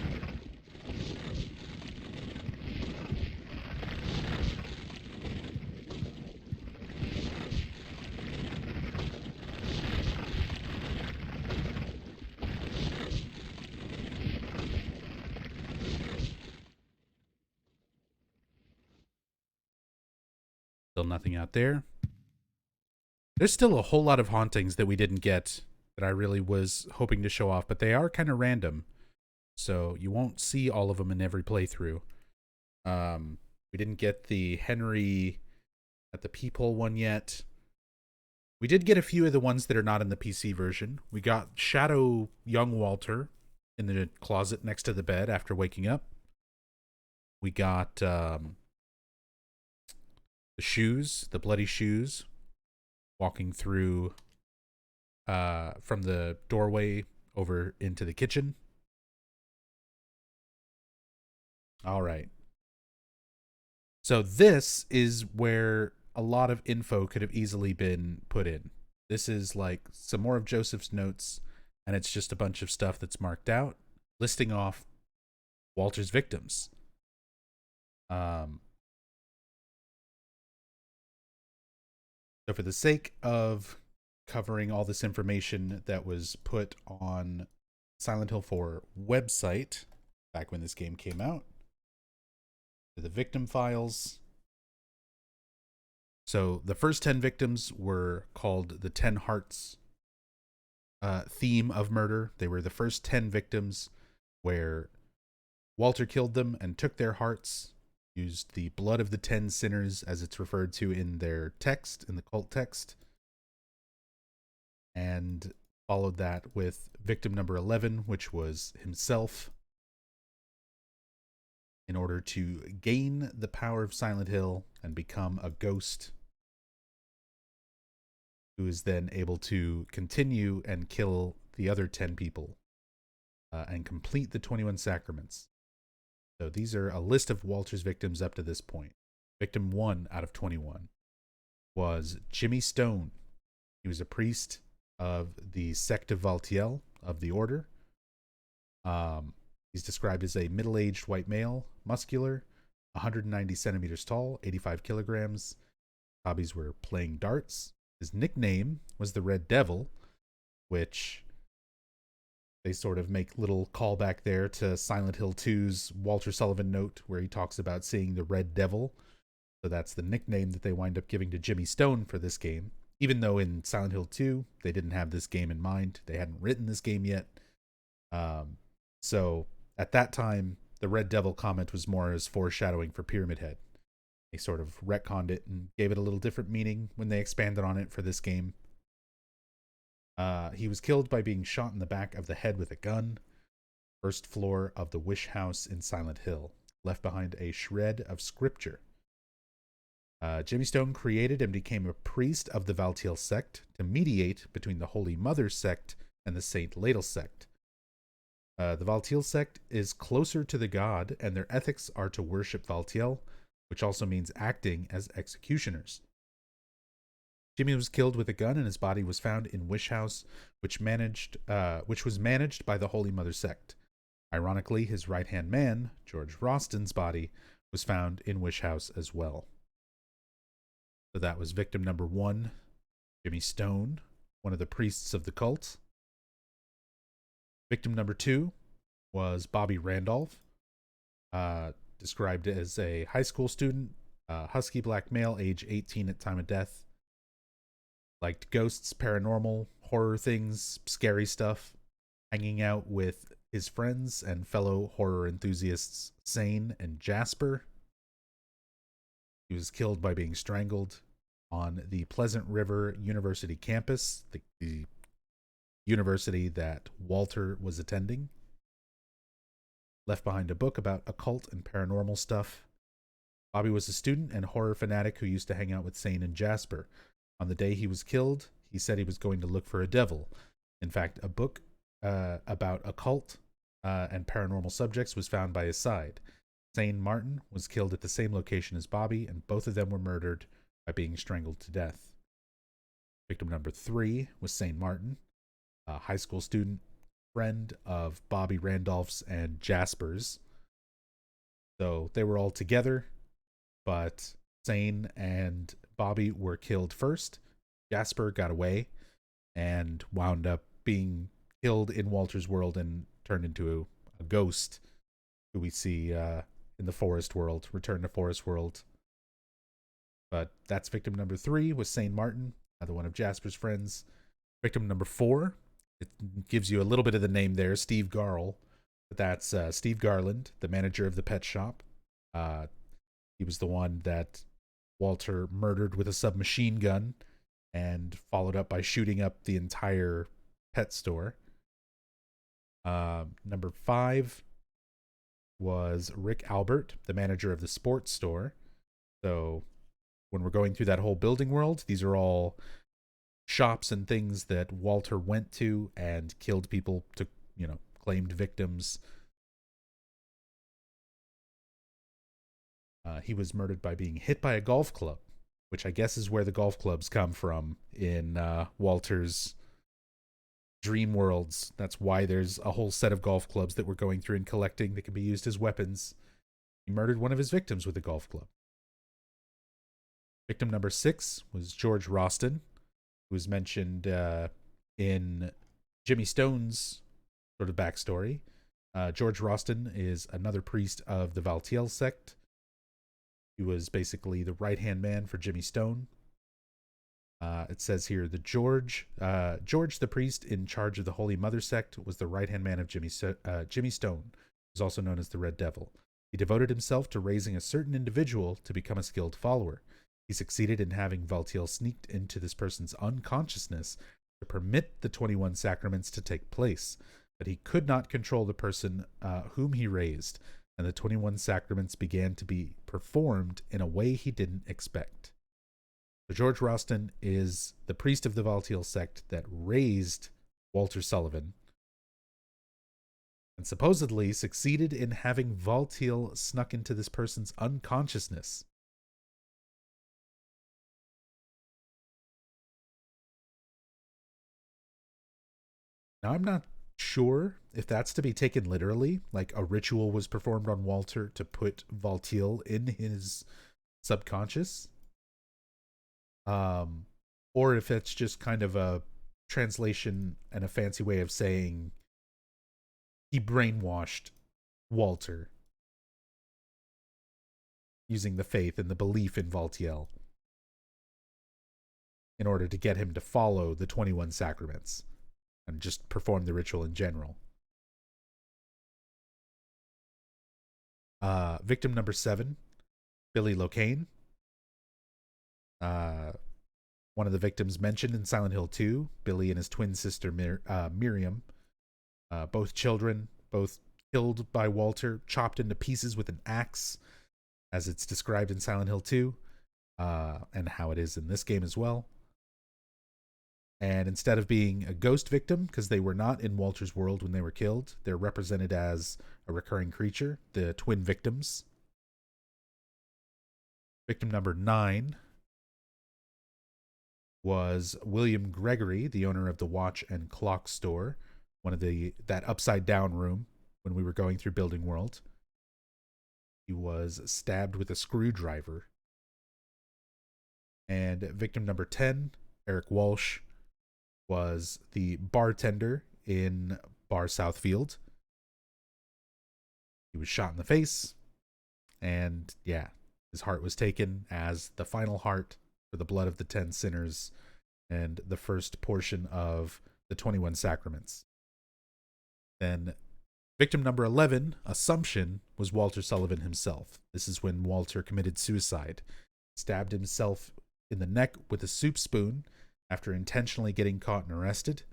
Still nothing out there. There's still a whole lot of hauntings that we didn't get that I really was hoping to show off, but they are kind of random. So you won't see all of them in every playthrough. We didn't get the Henry at the peephole one yet. We did get a few of the ones that are not in the PC version. We got Shadow Young Walter in the closet next to the bed after waking up. We got the shoes, the bloody shoes, walking through from the doorway over into the kitchen. All right. So this is where a lot of info could have easily been put in. This is like some more of Joseph's notes, and it's just a bunch of stuff that's marked out, listing off Walter's victims. So for the sake of covering all this information that was put on Silent Hill 4 website back when this game came out, the victim files. So the first 10 victims were called the 10 Hearts theme of murder. They were the first 10 victims where Walter killed them and took their hearts, used the blood of the 10 sinners as it's referred to in their text, in the cult text, and followed that with victim number 11, which was himself, in order to gain the power of Silent Hill and become a ghost who is then able to continue and kill the other 10 people and complete the 21 sacraments. So these are a list of Walter's victims up to this point. Victim 1 out of 21 was Jimmy Stone. He was a priest of the sect of Valtiel, of the order. He's described as a middle-aged white male, muscular, 190 centimeters tall, 85 kilograms. Hobbies were playing darts. His nickname was the Red Devil, which they sort of make little callback there to Silent Hill 2's Walter Sullivan note, where he talks about seeing the Red Devil. So that's the nickname that they wind up giving to Jimmy Stone for this game. Even though in Silent Hill 2, they didn't have this game in mind. They hadn't written this game yet. So at that time, the Red Devil comment was more as foreshadowing for Pyramid Head. They sort of retconned it and gave it a little different meaning when they expanded on it for this game. He was killed by being shot in the back of the head with a gun. First floor of the Wish House in Silent Hill. Left behind a shred of scripture. Jimmy Stone created and became a priest of the Valtiel sect to mediate between the Holy Mother sect and the Saint Ladle sect. The Valtiel sect is closer to the god, and their ethics are to worship Valtiel, which also means acting as executioners. Jimmy was killed with a gun, and his body was found in Wish House, which was managed by the Holy Mother sect. Ironically, his right-hand man, George Roston's body, was found in Wish House as well. So that was victim number 1, Jimmy Stone, one of the priests of the cult. Victim number 2 was Bobby Randolph, described as a high school student, husky black male, age 18 at time of death. Liked ghosts, paranormal, horror things, scary stuff, hanging out with his friends and fellow horror enthusiasts Sane and Jasper. He was killed by being strangled on the Pleasant River University campus, the university that Walter was attending. Left behind a book about occult and paranormal stuff. Bobby was a student and horror fanatic who used to hang out with Sane and Jasper. On the day he was killed, he said he was going to look for a devil. In fact, a book about occult and paranormal subjects was found by his side. Sane Martin was killed at the same location as Bobby, and both of them were murdered by being strangled to death. Victim number 3 was Sane Martin, a high school student, friend of Bobby Randolph's and Jasper's. So they were all together, but Sane and Bobby were killed first. Jasper got away and wound up being killed in Walter's world and turned into a ghost who we see in the Forest World, Return to Forest World. But that's victim number 3 was Sane Martin, another one of Jasper's friends. Victim number 4, it gives you a little bit of the name there, Steve Garl. But that's Steve Garland, the manager of the pet shop. He was the one that Walter murdered with a submachine gun and followed up by shooting up the entire pet store. Number 5 was Rick Albert, the manager of the sports store. So when we're going through that whole building world, these are all shops and things that Walter went to and killed people, to, claimed victims. He was murdered by being hit by a golf club, which I guess is where the golf clubs come from in Walter's dream worlds. That's why there's a whole set of golf clubs that we're going through and collecting that can be used as weapons. He murdered one of his victims with a golf club. Victim number 6 was George Roston, who was mentioned in Jimmy Stone's sort of backstory. George Roston is another priest of the Valtiel sect. He was basically the right-hand man for Jimmy Stone. It says here George the priest in charge of the Holy Mother sect was the right hand man of Jimmy Stone, who's also known as the Red Devil. He devoted himself to raising a certain individual to become a skilled follower. He succeeded in having Valtiel sneaked into this person's unconsciousness to permit the 21 sacraments to take place, but he could not control the person whom he raised, and the 21 sacraments began to be performed in a way he didn't expect. So George Roston is the priest of the Valtiel sect that raised Walter Sullivan, and supposedly succeeded in having Valtiel snuck into this person's unconsciousness. Now, I'm not sure if that's to be taken literally, like a ritual was performed on Walter to put Valtiel in his subconscious. Or if it's just kind of a translation and a fancy way of saying he brainwashed Walter using the faith and the belief in Valtiel in order to get him to follow the 21 sacraments and just perform the ritual in general. Victim number 7, Billy Locane. One of the victims mentioned in Silent Hill 2, Billy and his twin sister Miriam. Both children, both killed by Walter, chopped into pieces with an axe, as it's described in Silent Hill 2, and how it is in this game as well. And instead of being a ghost victim, because they were not in Walter's world when they were killed, they're represented as a recurring creature, the twin victims. Victim number 9 was William Gregory, the owner of the watch and clock store, that upside down room when we were going through Building World. He was stabbed with a screwdriver. And victim number 10, Eric Walsh, was the bartender in Bar Southfield. He was shot in the face, and yeah, his heart was taken as the final heart for the blood of the 10 sinners and the first portion of the 21 sacraments. Then victim number 11, Assumption, was Walter Sullivan himself. This is when Walter committed suicide. Stabbed himself in the neck with a soup spoon after intentionally getting caught and arrested.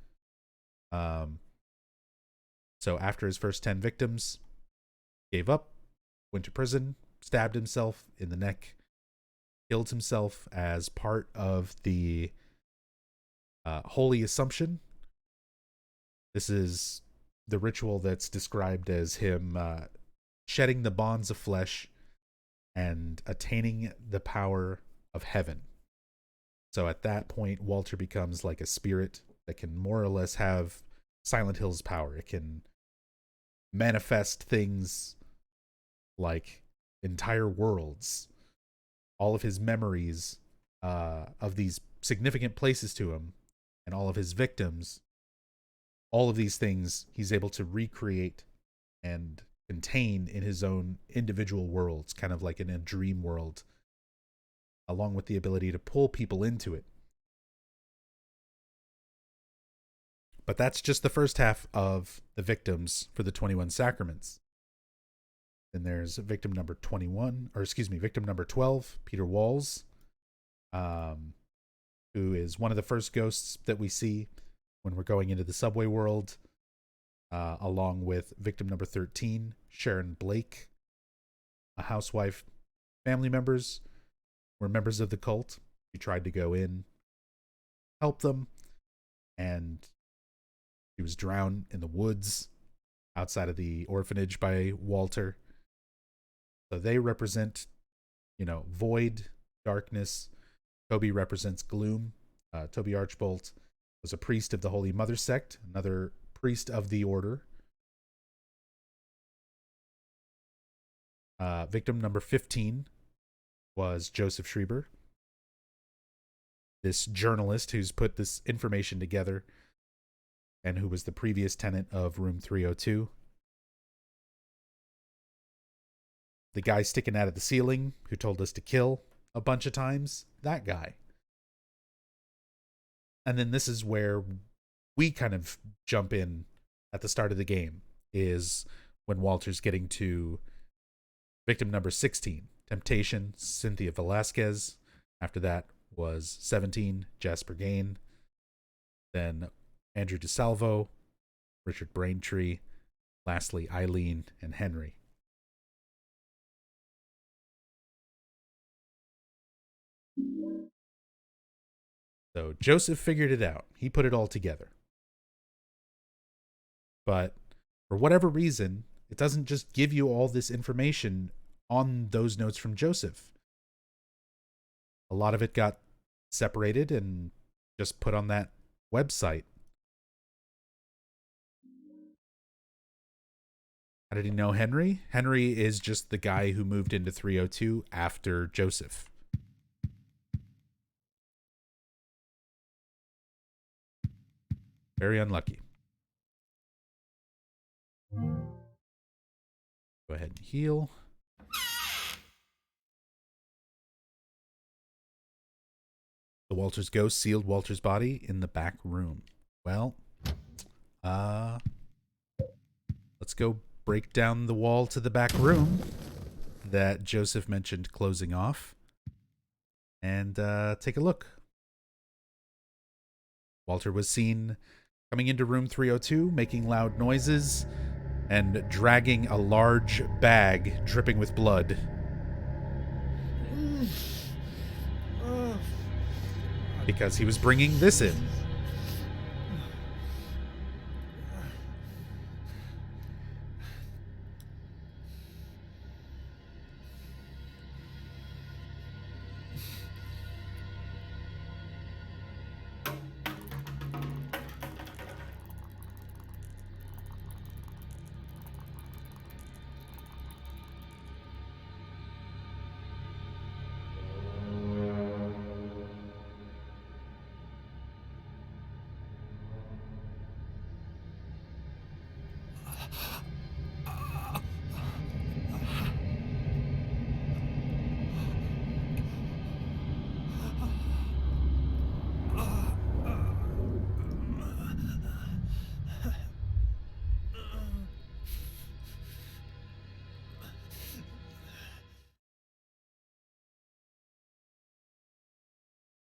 So after his first 10 victims, gave up, went to prison, stabbed himself in the neck, killed himself as part of the Holy Assumption. This is the ritual that's described as him shedding the bonds of flesh and attaining the power of heaven. So at that point, Walter becomes like a spirit that can more or less have Silent Hill's power. It can manifest things like entire worlds, all of his memories of these significant places to him, and all of his victims. All of these things he's able to recreate and contain in his own individual worlds, kind of like in a dream world, along with the ability to pull people into it. But that's just the first half of the victims for the 21 sacraments. Then there's victim number 12, Peter Walls, who is one of the first ghosts that we see when we're going into the subway world, along with victim number 13, Sharon Blake, a housewife. Family members were members of the cult. She tried to go in, help them, and she was drowned in the woods outside of the orphanage by Walter. So they represent, void, darkness. Toby represents gloom. Toby Archbold was a priest of the Holy Mother sect, another priest of the order. Victim number 15 was Joseph Schreiber, this journalist who's put this information together and who was the previous tenant of room 302. The guy sticking out of the ceiling who told us to kill a bunch of times, that guy. And then this is where we kind of jump in at the start of the game, is when Walter's getting to victim number 16, Temptation, Cynthia Velasquez. After that was 17, Jasper Gain. Then Andrew DeSalvo, Richard Braintree. Lastly, Eileen and Henry. So Joseph figured it out. He put it all together. But for whatever reason, it doesn't just give you all this information on those notes from Joseph. A lot of it got separated and just put on that website. How did he know Henry? Henry is just the guy who moved into 302 after Joseph. Very unlucky. Go ahead and heal. The Walters ghost sealed Walter's body in the back room. Well, let's go break down the wall to the back room that Joseph mentioned closing off and take a look. Walter was seen coming into room 302, making loud noises and dragging a large bag dripping with blood. Because he was bringing this in.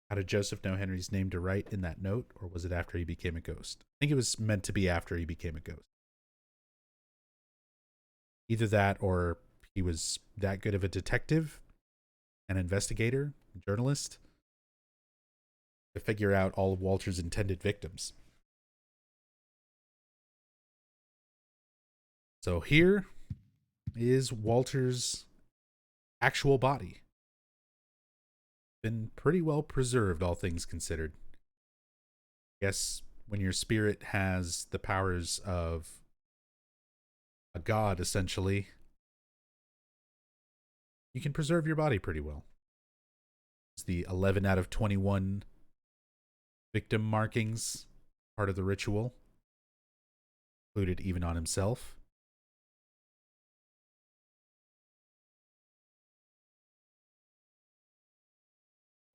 How did Joseph know Henry's name to write in that note, or was it after he became a ghost? I think it was meant to be after he became a ghost. Either that, or he was that good of a detective, an investigator, a journalist, to figure out all of Walter's intended victims. So here is Walter's actual body. Been pretty well preserved, all things considered. I guess when your spirit has the powers of a god, essentially, you can preserve your body pretty well. It's the 11 out of 21 victim markings, part of the ritual, included even on himself.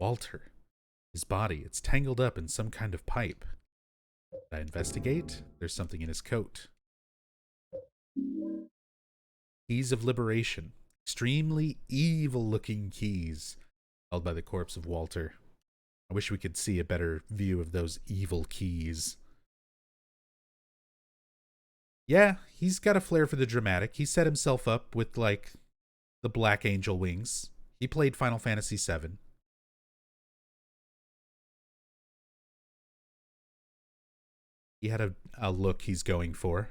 Walter, his body, it's tangled up in some kind of pipe. I investigate, there's something in his coat. Keys of liberation. Extremely evil-looking keys held by the corpse of Walter. I wish we could see a better view of those evil keys. Yeah, he's got a flair for the dramatic. He set himself up with, like, the Black Angel wings. He played Final Fantasy VII. He had a look he's going for.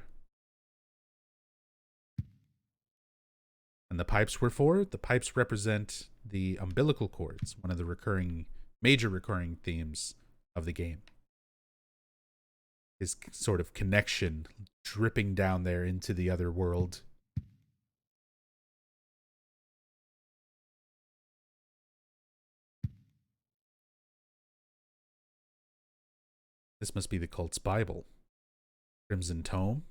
And the pipes were for? The pipes represent the umbilical cords, one of the major recurring themes of the game. His sort of connection dripping down there into the other world. This must be the cult's Bible. Crimson Tome.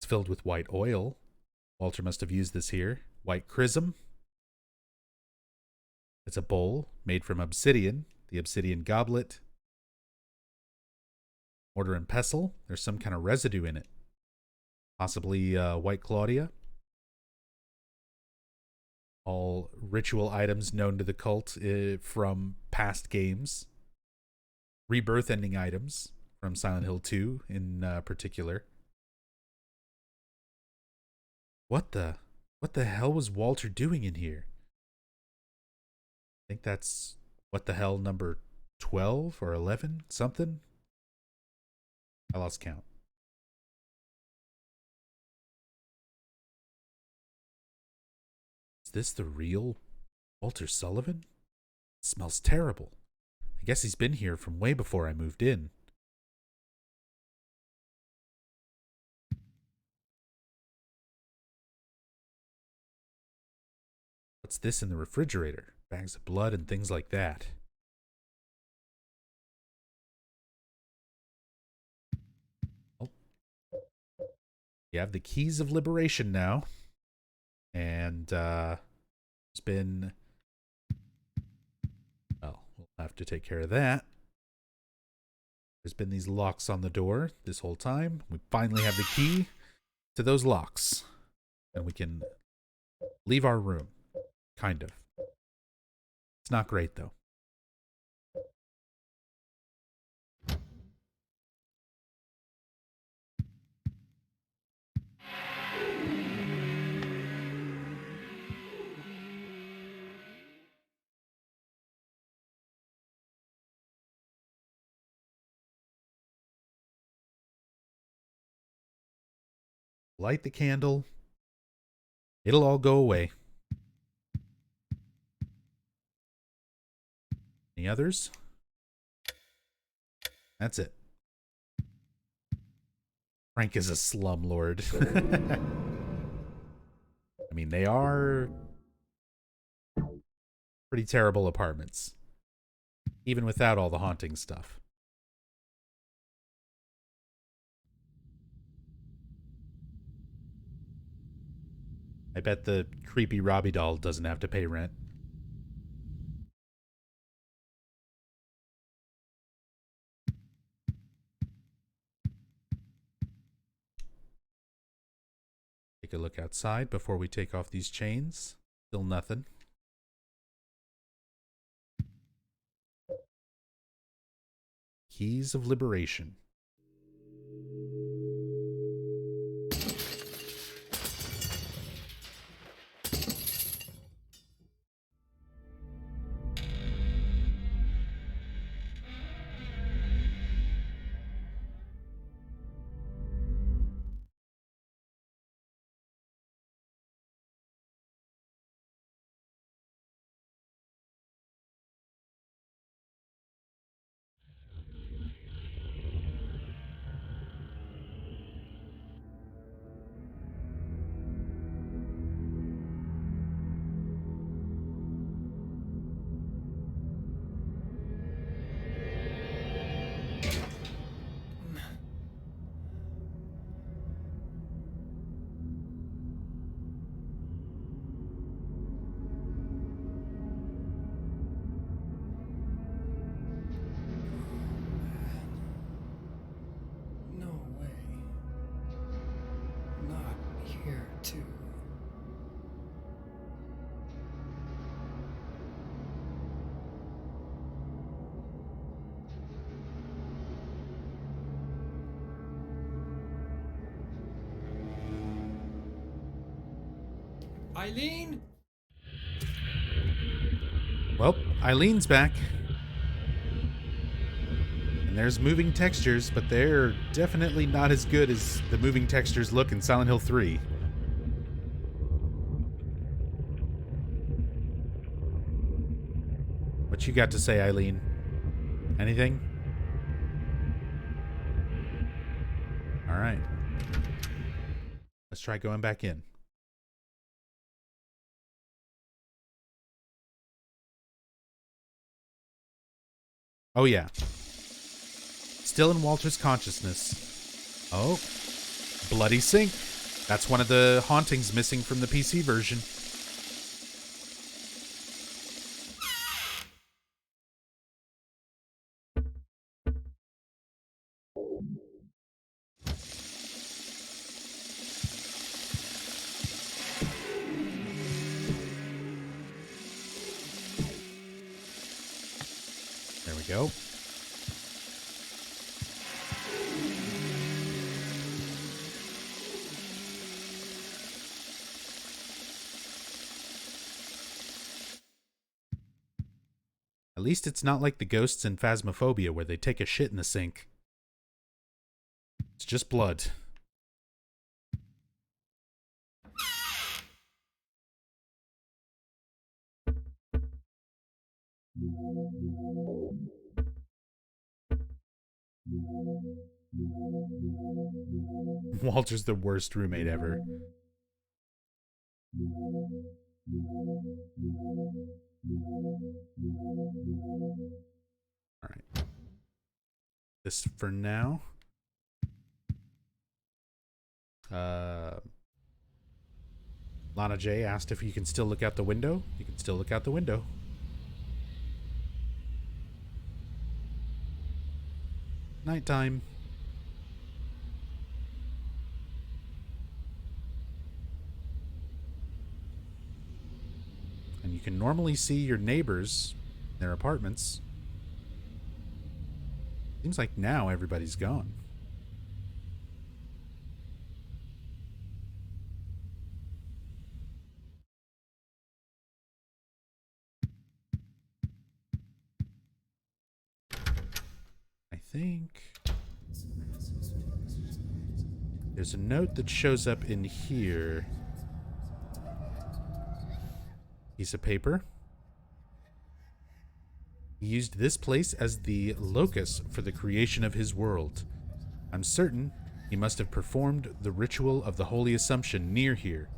It's filled with white oil. Walter must have used this here. White chrism. It's a bowl made from obsidian the obsidian goblet, mortar and pestle. There's some kind of residue in it. Possibly White Claudia. All ritual items known to the cult from past games. Rebirth ending items from Silent Hill 2 in particular. What the hell was Walter doing in here? I think that's what the hell number 12 or 11, something. I lost count. Is this the real Walter Sullivan? It smells terrible. I guess he's been here from way before I moved in. What's this in the refrigerator? Bags of blood and things like that. Oh. You have the keys of liberation now. And there's been... Well, we'll have to take care of that. There's been these locks on the door this whole time. We finally have the key to those locks. And we can leave our room. Kind of. It's not great, though. Light the candle. It'll all go away. Any others? That's it. Frank is a slumlord. I mean, they are pretty terrible apartments. Even without all the haunting stuff. I bet the creepy Robbie doll doesn't have to pay rent. Take a look outside before we take off these chains. Still nothing. Keys of liberation. Eileen? Well, Eileen's back. And there's moving textures, but they're definitely not as good as the moving textures look in Silent Hill 3. What you got to say, Eileen? Anything? All right. Let's try going back in. Oh, yeah. Still in Walter's consciousness. Oh. Bloody sink. That's one of the hauntings missing from the PC version. go. At least it's not like the ghosts in Phasmophobia where they take a shit in the sink. It's just blood. Walter's the worst roommate ever. Alright. This for now. Lana J asked if you can still look out the window. You can still look out the window. Nighttime. And you can normally see your neighbors in their apartments. Seems like now everybody's gone. I think there's a note that shows up in here. Piece of paper. He used this place as the locus for the creation of his world. I'm certain he must have performed the ritual of the Holy Assumption near here,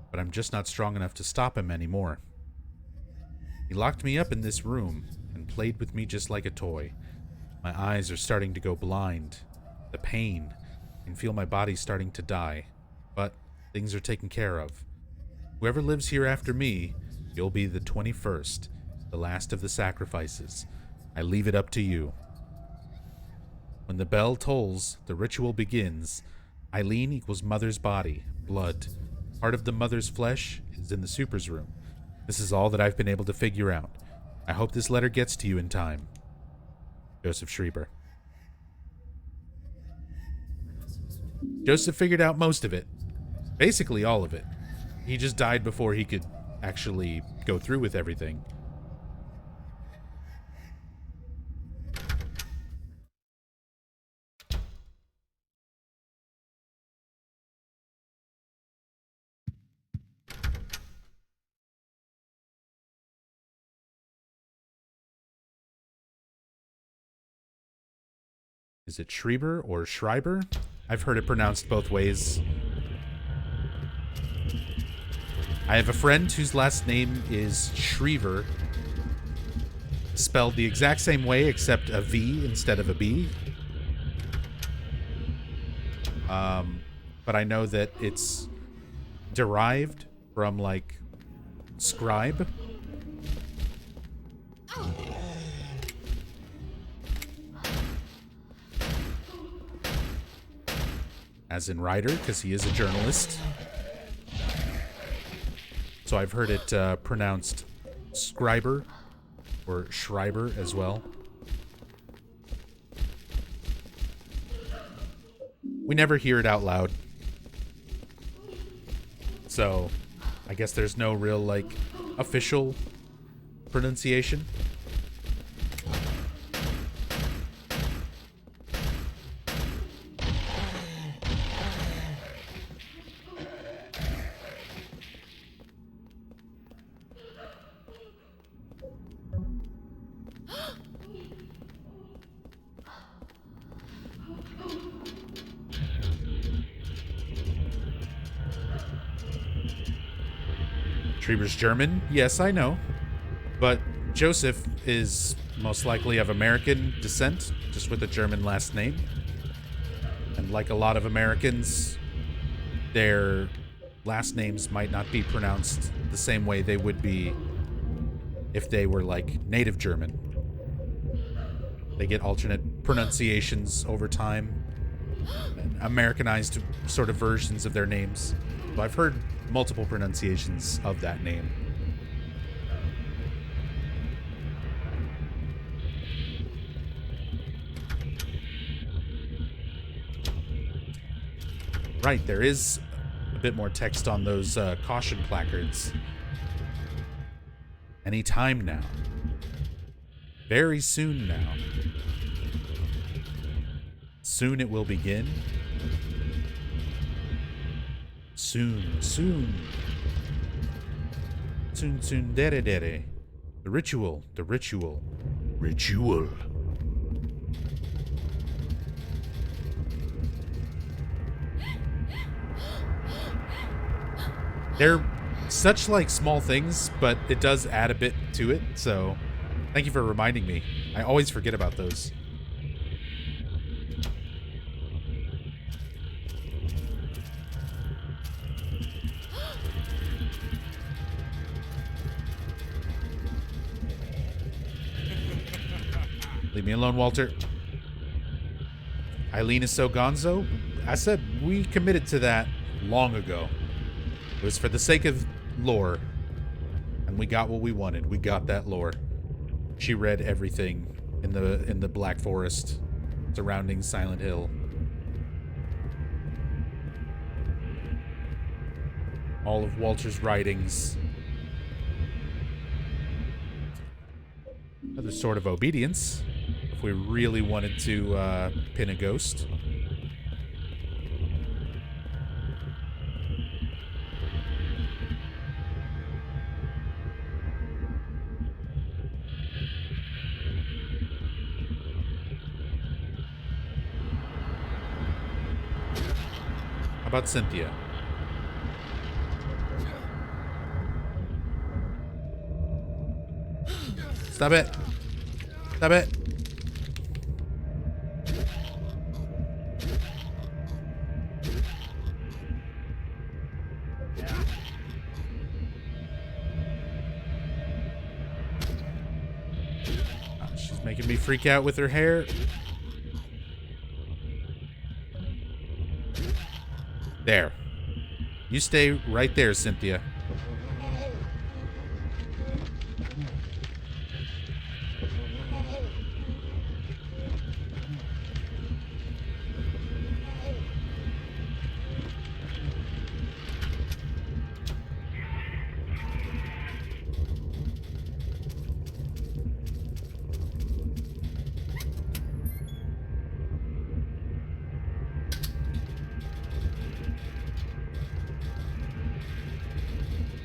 but I'm just not strong enough to stop him anymore. He locked me up in this room and played with me just like a toy. My eyes are starting to go blind. The pain. I can feel my body starting to die. But things are taken care of. Whoever lives here after me, you'll be the 21st, the last of the sacrifices. I leave it up to you. When the bell tolls, the ritual begins. Eileen equals mother's body, blood. Part of the mother's flesh is in the super's room. This is all that I've been able to figure out. I hope this letter gets to you in time. Joseph Schreiber. Joseph figured out most of it. Basically all of it. He just died before he could actually go through with everything. Is it Schreiber or Schreiber? I've heard it pronounced both ways. I have a friend whose last name is Shriver, spelled the exact same way except a V instead of a B. But I know that it's derived from, like, scribe. As in writer, because he is a journalist. So I've heard it pronounced scriber or Schreiber as well. We never hear it out loud. So I guess there's no real, like, official pronunciation. Schreiber's German? Yes, I know. But Joseph is most likely of American descent, just with a German last name. And like a lot of Americans, their last names might not be pronounced the same way they would be if they were, like, native German. They get alternate pronunciations over time, and Americanized sort of versions of their names. So I've heard multiple pronunciations of that name. Right, there is a bit more text on those caution placards. Any time now. Very soon now. Soon it will begin. Soon, soon. Soon, soon, dere, dere. The ritual, the ritual. Ritual. They're such like small things, but it does add a bit to it, so thank you for reminding me. I always forget about those. Leave me alone, Walter. Eileen is so gonzo? I said we committed to that long ago. It was for the sake of lore. And we got what we wanted. We got that lore. She read everything in the Black Forest surrounding Silent Hill. All of Walter's writings. Another sort of obedience. If we really wanted to pin a ghost. How about Cynthia? Stop it. Stop it. She's making me freak out with her hair. There. You stay right there, Cynthia.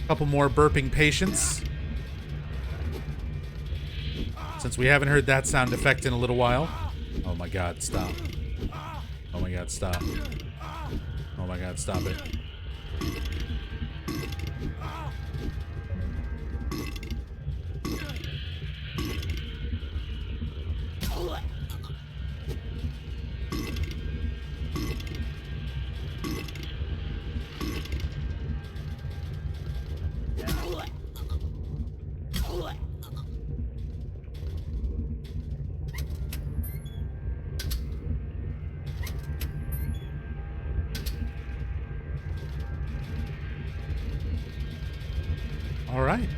Couple more burping patients. Since we haven't heard that sound effect in a little while. Oh my god, stop. Oh my god, stop. Oh my god, stop it. All right.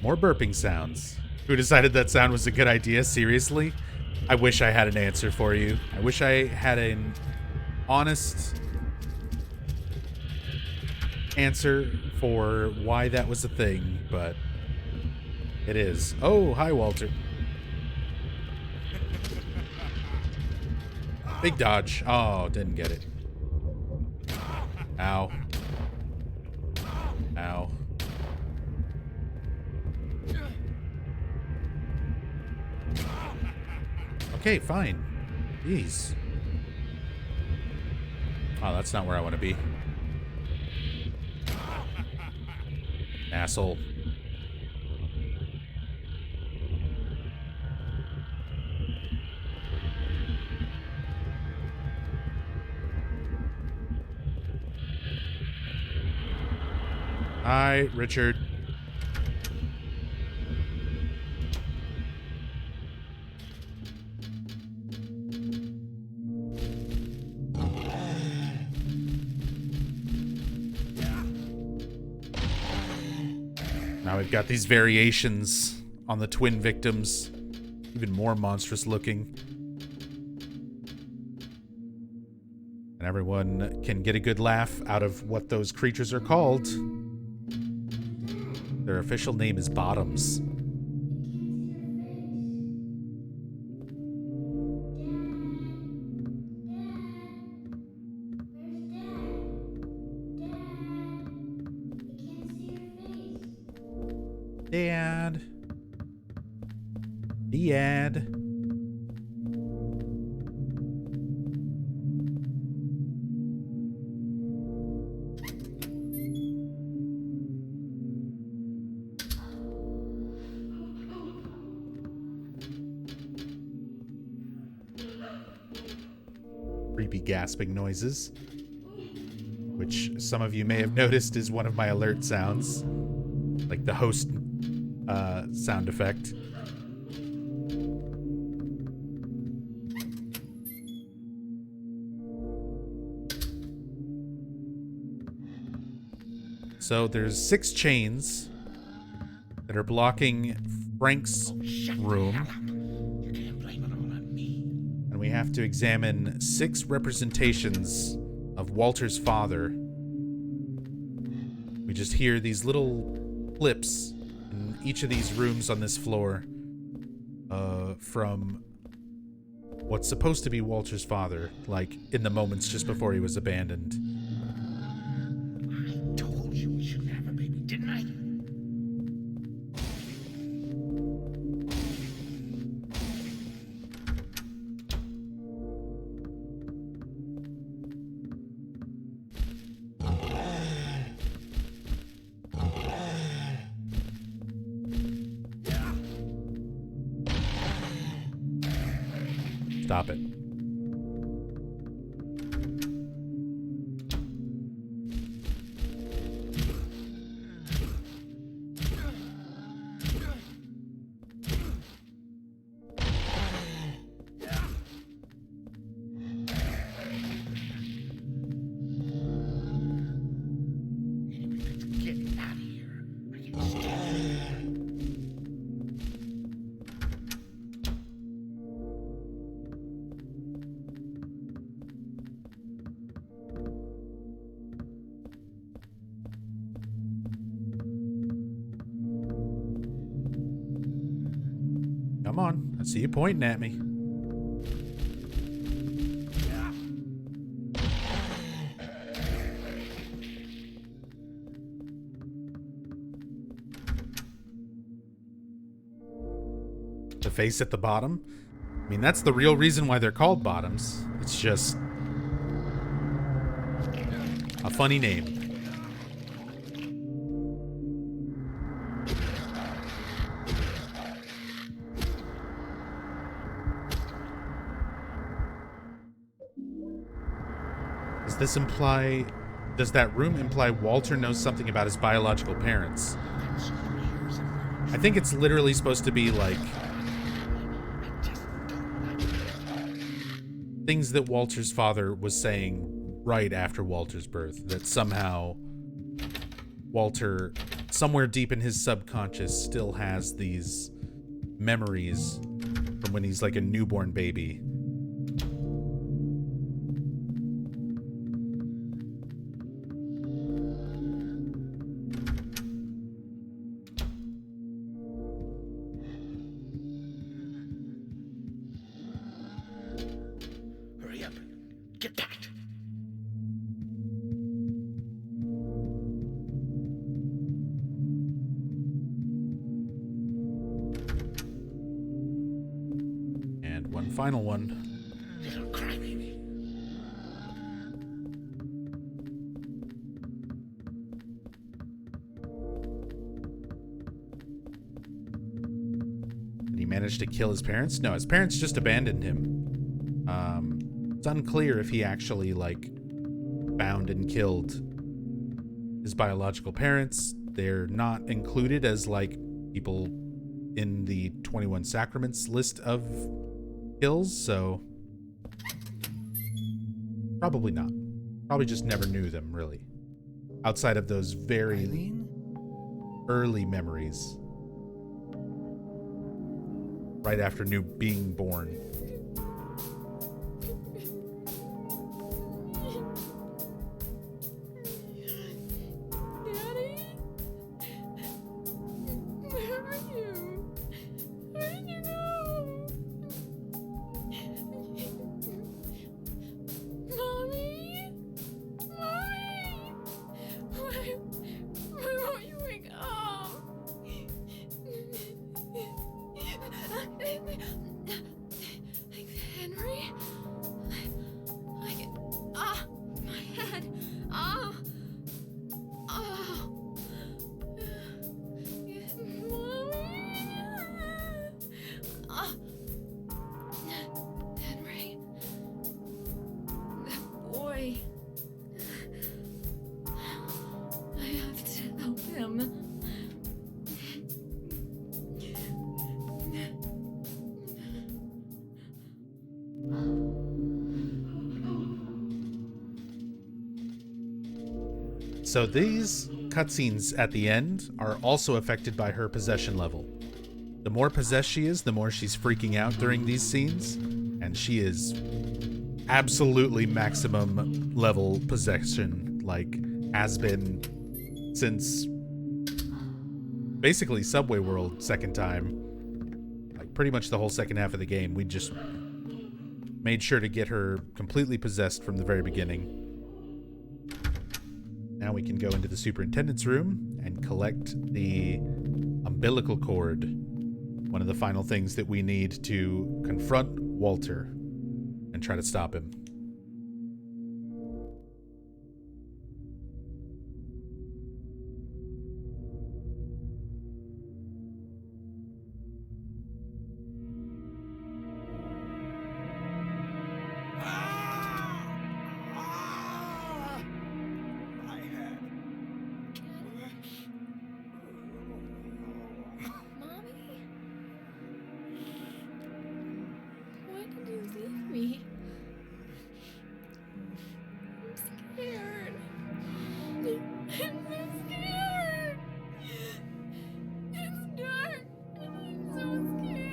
More burping sounds. Who decided that sound was a good idea? Seriously? I wish I had an answer for you. I wish I had an honest answer for why that was a thing, but it is. Oh, hi, Walter. Big dodge. Oh, didn't get it. Ow. Ow. Okay, fine. Jeez. Oh, that's not where I want to be. Asshole. Hi, Richard. Now we've got these variations on the twin victims. even more monstrous looking. And everyone can get a good laugh out of what those creatures are called. Their official name is Bottoms. Dad. Dad. Creepy gasping noises, which some of you may have noticed is one of my alert sounds, like the host sound effect. So there's 6 chains that are blocking Frank's room. And we have to examine 6 representations of Walter's father. We just hear these little clips in each of these rooms on this floor from what's supposed to be Walter's father, like in the moments just before he was abandoned. I told you we shouldn't have a baby, didn't I? Stop it. Get out of here. I can stand it. Come on, I see you pointing at me. The face at the bottom? I mean, that's the real reason why they're called Bottoms. It's just a funny name. Does that room imply Walter knows something about his biological parents? I think it's literally supposed to be like things that Walter's father was saying right after Walter's birth, that somehow Walter, somewhere deep in his subconscious, still has these memories from when he's like a newborn baby. Hurry up. Get that. And one final one. Little crybaby. Did he manage to kill his parents? No, his parents just abandoned him. It's unclear if he actually, like, found and killed his biological parents. They're not included as, like, people in the 21 Sacraments list of kills, so probably not. Probably just never knew them, really. Outside of those very Eileen? early memories. right after being born. Daddy? Where are you? Where did you go? Mommy? Mommy? Why won't you wake up? Henry? I get... my head. Mommy? Henry? That boy. I have to help him. So these cutscenes at the end are also affected by her possession level. The more possessed she is, the more she's freaking out during these scenes, and she is absolutely maximum level possession, like has been since basically Subway World second time. Like pretty much the whole second half of the game, we just made sure to get her completely possessed from the very beginning. Now we can go into the superintendent's room and collect the umbilical cord. One of the final things that we need to confront Walter and try to stop him. Mommy? Why did you leave me? I'm scared. I'm so scared. It's dark and I'm so scared.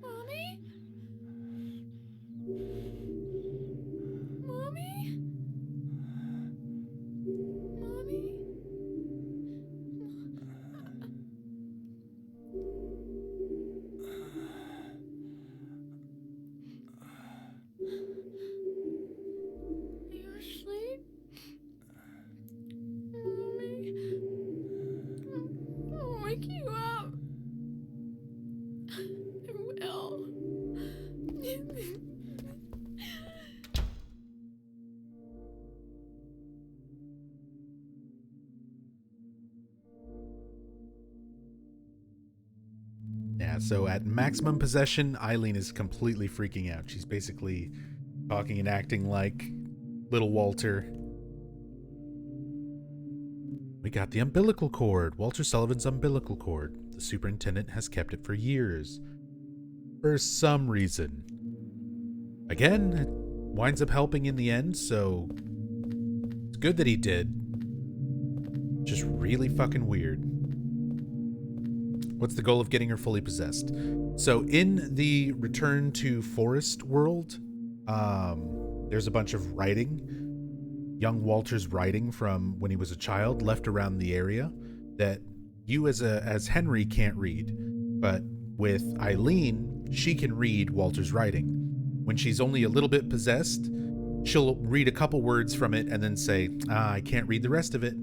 Mommy? Mommy? Mommy? Are you asleep? Mommy? I'll wake you up. I will. Yeah, so at maximum possession, Eileen is completely freaking out. She's basically talking and acting like little Walter. We got the umbilical cord, Walter Sullivan's umbilical cord. The superintendent has kept it for years. For some reason. Again, it winds up helping in the end, so it's good that he did. Just really fucking weird. What's the goal of getting her fully possessed? So in the Return to Forest world, there's a bunch of writing, young Walter's writing from when he was a child left around the area that you as Henry can't read. But with Eileen, she can read Walter's writing. When she's only a little bit possessed, she'll read a couple words from it and then say, I can't read the rest of it.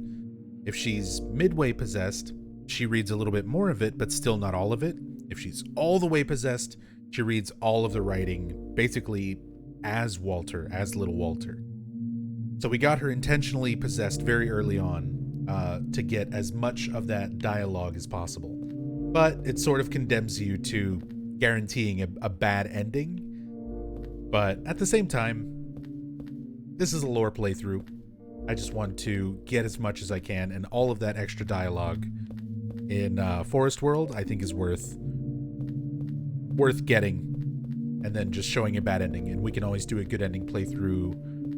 If she's midway possessed, she reads a little bit more of it, but still not all of it. If she's all the way possessed, she reads all of the writing, basically as Walter, as little Walter. So we got her intentionally possessed very early on to get as much of that dialogue as possible. But it sort of condemns you to guaranteeing a bad ending. But at the same time, this is a lore playthrough. I just want to get as much as I can, and all of that extra dialogue in Forest World, I think, is worth getting and then just showing a bad ending. And we can always do a good ending playthrough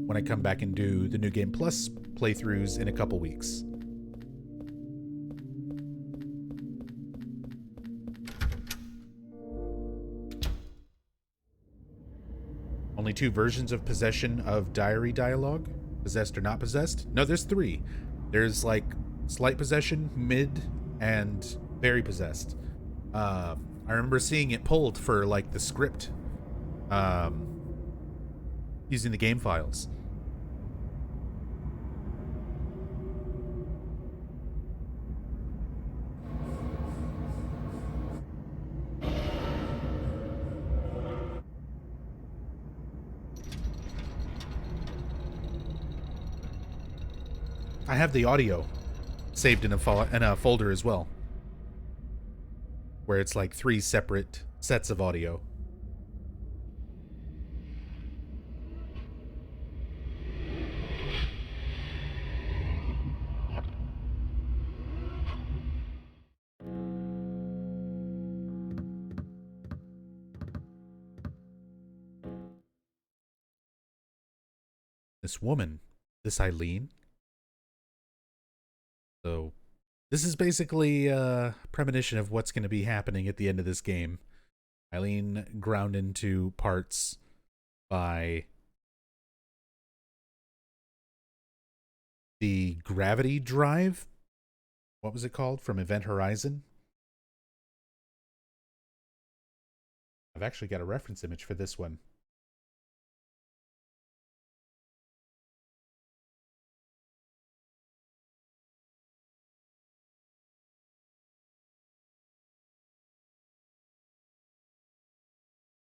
when I come back and do the New Game Plus playthroughs in a couple weeks. Only 2 versions of possession of diary dialogue. Possessed or not possessed? No, there's 3. There's like slight possession, mid, and very possessed. I remember seeing it pulled for like the script, using the game files. I have the audio saved in a folder as well, where it's like 3 separate sets of audio. This woman, this Eileen. So this is basically a premonition of what's going to be happening at the end of this game. Eileen ground into parts by the gravity drive. What was it called? From Event Horizon? I've actually got a reference image for this one.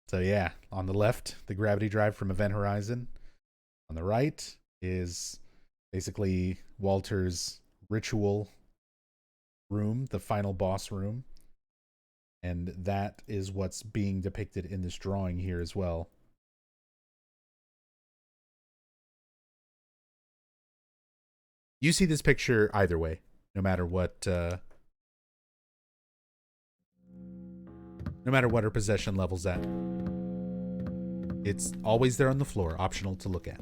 So yeah, on the left, the gravity drive from Event Horizon. On the right is basically Walter's ritual room, the final boss room. And that is what's being depicted in this drawing here as well. You see this picture either way, no matter what her possession level's at. It's always there on the floor, optional to look at.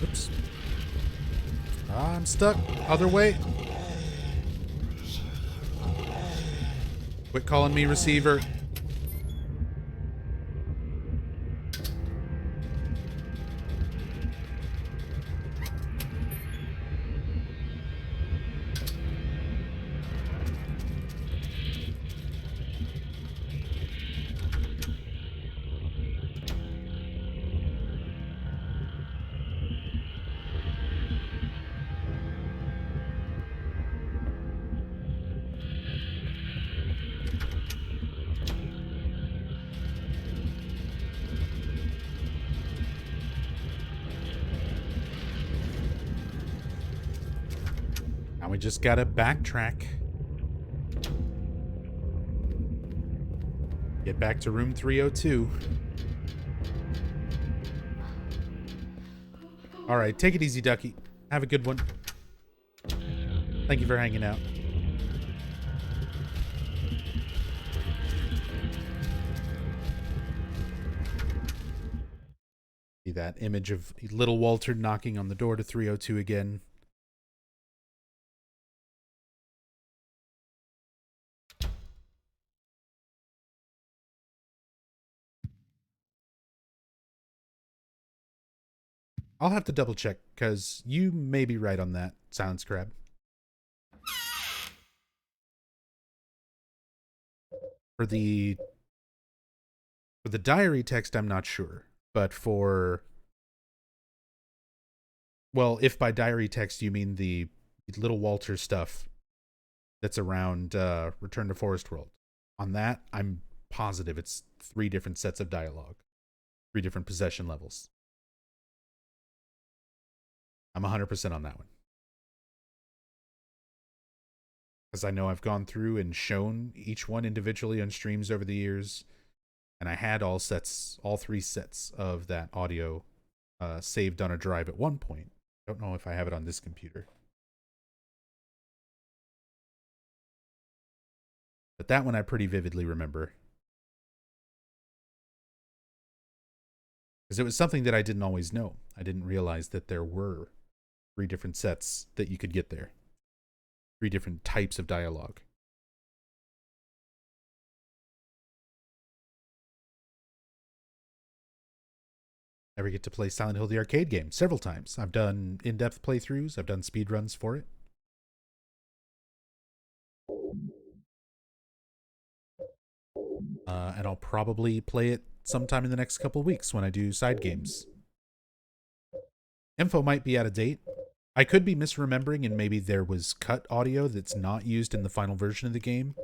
Oops. I'm stuck. Other way. Quit calling me receiver. We just gotta backtrack. Get back to room 302. Alright, take it easy, Ducky. Have a good one. Thank you for hanging out. See that image of little Walter knocking on the door to 302 again. I'll have to double check, because you may be right on that, Sounds Crab. For the diary text, I'm not sure. But for... Well, if by diary text you mean the little Walter stuff that's around Return to Forest World. On that, I'm positive it's 3 different sets of dialogue, 3 different possession levels. I'm 100% on that one. Because I know I've gone through and shown each one individually on streams over the years, and I had all 3 sets of that audio saved on a drive at one point. I don't know if I have it on this computer. But that one I pretty vividly remember. Because it was something that I didn't always know. I didn't realize that there were 3 different sets that you could get there. 3 different types of dialogue. Ever get to play Silent Hill the arcade game? Several times. I've done in-depth playthroughs. I've done speedruns for it. And I'll probably play it sometime in the next couple weeks when I do side games. Info might be out of date. I could be misremembering, and maybe there was cut audio that's not used in the final version of the game.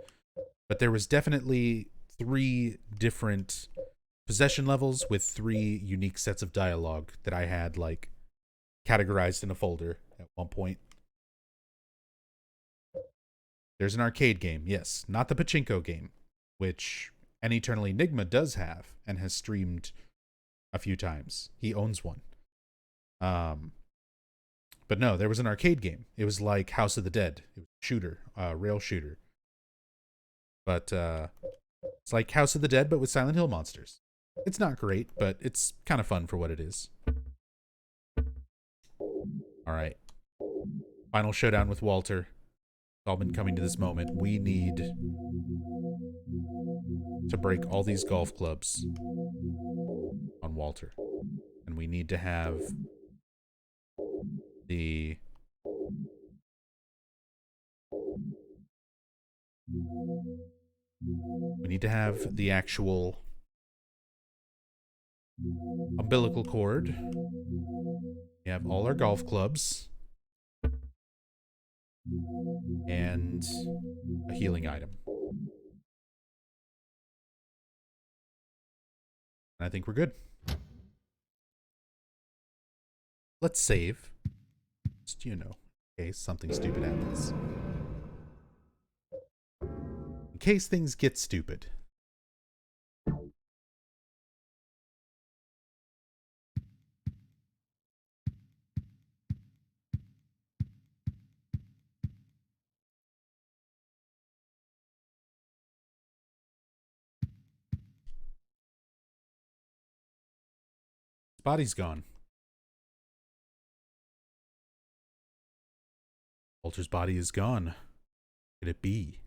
But there was definitely 3 different possession levels with 3 unique sets of dialogue that I had, like, categorized in a folder at one point. There's an arcade game, yes. Not the pachinko game, which An Eternal Enigma does have and has streamed a few times. He owns one. But no, there was an arcade game. It was like House of the Dead. It was a shooter, rail shooter. But it's like House of the Dead, but with Silent Hill monsters. It's not great, but it's kind of fun for what it is. All right. Final showdown with Walter. It's all been coming to this moment. We need to break all these golf clubs on Walter. And we need to have the actual umbilical cord. We have all our golf clubs and a healing item. And I think we're good. Let's save. Just, you know, in case something stupid happens. In case things get stupid. His body's gone. Walter's body is gone. What could it be?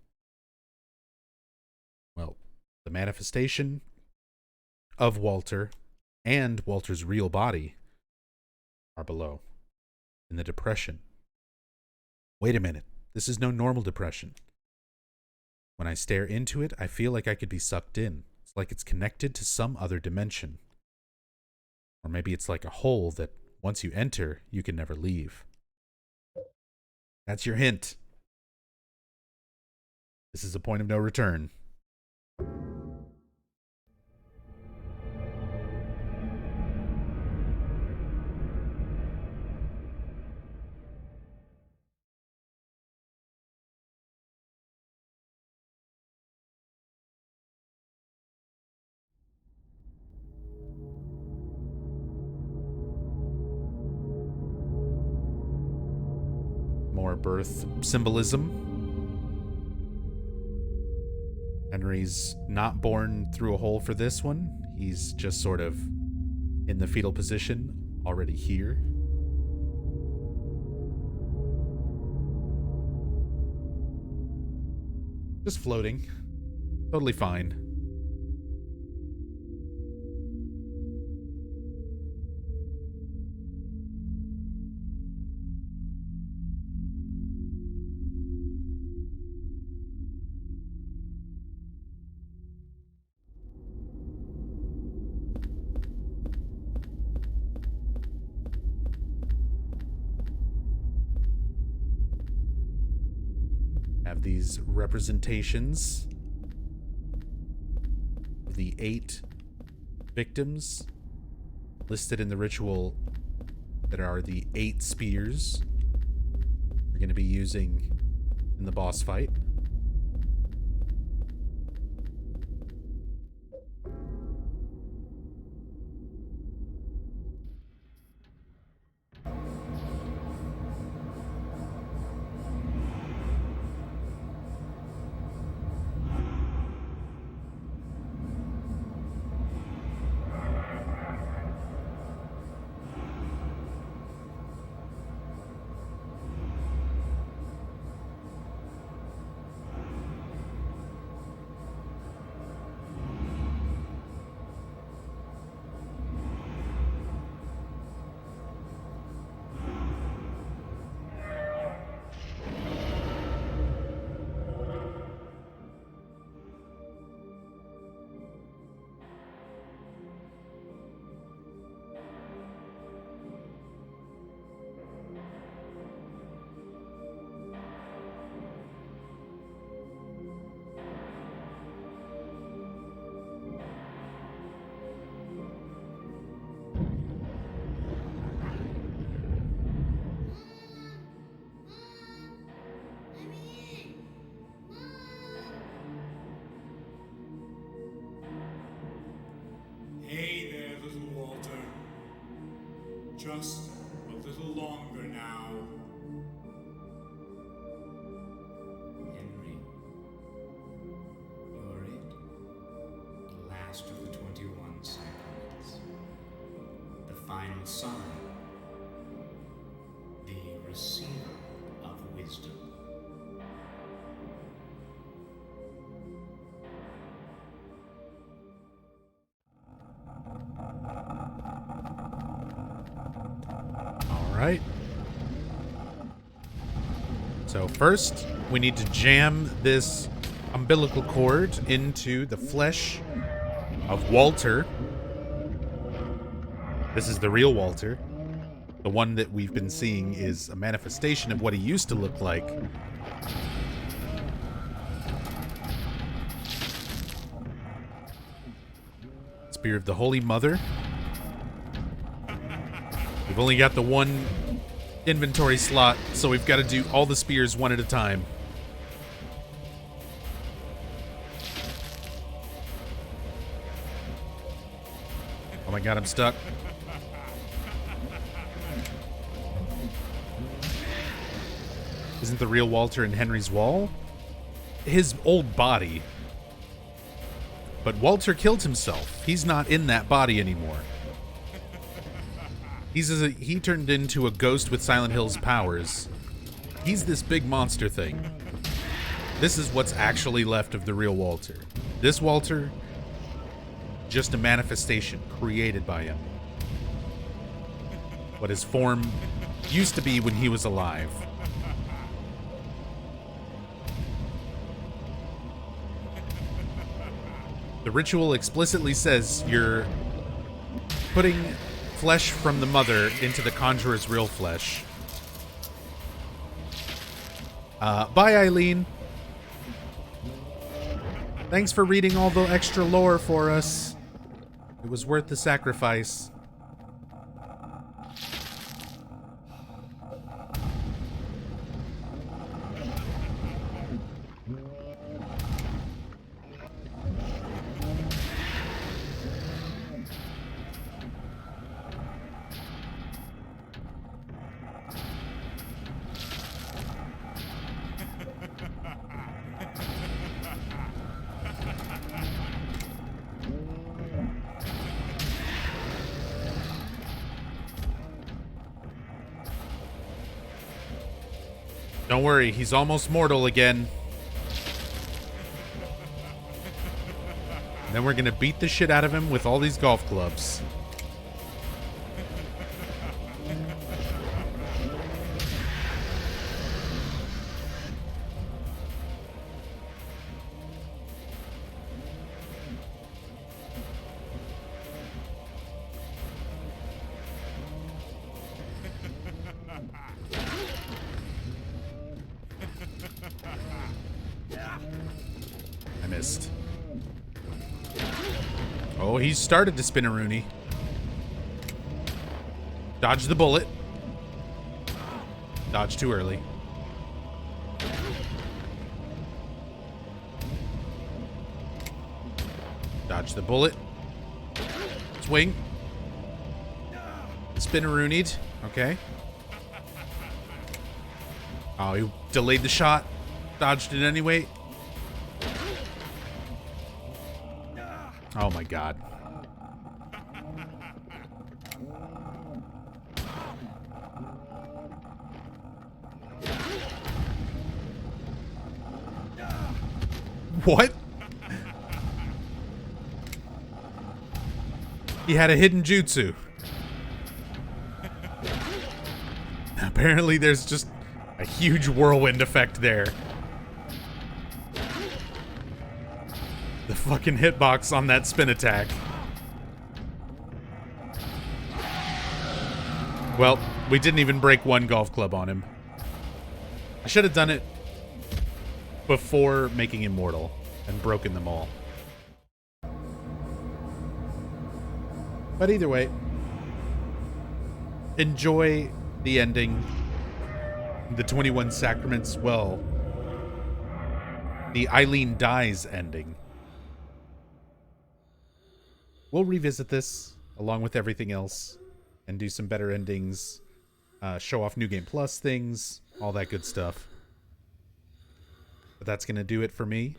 Well, the manifestation of Walter and Walter's real body are below. In the depression. Wait a minute. This is no normal depression. When I stare into it, I feel like I could be sucked in. It's like it's connected to some other dimension. Or maybe it's like a hole that once you enter, you can never leave. That's your hint. This is a point of no return. More birth symbolism. Henry's not born through a hole for this one. He's just sort of in the fetal position, already here. Just floating. Totally fine. Have these representations 8 victims listed in the ritual that are the 8 spears we're going to be using in the boss fight. Hey there, little Walter. Just a little longer now. Henry. You're it. The last of the 21 sacraments. The final sign. The receiver of wisdom. Right. So first, we need to jam this umbilical cord into the flesh of Walter. This is the real Walter. The one that we've been seeing is a manifestation of what he used to look like. Spear of the Holy Mother. We've only got the one inventory slot, so we've got to do all the spears one at a time. Oh my god, I'm stuck. Isn't the real Walter in Henry's wall? His old body. But Walter killed himself. He's not in that body anymore. He turned into a ghost with Silent Hill's powers. He's this big monster thing. This is what's actually left of the real Walter. This Walter, just a manifestation created by him. What his form used to be when he was alive. The ritual explicitly says you're putting flesh from the mother into the conjurer's real flesh. Bye, Eileen. Thanks for reading all the extra lore for us. It was worth the sacrifice. Don't worry, he's almost mortal again. And then we're gonna beat the shit out of him with all these golf clubs. I missed. Oh, he started to spin a Rooney. Dodge the bullet. Dodge too early. Dodge the bullet. Swing. Spin a Rooney'd. Okay. Oh, he delayed the shot. Dodged it anyway. Oh my god. What? He had a hidden jutsu. Apparently there's just a huge whirlwind effect there. The fucking hitbox on that spin attack. Well, we didn't even break one golf club on him. I should have done it before making Immortal and broken them all. But either way, enjoy the ending. The 21 Sacraments, well, the Eileen dies ending. We'll revisit this along with everything else and do some better endings, show off New Game Plus things, all that good stuff. But that's going to do it for me.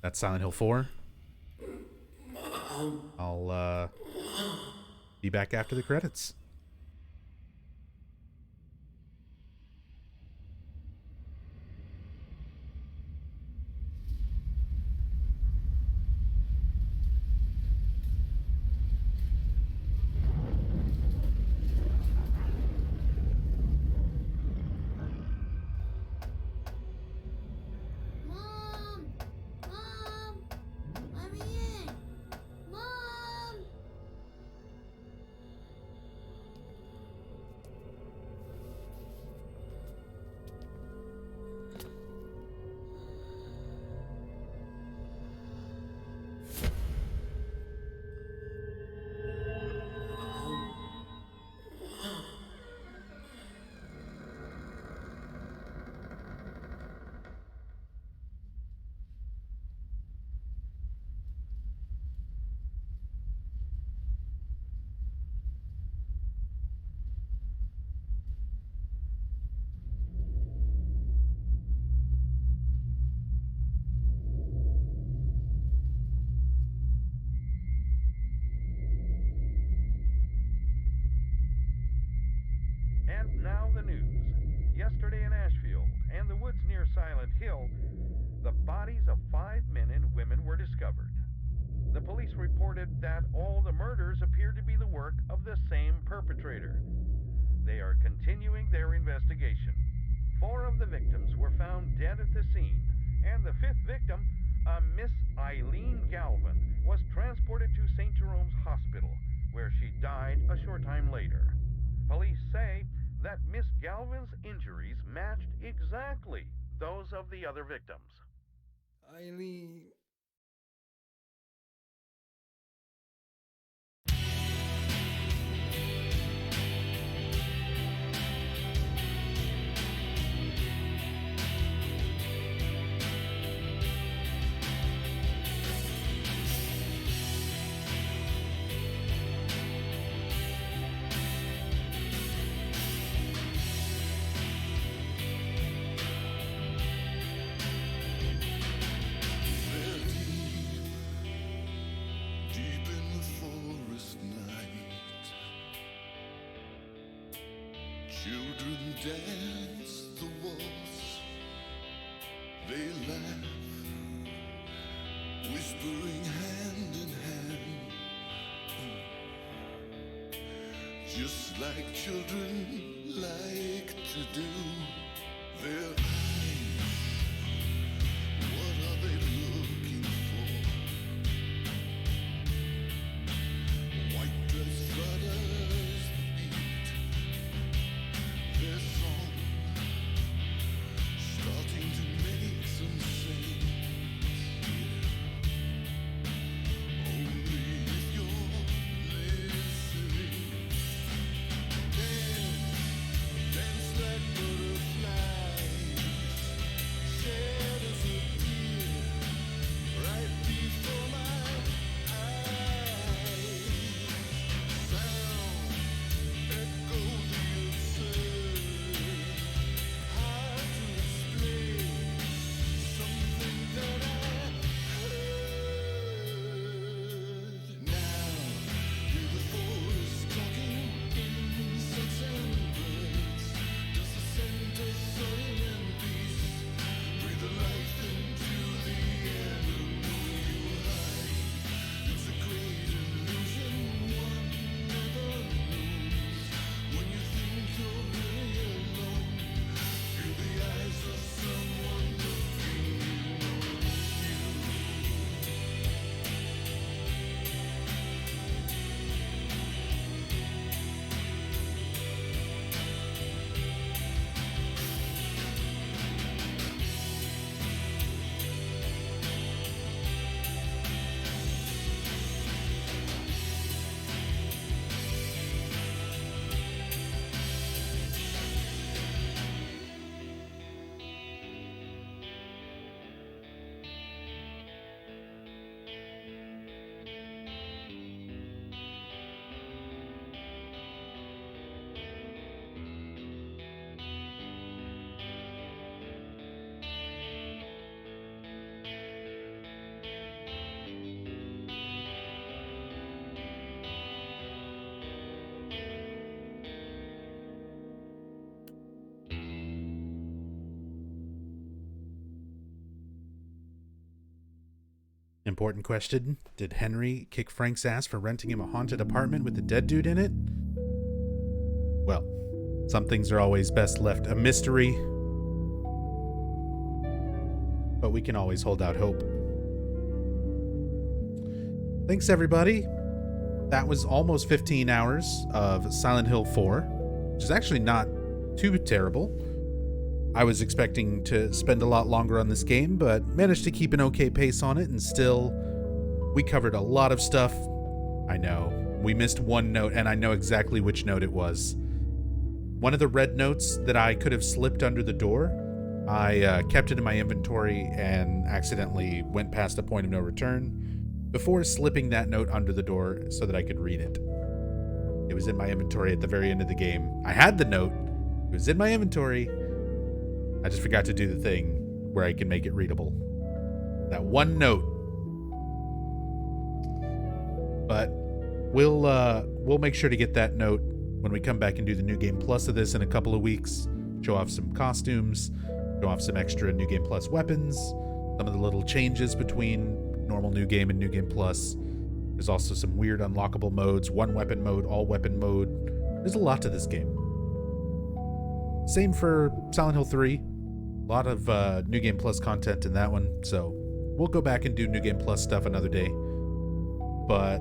That's Silent Hill 4. I'll be back after the credits. Now the news. Yesterday in Ashfield and the woods near Silent Hill, the bodies of 5 men and women were discovered. The police reported that all the murders appeared to be the work of the same perpetrator. They are continuing their investigation. 4 of the victims were found dead at the scene, and the 5th victim, a Miss Eileen Galvin, was transported to St. Jerome's Hospital, where she died a short time later. Police say that Miss Galvin's injuries matched exactly those of the other victims. Eileen. Children dance the waltz, they laugh, whispering hand in hand, just like children like to do. Their eyes, what are they looking for? White dress flutters the beat. Their song starting to make some sense. Only if you're important question. Did Henry kick Frank's ass for renting him a haunted apartment with a dead dude in it? Well, some things are always best left a mystery, but we can always hold out hope. Thanks, everybody. That was almost 15 hours of Silent Hill 4, which is actually not too terrible. I was expecting to spend a lot longer on this game, but managed to keep an okay pace on it, and still, we covered a lot of stuff. I know, we missed one note, and I know exactly which note it was. One of the red notes that I could have slipped under the door, I kept it in my inventory and accidentally went past the point of no return before slipping that note under the door so that I could read it. It was in my inventory at the very end of the game. I had the note, it was in my inventory. I just forgot to do the thing where I can make it readable. That one note. But we'll make sure to get that note when we come back and do the New Game Plus of this in a couple of weeks. Show off some costumes, show off some extra New Game Plus weapons, some of the little changes between normal New Game and New Game Plus. There's also some weird unlockable modes, one weapon mode, all weapon mode. There's a lot to this game. Same for Silent Hill 3. A lot of New Game Plus content in that one, so we'll go back and do New Game Plus stuff another day. But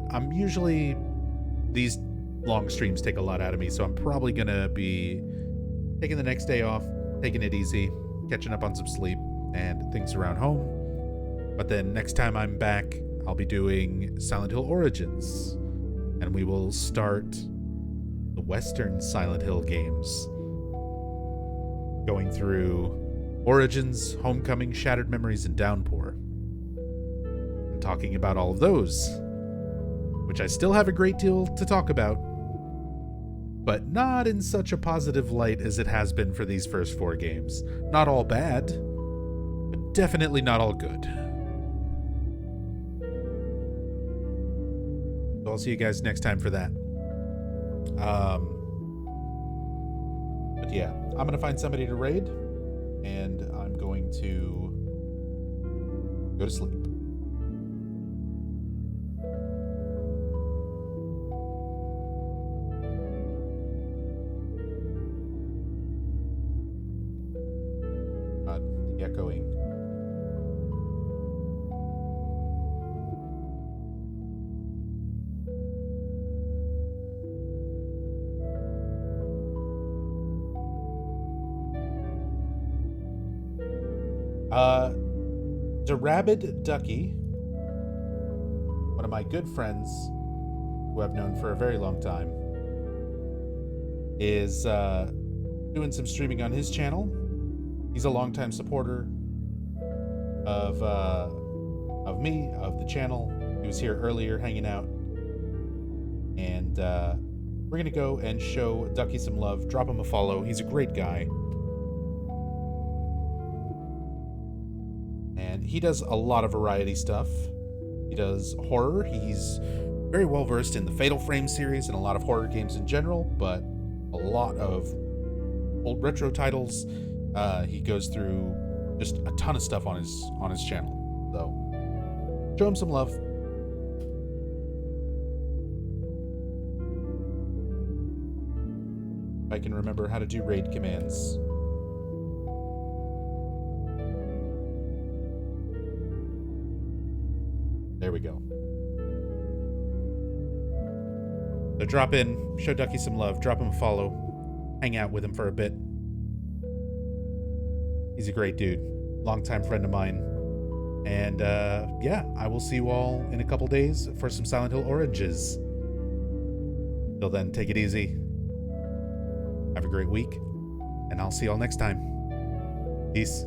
these long streams take a lot out of me, so I'm probably gonna be taking the next day off, taking it easy, catching up on some sleep and things around home. But then next time I'm back, I'll be doing Silent Hill Origins, and we will start the Western Silent Hill games, going through Origins, Homecoming, Shattered Memories, and Downpour, and talking about all of those, which I still have a great deal to talk about, but not in such a positive light as it has been for these first 4 games. Not all bad, but definitely not all good. So I'll see you guys next time for that. But yeah, I'm gonna find somebody to raid, and I'm going to go to sleep. The echoing. The Rabid Ducky, one of my good friends who I've known for a very long time, is doing some streaming on his channel. He's a longtime supporter of me, of the channel. He was here earlier hanging out, and we're gonna go and show Ducky some love, drop him a follow. He's a great guy. And he does a lot of variety stuff. He does horror. He's very well versed in the Fatal Frame series and a lot of horror games in general, but a lot of old retro titles. He goes through just a ton of stuff on his channel. So show him some love. If I can remember how to do raid commands. There we go. So drop in, show Ducky some love, drop him a follow, hang out with him for a bit. He's a great dude, longtime friend of mine. And yeah, I will see you all in a couple days for some Silent Hill Origins. Till then, take it easy. Have a great week, and I'll see y'all next time. Peace.